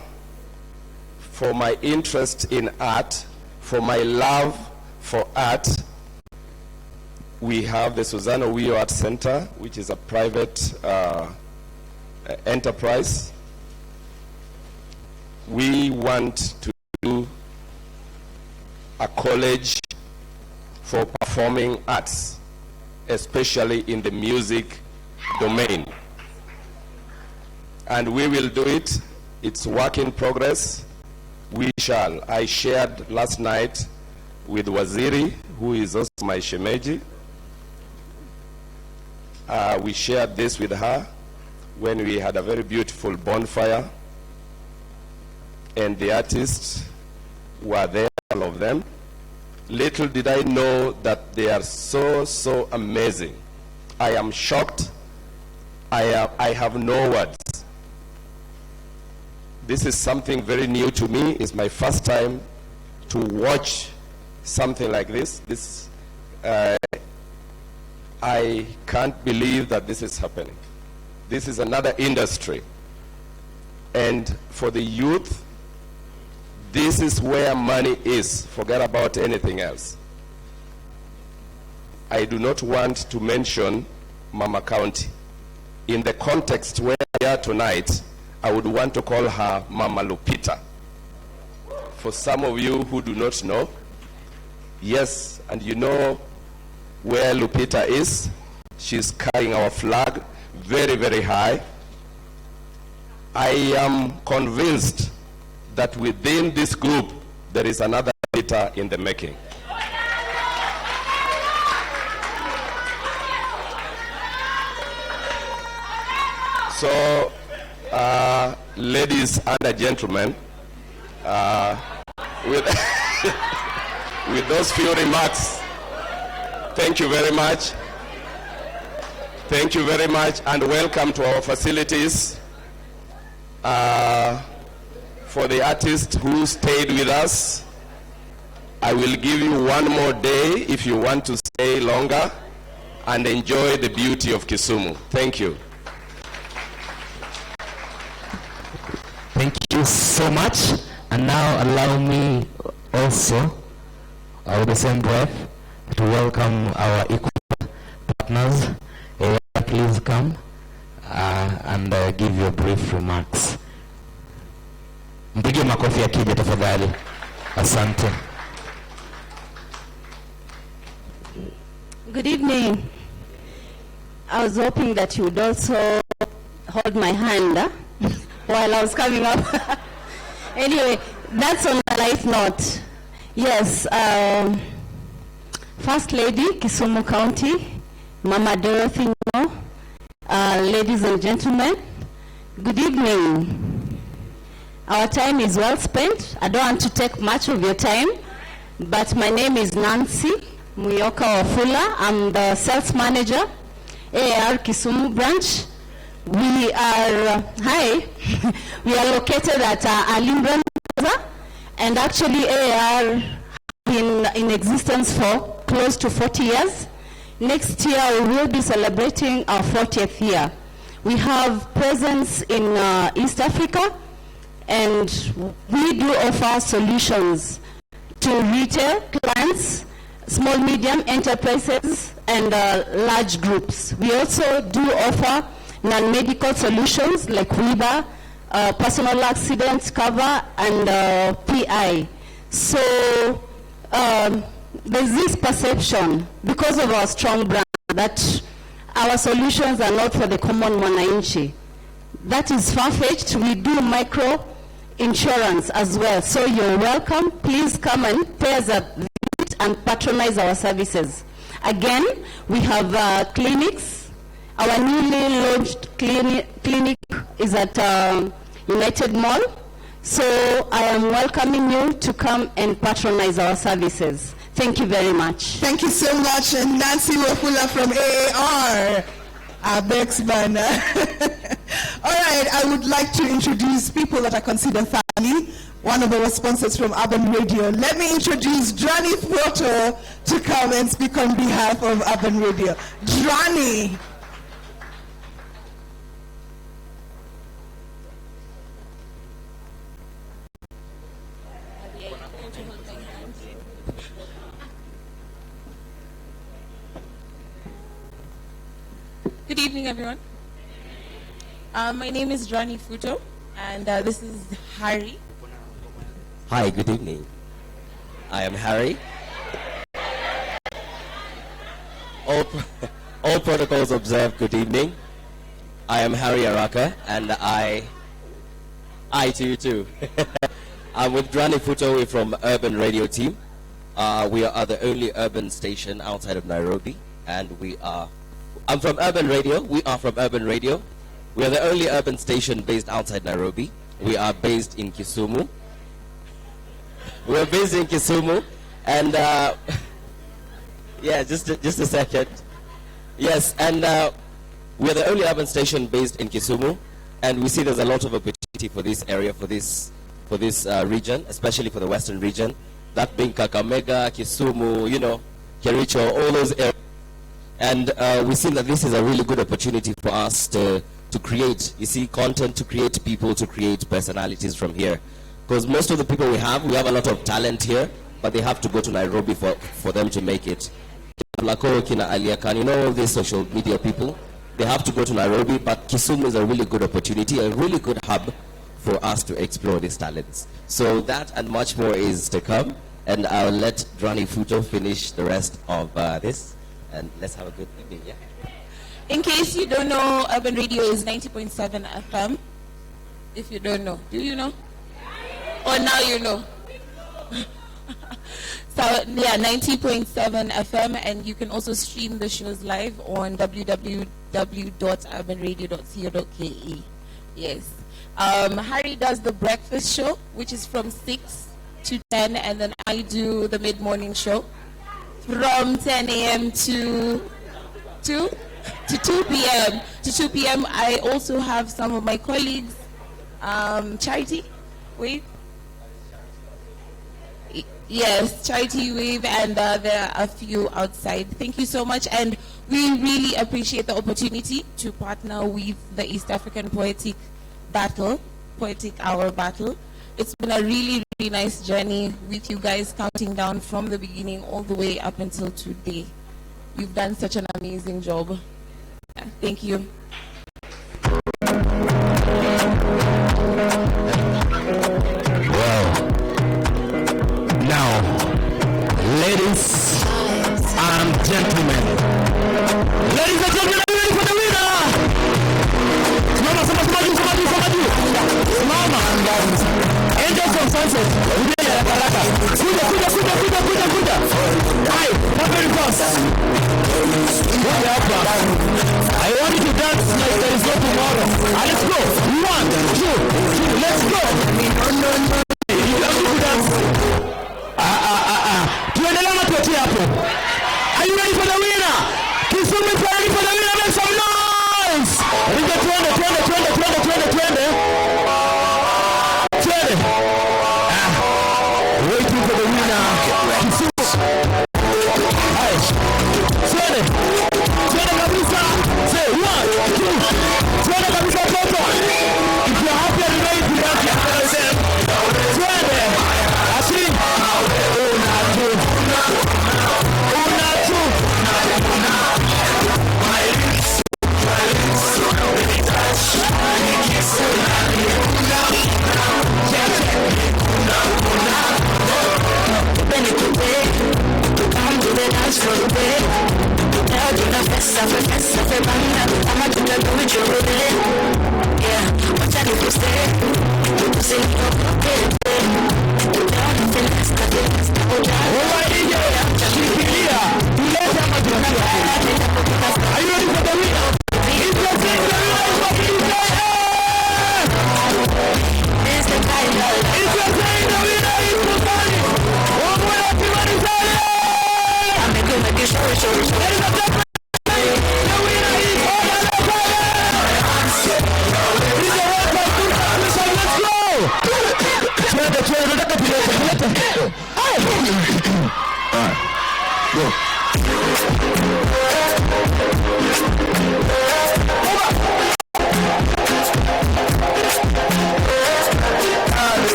my interest in art, for my love for art, we have the Susanna Urio Art Center, which is a private enterprise. We want to do a college for performing arts, especially in the music domain. And we will do it. It's work in progress. We shall. I shared last night with Waziri, who is also my shemeji. We shared this with her when we had a very beautiful bonfire, and the artists were there, all of them. Little did I know that they are so, so amazing. I am shocked. I have no words. This is something very new to me. It's my first time to watch something like this. I can't believe that this is happening. This is another industry. And for the youth, this is where money is. Forget about anything else. I do not want to mention Mama County. In the context where we are tonight, I would want to call her Mama Lupita. For some of you who do not know, yes, and you know where Lupita is. She's carrying our flag very, very high. I am convinced that within this group, there is another Lupita in the making. So, ladies and gentlemen, with, with those few remarks, thank you very much. Thank you very much, and welcome to our facilities. For the artists who stayed with us, I will give you one more day if you want to stay longer and enjoy the beauty of Kisumu. Thank you. Thank you so much. And now allow me also, with the same breath, to welcome our equal partners. Please come and give your brief remarks. Mpige makofi akija tafadhali. Asante. Good evening. I was hoping that you would also hold my hand while I was coming up. Anyway, that's on a light note. Yes, First Lady, Kisumu County, Mama Dorothy, ladies and gentlemen, good evening. Our time is well spent. I don't want to take much of your time, but my name is Nancy Muyoka Wafula. I'm the sales manager, AR Kisumu branch. We are, we are located at Alimbran Plaza, and actually AR been in existence for close to 40 years. Next year we will be celebrating our 40th year. We have presence in East Africa, and we do offer solutions to retail clients, small, medium enterprises, and large groups. We also do offer non-medical solutions like WIBA, personal accident cover, and PI. So there's this perception, because of our strong brand, that our solutions are not for the common mwananchi. That is far-fetched. We do micro insurance as well. So you're welcome. Please come and pay us a visit and patronize our services. Again, we have clinics. Our newly launched clinic is at United Mall. So I am welcoming you to come and patronize our services. Thank you very much. Thank you so much, Nancy Wafula from AAR, Abex Banner. All right, I would like to introduce people that I consider family. One of our sponsors from Urban Radio. Let me introduce Drani Photo to come and speak on behalf of Urban Radio. Drani. Good evening, everyone. My name is Drani Futo, and this is Harry. Hi, good evening. I am Harry. All protocols observed, good evening. I am Harry Araka, and I to you too. I'm with Drani Futo from Urban Radio team. We are the only urban station outside of Nairobi, and I'm from Urban Radio. We are from Urban Radio. We are the only urban station based outside Nairobi. We are based in Kisumu. We're based in Kisumu, and yeah, just a second. Yes, and we're the only urban station based in Kisumu, and we see there's a lot of opportunity opportunity for this area, for this region, especially for the western region, that being Kakamega, Kisumu, you know, Kericho, all those areas. And we see that this is a really good opportunity for us to create, you see, content, to create people, to create personalities from here. Because most of the people we have a lot of talent here, but they have to go to Nairobi for them to make it. Lakoro, Kina Aliakan, you know, all these social media people, they have to go to Nairobi, but Kisumu is a really good opportunity, a really good hub for us to explore these talents. So that and much more is to come, and I'll let Drani Futo finish the rest of this, and let's have a good evening. Yeah. In case you don't know, Urban Radio is 90.7 FM. If you don't know, do you know? Or now you know? So yeah, 90.7 FM, and you can also stream the shows live on www.urbanradio.co.ke. Yes. Harry does the breakfast show, which is from 6 to 10, and then I do the mid-morning show from 10 a.m. to 2 p.m. To 2 p.m. I also have some of my colleagues, Charity Wave. Yes, Charity Wave, and there are a few outside. Thank you so much, and we really appreciate the opportunity to partner with the East African Poetic Hour Battle. It's been a really, really nice journey with you guys, counting down from the beginning all the way up until today. You've done such an amazing job. Yeah, thank you. Now, ladies and gentlemen, are you ready for the winner? Mama, Angels of Sunset. Kuda. Hi, very fast. I want you to dance like there is no tomorrow. Let's go. 1, 2, 3, let's go. You have to dance. Are you ready for the winner? Kisumu is ready for the winner. Make some noise. Waiting for the winner. Kisumu. Hi. Twende kabisa. Say 1, 2. Twende kabisa toto. If you're happy and ready to dance, twende. Asi.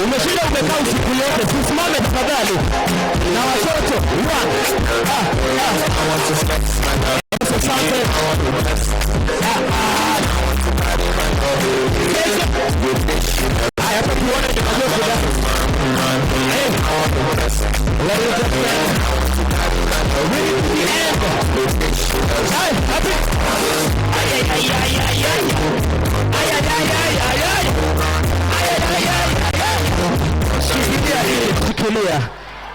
Umeshinda, umekaa usiku yote, tusimame tafadhali. Na watoto,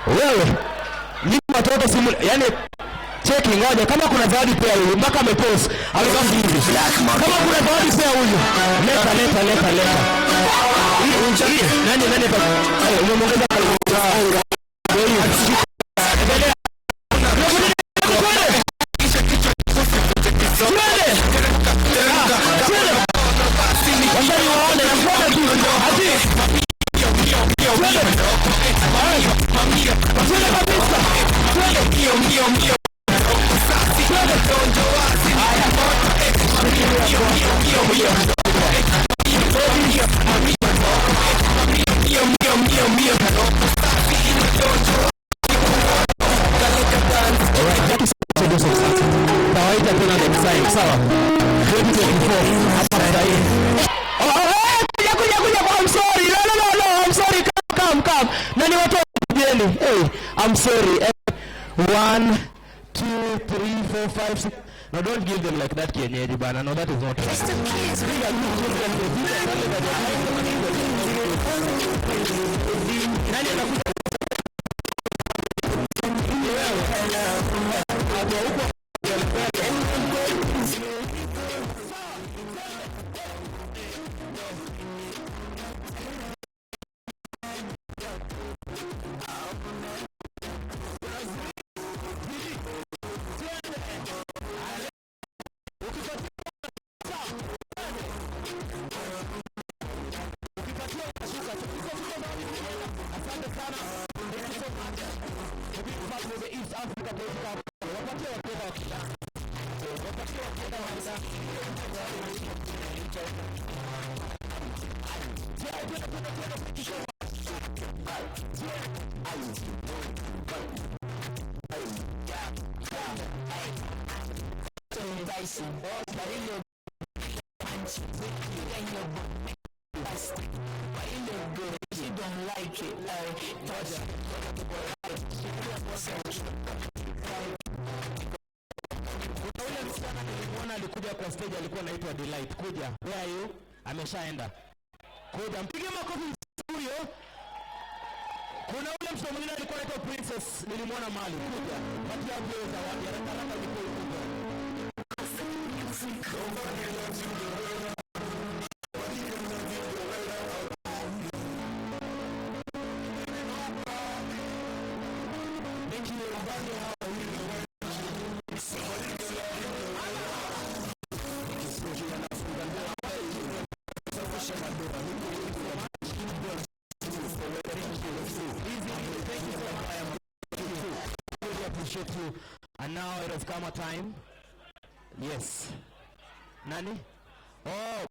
wewe ni watoto simu, yani cheki, ngoja kama kuna zawadi pia huyu mpaka amepost alikuwa hivi. Kama kuna zawadi pia huyu leta nani umemwongeza Kawaida tena next time, sawa? 2024 hapa sasa. I'm sorry. No, I'm sorry. Come. Nani watu wageni? Hey, I'm sorry. 1 2 3 4 5 6. No, don't give them like that kienyeji bana. No, that is not right. Nani anakuja? Alikuja kwa stage, alikuwa anaitwa Delight. Kuja. Where are you? Ameshaenda. Kuja. Mpige makofi huyo. Kuna ule mtu mwingine alikuwa anaitwa Princess, nilimwona mahali. Kuja. Patia hapo zawadi. Haraka ndipo yuko. You. And now it has come a time. Yes. Nani? Oh,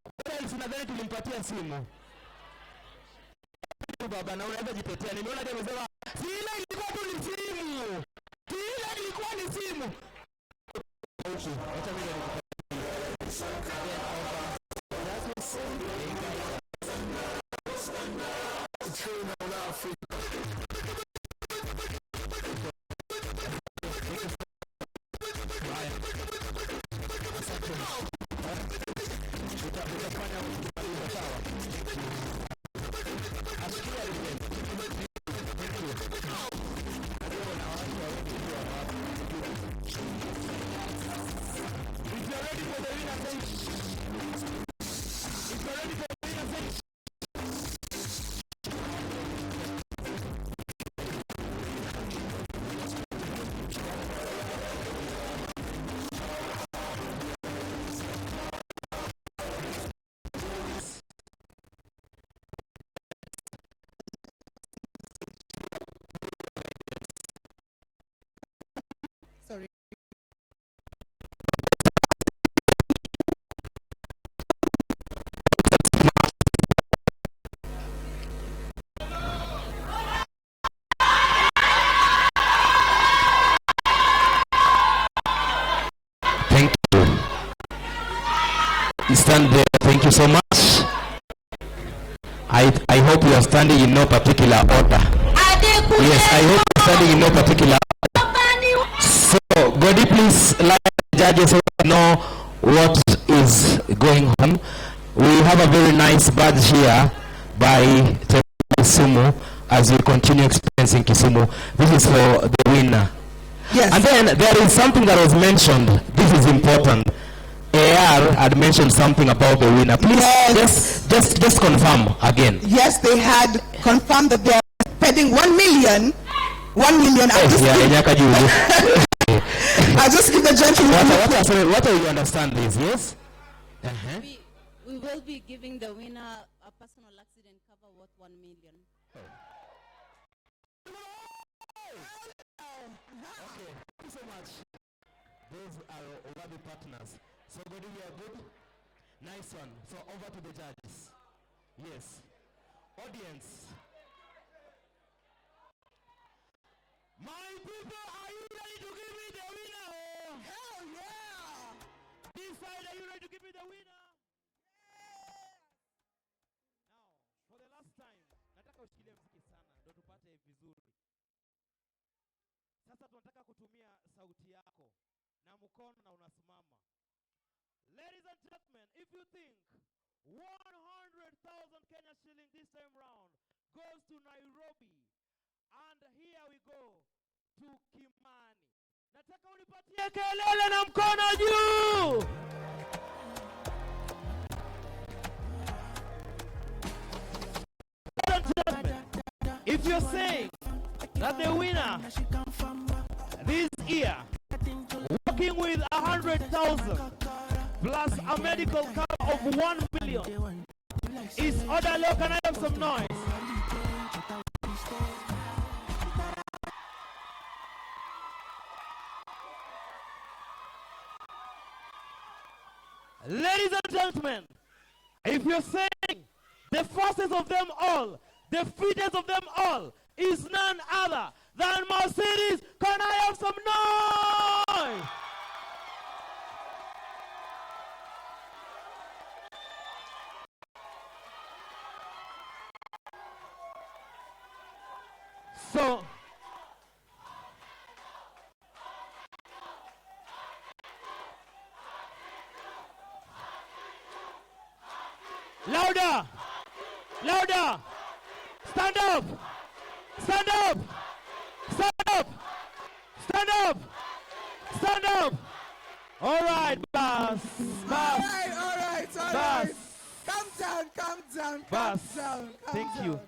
nadhani tulimpatia simu. Baba na unaweza jitetea. Nimeona jamaa amesema, "Sila ilikuwa tu ni simu. Sila ilikuwa ni simu." Acha mimi stand there. Thank you so much. I hope you are standing in no particular order. Yes, I hope you are standing in no particular order. So, Godi, please let the judges know what is going on. We have a very nice badge here by Kisumu as we continue experiencing Kisumu. This is for the winner. Yes. And then there is something that was mentioned. This is important. AR had mentioned something about the winner. Please, yes. just confirm again. Yes, they had confirmed that they are spending 1 million. 1 million. I'll just give the gentleman. What do you understand this? Yes? We will be giving the winner a personal accident cover worth 1 million. Okay, thank you so much. Those are worthy partners. So, Godi, we are good. Nice one. So over to the judges. Yes. Audience. My people, are you ready to give me the winner? Oh? Hell yeah! This side, are you ready to give me the winner? Now, for the last time, nataka ushikilie mziki sana ndio tupate vizuri. Sasa tunataka kutumia sauti yako na mkono na unasimama. Ladies and gentlemen, if you think 100,000 Kenya shilling this time round goes to Nairobi, and here we go to Kimani. Nataka unipatie kelele na mkono juu. If you're saying that the winner this year, working with 100,000 plus a medical cover of 1 million, is Odalo, can I have some noise? Ladies and gentlemen, if you're saying the fastest of them all, the fittest of them all, is none other than Mercedes, can I have some noise? So, louder, louder, stand up, stand up, stand up, stand up, stand up. All right, boss, boss. All right. Boss. Calm down, Boss. calm Thank down. you.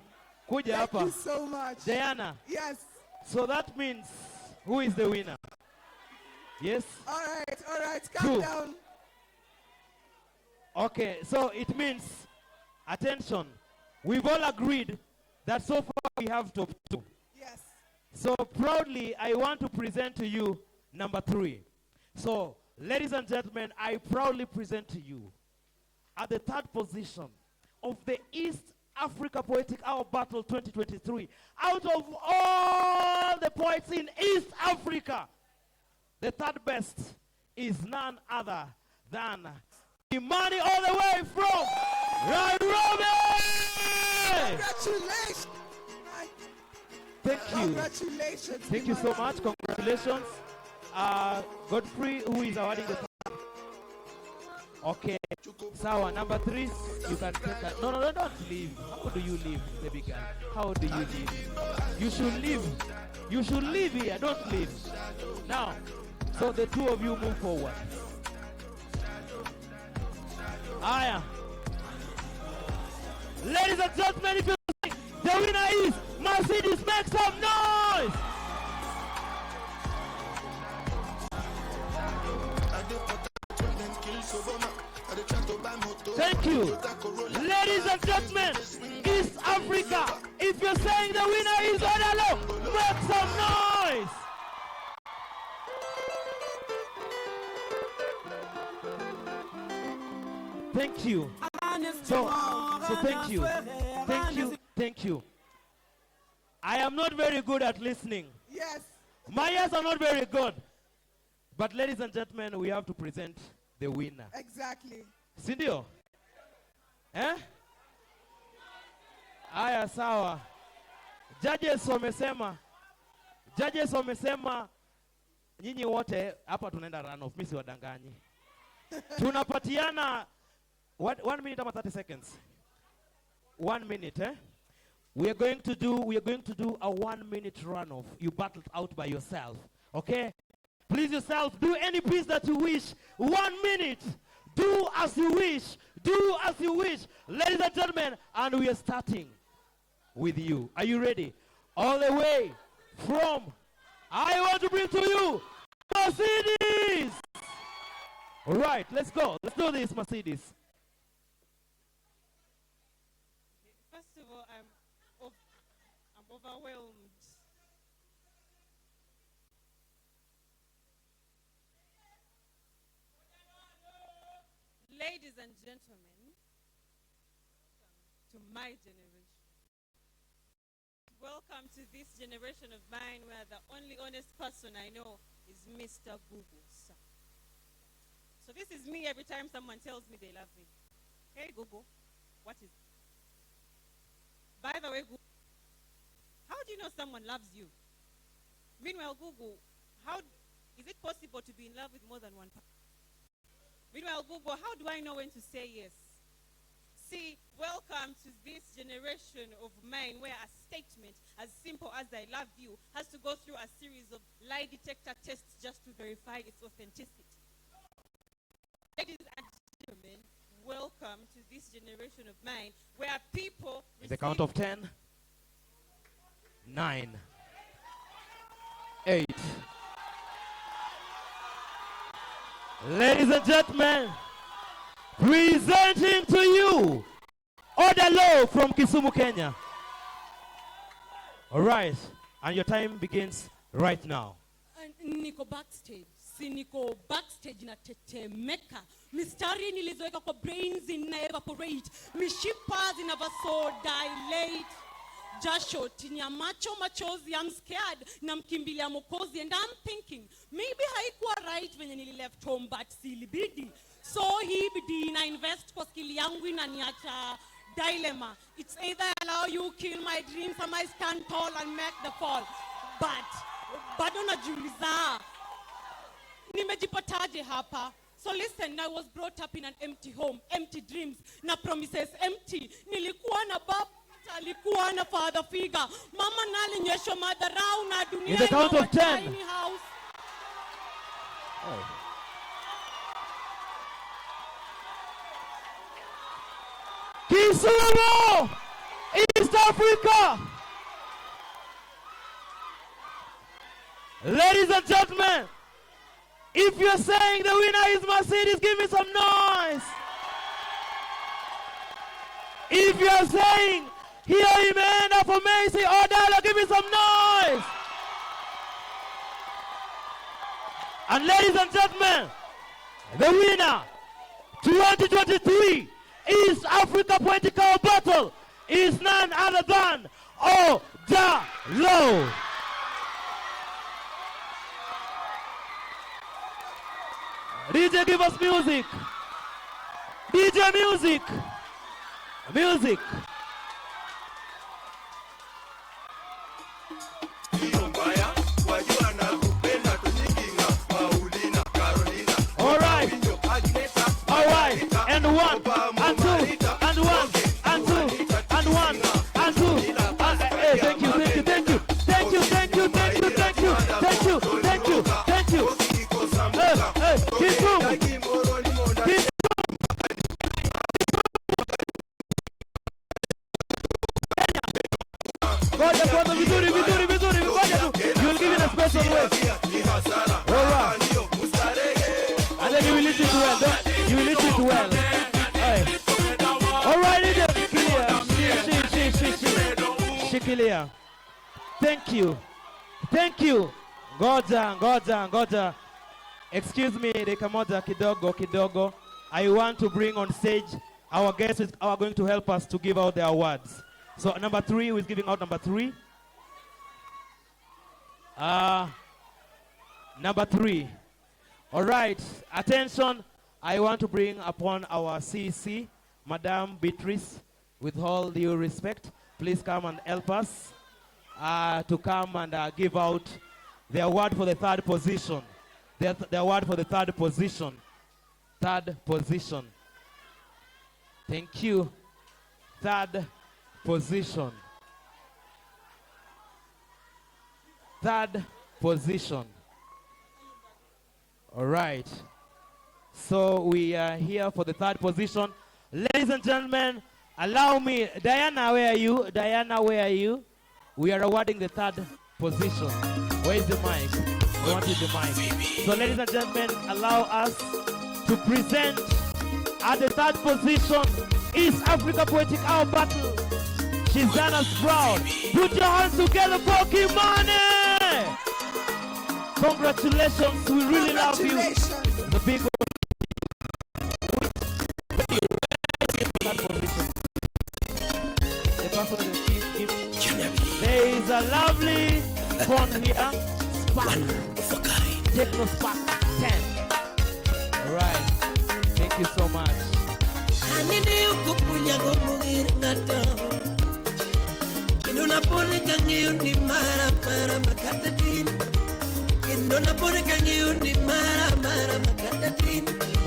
Kuja Thank hapa. you so much. Diana. Yes. So that means who is the winner? Yes? All right, calm Two. down. Okay, so it means, attention, we've all agreed that so far we have top 2. Yes. So proudly, I want to present to you number 3. So, ladies and gentlemen, I proudly present to you at the 3rd position of the East Africa Poetic Hour Battle 2023. Out of all the poets in East Africa, the 3rd best is none other than Imani, all the way from Nairobi! Congratulations! Thank you. Congratulations. Thank you so much. Congratulations. Godfrey, who is awarding the... Okay. Sawa, number 3, you can take a... No, don't leave. How do you leave, baby girl? How do you leave? You should leave. You should leave here. Don't leave. Now, so the 2 of you move forward. Aya. Ladies and gentlemen, if you think the winner is Mercedes, make some noise! Thank you. Ladies and gentlemen, East Africa, if you're saying the winner is Odalo, make some noise! Thank you. So thank you. Thank you. I am not very good at listening. Yes. My ears are not very good. But ladies and gentlemen, we have to present the winner. Exactly. Sindio? Eh? Aya, sawa. Judges wamesema nyinyi wote hapa tunaenda run off, mimi siwadanganyi. Tunapatiana 1 minute ama 30 seconds. 1 minute, eh? We are going to do a 1 minute run off. You battled out by yourself. Okay? Please yourself, do any piece that you wish. 1 minute. Do as you wish. Do as you wish. Ladies and gentlemen, and we are starting with you. Are you ready? All the way from, I want to bring to you, Mercedes. All right, let's go. Let's do this, Mercedes. First of all, I'm overwhelmed. Ladies and gentlemen, to my generation. Welcome to this generation of mine where the only honest person I know is Mr. Google, sir. So this is me every time someone tells me they love me. Hey Google, what is it? By the way, Google, how do you know someone loves you? Meanwhile, Google, how is it possible to be in love with more than one person? Meanwhile, Google, how do I know when to say yes? See, welcome to this generation of mine where a statement as simple as I love you has to go through a series of lie detector tests just to verify its authenticity. Ladies and gentlemen, welcome to this generation of mine where people... The count of 10, 9, 8. Ladies and gentlemen, presenting to you Order Law from Kisumu, Kenya. All right, and your time begins right now. Niko backstage. Si niko backstage na tetemeka. Mistari nilizoeka kwa brains ina evaporate. Mishipa zina vasodilate. Jasho tinya macho machozi, I'm scared na mkimbilia mokozi, and I'm thinking maybe haikuwa right when nili left home but silibidi, so hibidi na invest kwa skill yangu inaniacha dilemma. It's either allow you kill my dreams or I stand tall and make the fall, but bado najiuliza nimejipataje hapa. So listen, I was brought up in an empty home, empty dreams na promises empty. Nilikuwa na baba, alikuwa na father figure. Mama nalinyesha madharau na dunia. In the count of 10. Oh. Kisumu, East Africa. Ladies and gentlemen, if you're saying the winner is Mercedes, give me some noise. If you're saying here imeenda for Macy or Dala, give me some noise. And ladies and gentlemen, the winner 2023 East Africa Political Battle is none other than Odalo. DJ, give us music. DJ, music. Music. All right. All right. And one, and two, and one, and two, and one, and two. Hey, thank you, thank you, thank you. Thank you, thank you, thank you, thank you, thank you, thank you, thank you. Hey, Kisumu. Ngoja vizuri. You will give it a special way. All right. And then you will listen to well. You will listen to well. Hey. All right, Shikilia. Thank you. Thank you. Ngoja. Excuse me, dakika moja kidogo. I want to bring on stage our guests who are going to help us to give out the awards. So number 3, who is giving out number 3? Number 3. All right, attention. I want to bring upon our CC, Madame Beatrice, with all due respect. Please come and help us to come and give out the award for the 3rd position. The award for the 3rd position. 3rd position. Thank you. 3rd position. 3rd position. All right. So we are here for the 3rd position. Ladies and gentlemen, allow me. Diana, where are you? Diana, where are you? We are awarding the 3rd position. Where is the mic? We want the mic. So ladies and gentlemen, allow us to present at the 3rd position East Africa Poetic Hour Battle. She's done us proud. Put your hands together for Kimani. Congratulations. We really love you. The big microphone here. Spark. Techno Spark 10. Alright. Thank you so much.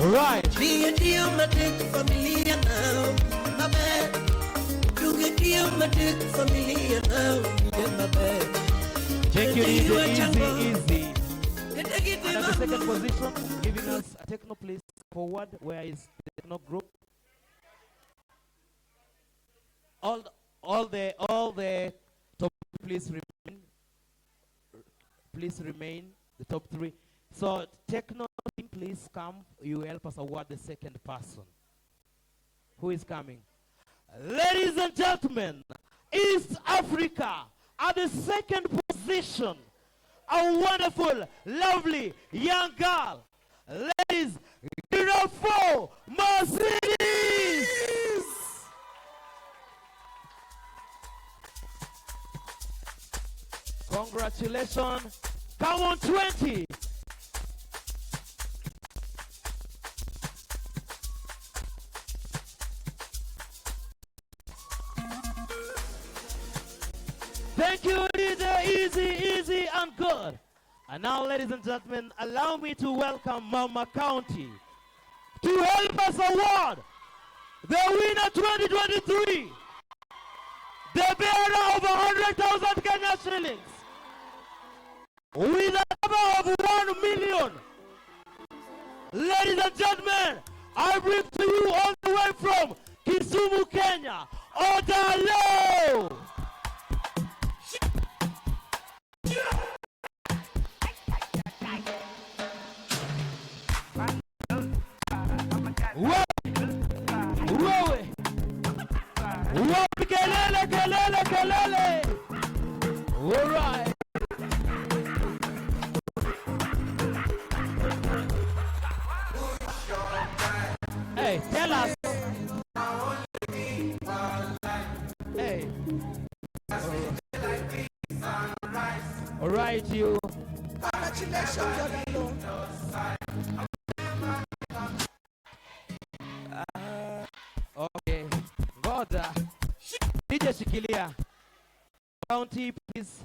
Alright. Thank you, easy. And at the second position, giving us a techno, please forward. Where is the techno group? All the top, please remain the top three. So techno team, please come. You help us award the second person. Who is coming? Ladies and gentlemen, East Africa at the second position. A wonderful, lovely young girl. Ladies, give it up for Mercedes! Congratulations. Come on, 20. Thank you, easy and good. And now, ladies and gentlemen, allow me to welcome Mama County to help us award the winner 2023, the bearer of 100,000 Kenya shillings, with a number of 1 million. Ladies and gentlemen, I bring to you all the way from Kisumu, Kenya, Odalo. Kelele. All right. Hey, tell us. Hey. All right, you. Congratulations, okay. God. DJ Shikilia. County, please.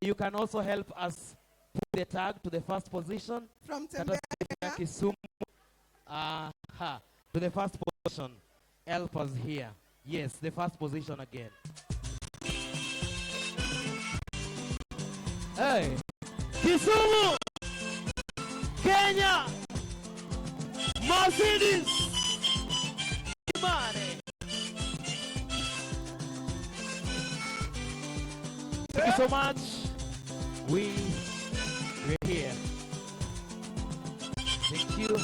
You can also help us put the tag to the first position. From Kisumu. To the first position. Help us here. Yes, the first position again. Hey, Kisumu, Kenya, Mercedes, Imane. Thank you so much. We're here. Thank you.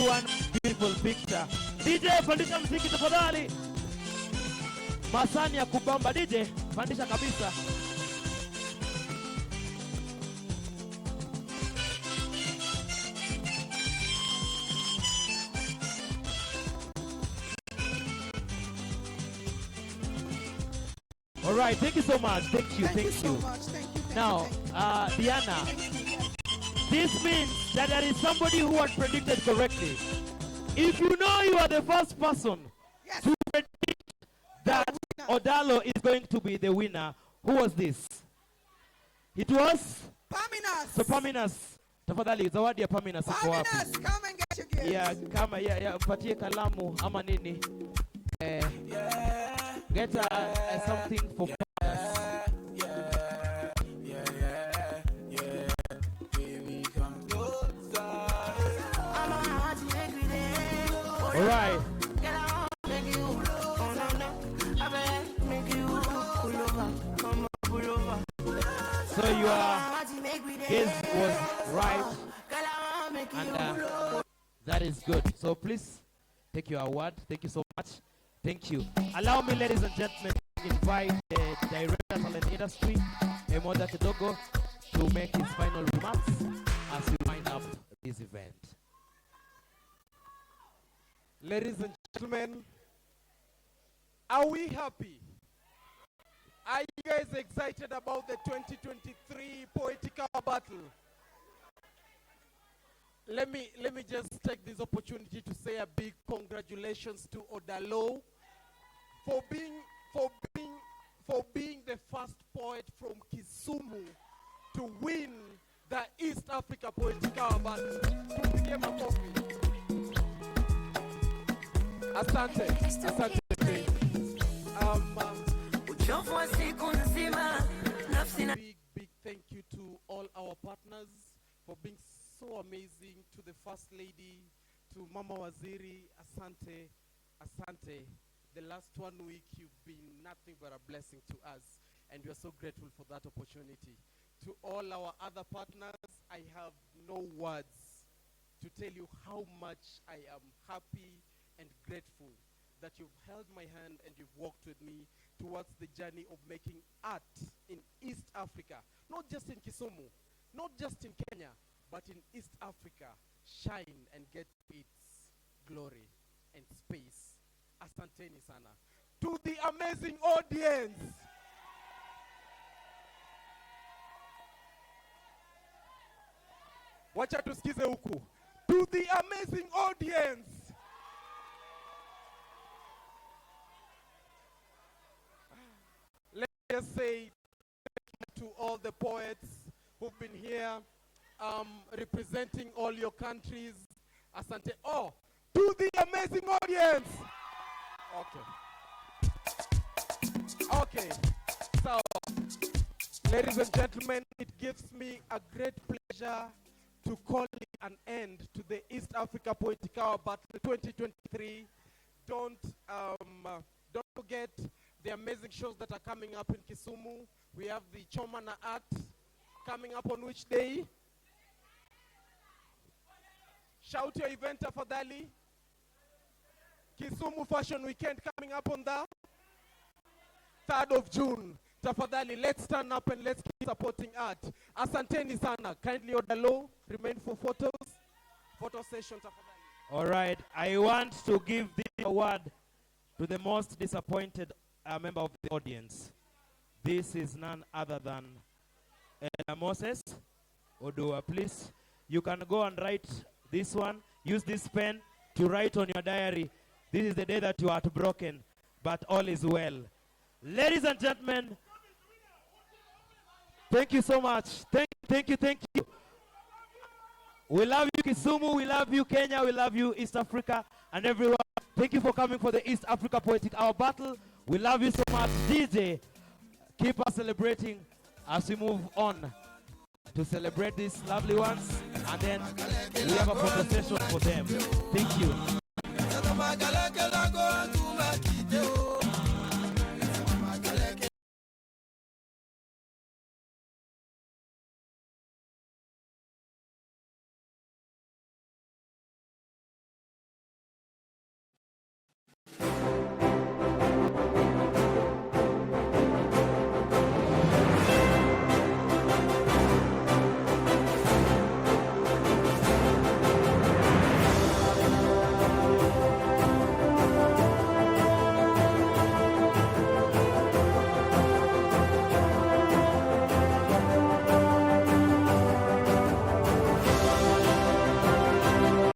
One beautiful picture. DJ, pandisha mziki tafadhali. Masani ya kubamba. DJ, pandisha kabisa. All right, thank you so much. Thank you. Now, Diana, this means that there is somebody who had predicted correctly. If you know you are the first person to predict that Odalo is going to be the winner, who was this? It was Paminas. So Paminas, tafadhali zawadi ya Paminas iko wapi? Paminas, come and get your gift. Yeah, kama mpatie kalamu ama nini? Get something for Paminas. All right. So your guess was right, and that is good. So please take your award. Thank you so much. Thank you. Allow me, ladies and gentlemen, to invite the director of talent industry, Emoda Kidogo, to make his final remarks as we wind up this event. Ladies and gentlemen, are we happy? Are you guys excited about the 2023 Poetic Hour Battle? Let me just take this opportunity to say a big congratulations to Odalo for being the first poet from Kisumu to win the East Africa Poetic Hour Battle. Tupigie makofi. Asante. Asante. Big thank you to all our partners for being so amazing, to the First Lady, to Mama Waziri, Asante, Asante. The last 1 week you've been nothing but a blessing to us, and we are so grateful for that opportunity. To all our other partners, I have no words to tell you how much I am happy and grateful that you've held my hand and you've walked with me towards the journey of making art in East Africa, not just in Kisumu, not just in Kenya, but in East Africa, shine and get its glory and space. Asanteni sana. To the amazing audience, wacha tusikize huku. To the amazing audience, let's just say to all the poets who've been here, representing all your countries. Asante. Oh, to the amazing audience. Okay. So, ladies and gentlemen, it gives me a great pleasure to call an end to the East Africa Poetic Hour Battle 2023. Don't forget the amazing shows that are coming up in Kisumu. We have the Chomana Art coming up on which day? Shout your event tafadhali. Kisumu Fashion Weekend coming up on the 3rd of June. Tafadhali, let's stand up and let's keep supporting art. Asanteni sana. Kindly order low. Remain for photos. Photo session, tafadhali. All right. I want to give this award to the most disappointed member of the audience. This is none other than Moses Odua. Please, you can go and write this one. Use this pen to write on your diary. This is the day that you are heartbroken, but all is well. Ladies and gentlemen, thank you so much. Thank you. We love you, Kisumu. We love you, Kenya. We love you, East Africa, and everyone. Thank you for coming for the East Africa Poetic Hour Battle. We love you so much. DJ, keep us celebrating as we move on to celebrate these lovely ones, and then we have a photo session for them. Thank you.